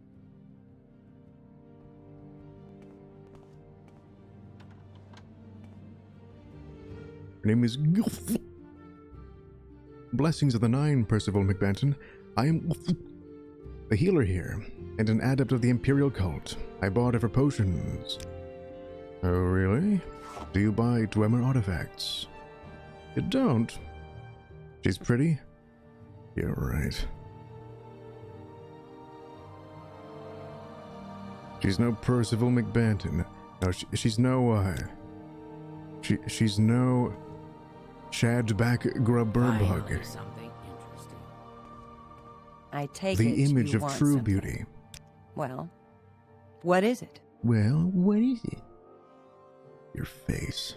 name is Blessings of the Nine, Percival McBanton. I am the healer here, and an adept of the Imperial cult. I bought her for potions. Oh, really? Do you buy Dwemer artifacts? You don't? She's pretty? You're right. She's no Percival McBanton. No, she's no, she's no Shadback Grubberbug. Something interesting. I take The it image you of want true something. beauty. Well, what is it? Well, what is it? Your face.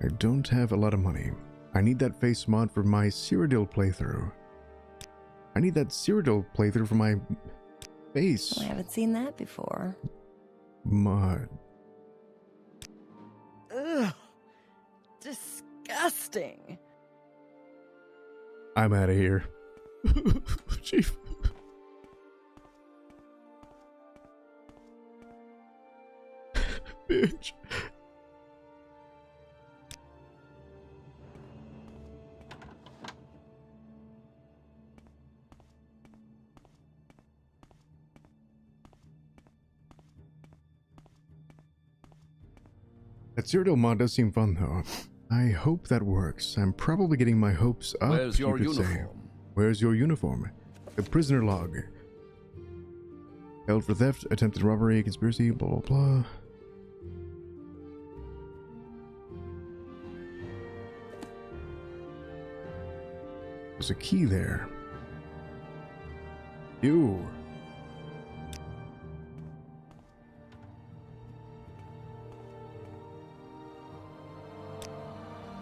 I don't have a lot of money. I need that face mod for my Cyrodiil playthrough. I need that Cyrodiil playthrough for my face I haven't seen that before. mod. Ugh. Disgusting. I'm out of here. Chief. Bitch. That Cyrodiil mod does seem fun, though. I hope that works. I'm probably getting my hopes up. Where's your you could say. uniform? Where's your uniform? The prisoner log. Held for theft, attempted robbery, conspiracy, blah blah blah. There's a key there. Ew.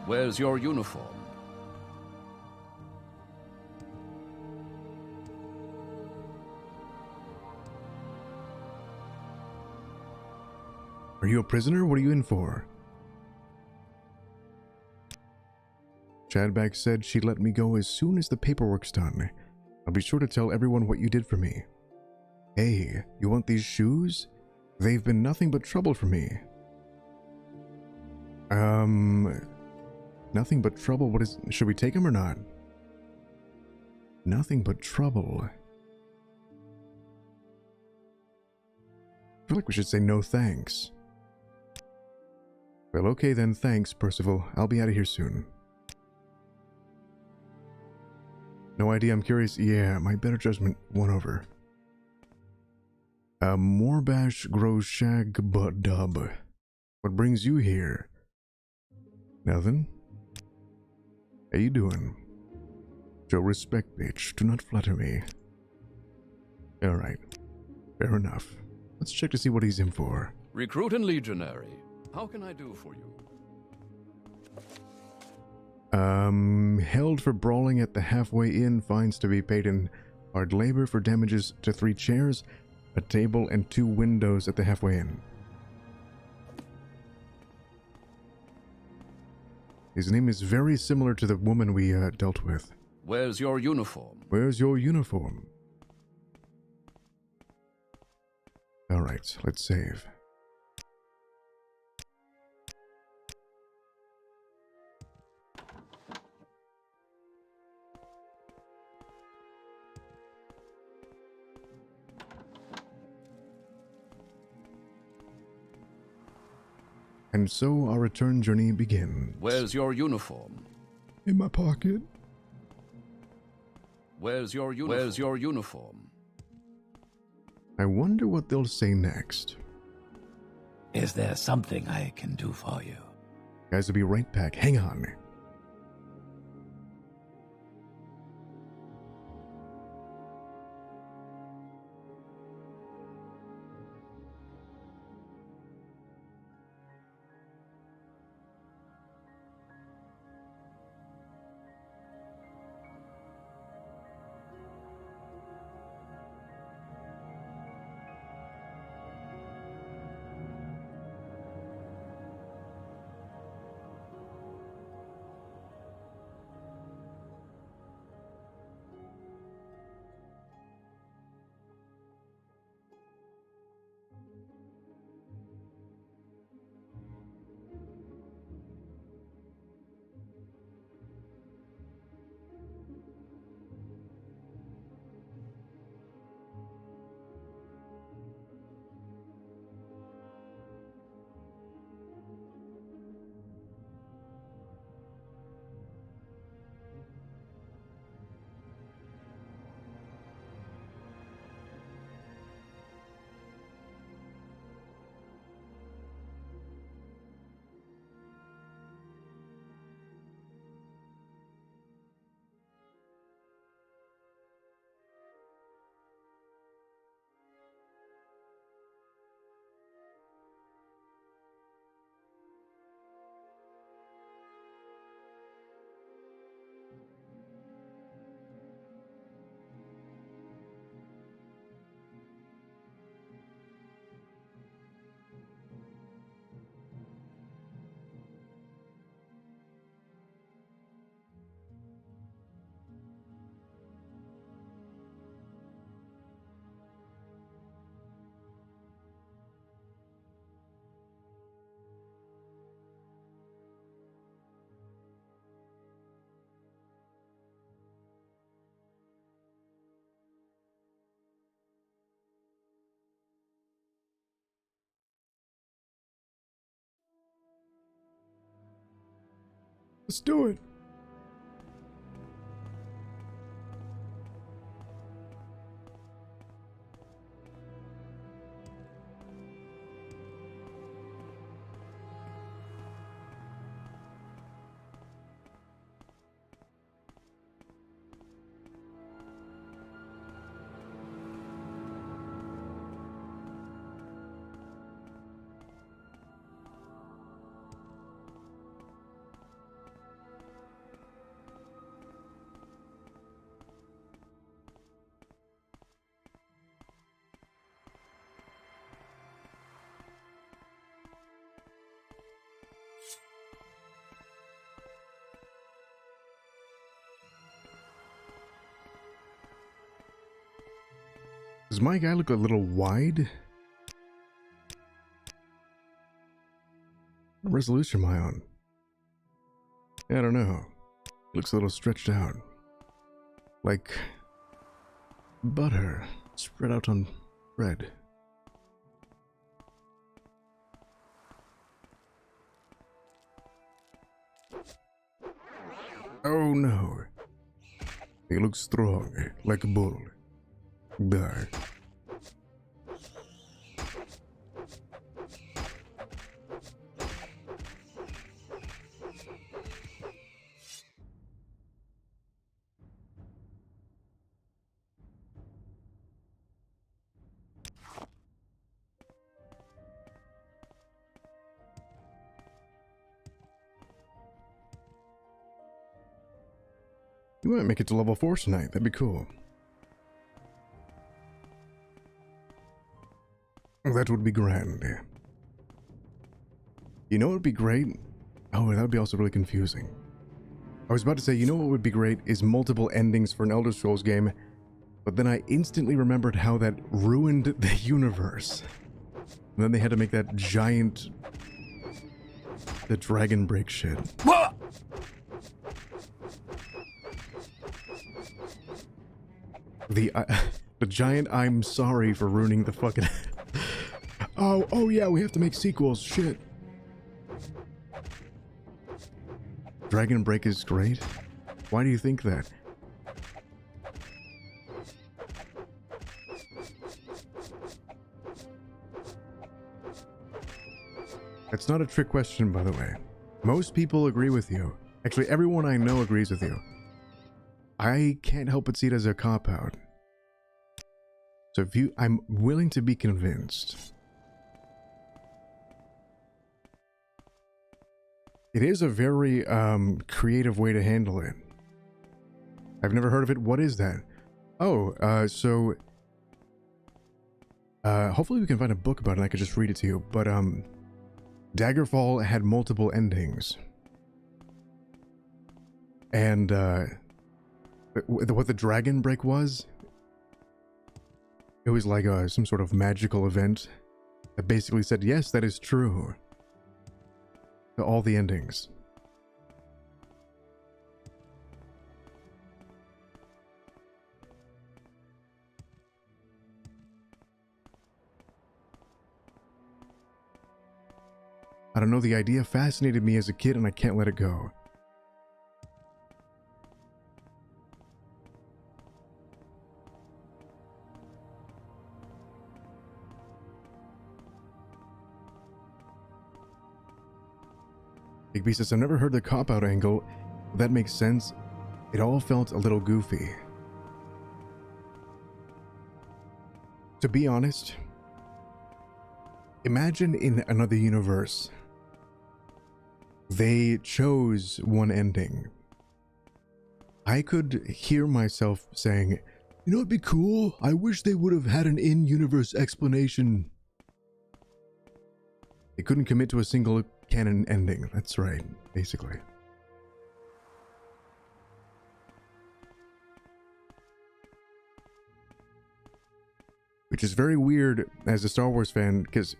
Where's your uniform? Are you a prisoner? What are you in for? Chadback said she'd let me go as soon as the paperwork's done. I'll be sure to tell everyone what you did for me. Hey, you want these shoes? They've been nothing but trouble for me. Nothing but trouble? What is... Should we take them or not? Nothing but trouble. I feel like we should say no thanks. Well, okay then, thanks, Percival. I'll be out of here soon. No idea, I'm curious. Yeah, my better judgment won over. Morbash Groshag Dub. What brings you here? Nothing? How you doing? Show respect, bitch. Do not flatter me. Alright. Fair enough. Let's check to see what he's in for. Recruit and legionary. How can I do for you? Held for brawling at the halfway inn, fines to be paid in hard labor for damages to 3 chairs, a table, and 2 windows at the halfway inn. His name is very similar to the woman we dealt with. Where's your uniform? Where's your uniform? Alright, let's save. And so our return journey begins. Where's your uniform? In my pocket. Where's your uniform? Where's your uniform? I wonder what they'll say next. Is there something I can do for you? Guys, I'll be right back. Hang on. Let's do it. Does my guy look a little wide? What resolution am I on? I don't know. Looks a little stretched out. Like butter spread out on bread. Oh no. He looks strong, like a bull. Die. You might make it to level 4 tonight. That'd be cool. That would be grand. You know what would be great? Oh, that would be also really confusing. I was about to say, you know what would be great is multiple endings for an Elder Scrolls game, but then I instantly remembered how that ruined the universe. And then they had to make that giant... the dragon break shit. The giant I'm sorry for ruining the fucking... Oh yeah, we have to make sequels, shit. Dragon Break is great? Why do you think that? That's not a trick question, by the way. Most people agree with you. Actually, everyone I know agrees with you. I can't help but see it as a cop-out. So if you... I'm willing to be convinced. It is a very creative way to handle it. I've never heard of it. What is that? Oh, hopefully we can find a book about it and I could just read it to you. But Daggerfall had multiple endings. And what the dragon break was, it was like some sort of magical event that basically said, yes, that is true. To all the endings. I don't know, the idea fascinated me as a kid and I can't let it go. Big B says, I've never heard the cop-out angle. That makes sense. It all felt a little goofy. To be honest, imagine in another universe, they chose one ending. I could hear myself saying, you know what'd be cool? I wish they would have had an in-universe explanation. They couldn't commit to a single canon ending. That's right, basically. Which is very weird as a Star Wars fan, because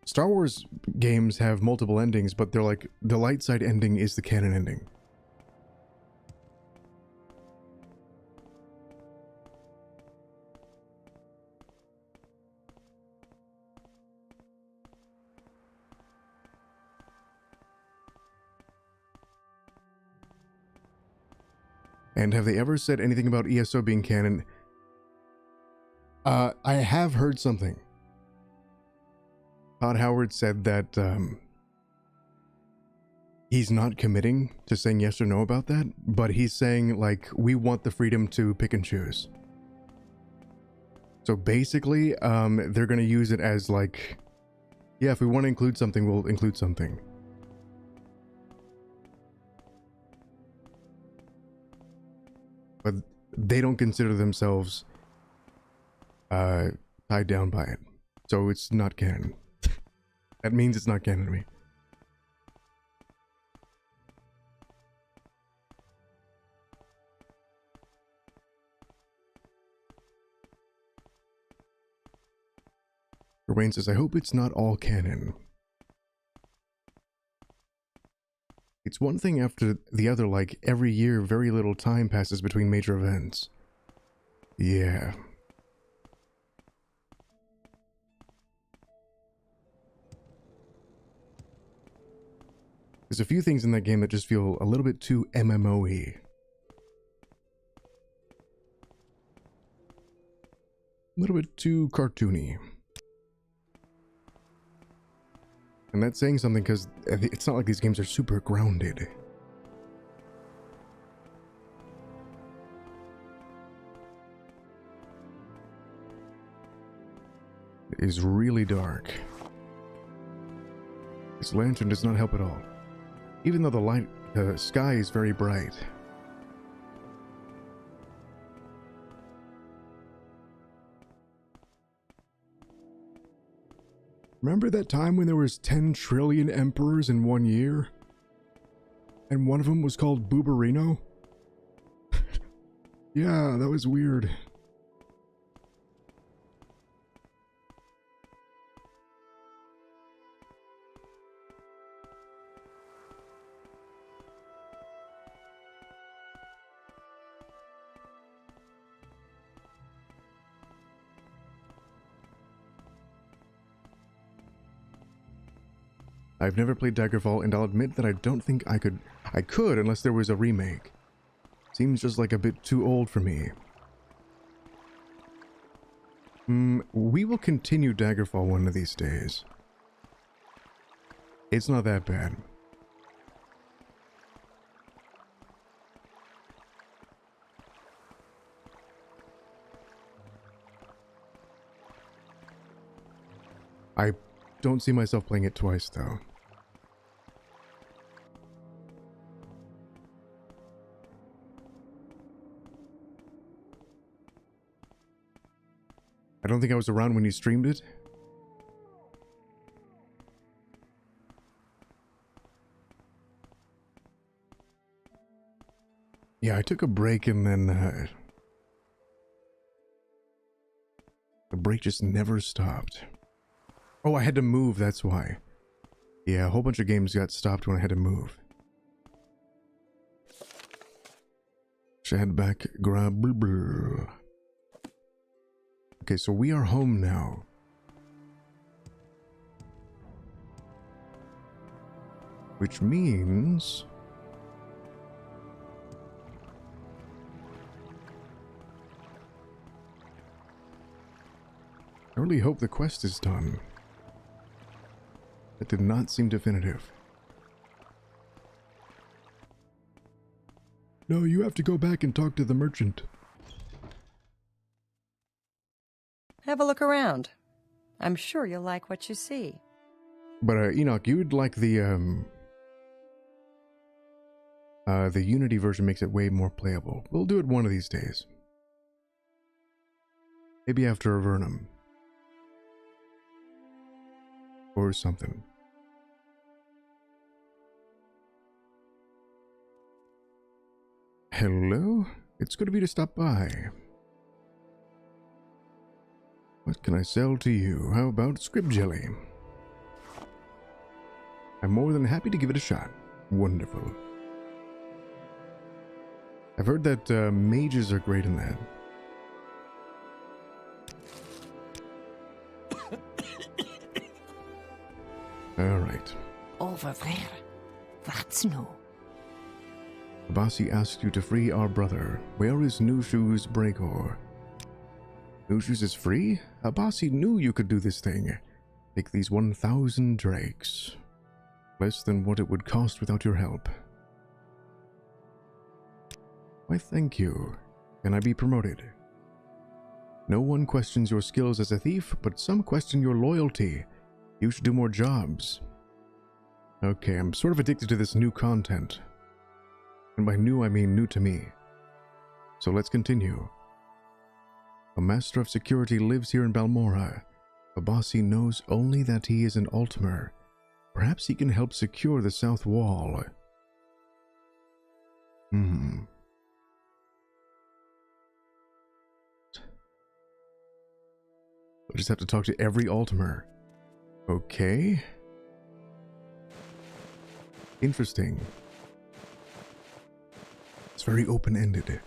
Star Wars games have multiple endings, but they're like, the light side ending is the canon ending. And have they ever said anything about ESO being canon? I have heard something. Todd Howard said that he's not committing to saying yes or no about that, but he's saying, like, we want the freedom to pick and choose. So basically, they're going to use it as, like, yeah, if we want to include something, we'll include something. But they don't consider themselves tied down by it. So it's not canon. That means it's not canon to me. Wayne says, I hope it's not all canon. It's one thing after the other, like every year very little time passes between major events. Yeah. There's a few things in that game that just feel a little bit too MMO-y. A little bit too cartoony. And that's saying something because it's not like these games are super grounded. It is really dark. This lantern does not help at all. Even though the sky is very bright. Remember that time when there was 10 trillion emperors in 1 year? And one of them was called Booberino? Yeah, that was weird. I've never played Daggerfall, and I'll admit that I don't think I could unless there was a remake. Seems just like a bit too old for me. We will continue Daggerfall one of these days. It's not that bad. I don't see myself playing it twice, though. I don't think I was around when you streamed it. Yeah, I took a break and then the break just never stopped. Oh, I had to move, that's why. Yeah, a whole bunch of games got stopped when I had to move. Should head back, grab. Okay, so we are home now. Which means I really hope the quest is done. That did not seem definitive. No, you have to go back and talk to the merchant. Have a look around. I'm sure you'll like what you see. But Enoch, you would like the Unity version makes it way more playable. We'll do it one of these days. Maybe after Avernum. Or something. Hello? It's good of you to stop by. What can I sell to you? How about script jelly? I'm more than happy to give it a shot. Wonderful. I've heard that mages are great in that. All right. Over there. That's no. Abasi asked you to free our brother. Where is Nushu's Breakor? Nushu's is free? Abasi knew you could do this thing. Take these 1,000 drakes. Less than what it would cost without your help. Why, thank you. Can I be promoted? No one questions your skills as a thief, but some question your loyalty. You should do more jobs. Okay, I'm sort of addicted to this new content. And by new, I mean new to me. So let's continue. A master of security lives here in Balmora. Abasi knows only that he is an Ultimer. Perhaps he can help secure the south wall. I just have to talk to every Ultimer. Okay. Interesting. It's very open-ended.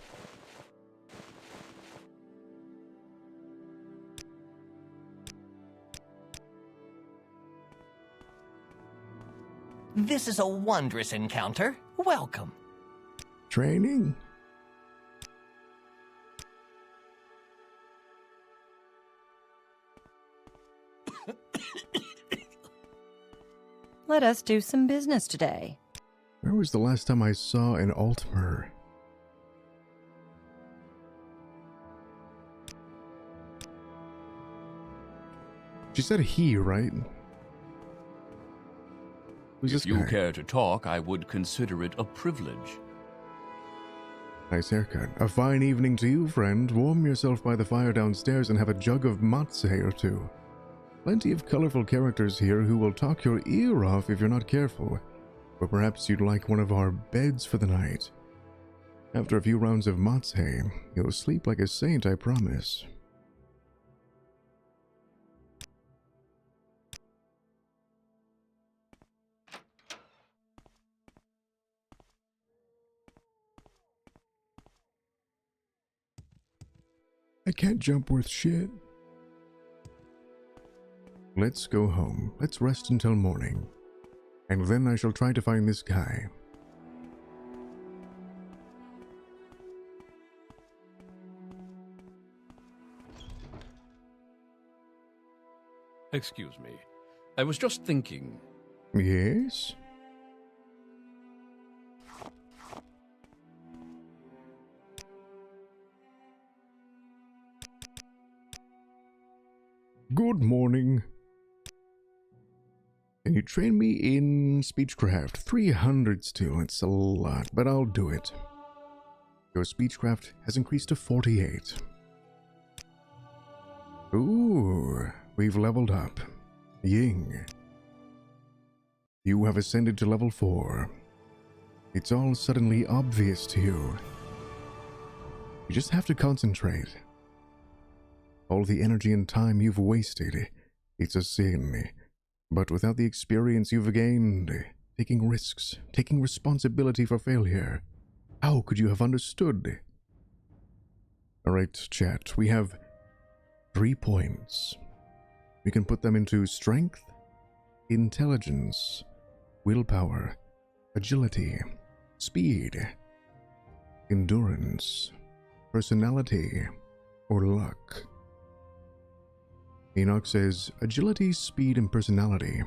This is a wondrous encounter. Welcome. Training? Let us do some business today. Where was the last time I saw an Ultimer? She said he, right? Who's this If you guy? care to talk, I would consider it a privilege. Nice haircut. A fine evening to you, friend. Warm yourself by the fire downstairs and have a jug of matse or two. Plenty of colorful characters here who will talk your ear off if you're not careful. Or perhaps you'd like one of our beds for the night. After a few rounds of matse, you'll sleep like a saint, I promise. I can't jump worth shit. Let's go home. Let's rest until morning. And then I shall try to find this guy. Excuse me. I was just thinking. Yes? Good morning. Can you train me in speechcraft? 300 still, it's a lot, but I'll do it. Your speechcraft has increased to 48. Ooh, we've leveled up. Ying. You have ascended to level 4. It's all suddenly obvious to you. You just have to concentrate. All the energy and time you've wasted, it's a sin. But without the experience you've gained, taking risks, taking responsibility for failure, how could you have understood? Alright, chat, we have 3 points. We can put them into strength, intelligence, willpower, agility, speed, endurance, personality, or luck. Enoch says agility, speed, and personality,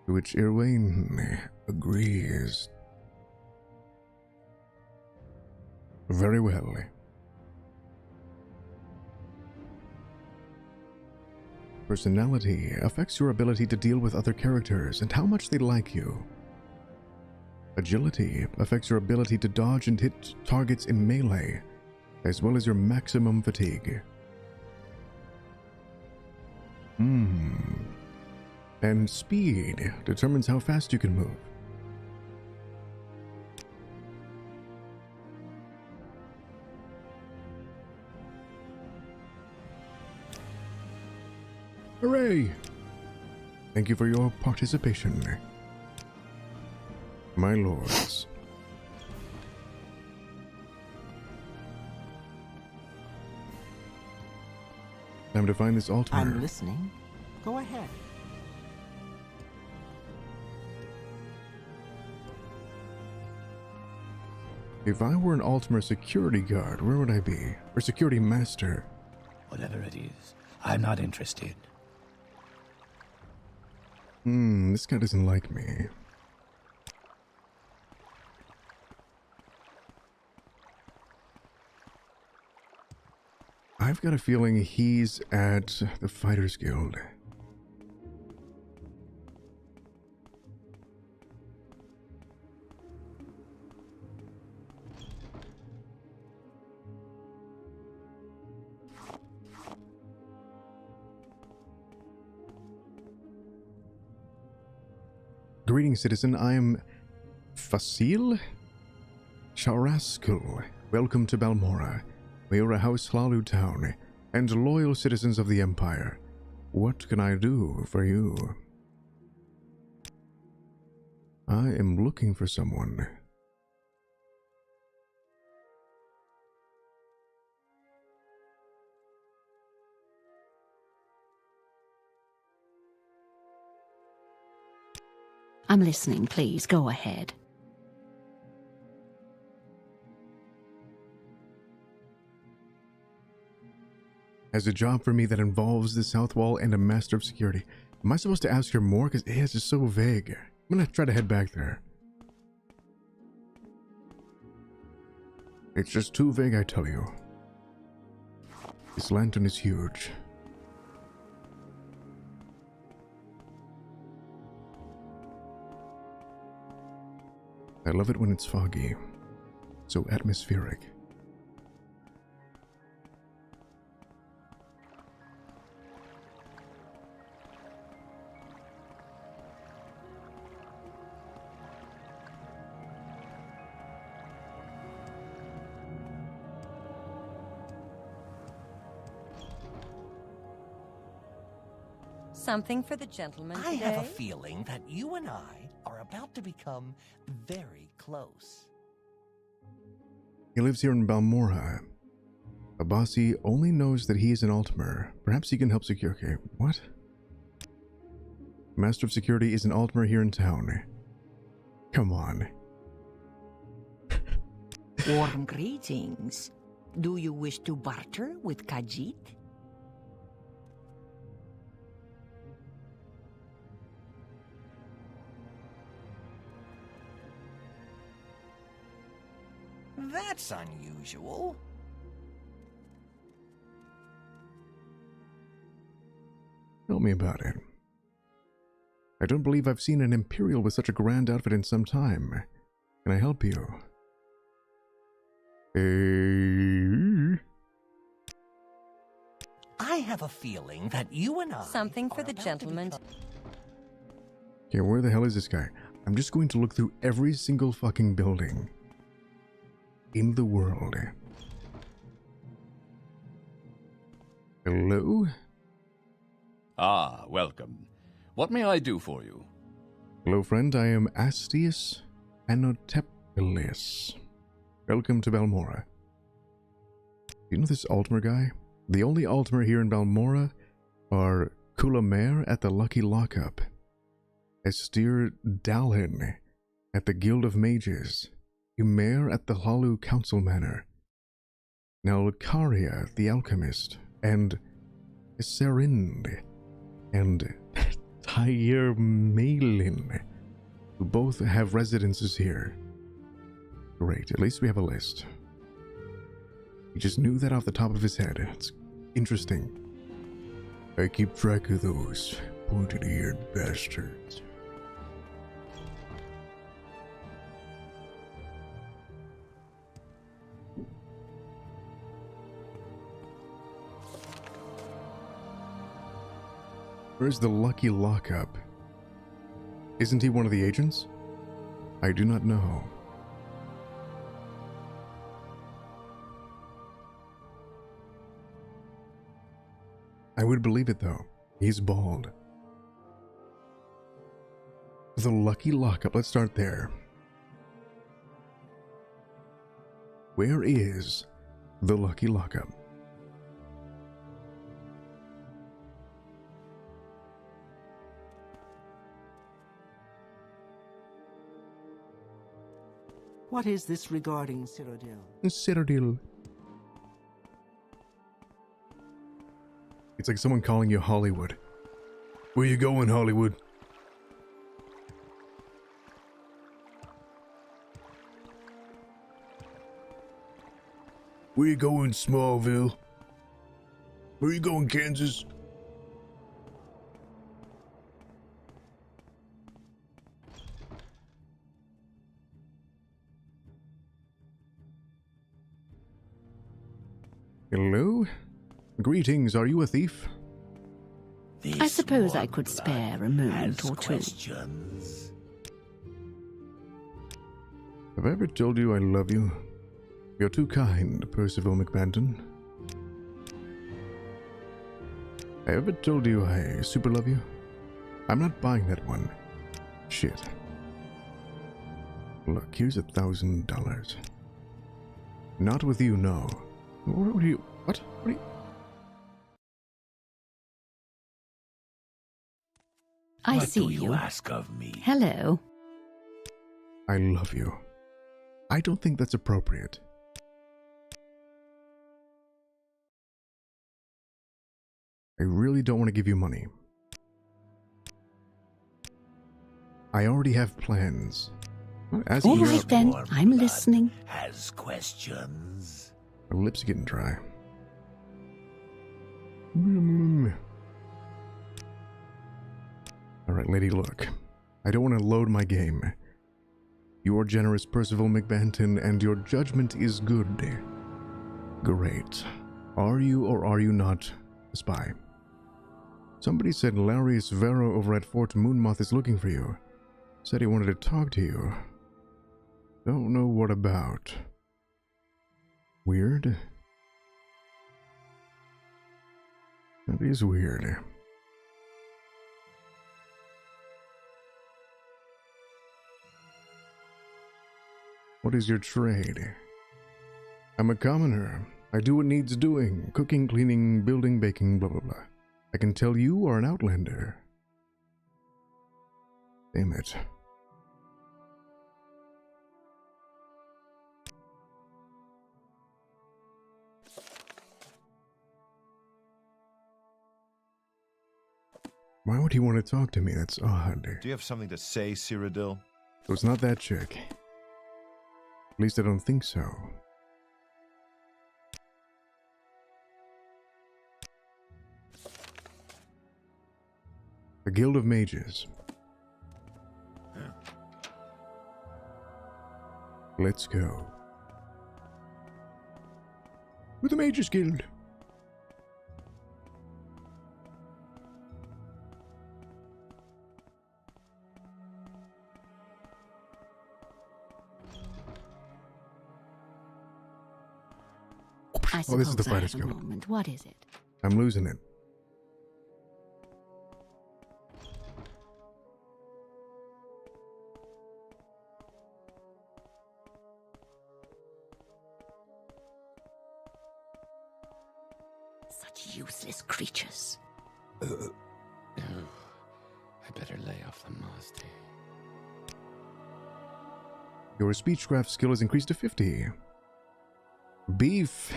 to which Irwin agrees. Very well. Personality affects your ability to deal with other characters and how much they like you. Agility affects your ability to dodge and hit targets in melee, as well as your maximum fatigue. And speed determines how fast you can move. Hooray! Thank you for your participation, my lords. Time to find this altar. I'm listening. Go ahead. If I were an Altmer security guard, where would I be? Or security master? Whatever it is, I'm not interested. This guy doesn't like me. I've got a feeling he's at the Fighters Guild. Greetings, citizen. I am Fasil Charaskul. Welcome to Balmora. We are a House Hlalu town and loyal citizens of the Empire. What can I do for you? I am looking for someone. I'm listening, please. Go ahead. Has a job for me that involves the South Wall and a Master of Security. Am I supposed to ask her more? Because it's just so vague. I'm gonna try to head back there. It's just too vague, I tell you. This lantern is huge. I love it when it's foggy. So atmospheric. Something for the gentleman today? I have a feeling that you and I are about to become very close. He lives here in Balmora. Abasi only knows that he is an Altmer. Perhaps he can help secure... Okay, what? Master of Security is an Altmer here in town. Come on. Warm greetings. Do you wish to barter with Khajiit? That's unusual. Tell me about it. I don't believe I've seen an Imperial with such a grand outfit in some time. Can I help you? I have a feeling that you and I... Something for the gentleman. Okay, where the hell is this guy? I'm just going to look through every single fucking building in the world. Hello? Ah, welcome. What may I do for you? Hello, friend. I am Astius Anotepilis. Welcome to Balmora. You know this Altmer guy? The only Altmer here in Balmora are Kula Mare at the Lucky Lockup, Estir Dalhin at the Guild of Mages, Umair at the Hlalu Council Manor, Nalkaria the Alchemist, and Serind and Tyre Malin, who both have residences here. Great, at least we have a list. He just knew that off the top of his head. It's interesting. I keep track of those pointed-eared bastards. Where's the Lucky Lockup? Isn't he one of the agents? I do not know. I would believe it though. He's bald. The Lucky Lockup, let's start there. Where is the Lucky Lockup? What is this regarding, Cyrodiil? Cyrodiil. It's like someone calling you Hollywood. Where you going, Hollywood? Where you going, Smallville? Where you going, Kansas? Hello? Greetings, are you a thief? I suppose I could spare a moment or two. Have I ever told you I love you? You're too kind, Percival McBanton. I ever told you I super love you? I'm not buying that one. Shit. Look, here's $1,000. Not with you, no. What are you... What? What are you... I see you. What do you ask of me? Hello. I love you. I don't think that's appropriate. I really don't want to give you money. I already have plans. As All right then, I'm listening. Has questions. My lips are getting dry. Alright, lady, look. I don't want to load my game. You are generous, Percival McBanton, and your judgment is good. Great. Are you or are you not a spy? Somebody said Larius Vero over at Fort Moonmoth is looking for you. Said he wanted to talk to you. Don't know what about. Weird? That is weird. What is your trade? I'm a commoner. I do what needs doing. Cooking, cleaning, building, baking, blah blah blah. I can tell you are an outlander. Damn it. Why would he want to talk to me? That's odd. Do you have something to say, Cyrodiil? So it's not that chick. At least I don't think so. The Guild of Mages. Let's go. With the Mages Guild. Oh, this is the I Fighters have a Guild. moment. What is it? I'm losing it. Such useless creatures. I better lay off the musty. Your speechcraft skill is increased to 50. Beef.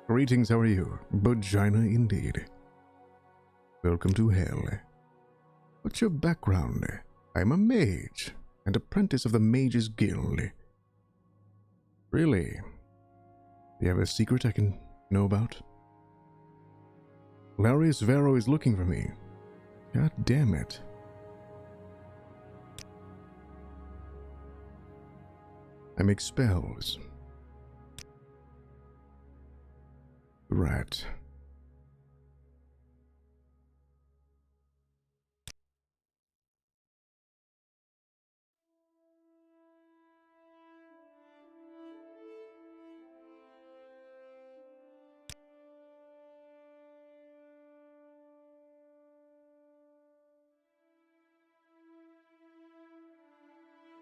Greetings, how are you? Vagina indeed. Welcome to hell. What's your background? I'm a mage, and apprentice of the Mages Guild. Really? Do you have a secret I can know about? Larius Vero is looking for me. God damn it. I make spells. Right.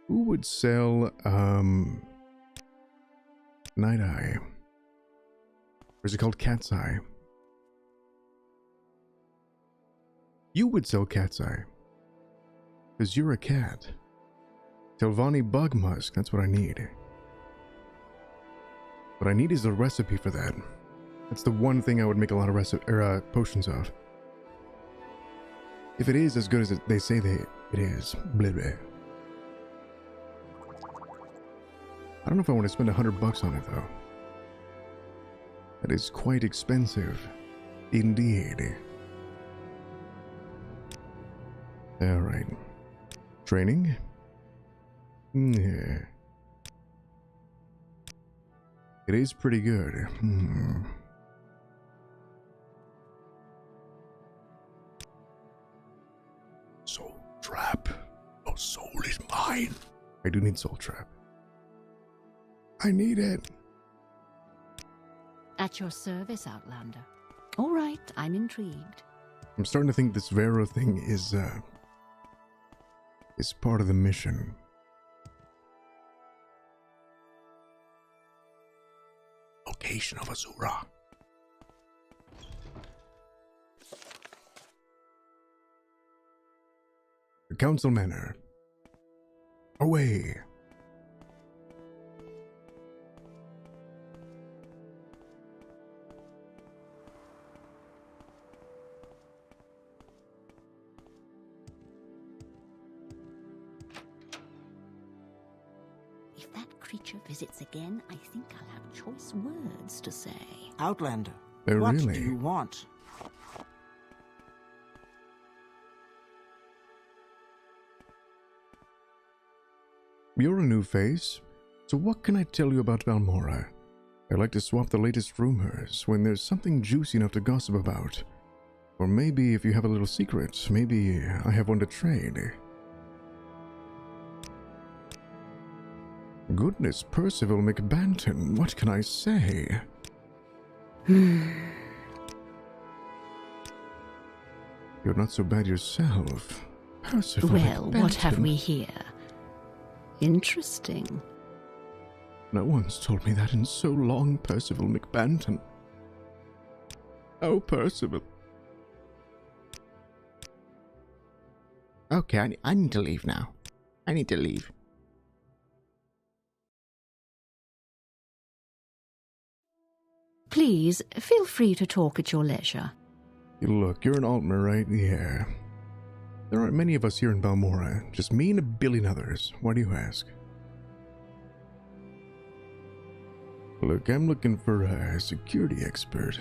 Who would sell, Night Eye? Or is it called Cat's Eye? You would sell Cat's Eye. Because you're a cat. Telvanni bug musk, that's what I need. What I need is a recipe for that. That's the one thing I would make a lot of potions of. If it is as good as they say it is. Blah, blah. I don't know if I want to spend $100 on it though. That is quite expensive. Indeed. Alright. Training? Yeah. It is pretty good. Soul trap. Your soul is mine. I do need soul trap. I need it. At your service, Outlander. All right, I'm intrigued. I'm starting to think this Vero thing is part of the mission. Location of Azura. The Council Manor. Away. If that creature visits again, I think I'll have choice words to say. Outlander, Oh, what really? do you want? You're a new face, so what can I tell you about Balmora? I like to swap the latest rumors when there's something juicy enough to gossip about. Or maybe if you have a little secret, maybe I have one to trade. Goodness, Percival McBanton, what can I say? You're not so bad yourself. Percival Well, what have McBanton. we here? Interesting. No one's told me that in so long, Percival McBanton. Oh, Percival. Okay, I need to leave now. I need to leave. Please, feel free to talk at your leisure. Look, you're an Altmer, right? Yeah. There aren't many of us here in Balmora, just me and a billion others. Why do you ask? Look, I'm looking for a security expert.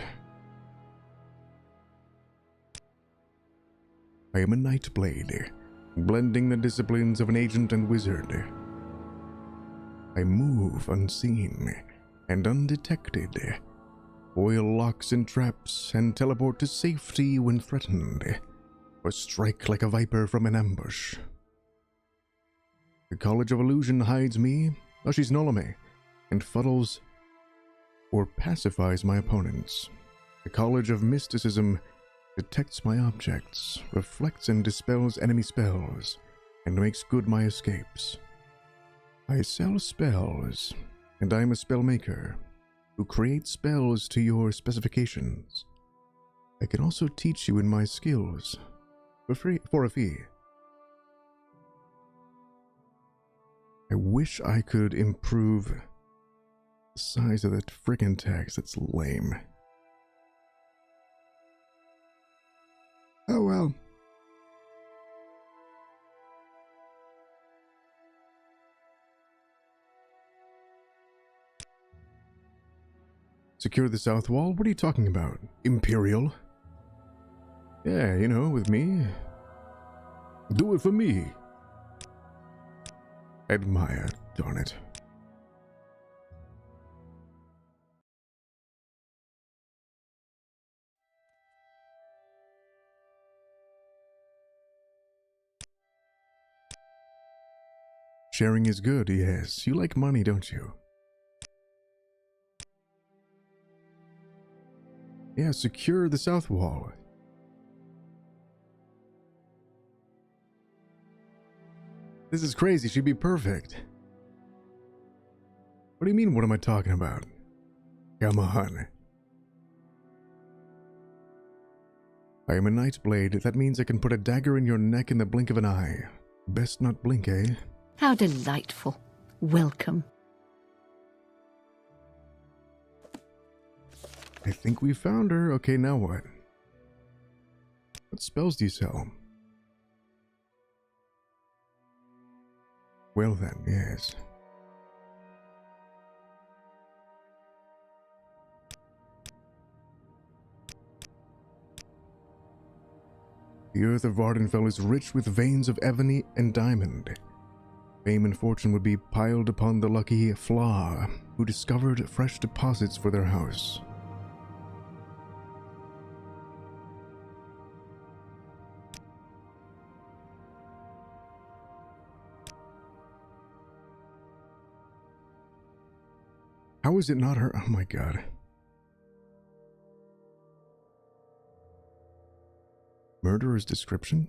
I am a Nightblade, blending the disciplines of an agent and wizard. I move unseen and undetected, foil locks and traps, and teleport to safety when threatened, or strike like a viper from an ambush. The College of Illusion hides me, Ashisnolame, and fuddles or pacifies my opponents. The College of Mysticism detects my objects, reflects and dispels enemy spells, and makes good my escapes. I sell spells, and I am a spellmaker who creates spells to your specifications. I can also teach you in my skills for a fee. I wish I could improve the size of that friggin' text. That's lame. Oh well. Secure the south wall? What are you talking about? Imperial? Yeah, you know, with me. Do it for me. Admire, darn it. Sharing is good, yes. You like money, don't you? Yeah, secure the south wall. This is crazy. She'd be perfect. What do you mean, what am I talking about? Come on. I am a Nightblade. That means I can put a dagger in your neck in the blink of an eye. Best not blink, eh? How delightful. Welcome. I think we found her. Okay, now what? What spells do you sell? Well then, yes. The earth of Vvardenfell is rich with veins of ebony and diamond. Fame and fortune would be piled upon the lucky Flaw, who discovered fresh deposits for their house. How is it not her? Oh my god. Murderer's description?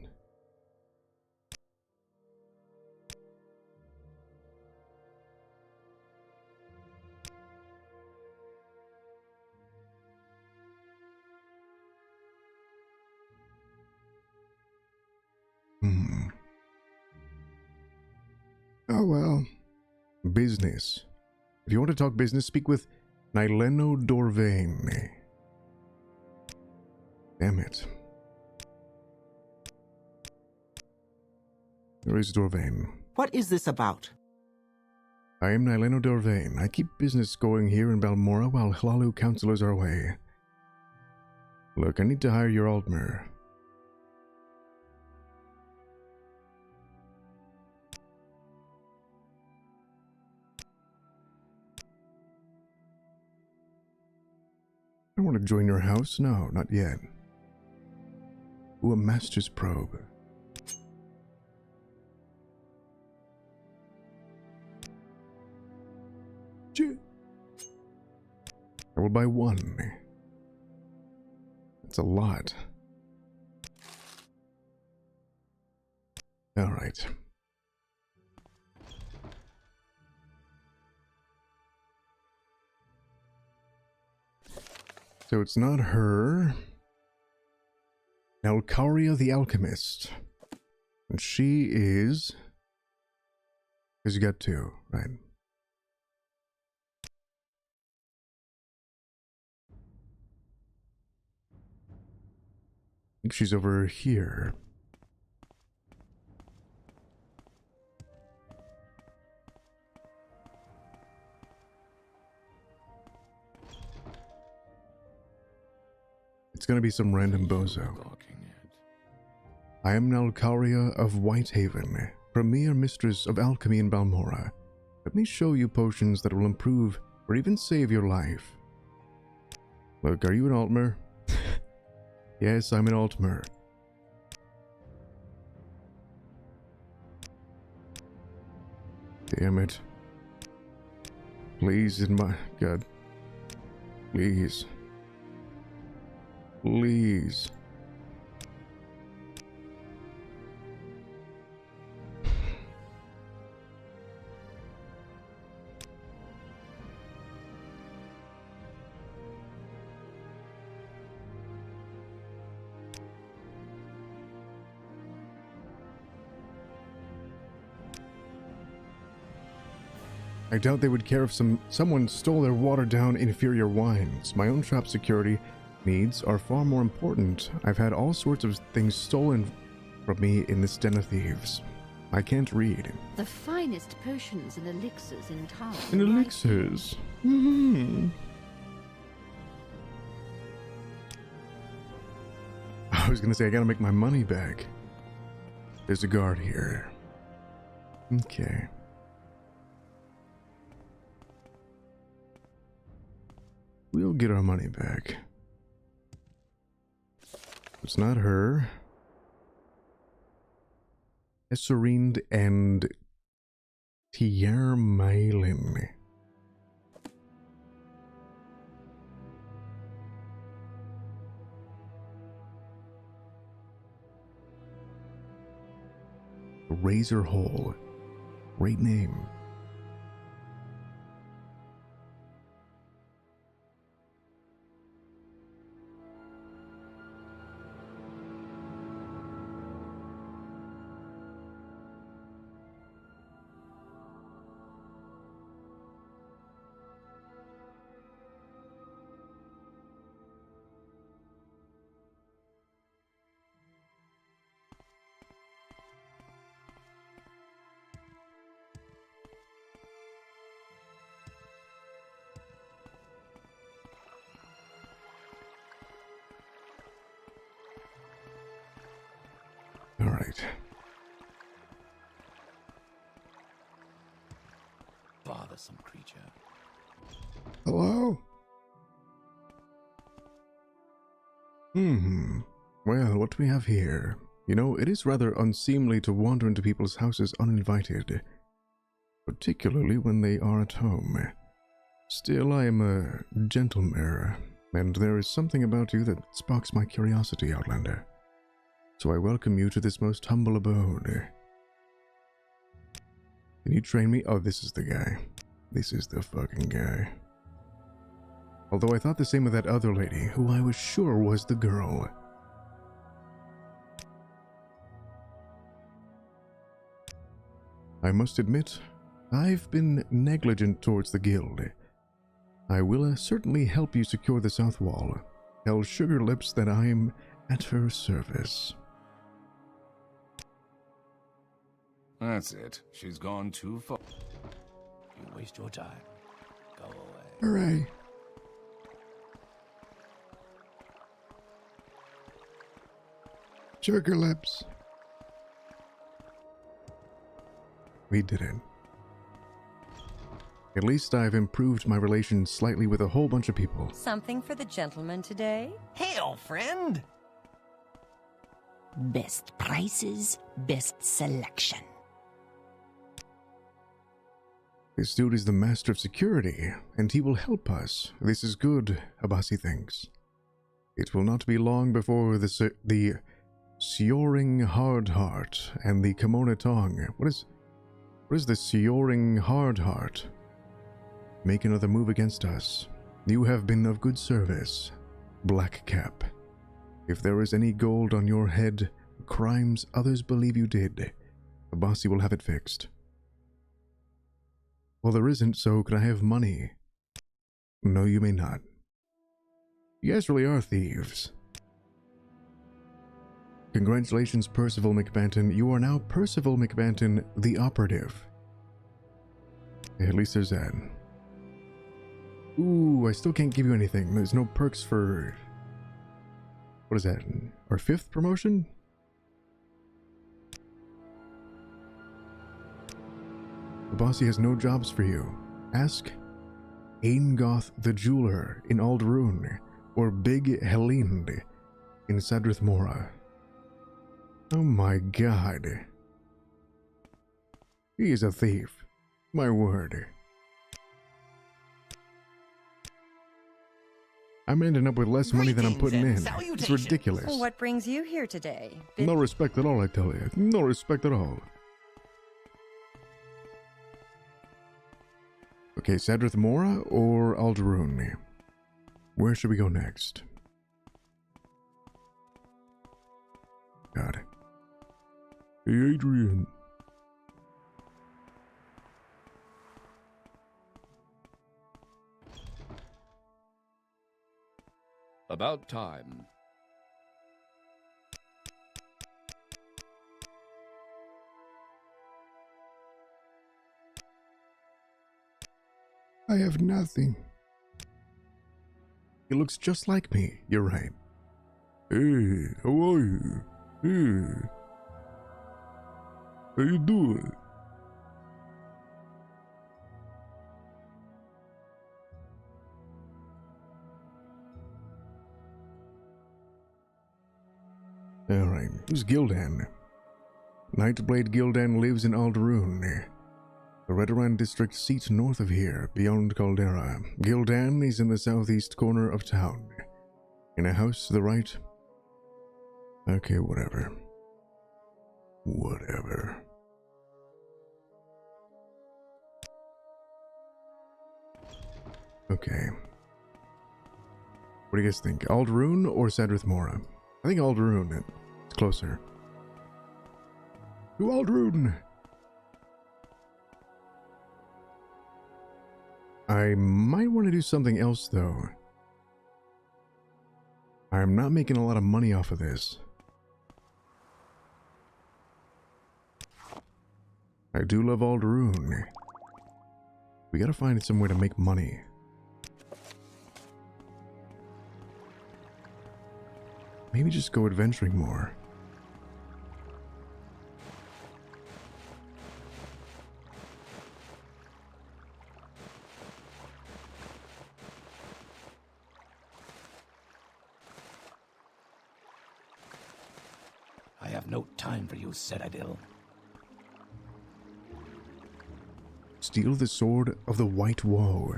Oh well. Business. If you want to talk business, speak with Nyleno Dorvain. Damn it. Where is Dorvain? What is this about? I am Nyleno Dorvain. I keep business going here in Balmora while Hlalu counselors are away. Look, I need to hire your Altmer. I want to join your house? No, not yet. Ooh, a master's probe. I will buy one. That's a lot. Alright. So it's not her. Nalkaria the Alchemist. And she is... Because you got two, right? I think she's over here. It's gonna be some random bozo. I am Nalkaria of Whitehaven, premier mistress of alchemy in Balmora. Let me show you potions that will improve or even save your life. Look, are you an Altmer? Yes, I'm an Altmer. Damn it. Please, in my... God. Please. Please. I doubt they would care if someone stole their watered-down inferior wines. My own shop security needs are far more important. I've had all sorts of things stolen from me in this den of thieves. I can't read. The finest potions and elixirs in town. And elixirs? I was gonna say, I gotta make my money back. There's a guard here. Okay. We'll get our money back. It's not her. Esserind and Tiermailin. Razor Hole. Great name. Alright. Bothersome creature. Hello? Well, what do we have here? You know, it is rather unseemly to wander into people's houses uninvited, particularly when they are at home. Still, I am a gentleman, and there is something about you that sparks my curiosity, Outlander. So I welcome you to this most humble abode. Can you train me? Oh, this is the guy. This is the fucking guy. Although I thought the same of that other lady, who I was sure was the girl. I must admit, I've been negligent towards the guild. I will certainly help you secure the south wall. Tell Sugar Lips that I am at her service. That's it. She's gone too far. You waste your time. Go away. Hooray. Sugar Lips. We did it. At least I've improved my relations slightly with a whole bunch of people. Something for the gentleman today? Hail, friend! Best prices, best selection. This dude is the master of security, and he will help us. This is good, Abasi thinks. It will not be long before the Soaring Hard Heart and the Kimono Tong. What is the Soaring Hard Heart? Make another move against us. You have been of good service, Black Cap. If there is any gold on your head, crimes others believe you did, Abasi will have it fixed. Well, there isn't, so could I have money? No, you may not. You guys really are thieves. Congratulations, Percival McBanton. You are now Percival McBanton, the operative. At least there's that. Ooh, I still can't give you anything. There's no perks for... What is that? Our 5th promotion? The bossy has no jobs for you. Ask Aingoth the Jeweler in Alderun, or Big Helind in Sadrith Mora. Oh my god. He is a thief. My word. I'm ending up with less money than I'm putting in. It's ridiculous. What brings you here today? No respect at all, I tell you. No respect at all. Okay, Sadrith Mora or Alderun? Where should we go next? God. Hey, Adrian. About time. I have nothing. He looks just like me. You're right. Hey, how are you? Hey. How you doing? Alright, who's Gildan? Nightblade Gildan lives in Alderun, the Redoran district seat north of here, beyond Caldera. Gildan is in the southeast corner of town, in a house to the right. Okay, whatever. Whatever. Okay. What do you guys think? Alderun or Sadrith Mora? I think Alderun. It's closer. To Alderun! I might want to do something else, though. I'm not making a lot of money off of this. I do love Alderun. We gotta find some way to make money. Maybe just go adventuring more. no time for you, Citadel. Steal the sword of the White Woe.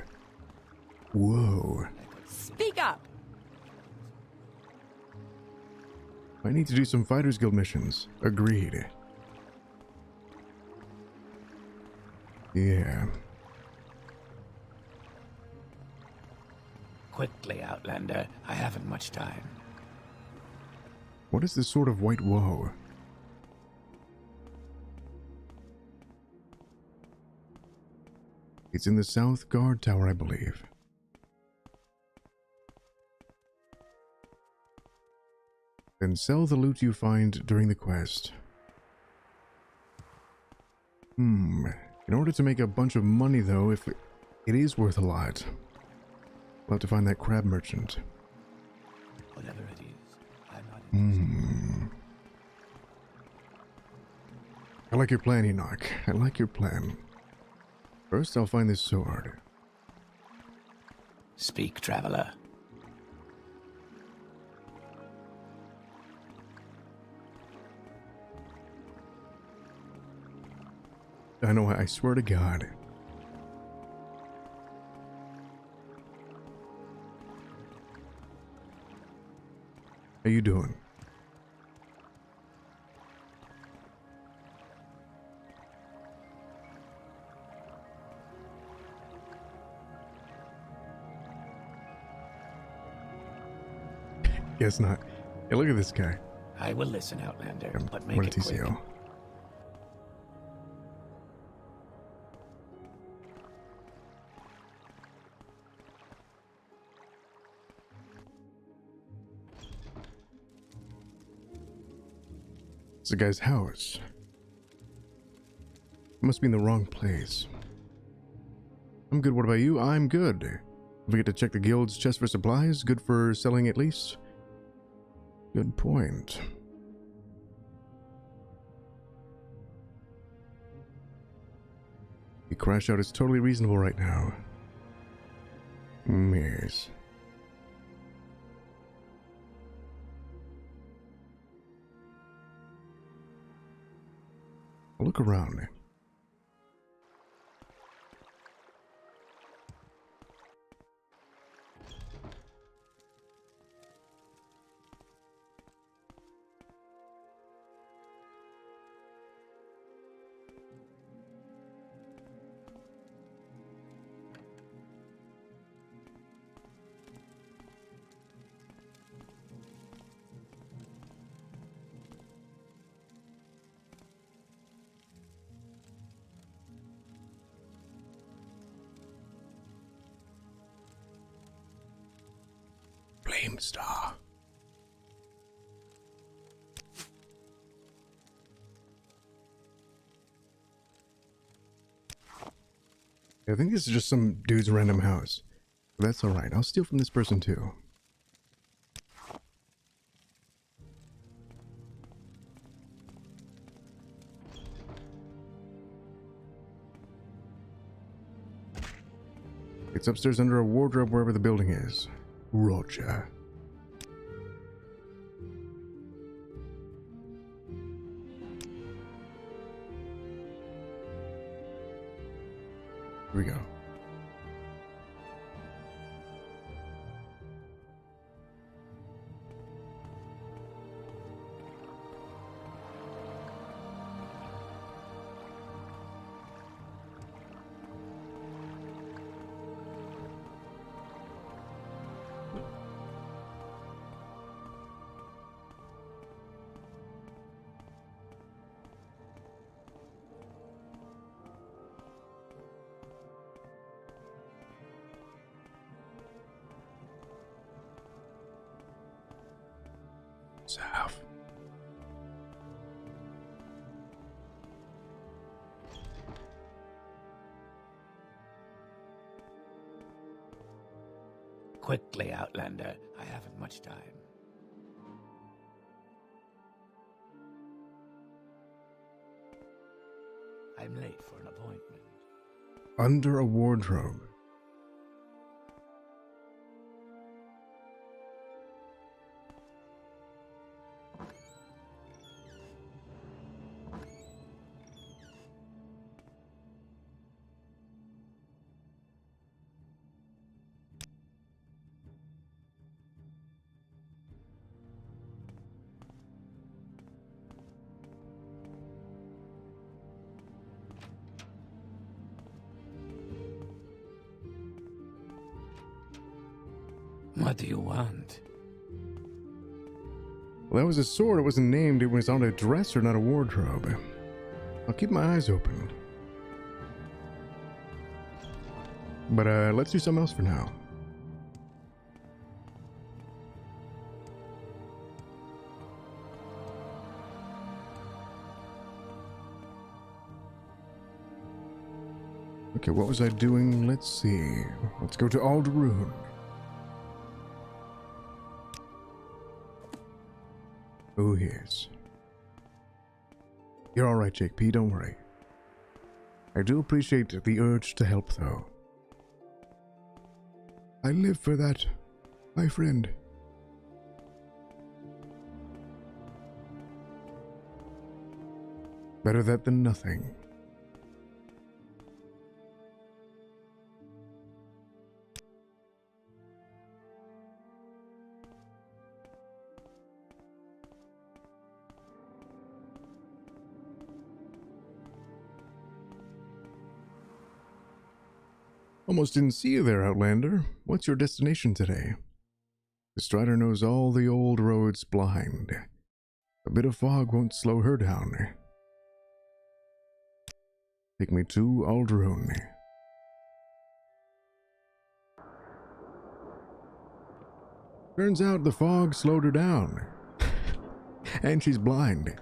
Whoa. Speak up! I need to do some Fighters Guild missions. Agreed. Yeah. Quickly, Outlander. I haven't much time. What is the Sword of White Woe? It's in the South Guard Tower, I believe. Then sell the loot you find during the quest. In order to make a bunch of money, though, if it is worth a lot, we'll have to find that crab merchant. Whatever it is, I'm not interested. I like your plan, Enoch. I like your plan. First, I'll find this sword. Speak, traveler. I know, I swear to God. How you doing? Guess not. Hey, look at this guy. I will listen, Outlander, but make What a it quick. TCO. It's the guy's house. Must be in the wrong place. I'm good. What about you? I'm good. Don't forget to check the guild's chest for supplies. Good for selling at least. Good point. The crash out is totally reasonable right now. Yes. Look around. Flame Star. I think this is just some dude's random house. But that's alright. I'll steal from this person too. It's upstairs under a wardrobe wherever the building is. Roger. Here we go. South. Quickly, Outlander. I haven't much time. I'm late for an appointment. Under a wardrobe. What do you want? Well, that was a sword. It wasn't named. It was on a dresser, not a wardrobe. I'll keep my eyes open. But let's do something else for now. Okay, what was I doing? Let's see. Let's go to Alderun. Oh, yes. You're alright, Jake P, don't worry. I do appreciate the urge to help, though. I live for that, my friend. Better that than nothing. Almost didn't see you there, Outlander. What's your destination today? The Strider knows all the old roads blind. A bit of fog won't slow her down. Take me to Alderun. Turns out the fog slowed her down. And she's blind.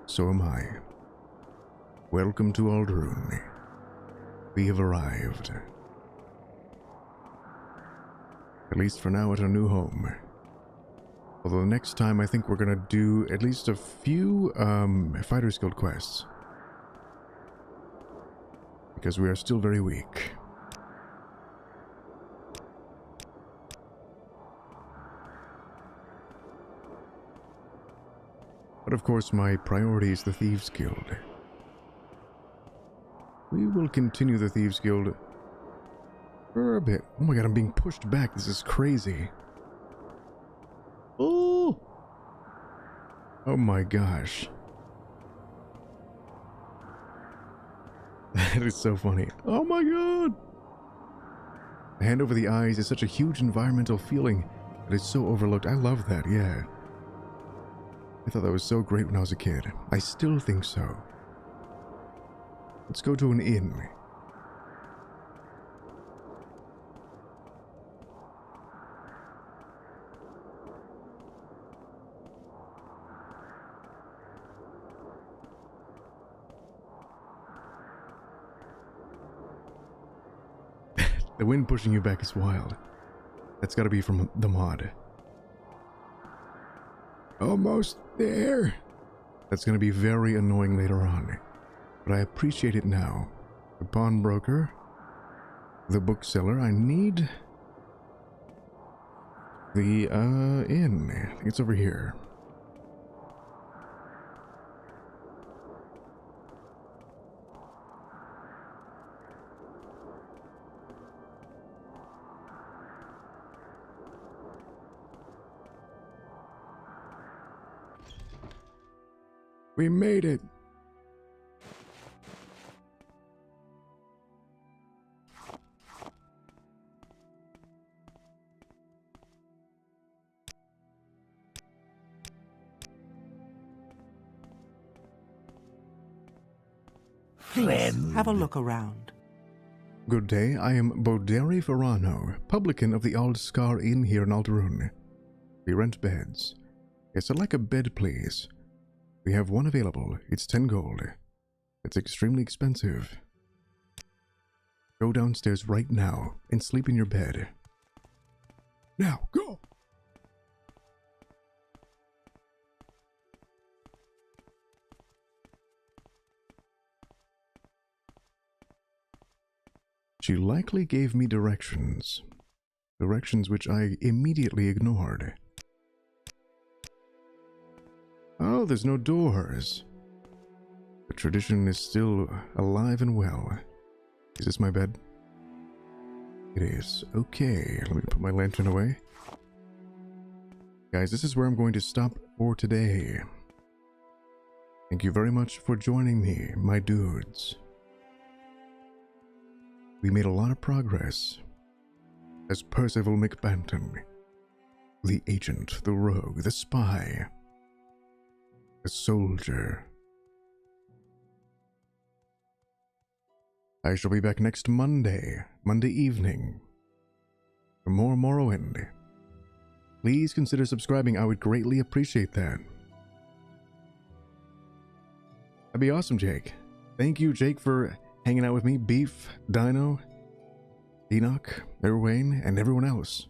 So am I. Welcome to Alderun. We have arrived. At least for now at our new home. Although the next time I think we're gonna do at least a few Fighters Guild quests. Because we are still very weak. But of course my priority is the Thieves Guild. We will continue the Thieves Guild for a bit. Oh my god, I'm being pushed back. This is crazy. Oh! Oh my gosh. That is so funny. Oh my god! The hand over the eyes is such a huge environmental feeling that is so overlooked. I love that, yeah. I thought that was so great when I was a kid. I still think so. Let's go to an inn. The wind pushing you back is wild. That's gotta be from the mod. Almost there. That's gonna be very annoying later on. But I appreciate it now. The pawnbroker, the bookseller. I need the inn. I think it's over here. We made it. Please, have a look around. Good day, I am Boderi Ferrano, publican of the Aldscar Inn here in Alderun. We rent beds. Yes, I'd like a bed, please. We have one available. It's 10 gold. It's extremely expensive. Go downstairs right now and sleep in your bed. Now, go! She likely gave me directions. Directions which I immediately ignored. Oh, there's no doors. The tradition is still alive and well. Is this my bed? It is. Okay, let me put my lantern away. Guys, this is where I'm going to stop for today. Thank you very much for joining me, my dudes. We made a lot of progress. as Percival McBanton, the agent, the rogue, the spy, the soldier. I shall be back next Monday evening, for more Morrowind. Please consider subscribing, I would greatly appreciate that. That'd be awesome, Jake. Thank you, Jake, for hanging out with me, Beef, Dino, Enoch, Erwayne, and everyone else.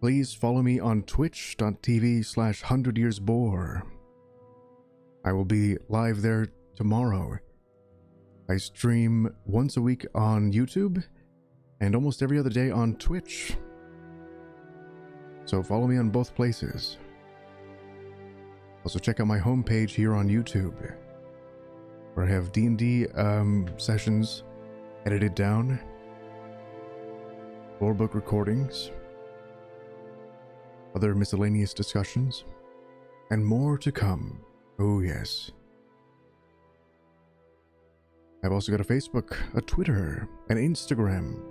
Please follow me on twitch.tv/100yearsbore. I will be live there tomorrow. I stream once a week on YouTube and almost every other day on Twitch. So follow me on both places. Also check out my homepage here on YouTube, where I have D&D sessions edited down, lorebook recordings, other miscellaneous discussions, and more to come. Oh yes. I've also got a Facebook, a Twitter, an Instagram,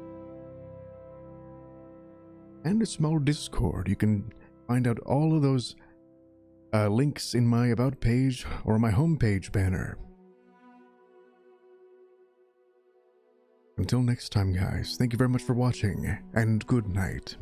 and a small Discord. You can find out all of those links in my About page or my homepage banner. Until next time, guys, thank you very much for watching, and good night.